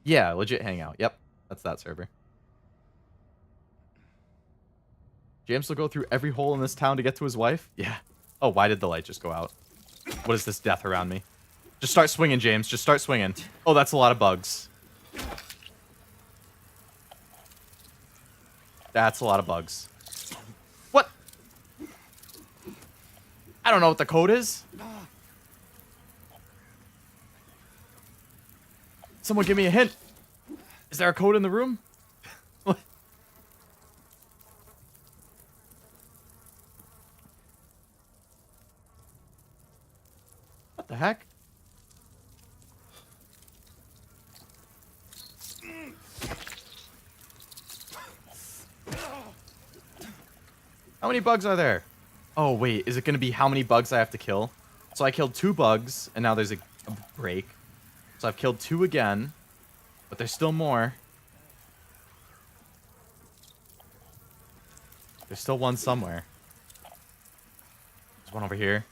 Yeah, legit hangout. Yep, that's that server. James will go through every hole in this town to get to his wife? Yeah. Oh, why did the light just go out? What is this death around me? Just start swinging, James. Just start swinging. Oh, that's a lot of bugs. That's a lot of bugs. What? I don't know what the code is. Someone give me a hint. Is there a code in the room? What? What the heck? How many bugs are there? Oh, wait. Is it going to be how many bugs I have to kill? So I killed 2 bugs, and now there's a break. So I've killed 2 again, but there's still more. There's still one somewhere. There's one over here.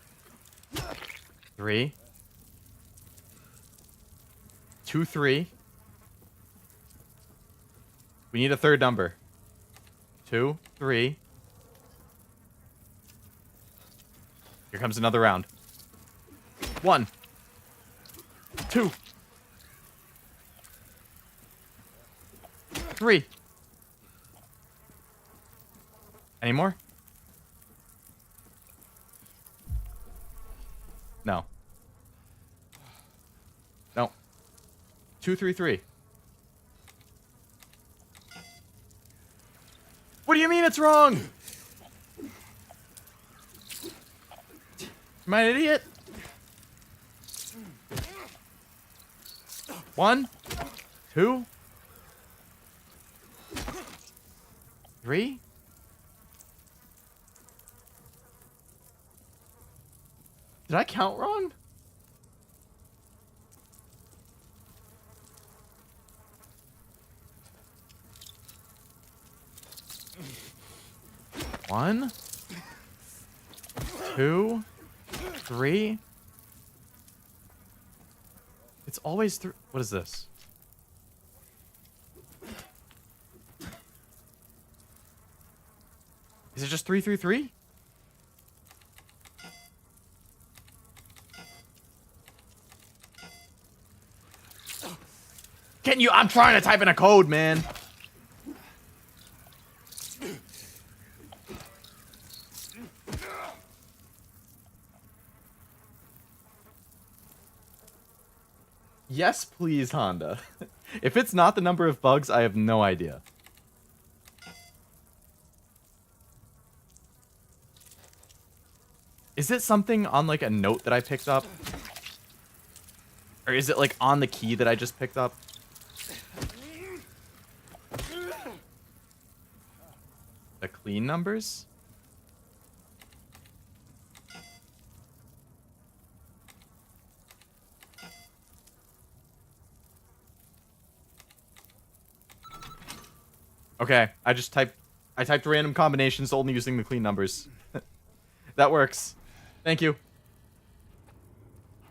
3. 2, 3. We need a third number. 2, 3. Here comes another round. 1. 2. 3. Any more? No. No. 2, 3, 3. What do you mean it's wrong? Am I an idiot? 1, 2, 3. Did I count wrong? One, 2, 3. It's always through. What is this? Is it just 3 through 3? Can you? I'm trying to type in a code, man. Yes, please, Honda. If it's not the number of bugs, I have no idea. Is it something on, like, a note that I picked up? Or is it, like, on the key that I just picked up? The clean numbers? Okay, I typed random combinations only using the clean numbers. That works. Thank you.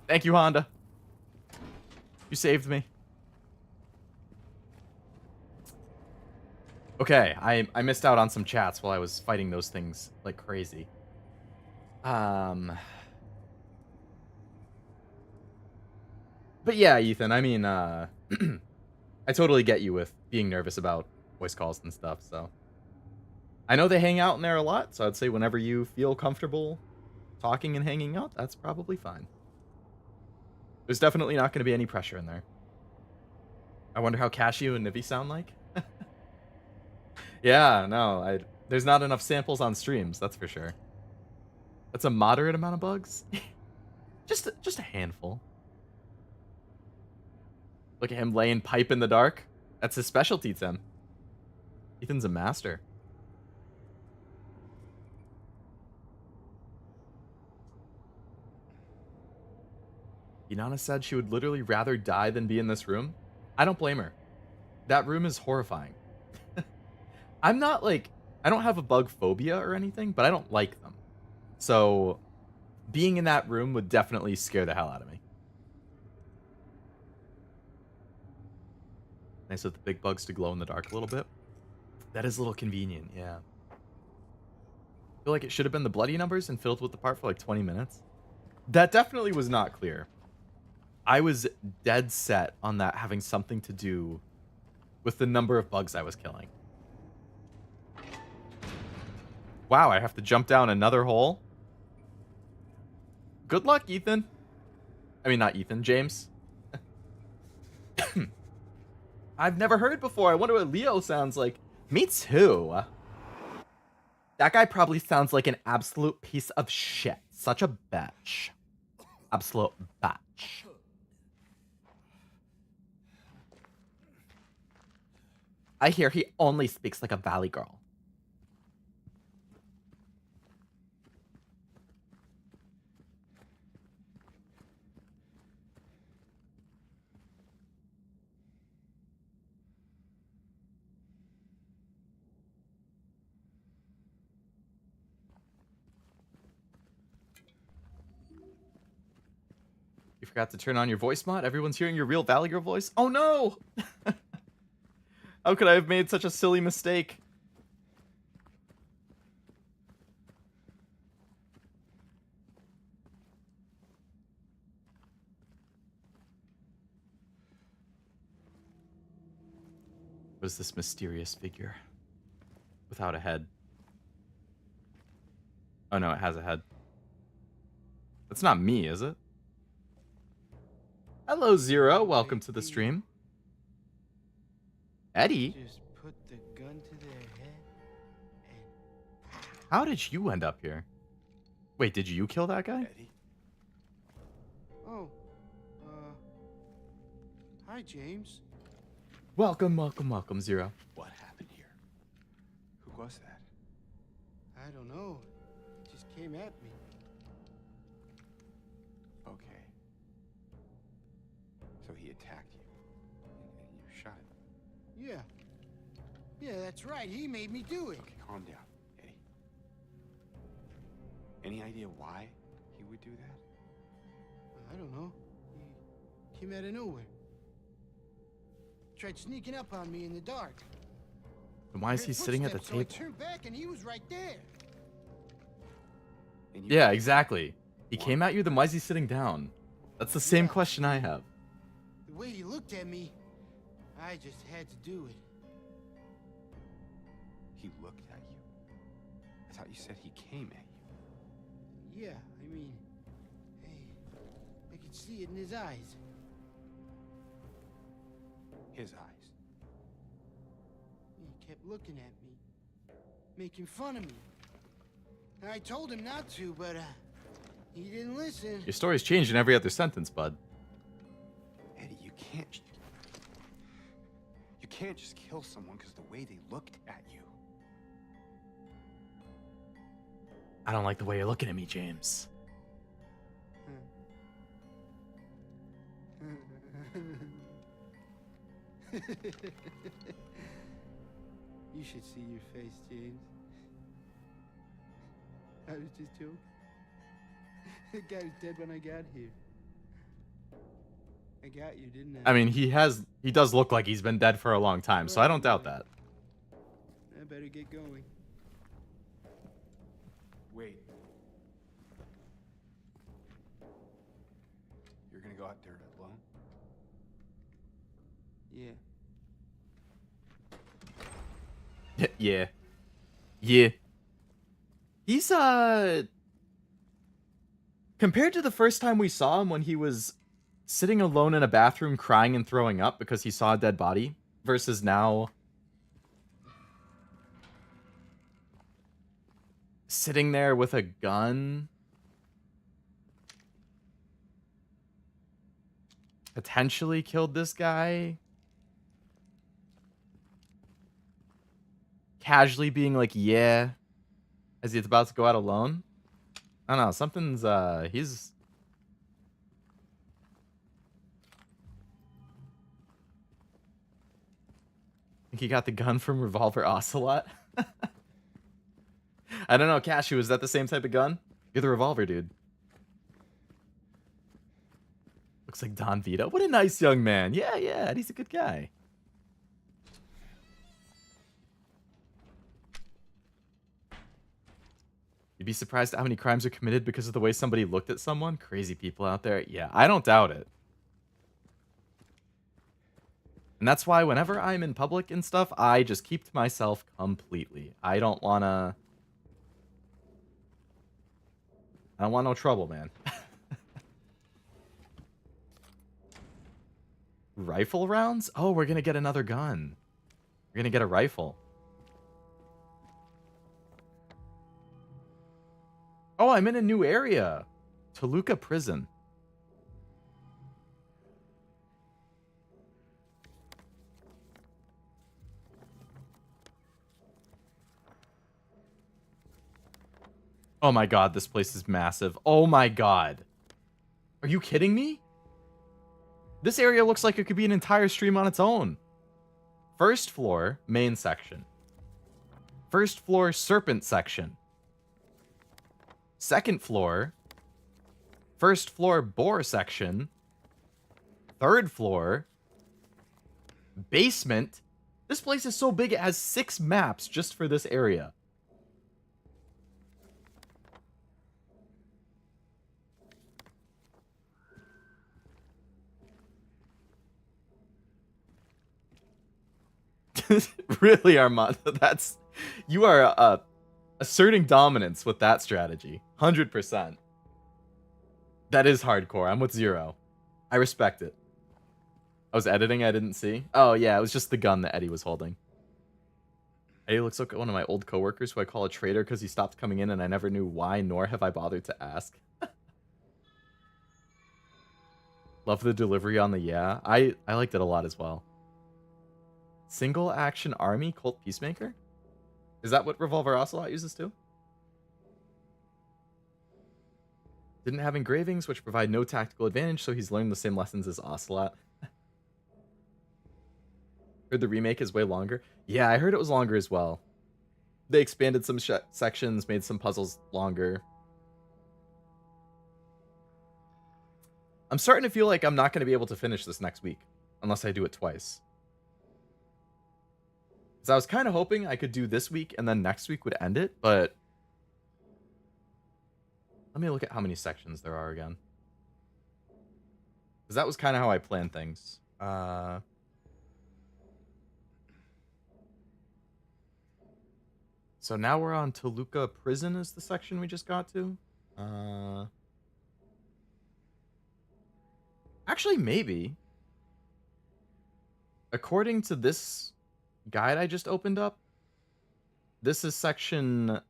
Thank you, Honda. You saved me. Okay, I missed out on some chats while I was fighting those things like crazy. But yeah, Ethan, I mean, I totally get you with being nervous about voice calls and stuff, so. I know they hang out in there a lot, so I'd say whenever you feel comfortable talking and hanging out, that's probably fine. There's definitely not going to be any pressure in there. I wonder how Cashew and Nivi sound like. Yeah, no, there's not enough samples on streams, that's for sure. That's a moderate amount of bugs. just a handful. Look at him laying pipe in the dark. That's his specialty, Tim. Ethan's a master. Inanna said she would literally rather die than be in this room. I don't blame her. That room is horrifying. I'm not like, I don't have a bug phobia or anything, but I don't like them. So being in that room would definitely scare the hell out of me. Nice with the big bugs to glow in the dark a little bit. That is a little convenient, yeah. I feel like it should have been the bloody numbers and filled with the part for like 20 minutes. That definitely was not clear. I was dead set on that having something to do with the number of bugs I was killing. Wow, I have to jump down another hole? Good luck, Ethan. I mean, not Ethan, James. I've never heard before. I wonder what Leo sounds like. Me too. That guy probably sounds like an absolute piece of shit. Such a bitch. Absolute bitch. I hear he only speaks like a valley girl. You forgot to turn on your voice mod? Everyone's hearing your real Valley Girl voice? Oh no! How could I have made such a silly mistake? What is this mysterious figure? Without a head. Oh no, it has a head. That's not me, is it? Hello, Zero. Welcome to the stream. Eddie? Just put the gun to their head and... How did you end up here? Wait, did you kill that guy? Eddie? Oh, hi, James. Welcome, welcome, welcome, Zero. What happened here? Who was that? I don't know. It just came at me. Okay. So he attacked you. And you shot him. Yeah. Yeah, that's right. He made me do it. Okay, calm down, Eddie. Any idea why he would do that? I don't know. He came out of nowhere. Tried sneaking up on me in the dark. And why is he sitting at the So I table? turned back and he was right there. And you Yeah, exactly. He came at you, then why is he sitting down? That's the same question I have. The way he looked at me, I just had to do it. He looked at you? I thought you said he came at you. Yeah, I mean, hey, I could see it in his eyes. His eyes. He kept looking at me, making fun of me. And I told him not to, but he didn't listen. Your story's changing every other sentence, bud. Eddie, you can't just kill someone because the way they looked at you. I don't like the way you're looking at me, James. You should see your face, James. I was just joking. The guy was dead when I got here. I got you, didn't I? I mean, he does look like he's been dead for a long time, so I don't doubt that. I better get going. Wait. You're gonna go out there alone? Yeah. Yeah. Yeah. He's, compared to the first time we saw him when he was sitting alone in a bathroom crying and throwing up because he saw a dead body, versus now sitting there with a gun, potentially killed this guy, casually being like, yeah, as he's about to go out alone. I don't know, something's, Think he got the gun from Revolver Ocelot? I don't know, Cashew, is that the same type of gun? You're the revolver, dude. Looks like Don Vito. What a nice young man. Yeah, and he's a good guy. You'd be surprised at how many crimes are committed because of the way somebody looked at someone. Crazy people out there. Yeah, I don't doubt it. And that's why whenever I'm in public and stuff, I just keep to myself completely. I don't want no trouble, man. Rifle rounds? Oh, we're gonna get another gun. We're gonna get a rifle. Oh, I'm in a new area. Toluca Prison. Oh my god, this place is massive. Oh my god. Are you kidding me? This area looks like it could be an entire stream on its own. First floor, main section. First floor, serpent section. Second floor, first floor, boar section. Third floor, basement. This place is so big it has 6 maps just for this area. Really, Armando, you are asserting dominance with that strategy. 100%. That is hardcore. I'm with 0. I respect it. I was editing, I didn't see. Oh yeah, it was just the gun that Eddie was holding. Eddie looks like one of my old coworkers who I call a traitor because he stopped coming in and I never knew why, nor have I bothered to ask. Love the delivery on the yeah. I liked it a lot as well. Single action army cult peacemaker? Is that what Revolver Ocelot uses too? Didn't have engravings, which provide no tactical advantage, so he's learned the same lessons as Ocelot. Heard the remake is way longer. Yeah, I heard it was longer as well. They expanded some sections, made some puzzles longer. I'm starting to feel like I'm not going to be able to finish this next week, unless I do it twice. So I was kind of hoping I could do this week and then next week would end it, but let me look at how many sections there are again. Because that was kind of how I planned things. So now we're on Toluca Prison is the section we just got to. Actually, maybe. According to this guide I just opened up, this is section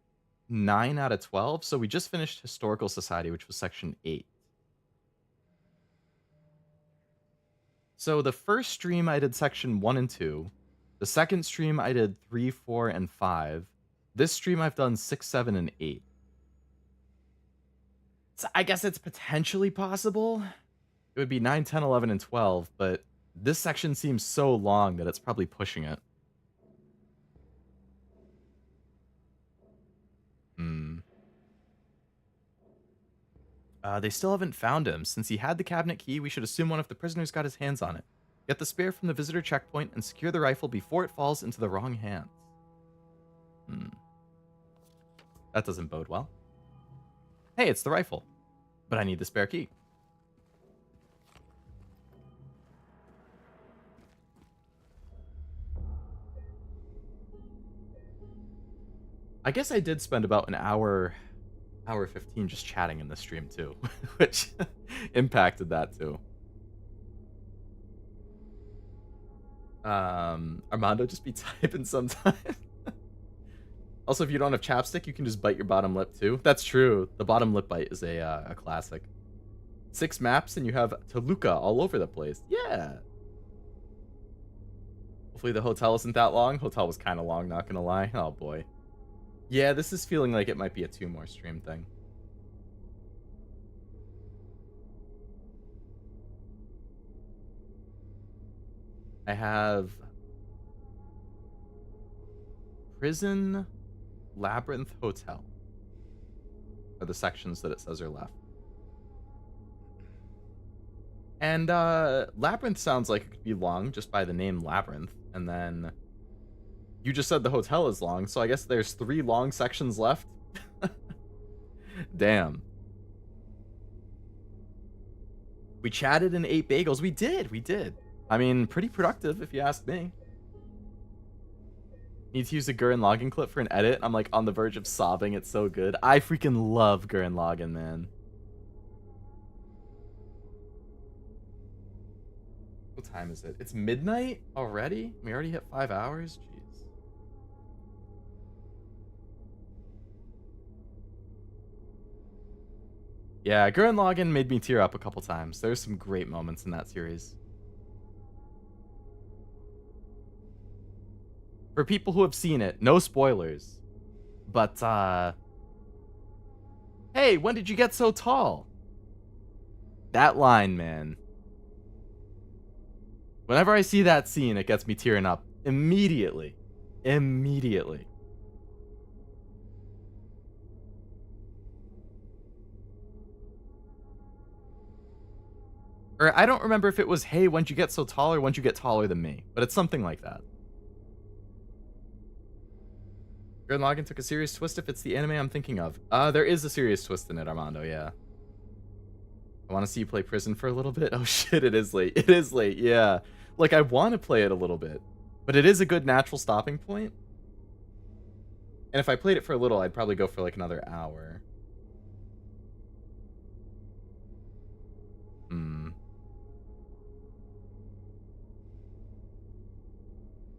9 out of 12. So we just finished Historical Society, which was section 8. So the first stream I did section 1 and 2. The second stream I did 3, 4, and 5. This stream I've done 6, 7, and 8. So I guess it's potentially possible. It would be 9, 10, 11, and 12, but this section seems so long that it's probably pushing it. They still haven't found him. Since he had the cabinet key, we should assume one of the prisoners got his hands on it. Get the spare from the visitor checkpoint and secure the rifle before it falls into the wrong hands. That doesn't bode well. Hey, it's the rifle. But I need the spare key. I guess I did spend about an hour 15 just chatting in the stream too, which impacted that too. Armando just be typing sometimes. Also, if you don't have chapstick, you can just bite your bottom lip too. That's true. The bottom lip bite is a classic. 6 maps and you have Toluca all over the place. Yeah. Hopefully the hotel isn't that long. Hotel was kind of long, not gonna lie. Oh boy. Yeah, this is feeling like it might be a 2 more stream thing. I have Prison, Labyrinth, Hotel are the sections that it says are left. And Labyrinth sounds like it could be long just by the name Labyrinth. And then you just said the hotel is long, so I guess there's 3 long sections left. Damn. We chatted and ate bagels. We did. I mean, pretty productive if you ask me. Need to use a Gurren Lagann clip for an edit. I'm like on the verge of sobbing. It's so good. I freaking love Gurren Lagann, man. What time is it? It's midnight already? We already hit 5 hours? Jeez. Yeah, Gurren Lagann made me tear up a couple times. There's some great moments in that series. For people who have seen it, no spoilers. But, hey, when did you get so tall? That line, man. Whenever I see that scene, it gets me tearing up. Immediately. Immediately. Or I don't remember if it was, hey, when'd you get so tall, or when'd you get taller than me? But it's something like that. Gurren Lagann took a serious twist if it's the anime I'm thinking of. There is a serious twist in it, Armando, yeah. I want to see you play Prison for a little bit. Oh shit, it is late. It is late, yeah. Like, I want to play it a little bit. But it is a good natural stopping point. And if I played it for a little, I'd probably go for like another hour.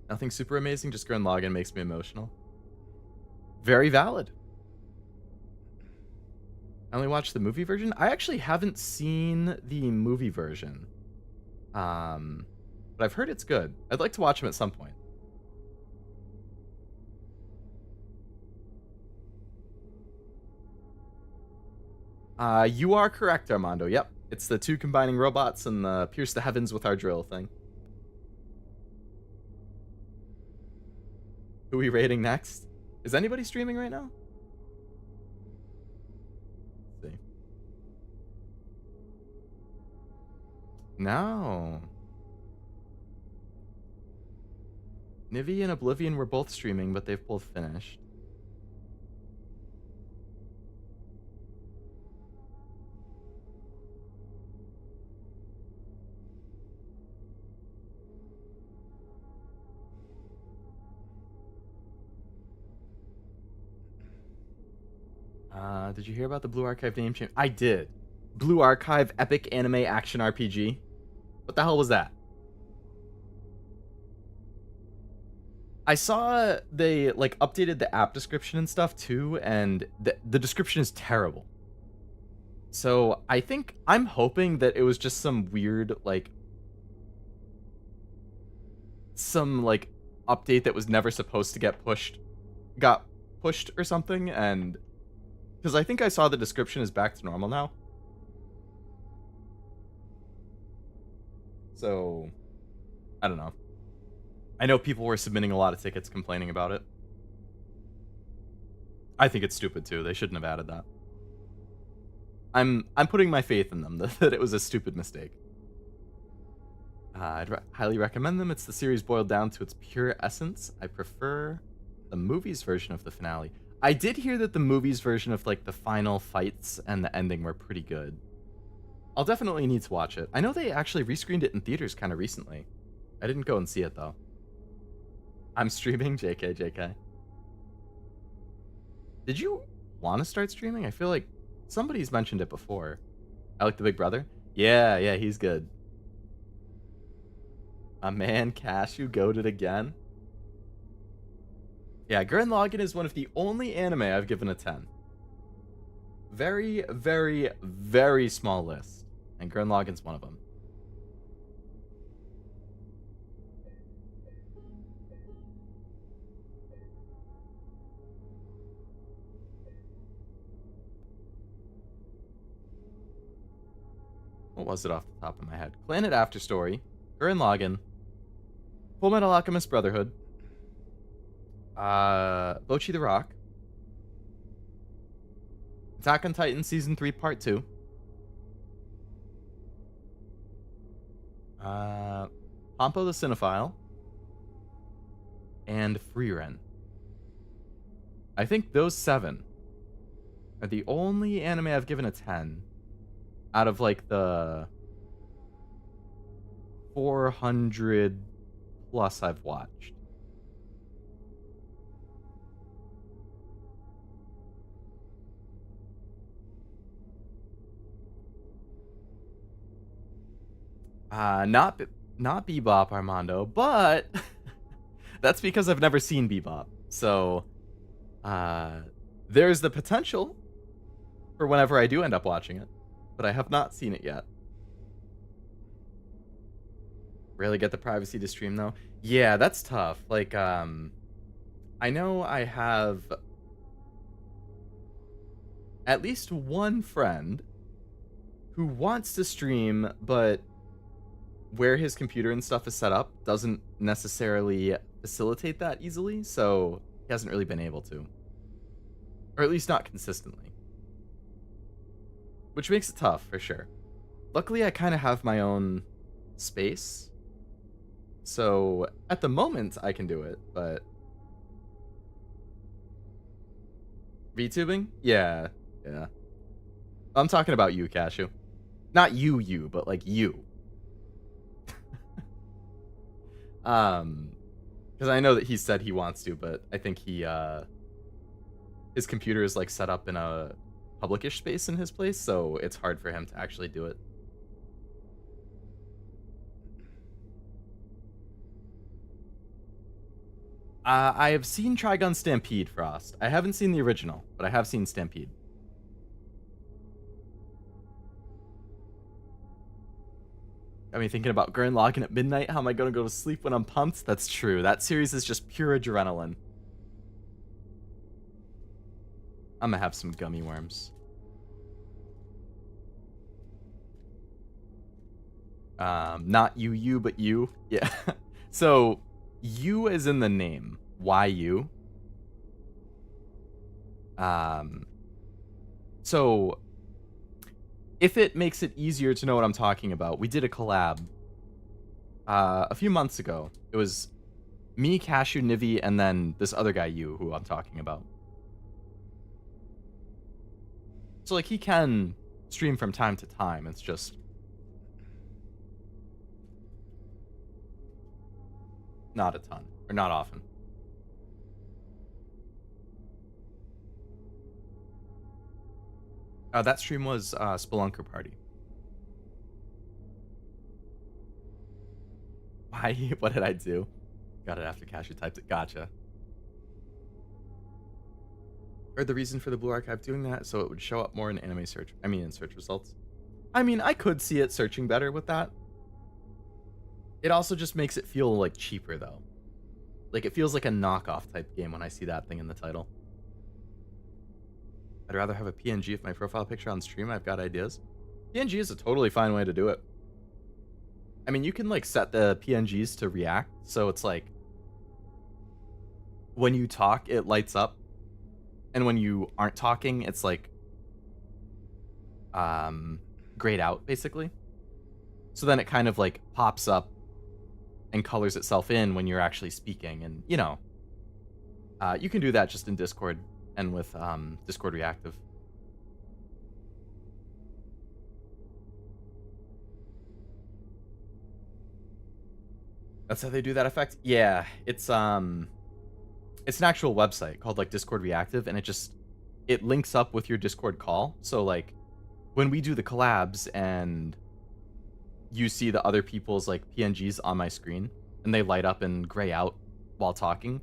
Nothing super amazing, just Gurren Lagann makes me emotional. Very valid. I only watched the movie version. I actually haven't seen the movie version. But I've heard it's good. I'd like to watch them at some point. You are correct, Armando. Yep. It's the 2 combining robots and the pierce the heavens with our drill thing. Who are we rating next? Is anybody streaming right now? Let's see. No. Nivy and Oblivion were both streaming, but they've both finished. Did you hear about the Blue Archive name change? I did. Blue Archive Epic Anime Action RPG. What the hell was that? I saw they like updated the app description and stuff too, and the description is terrible. So I'm hoping that it was just some weird some update that was never supposed to get pushed, got pushed or something, and because I think I saw the description is back to normal now. So, I don't know. I know people were submitting a lot of tickets complaining about it. I think it's stupid too. They shouldn't have added that. I'm putting my faith in them that it was a stupid mistake. I'd highly recommend them. It's the series boiled down to its pure essence. I prefer the movies version of the finale. I did hear that the movies version of the final fights and the ending were pretty good. I'll definitely need to watch it. I know they actually rescreened it in theaters kind of recently. I didn't go and see it though. I'm streaming, JK. Did you want to start streaming? I feel like somebody's mentioned it before. I like the Big Brother. Yeah, he's good. A man Cashew goated again. Yeah, Gurren Lagann is one of the only anime I've given a 10. Very, very, very small list. And Gurren Lagann's one of them. What was it off the top of my head? Planet After Story, Gurren Lagann, Fullmetal Alchemist Brotherhood, Bochi the Rock. Attack on Titan Season 3 Part 2. Pompo the Cinephile. And Freeren. I think those 7 are the only anime I've given a 10 out of like the 400 plus I've watched. Not Bebop, Armando, but that's because I've never seen Bebop. So, there's the potential for whenever I do end up watching it, but I have not seen it yet. Rarely get the privacy to stream though. Yeah, that's tough. Like, I know I have at least one friend who wants to stream, but where his computer and stuff is set up doesn't necessarily facilitate that easily, so he hasn't really been able to. Or at least not consistently. Which makes it tough, for sure. Luckily, I kind of have my own space. So, at the moment, I can do it, but... VTubing? Yeah. I'm talking about you, Cashew. Not you, but like you. Because I know that he said he wants to, but I think his computer is like set up in a publicish space in his place, so it's hard for him to actually do it. I have seen Trigun Stampede, Frost. I haven't seen the original, but I have seen Stampede. Got me thinking about Gurren Lagann at midnight. How am I going to go to sleep when I'm pumped? That's true. That series is just pure adrenaline. I'm going to have some gummy worms. Not you, but you. Yeah. So, you is in the name. Why you? So... if it makes it easier to know what I'm talking about, we did a collab a few months ago. It was me, Cashew, Nivi, and then this other guy, you, who I'm talking about. So, like, he can stream from time to time. It's just... not a ton. Or not often. That stream was Spelunker Party. Why? What did I do? Got it after Cashew typed it. Gotcha. Heard the reason for the Blue Archive doing that, so it would show up more in anime search. I mean, in search results. I mean, I could see it searching better with that. It also just makes it feel, like, cheaper, though. Like, it feels like a knockoff type game when I see that thing in the title. I'd rather have a PNG if my profile picture on stream. I've got ideas. PNG is a totally fine way to do it. I mean, you can, like, set the PNGs to react, so it's like... when you talk, it lights up. And when you aren't talking, it's like... grayed out, basically. So then it kind of, like, pops up and colors itself in when you're actually speaking. And, you know, you can do that just in Discord and with Discord Reactive. That's how they do that effect? Yeah, it's an actual website called, like, Discord Reactive, and it links up with your Discord call. So, like, when we do the collabs and you see the other people's, like, PNGs on my screen and they light up and gray out while talking,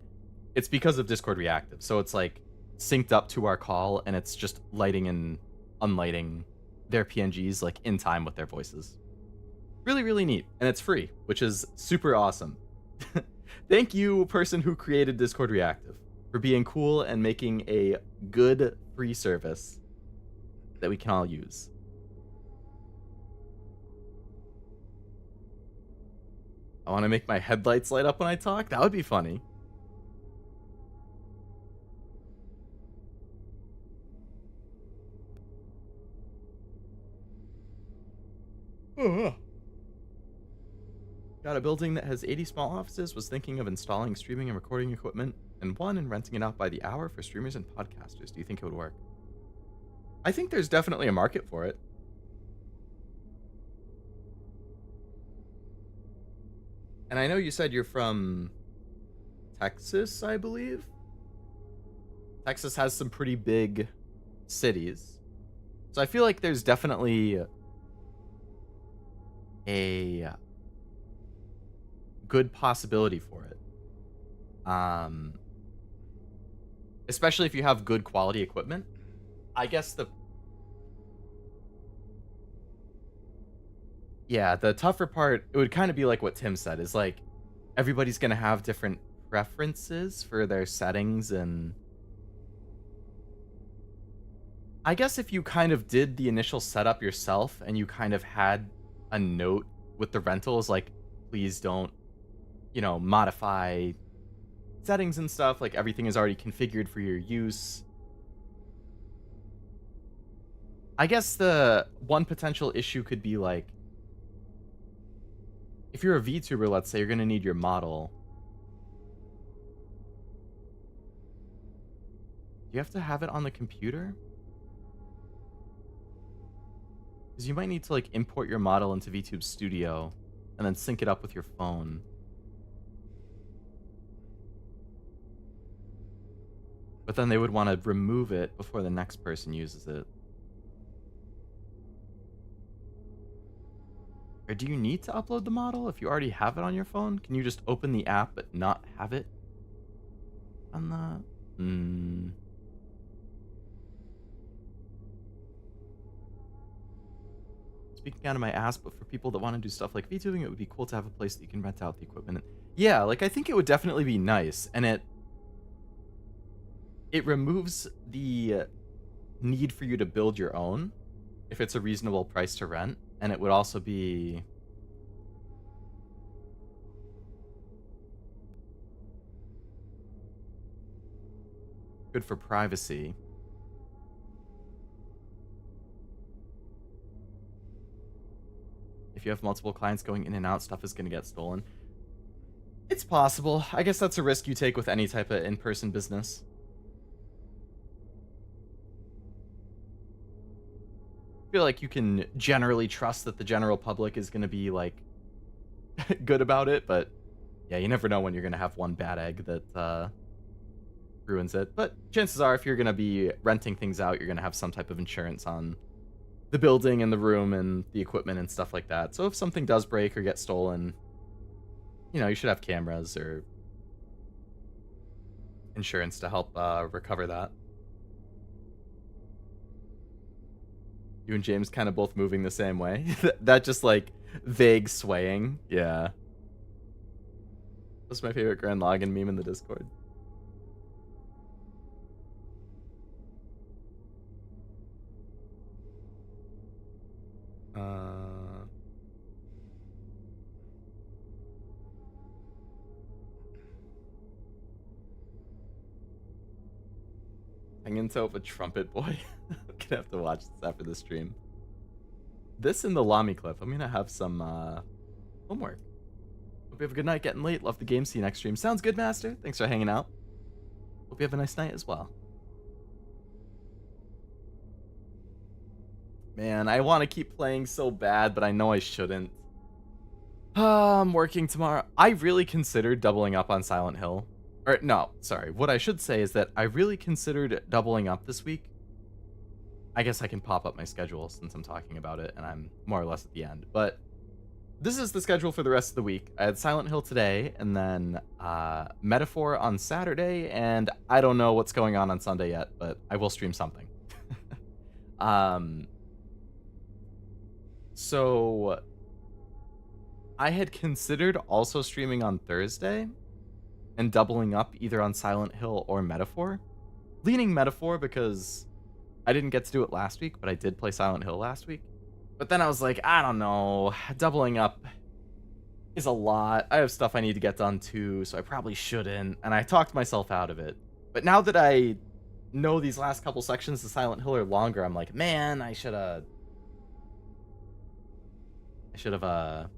it's because of Discord Reactive. So it's, like, synced up to our call, and it's just lighting and unlighting their PNGs, like, in time with their voices. Really, really neat. And it's free, which is super awesome. Thank you, person who created Discord Reactive, for being cool and making a good free service that we can all use. I want to make my headlights light up when I talk? That would be funny. Got a building that has 80 small offices, was thinking of installing streaming and recording equipment in one and renting it out by the hour for streamers and podcasters. Do you think it would work? I think there's definitely a market for it. And I know you said you're from Texas, I believe. Texas has some pretty big cities. So I feel like there's definitely a good possibility for it. Especially if you have good quality equipment. I guess the tougher part, it would kind of be like what Tim said, is like everybody's going to have different preferences for their settings, and I guess if you kind of did the initial setup yourself and you kind of had a note with the rentals, like, please don't, modify settings and stuff, like everything is already configured for your use. I guess the one potential issue could be like, if you're a VTuber, let's say, you're going to need your model. Do you have to have it on the computer? Because you might need to like import your model into VTube Studio and then sync it up with your phone. But then they would want to remove it before the next person uses it. Or do you need to upload the model if you already have it on your phone? Can you just open the app but not have it on the... Speaking out of my ass, but for people that want to do stuff like VTubing, it would be cool to have a place that you can rent out the equipment. Yeah, like I think it would definitely be nice, and it removes the need for you to build your own if it's a reasonable price to rent, and it would also be good for privacy. If you have multiple clients going in and out, stuff is going to get stolen. It's possible. I guess that's a risk you take with any type of in-person business. I feel like you can generally trust that the general public is going to be, like, good about it, but yeah, you never know when you're going to have one bad egg that ruins it. But chances are, if you're going to be renting things out, you're going to have some type of insurance on the building and the room and the equipment and stuff like that. So if something does break or get stolen, you should have cameras or insurance to help recover that. You and James kind of both moving the same way. That just like vague swaying. Yeah. That's my favorite Grand Login meme in the Discord. Hanging out with Trumpet Boy. I'm gonna have to watch this after the stream. This and the Lamy clip. I'm gonna have some homework. Hope you have a good night. Getting late. Love the game. See you next stream. Sounds good, Master. Thanks for hanging out. Hope you have a nice night as well. Man, I want to keep playing so bad, but I know I shouldn't. I'm working tomorrow. I really considered doubling up on Silent Hill. Or, no, sorry. What I should say is that I really considered doubling up this week. I guess I can pop up my schedule since I'm talking about it, and I'm more or less at the end. But this is the schedule for the rest of the week. I had Silent Hill today, and then Metaphor on Saturday, and I don't know what's going on Sunday yet, but I will stream something. So I had considered also streaming on Thursday and doubling up either on Silent Hill or Metaphor. Leaning Metaphor because I didn't get to do it last week, but I did play Silent Hill last week. But then I was like, I don't know, doubling up is a lot. I have stuff I need to get done too, so I probably shouldn't. And I talked myself out of it. But now that I know these last couple sections of Silent Hill are longer, I'm like, man, I should I should have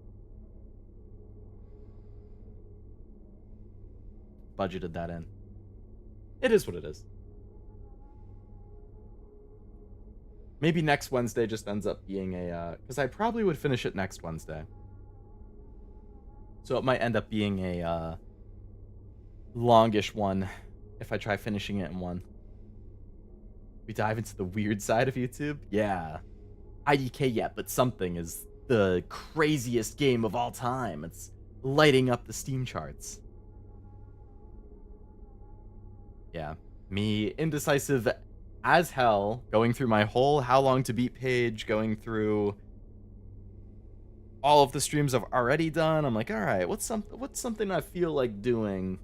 budgeted that in. It is what it is. Maybe next Wednesday just ends up being a because I probably would finish it next Wednesday. So it might end up being a longish one if I try finishing it in one. We dive into the weird side of YouTube? Yeah. IDK yet, but something is the craziest game of all time. It's lighting up the Steam charts. Yeah. Me, indecisive as hell, going through my whole how long to beat page, going through all of the streams I've already done. I'm like, all right, what's something I feel like doing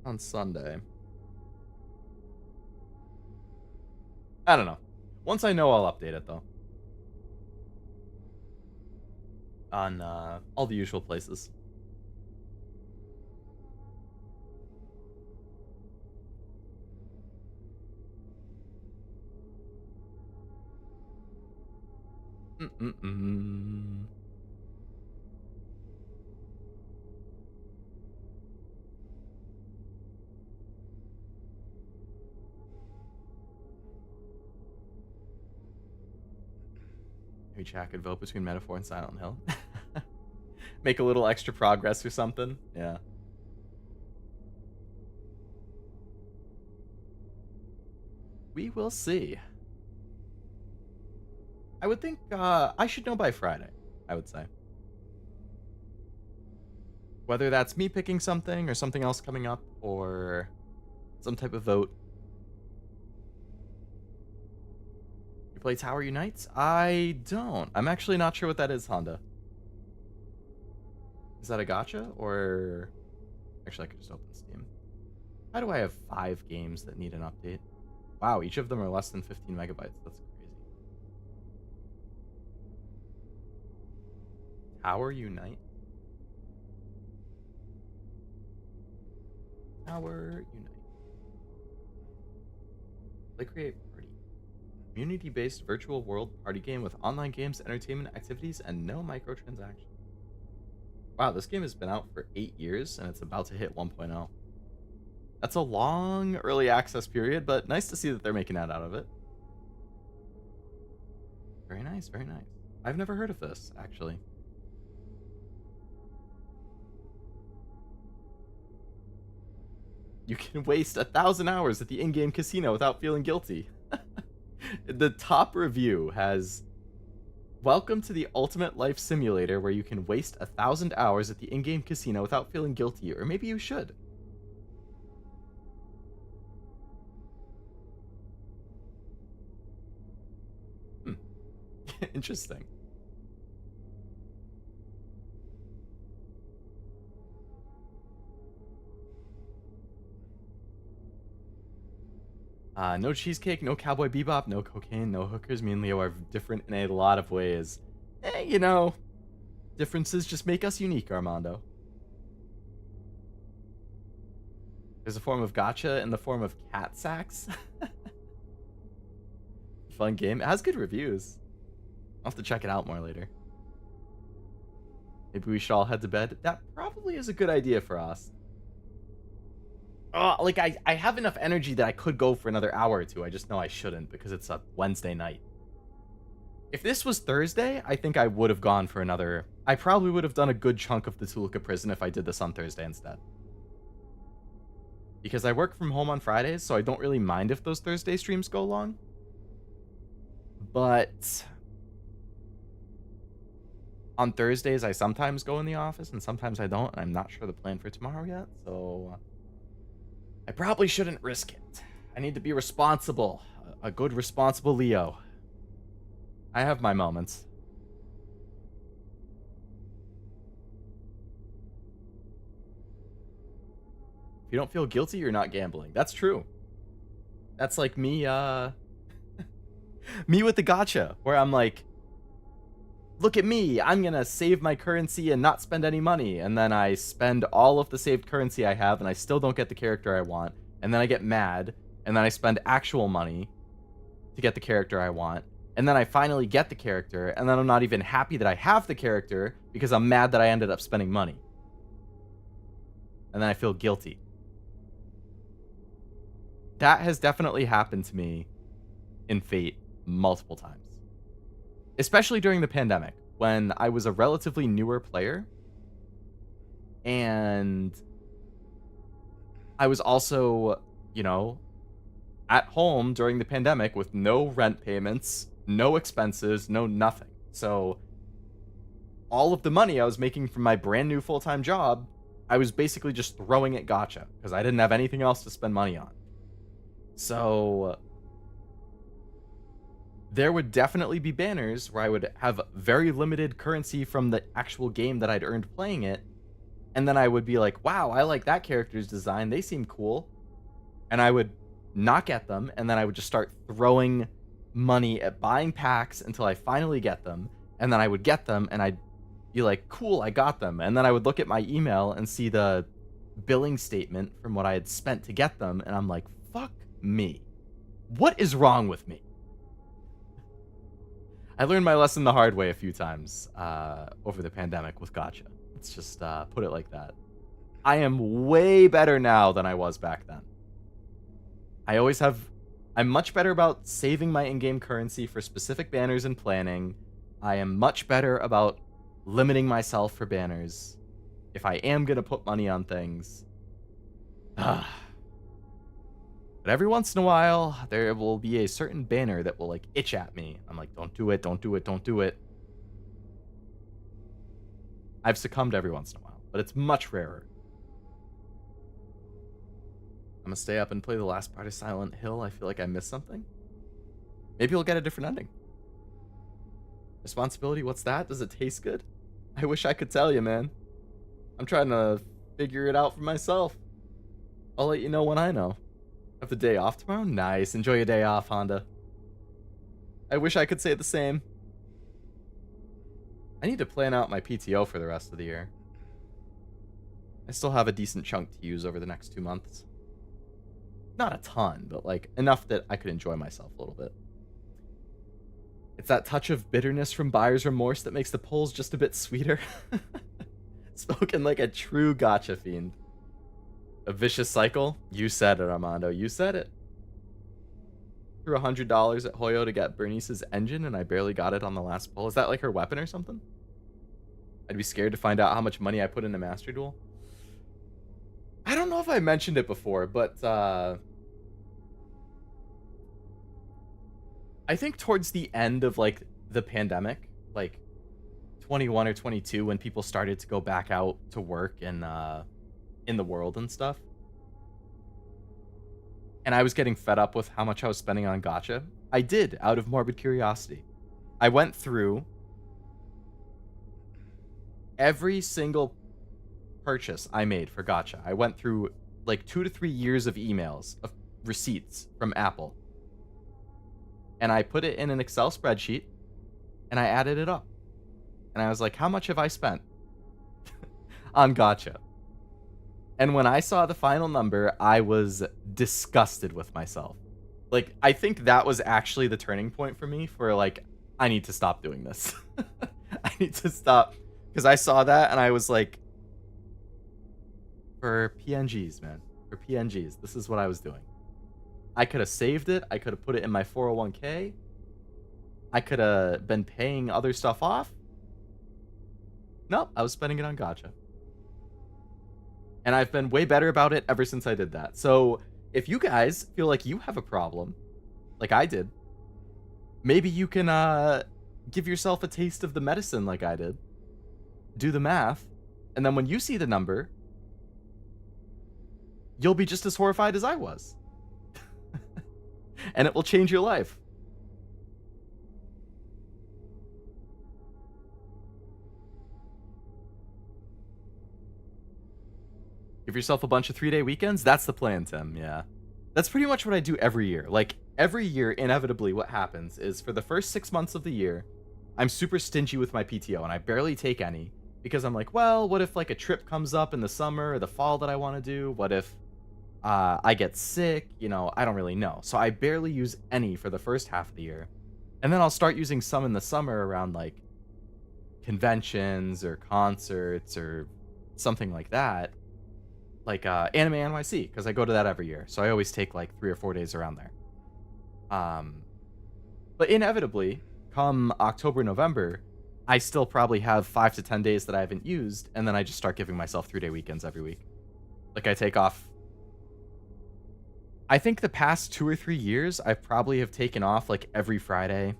on Sunday? I don't know. Once I know, I'll update it though. On all the usual places. Maybe chat could vote between Metaphor and Silent Hill. Make a little extra progress or something. Yeah. We will see. I would think I should know by Friday, I would say. Whether that's me picking something or something else coming up or some type of vote. You play Tower Unites? I don't. I'm actually not sure what that is, Honda. Is that a gacha or... Actually, I could just open Steam. How do I have 5 games that need an update? Wow, each of them are less than 15 megabytes. That's crazy. Tower Unite. Tower Unite. Play Create Party. Community-based virtual world party game with online games, entertainment, activities, and no microtransactions. Wow, this game has been out for 8 years, and it's about to hit 1.0. That's a long early access period, but nice to see that they're making that out of it. Very nice, very nice. I've never heard of this, actually. You can waste 1,000 hours at the in-game casino without feeling guilty. The top review has... Welcome to the ultimate life simulator where you can waste 1,000 hours at the in-game casino without feeling guilty, or maybe you should. Interesting. No cheesecake, no Cowboy Bebop, no cocaine, no hookers. Me and Leo are different in a lot of ways. You know, differences just make us unique, Armando. There's a form of gacha in the form of cat sacks. Fun game. It has good reviews. I'll have to check it out more later. Maybe we should all head to bed. That probably is a good idea for us. Like, I have enough energy that I could go for another hour or two. I just know I shouldn't because it's a Wednesday night. If this was Thursday, I think I would have gone for another... I probably would have done a good chunk of the Tuluka prison if I did this on Thursday instead. Because I work from home on Fridays, so I don't really mind if those Thursday streams go long. But... on Thursdays, I sometimes go in the office, and sometimes I don't, and I'm not sure the plan for tomorrow yet, so... I probably shouldn't risk it. I need to be responsible. A good, responsible Leo. I have my moments. If you don't feel guilty, you're not gambling. That's true. That's like me, me with the gacha, where I'm like, look at me, I'm gonna save my currency and not spend any money, and then I spend all of the saved currency I have, and I still don't get the character I want, and then I get mad, and then I spend actual money to get the character I want, And then I finally get the character, and then I'm not even happy that I have the character because I'm mad that I ended up spending money. And then I feel guilty. That has definitely happened to me in Fate multiple times. Especially during the pandemic, when I was a relatively newer player. And I was also, you know, at home during the pandemic with no rent payments, no expenses, no nothing. So all of the money I was making from my brand new full-time job, I was basically just throwing at gacha because I didn't have anything else to spend money on. So there would definitely be banners where I would have very limited currency from the actual game that I'd earned playing it. And then I would be like, wow, I like that character's design. They seem cool. And I would not get them. And then I would just start throwing money at buying packs until I finally get them. And then I would get them and I'd be like, cool, I got them. And then I would look at my email and see the billing statement from what I had spent to get them. And I'm like, fuck me. What is wrong with me? I learned my lesson the hard way a few times over the pandemic with gacha. Let's just put it like that. I am way better now than I was back then. I'm much better about saving my in-game currency for specific banners and planning. I am much better about limiting myself for banners if I am going to put money on things. But every once in a while, there will be a certain banner that will like itch at me. I'm like, don't do it, don't do it, don't do it. I've succumbed every once in a while, but it's much rarer. I'm gonna stay up and play the last part of Silent Hill. I feel like I missed something. Maybe we'll get a different ending. Responsibility, what's that? Does it taste good? I wish I could tell you, man. I'm trying to figure it out for myself. I'll let you know when I know. Have the day off tomorrow? Nice. Enjoy your day off, Honda. I wish I could say the same. I need to plan out my PTO for the rest of the year. I still have a decent chunk to use over the next 2 months. Not a ton, but like enough that I could enjoy myself a little bit. It's that touch of bitterness from buyer's remorse that makes the polls just a bit sweeter. Spoken like a true gacha fiend. A vicious cycle? You said it, Armando. You said it. Threw $100 at Hoyo to get Bernice's engine, and I barely got it on the last pull. Is that like her weapon or something? I'd be scared to find out how much money I put into Master Duel. I don't know if I mentioned it before, but I think towards the end of like the pandemic, like 21 or 22, when people started to go back out to work and in the world and stuff, and I was getting fed up with how much I was spending on gacha, I did, out of morbid curiosity. I went through every single purchase I made for gacha. I went through like 2 to 3 years of emails, of receipts from Apple. And I put it in an Excel spreadsheet, and I added it up. And I was like, how much have I spent on gacha? And when I saw the final number, I was disgusted with myself. Like, I think that was actually the turning point for me for like, I need to stop doing this. I need to stop. Because I saw that and I was like, for PNGs, man. For PNGs, this is what I was doing. I could have saved it. I could have put it in my 401k. I could have been paying other stuff off. Nope, I was spending it on gacha. And I've been way better about it ever since I did that. So if you guys feel like you have a problem, like I did, maybe you can give yourself a taste of the medicine like I did. Do the math. And then when you see the number, you'll be just as horrified as I was. And it will change your life. Give yourself a bunch of 3-day weekends? That's the plan, Tim, yeah. That's pretty much what I do every year. Like, every year, inevitably, what happens is for the first 6 months of the year, I'm super stingy with my PTO, and I barely take any. Because I'm like, well, what if, like, a trip comes up in the summer or the fall that I want to do? What if I get sick? You know, I don't really know. So I barely use any for the first half of the year. And then I'll start using some in the summer around like conventions or concerts or something like that. Like Anime NYC, because I go to that every year. So I always take like 3 or 4 days around there. But inevitably, come October, November, I still probably have 5 to 10 days that I haven't used, and then I just start giving myself 3-day weekends every week. Like I take off. I think the past 2 or 3 years, I probably have taken off like every Friday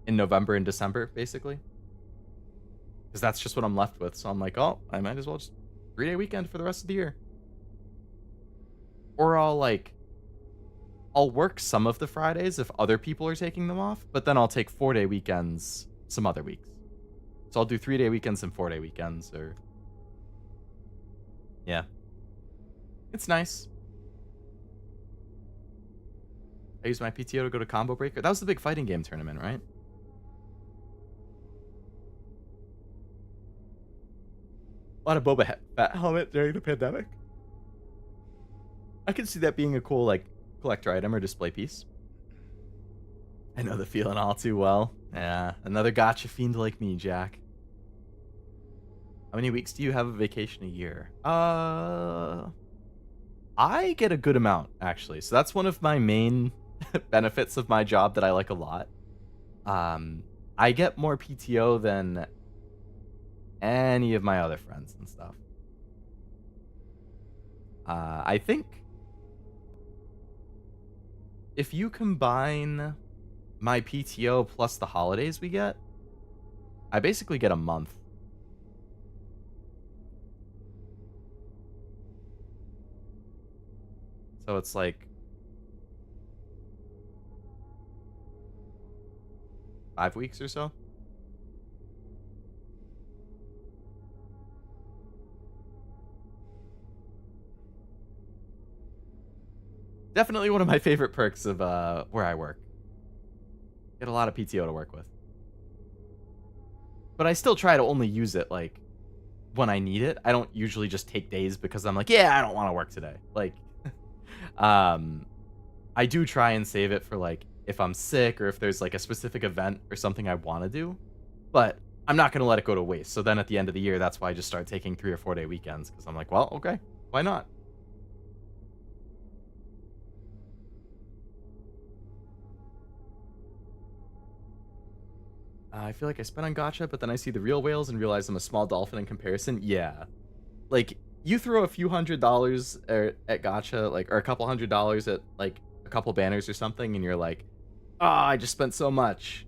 in November and December, basically. Because that's just what I'm left with. So I'm like, oh, I might as well just 3-day weekend for the rest of the year. Or I'll work some of the Fridays if other people are taking them off, but then I'll take 4-day weekends some other weeks. So I'll do 3-day weekends and 4-day weekends, or yeah. It's nice. I used my PTO to go to Combo Breaker. That was the big fighting game tournament, right? A lot of Boba Fett helmet during the pandemic. I can see that being a cool, like, collector item or display piece. I know the feeling all too well. Yeah, another gacha fiend like me, Jack. How many weeks do you have a vacation a year? I get a good amount, actually. So that's one of my main benefits of my job that I like a lot. I get more PTO than any of my other friends and stuff. I think if you combine my PTO plus the holidays we get, I basically get a month. So it's like 5 weeks or so. Definitely one of my favorite perks of where I work. Get a lot of PTO to work with. But I still try to only use it like when I need it. I don't usually just take days because I'm like, yeah, I don't want to work today. Like I do try and save it for like if I'm sick or if there's like a specific event or something I want to do. But I'm not going to let it go to waste. So then at the end of the year, that's why I just start taking 3 or 4 day weekends because I'm like, well, okay, why not? I feel like I spent on gacha, but then I see the real whales and realize I'm a small dolphin in comparison. Yeah. Like, you throw a few $100s at gacha, like, or a couple $100s at, like, a couple banners or something, and you're like, I just spent so much.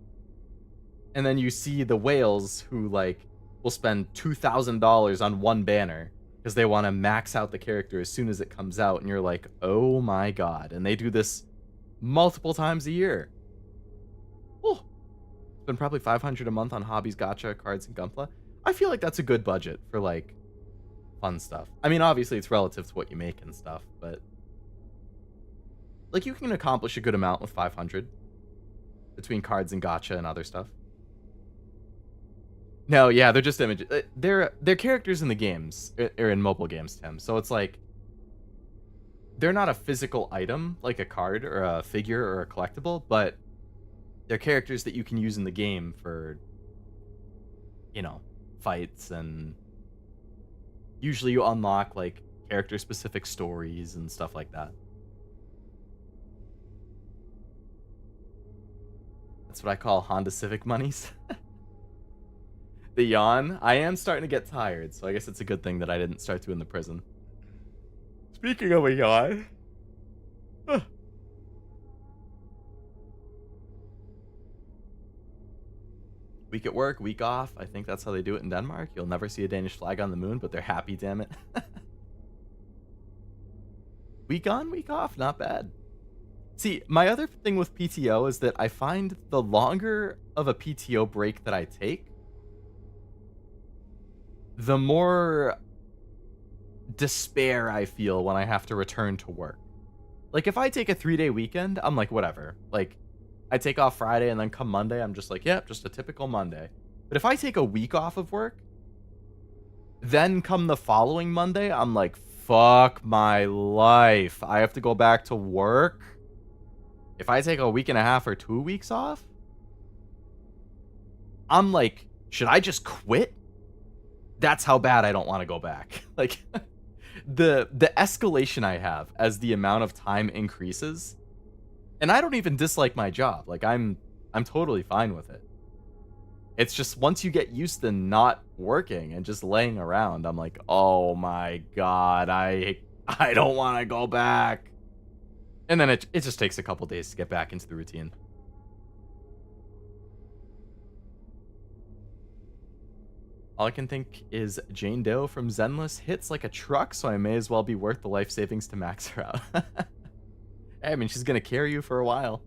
And then you see the whales who, like, will spend $2,000 on one banner because they want to max out the character as soon as it comes out, and you're like, oh my god. And they do this multiple times a year. Oh. Spend probably $500 a month on hobbies, gacha, cards, and Gunpla. I feel like that's a good budget for, like, fun stuff. I mean, obviously, it's relative to what you make and stuff, but like, you can accomplish a good amount with 500 between cards and gacha and other stuff. No, yeah, they're just images. They're characters in the games, or in mobile games, Tim. So it's like, they're not a physical item, like a card or a figure or a collectible, but they're characters that you can use in the game for, you know, fights, and usually you unlock, like, character-specific stories and stuff like that. That's what I call Honda Civic monies. The yawn. I am starting to get tired, so I guess it's a good thing that I didn't start doing the prison. Speaking of a yawn... Week at work, week off. I think that's how they do it in Denmark. You'll never see a Danish flag on the moon, but they're happy, damn it. Week on, week off, not bad. See, my other thing with PTO is that I find the longer of a PTO break that I take, the more despair I feel when I have to return to work. Like, if I take a 3-day weekend, I'm like, whatever. Like, I take off Friday, and then come Monday, I'm just like, yep, just a typical Monday. But if I take a week off of work, then come the following Monday, I'm like, fuck my life. I have to go back to work? If I take a week and a half or 2 weeks off, I'm like, should I just quit? That's how bad I don't want to go back. Like the escalation I have as the amount of time increases, and I don't even dislike my job. Like I'm totally fine with it. It's just once you get used to not working and just laying around, I'm like, "Oh my god, I don't want to go back." And then it just takes a couple days to get back into the routine. All I can think is Jane Doe from Zenless hits like a truck, so I may as well be worth the life savings to max her out. Hey, I mean, she's gonna carry you for a while.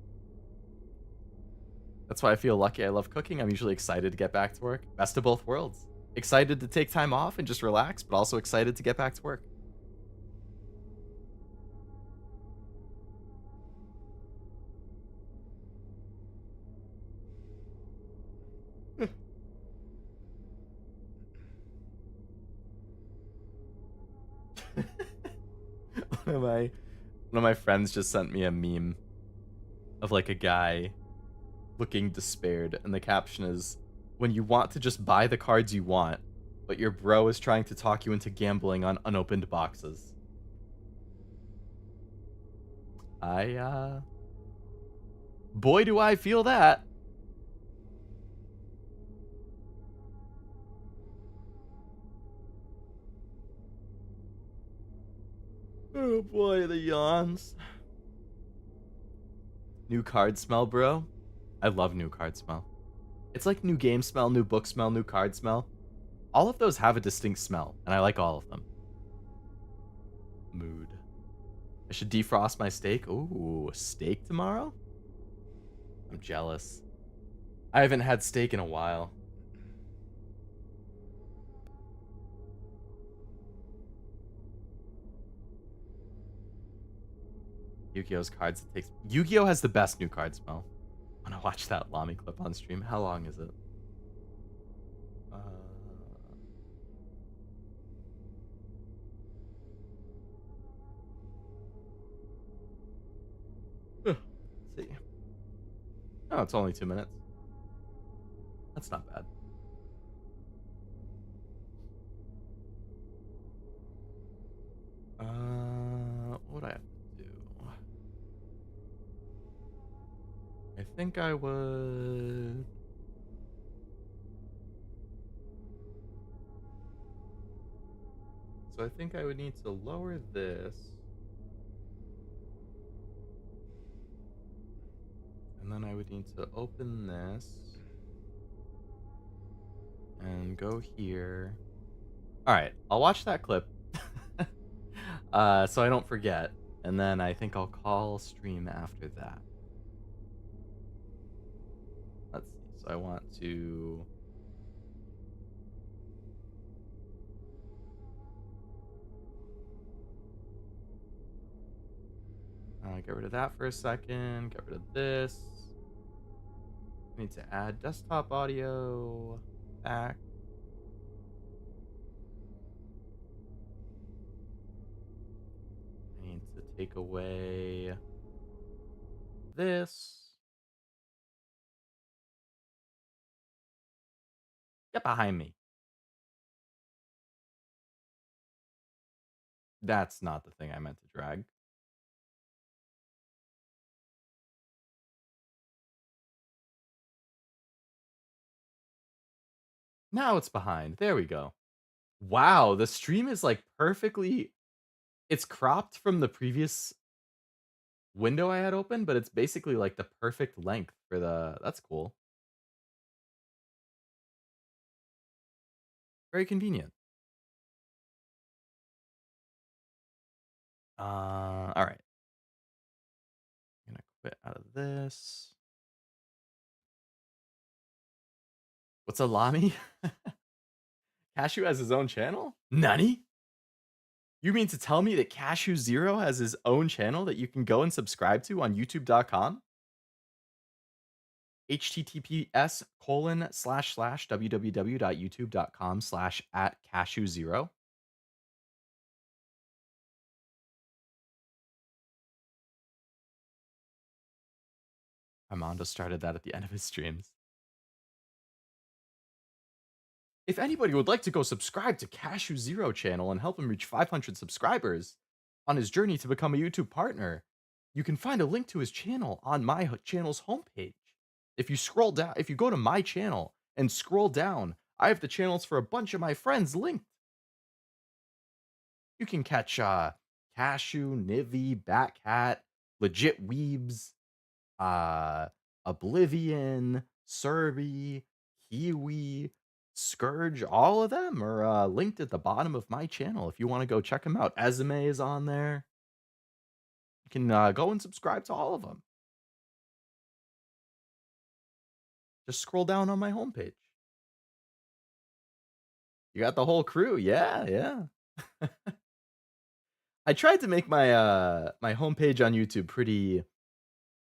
That's why I feel lucky. I love cooking. I'm usually excited to get back to work. Best of both worlds. Excited to take time off and just relax, but also excited to get back to work. One of my friends just sent me a meme of like a guy looking despaired, and the caption is, "When you want to just buy the cards you want, but your bro is trying to talk you into gambling on unopened boxes." Boy, do I feel that. Oh boy, the yawns. New card smell, bro. I love new card smell. It's like new game smell, new book smell, new card smell. All of those have a distinct smell, and I like all of them. Mood. I should defrost my steak. Ooh, steak tomorrow? I'm jealous. I haven't had steak in a while. Yu-Gi-Oh's cards. Yu-Gi-Oh has the best new card smell. I want to watch that Lami clip on stream. How long is it? Let's see. Oh, it's only 2 minutes. That's not bad. What would I have to do? I think I would. So I think I would need to lower this. And then I would need to open this. And go here. Alright, I'll watch that clip. So I don't forget. And then I think I'll call stream after that. Let's see. So I want to... get rid of that for a second. Get rid of this. I need to add desktop audio back. I need to take away this. Get behind me. That's not the thing I meant to drag. Now it's behind. There we go. Wow, the stream is like perfectly... It's cropped from the previous window I had open, but it's basically like the perfect length for the... That's cool. Very convenient. All right. I'm gonna quit out of this. What's a Lami? Cashew has his own channel? Nani? You mean to tell me that Cashew Zero has his own channel that you can go and subscribe to on youtube.com? https://www.youtube.com/@cashew0. Armando started that at the end of his streams. If anybody would like to go subscribe to Cashew Zero channel and help him reach 500 subscribers on his journey to become a YouTube partner, you can find a link to his channel on my channel's homepage. If you scroll down, if you go to my channel and scroll down, I have the channels for a bunch of my friends linked. You can catch Cashew, Nivy, Batcat, Legit Weebs, uh, Oblivion, Serby, Kiwi, Scourge, all of them are linked at the bottom of my channel if you want to go check them out. Ezume is on there. You can go and subscribe to all of them. Just scroll down on my homepage. You got the whole crew. Yeah, yeah. I tried to make my my homepage on YouTube pretty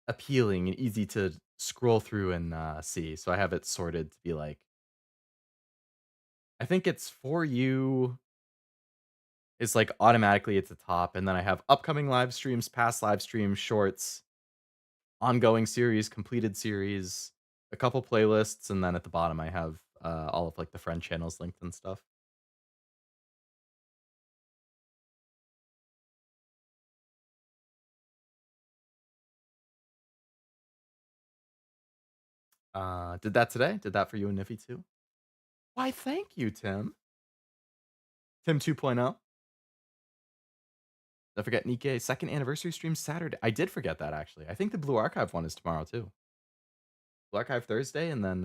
appealing and easy to scroll through and see. So I have it sorted to be like, I think it's for you. It's like automatically at the top, and then I have upcoming live streams, past live streams, shorts, ongoing series, completed series, a couple playlists, and then at the bottom I have all of like the friend channels linked and stuff. Did that today. Did that for you and Niffy too. Why, thank you, Tim. Tim 2.0. Don't forget Nikkei's second anniversary stream Saturday. I did forget that actually. I think the Blue Archive one is tomorrow too. Blue Archive Thursday and then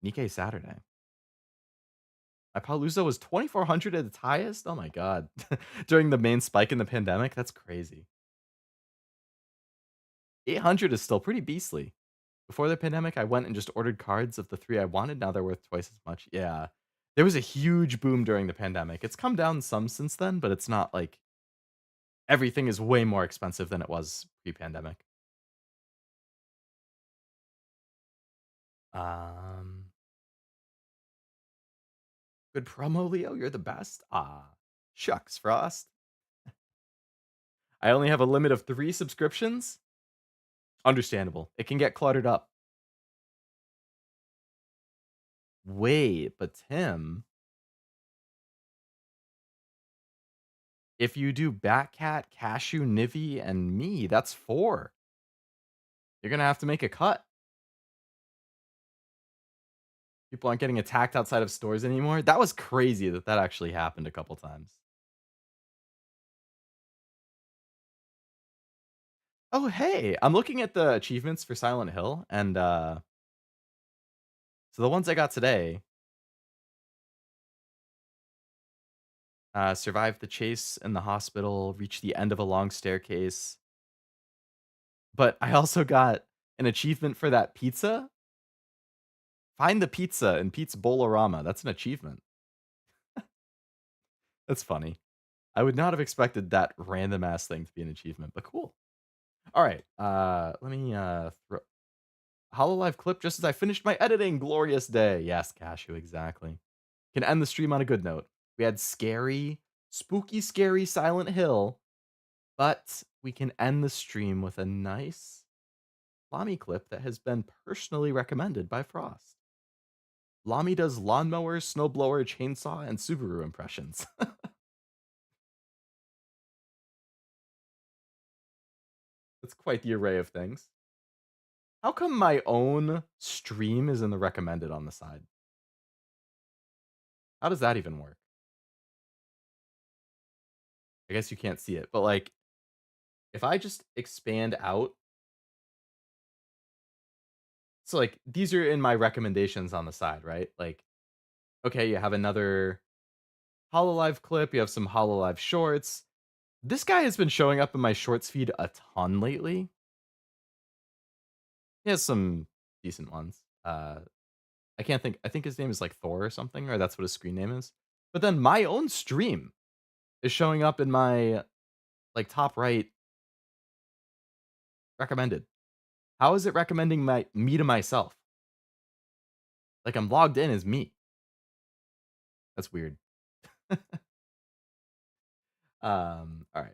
Nikkei Saturday. My Palooza was 2,400 at its highest. Oh my god! During the main spike in the pandemic, that's crazy. 800 is still pretty beastly. Before the pandemic, I went and just ordered cards of the 3 I wanted. Now they're worth twice as much. Yeah, there was a huge boom during the pandemic. It's come down some since then, but it's not like everything is way more expensive than it was pre-pandemic. Um, Good promo, Leo. You're the best. Ah, shucks, Frost. I only have a limit of 3 subscriptions. Understandable. It can get cluttered up. Wait, but Tim, if you do Batcat, Cashew, Nivy, and me, that's 4. You're gonna have to make a cut. People aren't getting attacked outside of stores anymore. That was crazy that that actually happened a couple times. Oh, hey, I'm looking at the achievements for Silent Hill, and so the ones I got today, survive the chase in the hospital, reach the end of a long staircase. But I also got an achievement for that pizza. Find the pizza in Pizza Bolorama. That's an achievement. That's funny. I would not have expected that random ass thing to be an achievement, but cool. All right. Let me throw Hololive clip just as I finished my editing. Glorious day. Yes, Cashew, exactly. Can end the stream on a good note. We had scary, spooky, scary Silent Hill, but we can end the stream with a nice Lami clip that has been personally recommended by Frost. Lami does lawnmower, snowblower, chainsaw, and Subaru impressions. That's quite the array of things. How come my own stream is in the recommended on the side? How does that even work? I guess you can't see it, but like, if I just expand out, so like these are in my recommendations on the side, right? Like, okay, you have another Hololive clip, you have some Hololive shorts. This guy has been showing up in my shorts feed a ton lately. He has some decent ones. I can't think. I think his name is like Thor or something, or that's what his screen name is. But then my own stream is showing up in my like top right recommended. How is it recommending me to myself? Like I'm logged in as me. That's weird. All right.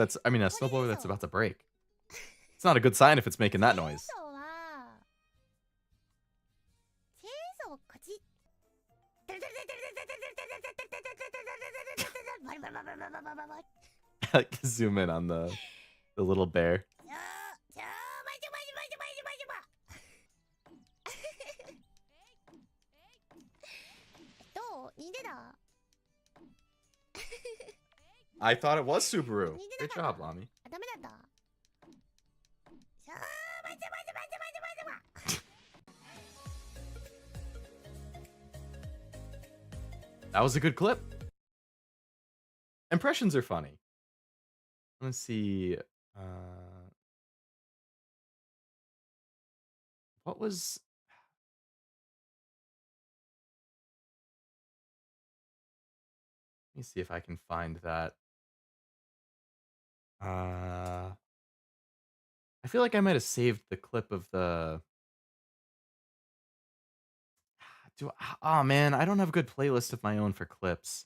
that's, I mean, a snowblower that's about to break. It's not a good sign if it's making that noise. チェーンソーをカチッ Like, zoom in on the little bear. どう似てた I thought it was Subaru. Great job, Lami. あ、ダメだったしゃー待て待て待て待て待て待て That was a good clip. Impressions are funny. Let's see. What was me see if I can find that. I feel like I might have saved the clip of the. Oh man, I don't have a good playlist of my own for clips.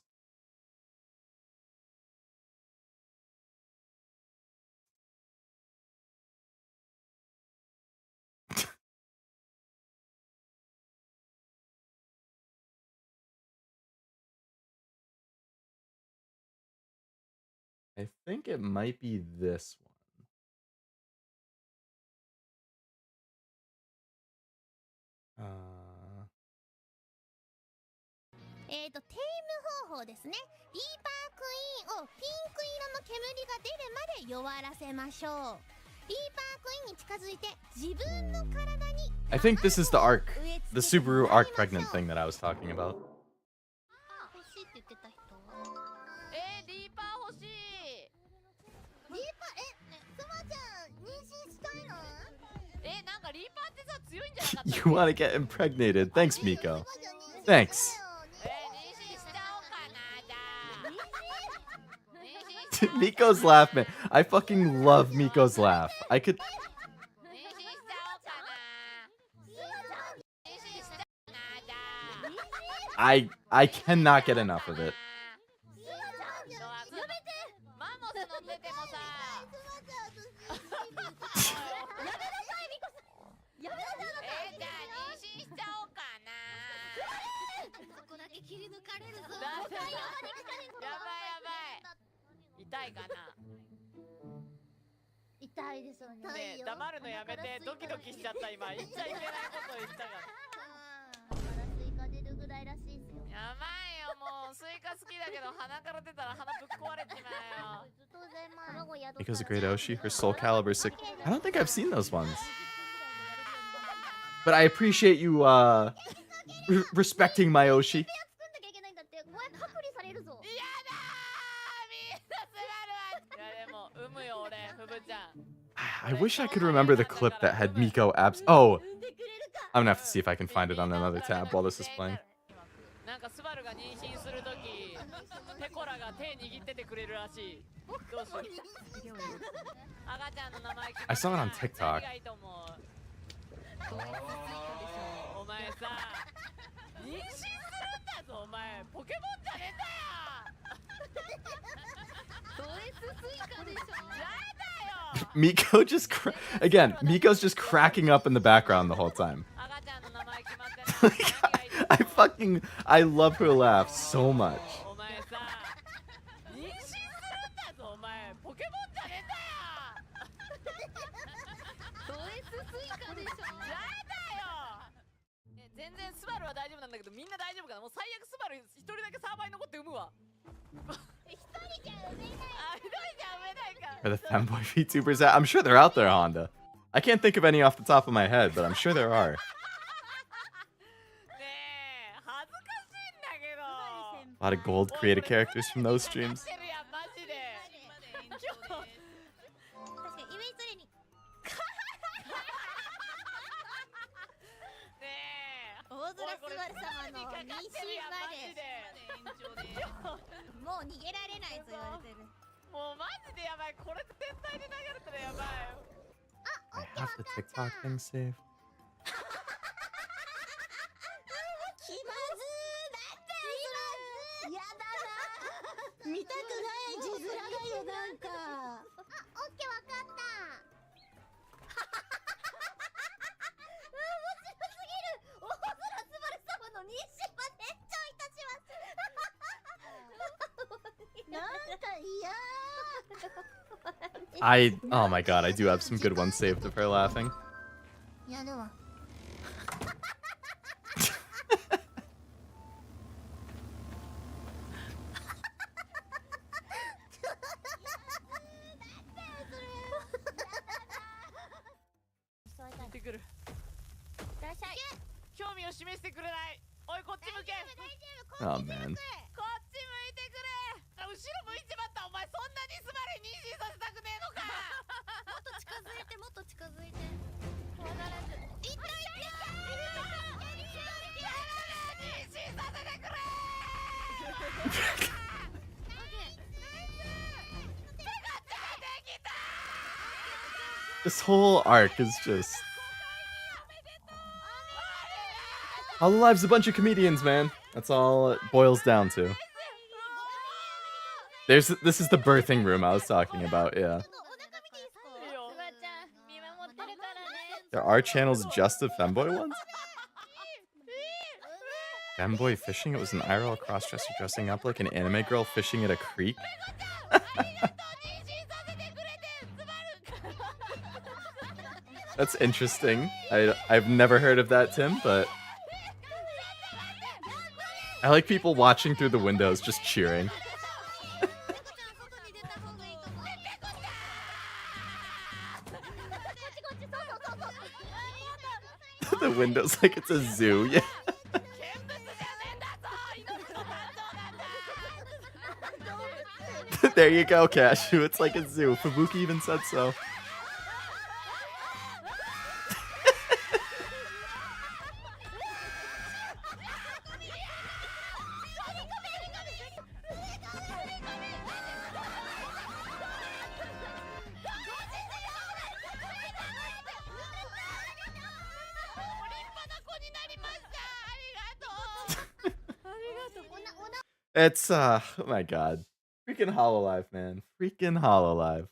I think it might be this one. テイム方法ですね。リーパークイーンをピンク色の煙が出るまで弱らせましょう。リーパークイーンに近づいて自分の体に I think this is the arc, the Subaru arc pregnant thing that I was talking about. 欲しいって言ってた人。リーパー欲しい。リーパー、クマちゃん妊娠したいの？なんかリーパーってさ強いんじゃなかったっけ？ You want to get impregnated? Thanks, Miko. Thanks. 妊娠しちゃおうかなじゃあ。Miko's laugh, man. I fucking love Miko's laugh. I could. 妊娠しちゃおうかな。妊娠しちゃおうかなじゃあ。I cannot get enough of it. マンモス乗っててもさ。じゃあ妊娠しちゃおうかな。ここだけ切り抜かれるぞ。やばいやばい。痛いかな。痛いですよね。ねえ黙るのやめて、ドキドキしちゃった今。言っちゃいけないこと言ったから。まだスイカ出るぐらいらしいですよ。やばいよ、もうスイカ好きだけど鼻から出たら鼻ぶっ壊れちまうよ。Miko's a great Oshi. Her soul caliber 6. I don't think I've seen those ones. But I appreciate you respecting my Oshi. やだー、みんなすがるわ。いやでも産むよ俺、ふぶちゃん。 I wish I could remember the clip that had Miko abs. Oh, I'm gonna have to see if I can find it on another tab while this is playing. なんかスバルが妊娠するとき、ペコラが手握っててくれるらしい。どうしよう。赤ちゃんの名前聞いたら I saw it on TikTok. 何がいいと思う？お前さ、妊娠するんだぞお前。ポケモンじゃねえんだよ。ド S スイカでしょ。やだよ。 Miko just again. Miko's just cracking up in the background the whole time. 赤ちゃんの名前決まってない。何がいいと思う？ I love her laugh so much. お前さ、妊娠するんだぞお前。ポケモンじゃねえんだよ。ド S スイカでしょ。やだよ。全然スバルは大丈夫なんだけど、みんな大丈夫かな。もう最悪スバル一人だけサーバーに残って産むわ。一人じゃ産めない。あ、一人じゃ産めないか。 Are the femboy VTubers out? I'm sure they're out there, Honda. I can't think of any off the top of my head, but I'm sure there are. ねえ、恥ずかしいんだけど。 A lot of gold created characters from those streams. てるやんマジで。確かにイメージトレーニング。ねえ。大空すばる様の妊娠までもう逃げられないと言われてる。もうマジでやばい。これ絶対に流れたらやばい。 I have the TikTok thing saved. 気まずー。なんだよそれ。やだな。見たくない字面だよなんか。あ、オッケーわかった。面白すぎる。大空すばる様の妊娠まで延長いたします。なんか嫌。Oh my god, I do have some good ones saved of her laughing. やるわ。行ってくる。いらっしゃい。興味を示してくれない。おいこっち向け。 Oh man. こっち向いてくれ。後ろ向いちまった。お前そんなにスバルに妊娠させたくねえのか。もっと近づいてもっと近づいて。怖がらず。いったいった。妊娠させてくれ。This whole arc is just... Hololive's a bunch of comedians, man. That's all it boils down to. This is the birthing room I was talking about, yeah. There are channels just of femboy ones? Femboy fishing? It was an IRL cross-dresser dressing up like an anime girl fishing at a creek? That's interesting. I've never heard of that, Tim, but... I like people watching through the windows just cheering. The windows like it's a zoo, yeah. There you go, Cashew. It's like a zoo. Fubuki even said so. It's oh my god. Freaking Hololive, man. Freaking Hololive.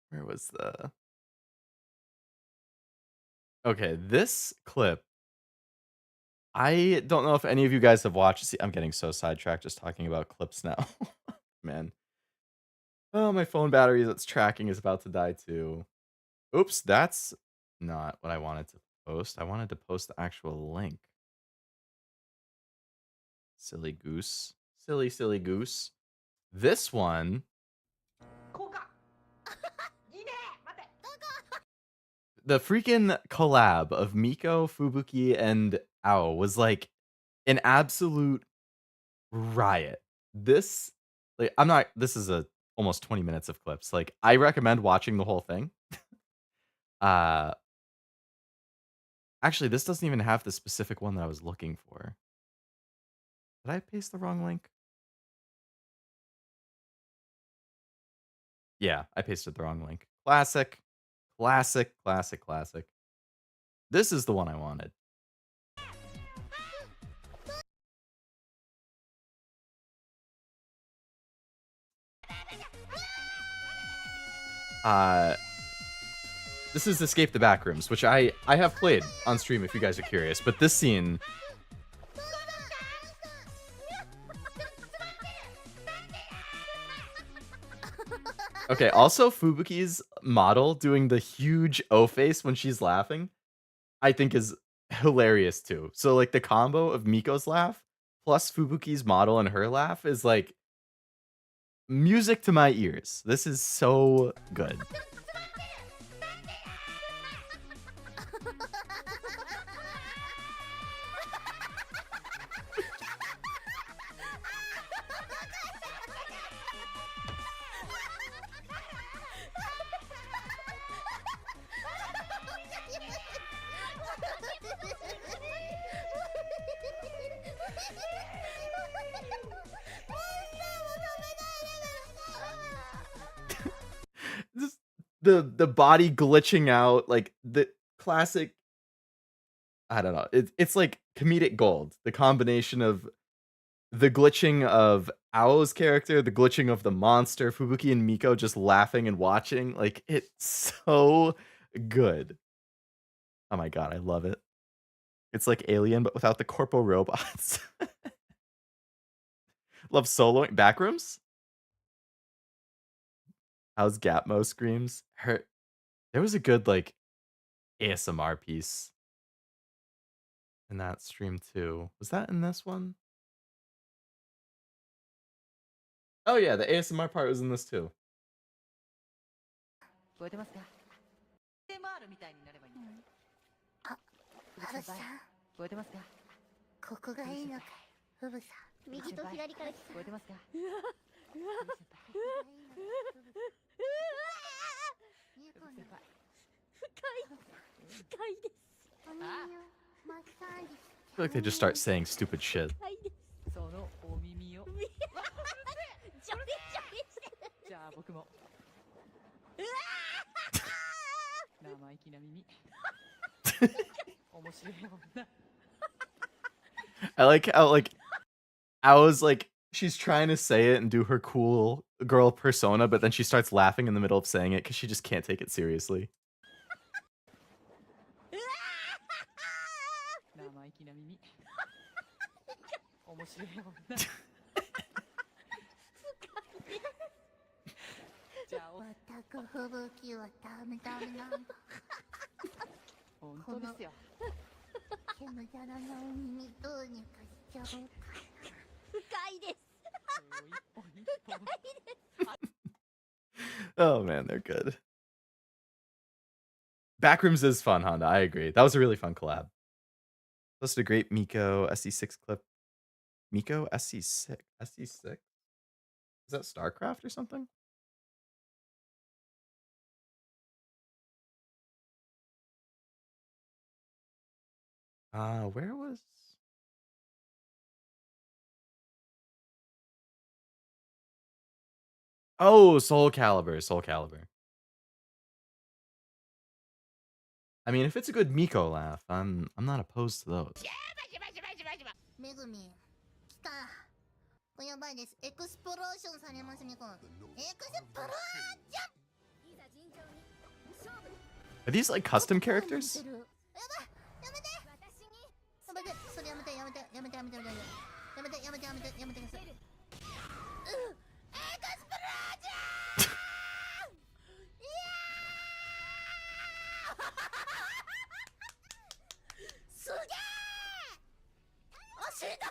Where was the... Okay, this clip. I don't know if any of you guys have watched. See, I'm getting so sidetracked just talking about clips now. Man. Oh, my phone battery that's tracking is about to die too. Oops, that's not what I wanted to post. I wanted to post the actual link. Silly goose. Silly, silly goose. This one. The freaking collab of Miko, Fubuki, and Ao was like an absolute riot. This, like, I'm not, this is a almost 20 minutes of clips. Like, I recommend watching the whole thing. Actually, this doesn't even have the specific one that I was looking for. Did I paste the wrong link? Yeah, I pasted the wrong link. Classic. Classic, classic, classic. This is the one I wanted. This is Escape the Backrooms, which I have played on stream if you guys are curious, but this scene... Okay, also Fubuki's model doing the huge O face when she's laughing, I think is hilarious too. So like the combo of Miko's laugh plus Fubuki's model and her laugh is like music to my ears. This is so good. Just the body glitching out, like the classic. I don't know. It's like comedic gold. The combination of the glitching of Ao's character, the glitching of the monster, Fubuki and Miko just laughing and watching. Like, it's so good. Oh my god, I love it. It's like Alien, but without the corpo robots. Love soloing. Backrooms? How's Gapmo screams? There was a good, like, ASMR piece in that stream, too. Was that in this one? Oh, yeah, the ASMR part was in this, too. I feel like they just start saying stupid shit. I like how like I was like she's trying to say it and do her cool girl persona, but then she starts laughing in the middle of saying it because she just can't take it seriously. Oh man, they're good. Backrooms is fun, Honda. I agree. That was a really fun collab. Posted a great Miko SC6 clip. Miko SC6. SC6? Is that StarCraft or something? Where was Oh, Soul Calibur, Soul Calibur. I mean, if it's a good Miko laugh, I'm not opposed to those. めぐみ来た。これやばいです。エクスプローションされますみこ。エクスプローション。いざ尋常に勝負。 Are these like custom characters? やばい。やめて。私に。やめて。それやめてやめてやめてやめてやめてやめてやめてやめてやめてください。エクスプローション。いやー。すげえ。あ、死んだ。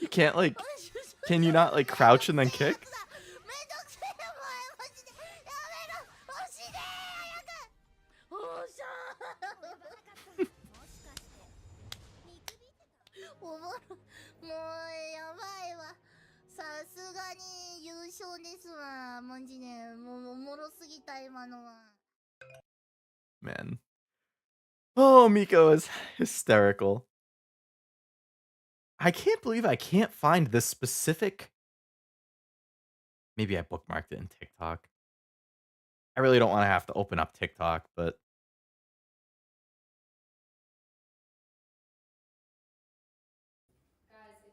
You can't like can you not like crouch and then kick? Man. Oh, Miko is hysterical. I can't believe I can't find this specific. Maybe I bookmarked it in TikTok. I really don't want to have to open up TikTok, but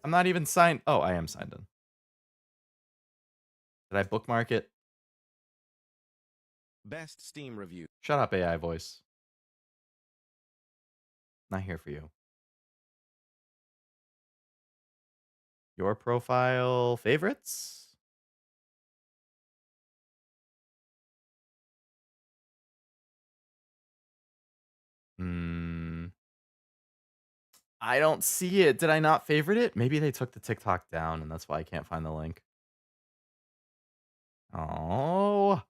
I'm not even signed. Oh, I am signed in. Did I bookmark it? Best Steam review. Shut up, AI voice. Not here for you. Your profile favorites? I don't see it. Did I not favorite it? Maybe they took the TikTok down and that's why I can't find the link. Oh.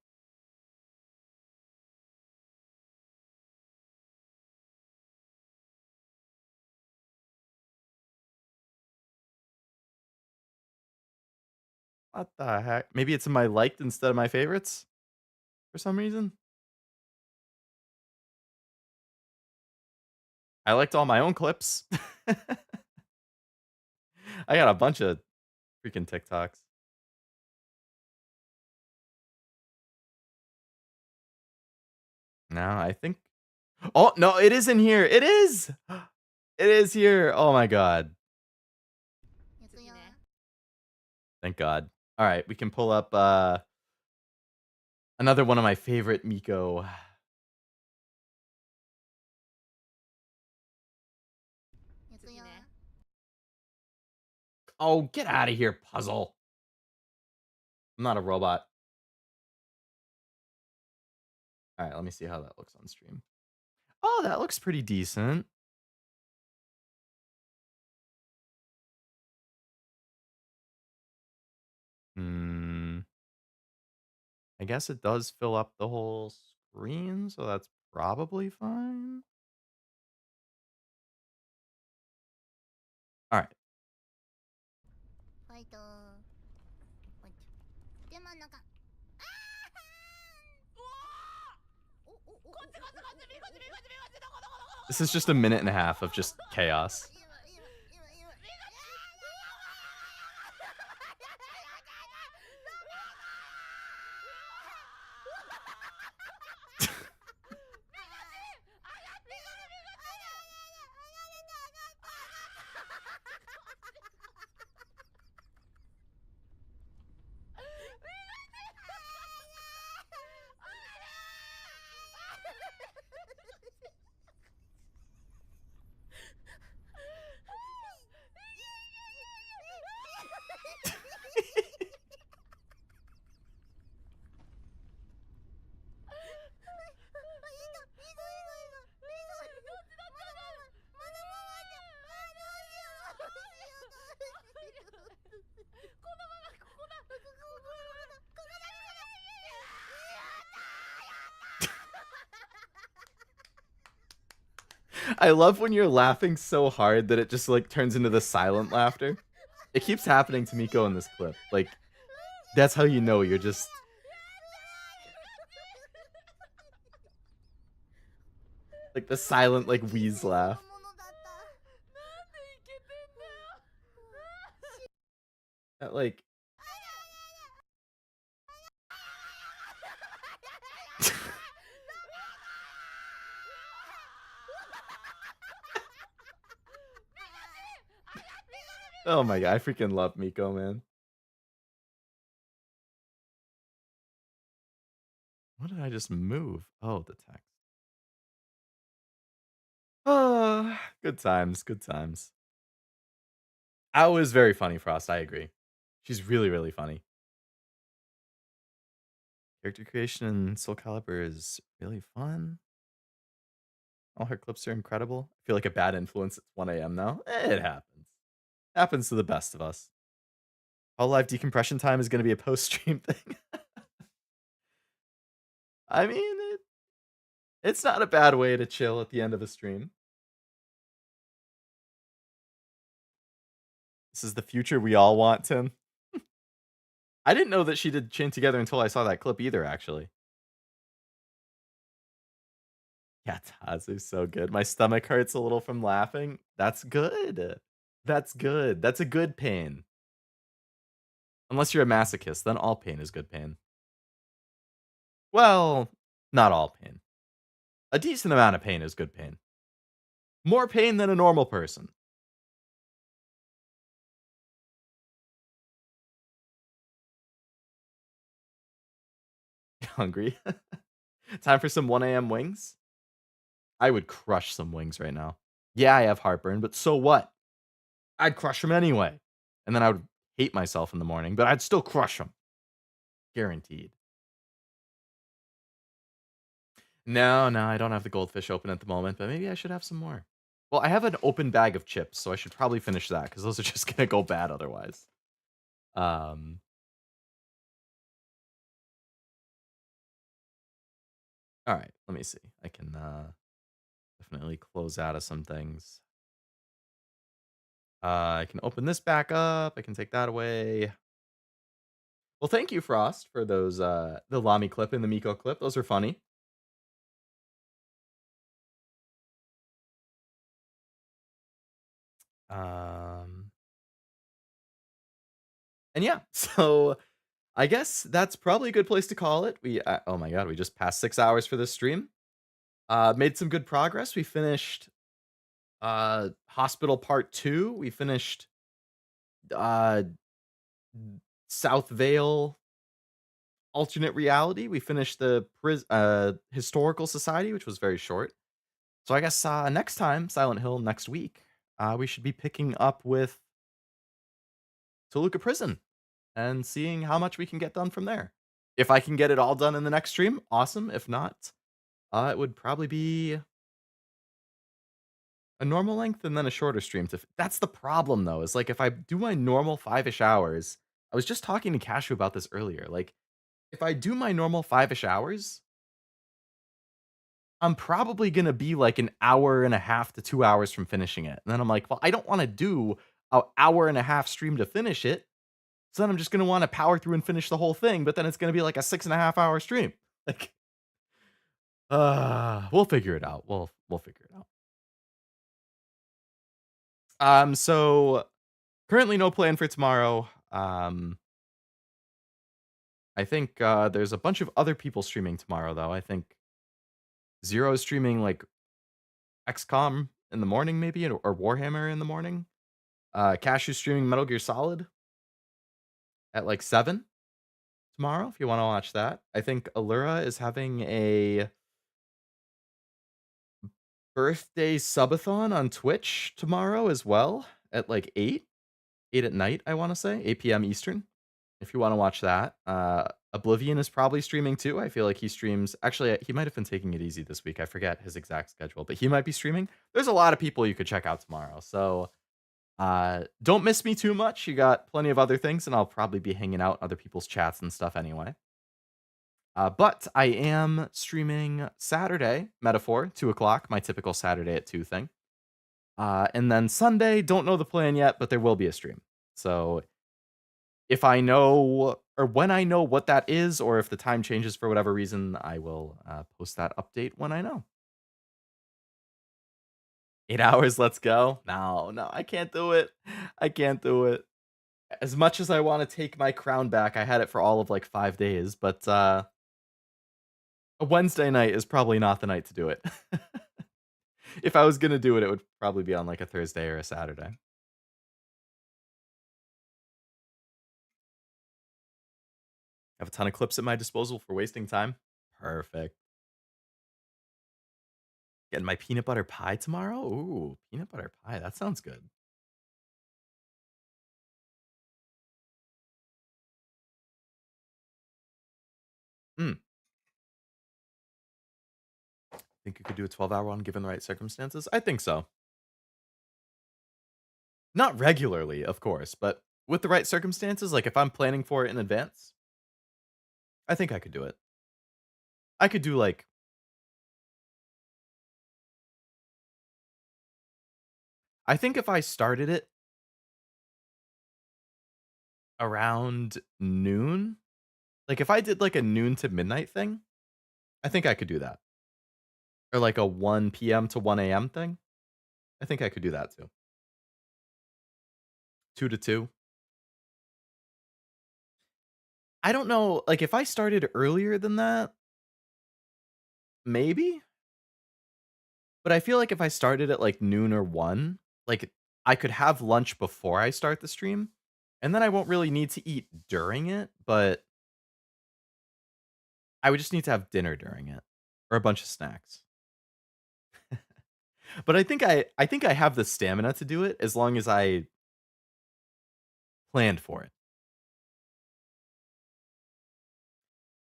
What the heck? Maybe it's in my liked instead of my favorites for some reason. I liked all my own clips. I got a bunch of freaking TikToks. No, I think. Oh, no, it is in here. It is. It is here. Oh my God. Thank God. All right, we can pull up another one of my favorite Miko. Oh, get out of here, puzzle. I'm not a robot. All right, let me see how that looks on stream. Oh, that looks pretty decent. I guess it does fill up the whole screen, so that's probably fine. All right. This is just a minute and a half of just chaos. I love when you're laughing so hard that it just like turns into the silent laughter. It keeps happening to Miko in this clip. Like, that's how you know you're just... like the silent, like, wheeze laugh. That, like... oh my god, I freaking love Miko, man. What did I just move? Oh, the text. Oh, good times, good times. That was very funny, Frost, I agree. She's really, really funny. Character creation in Soul Calibur is really fun. All her clips are incredible. I feel like a bad influence. It's 1 a.m. now. It happens. Happens to the best of us. All live decompression time is going to be a post-stream thing. I mean, it's not a bad way to chill at the end of a stream. This is the future we all want, Tim. I didn't know that she did Chain Together until I saw that clip either, actually. Yeah, Taz is so good. My stomach hurts a little from laughing. That's good. That's good. That's a good pain. Unless you're a masochist, then all pain is good pain. Well, not all pain. A decent amount of pain is good pain. More pain than a normal person. Hungry? Time for some 1 a.m. wings? I would crush some wings right now. Yeah, I have heartburn, but so what? I'd crush them anyway. And then I would hate myself in the morning, but I'd still crush them. Guaranteed. No, I don't have the goldfish open at the moment, but maybe I should have some more. Well, I have an open bag of chips, so I should probably finish that, because those are just going to go bad otherwise. All right, let me see. I can definitely close out of some things. I can open this back up. I can take that away. Well, thank you, Frost, for those, the Lami clip and the Miko clip. Those are funny. And yeah, so I guess that's probably a good place to call it. We, oh my god, we just passed 6 hours for this stream. Made some good progress. We finished Hospital Part 2. We finished South Vale Alternate Reality. We finished the Historical Society, which was very short. So I guess next time, Silent Hill next week, we should be picking up with Toluca Prison and seeing how much we can get done from there. If I can get it all done in the next stream, awesome. If not, it would probably be a normal length and then a shorter stream. That's the problem, though, is like if I do my normal 5-ish hours, I was just talking to Cashew about this earlier. Like, if I do my normal 5-ish hours, I'm probably going to be like an hour and a half to 2 hours from finishing it. And then I'm like, well, I don't want to do an hour and a half stream to finish it. So then I'm just going to want to power through and finish the whole thing. But then it's going to be like a 6.5 hour stream. Like, We'll figure it out. We'll figure it out. So currently no plan for tomorrow. I think there's a bunch of other people streaming tomorrow though. I think Zero is streaming like XCOM in the morning maybe or Warhammer in the morning. Cashew's streaming Metal Gear Solid at like 7 tomorrow if you want to watch that. I think Allura is having a birthday subathon on Twitch tomorrow as well at like 8 at night, I want to say, 8 p.m. Eastern. If you want to watch that. Oblivion is probably streaming too. I feel like he streams. Actually, he might have been taking it easy this week. I forget his exact schedule, but he might be streaming. There's a lot of people you could check out tomorrow. So don't miss me too much. You got plenty of other things, and I'll probably be hanging out in other people's chats and stuff anyway. But I am streaming Saturday, Metaphor, 2 o'clock, my typical Saturday at 2 thing. And then Sunday, don't know the plan yet, but there will be a stream. So if I know, or when I know what that is, or if the time changes for whatever reason, I will post that update when I know. 8 hours, let's go. No, I can't do it. I can't do it. As much as I want to take my crown back, I had it for all of like 5 days, but a Wednesday night is probably not the night to do it. If I was going to do it, it would probably be on like a Thursday or a Saturday. I have a ton of clips at my disposal for wasting time. Perfect. Getting my peanut butter pie tomorrow? Ooh, peanut butter pie. That sounds good. Hmm. Think you could do a 12-hour one given the right circumstances? I think so. Not regularly, of course, but with the right circumstances, like if I'm planning for it in advance, I think I could do it. I could do like I think if I started it around noon, like if I did like a noon to midnight thing, I think I could do that. Or like a 1 p.m. to 1 a.m. thing. I think I could do that too. 2 to 2. I don't know, like if I started earlier than that, maybe. But I feel like if I started at like noon or 1, like I could have lunch before I start the stream, and then I won't really need to eat during it, but I would just need to have dinner during it or a bunch of snacks. But I think I have the stamina to do it as long as I planned for it.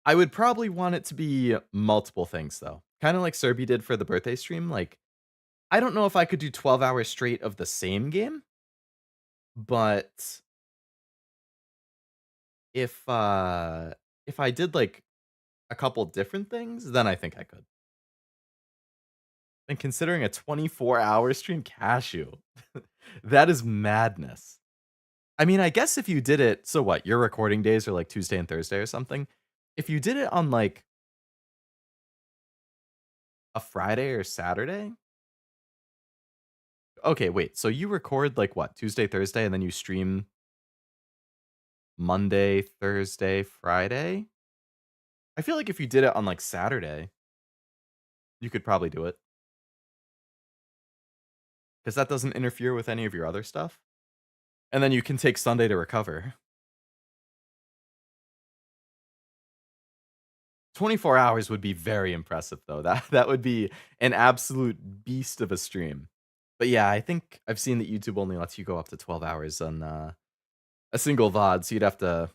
I would probably want it to be multiple things though. Kind of like Serby did for the birthday stream. Like, I don't know if I could do 12 hours straight of the same game, but if if I did like a couple different things, then I think I could. And considering a 24-hour stream, cashew, that is madness. I mean, I guess if you did it, so what? Your recording days are like Tuesday and Thursday or something. If you did it on like a Friday or Saturday, okay, wait. So you record like what? Tuesday, Thursday, and then you stream Monday, Thursday, Friday? I feel like if you did it on like Saturday, you could probably do it. Because that doesn't interfere with any of your other stuff. And then you can take Sunday to recover. 24 hours would be very impressive though. That would be an absolute beast of a stream. But yeah, I think I've seen that YouTube only lets you go up to 12 hours on a single VOD, so you'd have to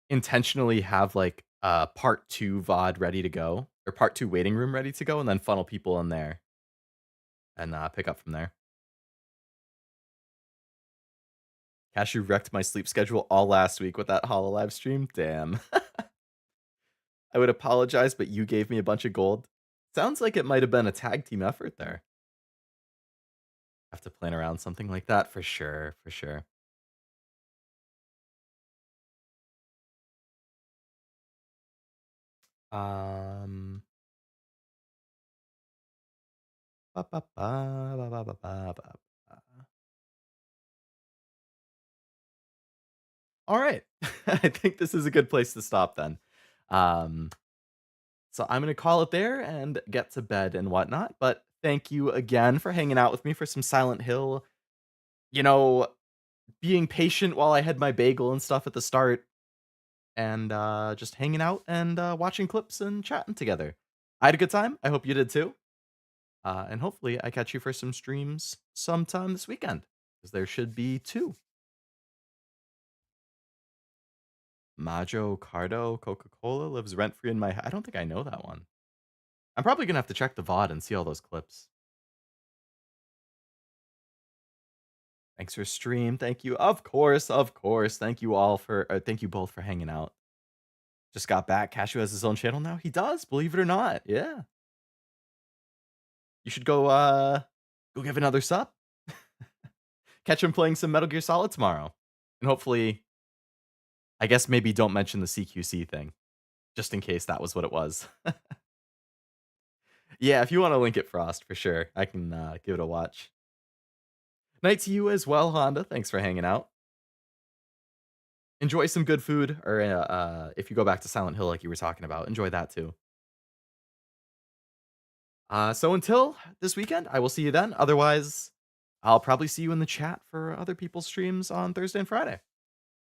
intentionally have like a part 2 VOD ready to go or part 2 waiting room ready to go and then funnel people in there and pick up from there. Cashew wrecked my sleep schedule all last week with that Hololive stream. Damn. I would apologize, but you gave me a bunch of gold. Sounds like it might have been a tag team effort there. Have to plan around something like that for sure, for sure. Um Ba, ba, ba, ba, ba, ba, ba, ba, ba. All right. I think this is a good place to stop then. Um, so I'm going to call it there and get to bed and whatnot. But thank you again for hanging out with me for some Silent Hill. You know, being patient while I had my bagel and stuff at the start, and just hanging out and watching clips and chatting together. I had a good time. I hope you did too. And hopefully, I catch you for some streams sometime this weekend, because there should be two. Majo Cardo Coca Cola lives rent free in my. I don't think I know that one. I'm probably gonna have to check the VOD and see all those clips. Thanks for stream. Thank you. Of course, of course. Thank you all for. Thank you both for hanging out. Just got back. Cashew has his own channel now. He does, believe it or not. Yeah. You should go give another sub. Catch him playing some Metal Gear Solid tomorrow. And hopefully, I guess maybe don't mention the CQC thing, just in case that was what it was. Yeah, if you want to link it, Frost, for sure. I can give it a watch. Night to you as well, Honda. Thanks for hanging out. Enjoy some good food, or if you go back to Silent Hill like you were talking about, enjoy that too. So until this weekend, I will see you then. Otherwise, I'll probably see you in the chat for other people's streams on Thursday and Friday.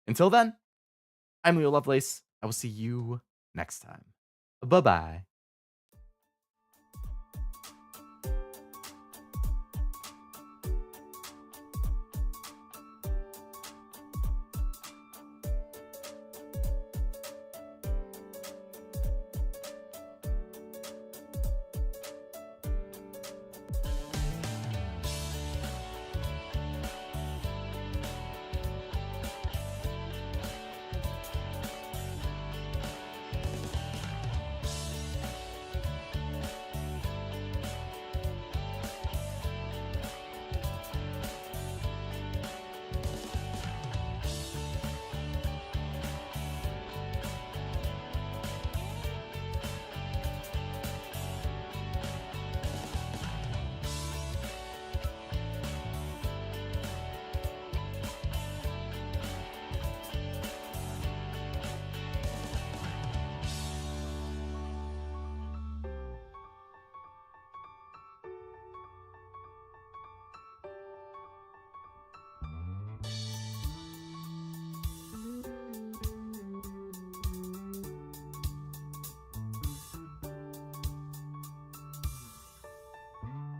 Until then, I'm Leo Lovelace. I will see you next time. Bye-bye.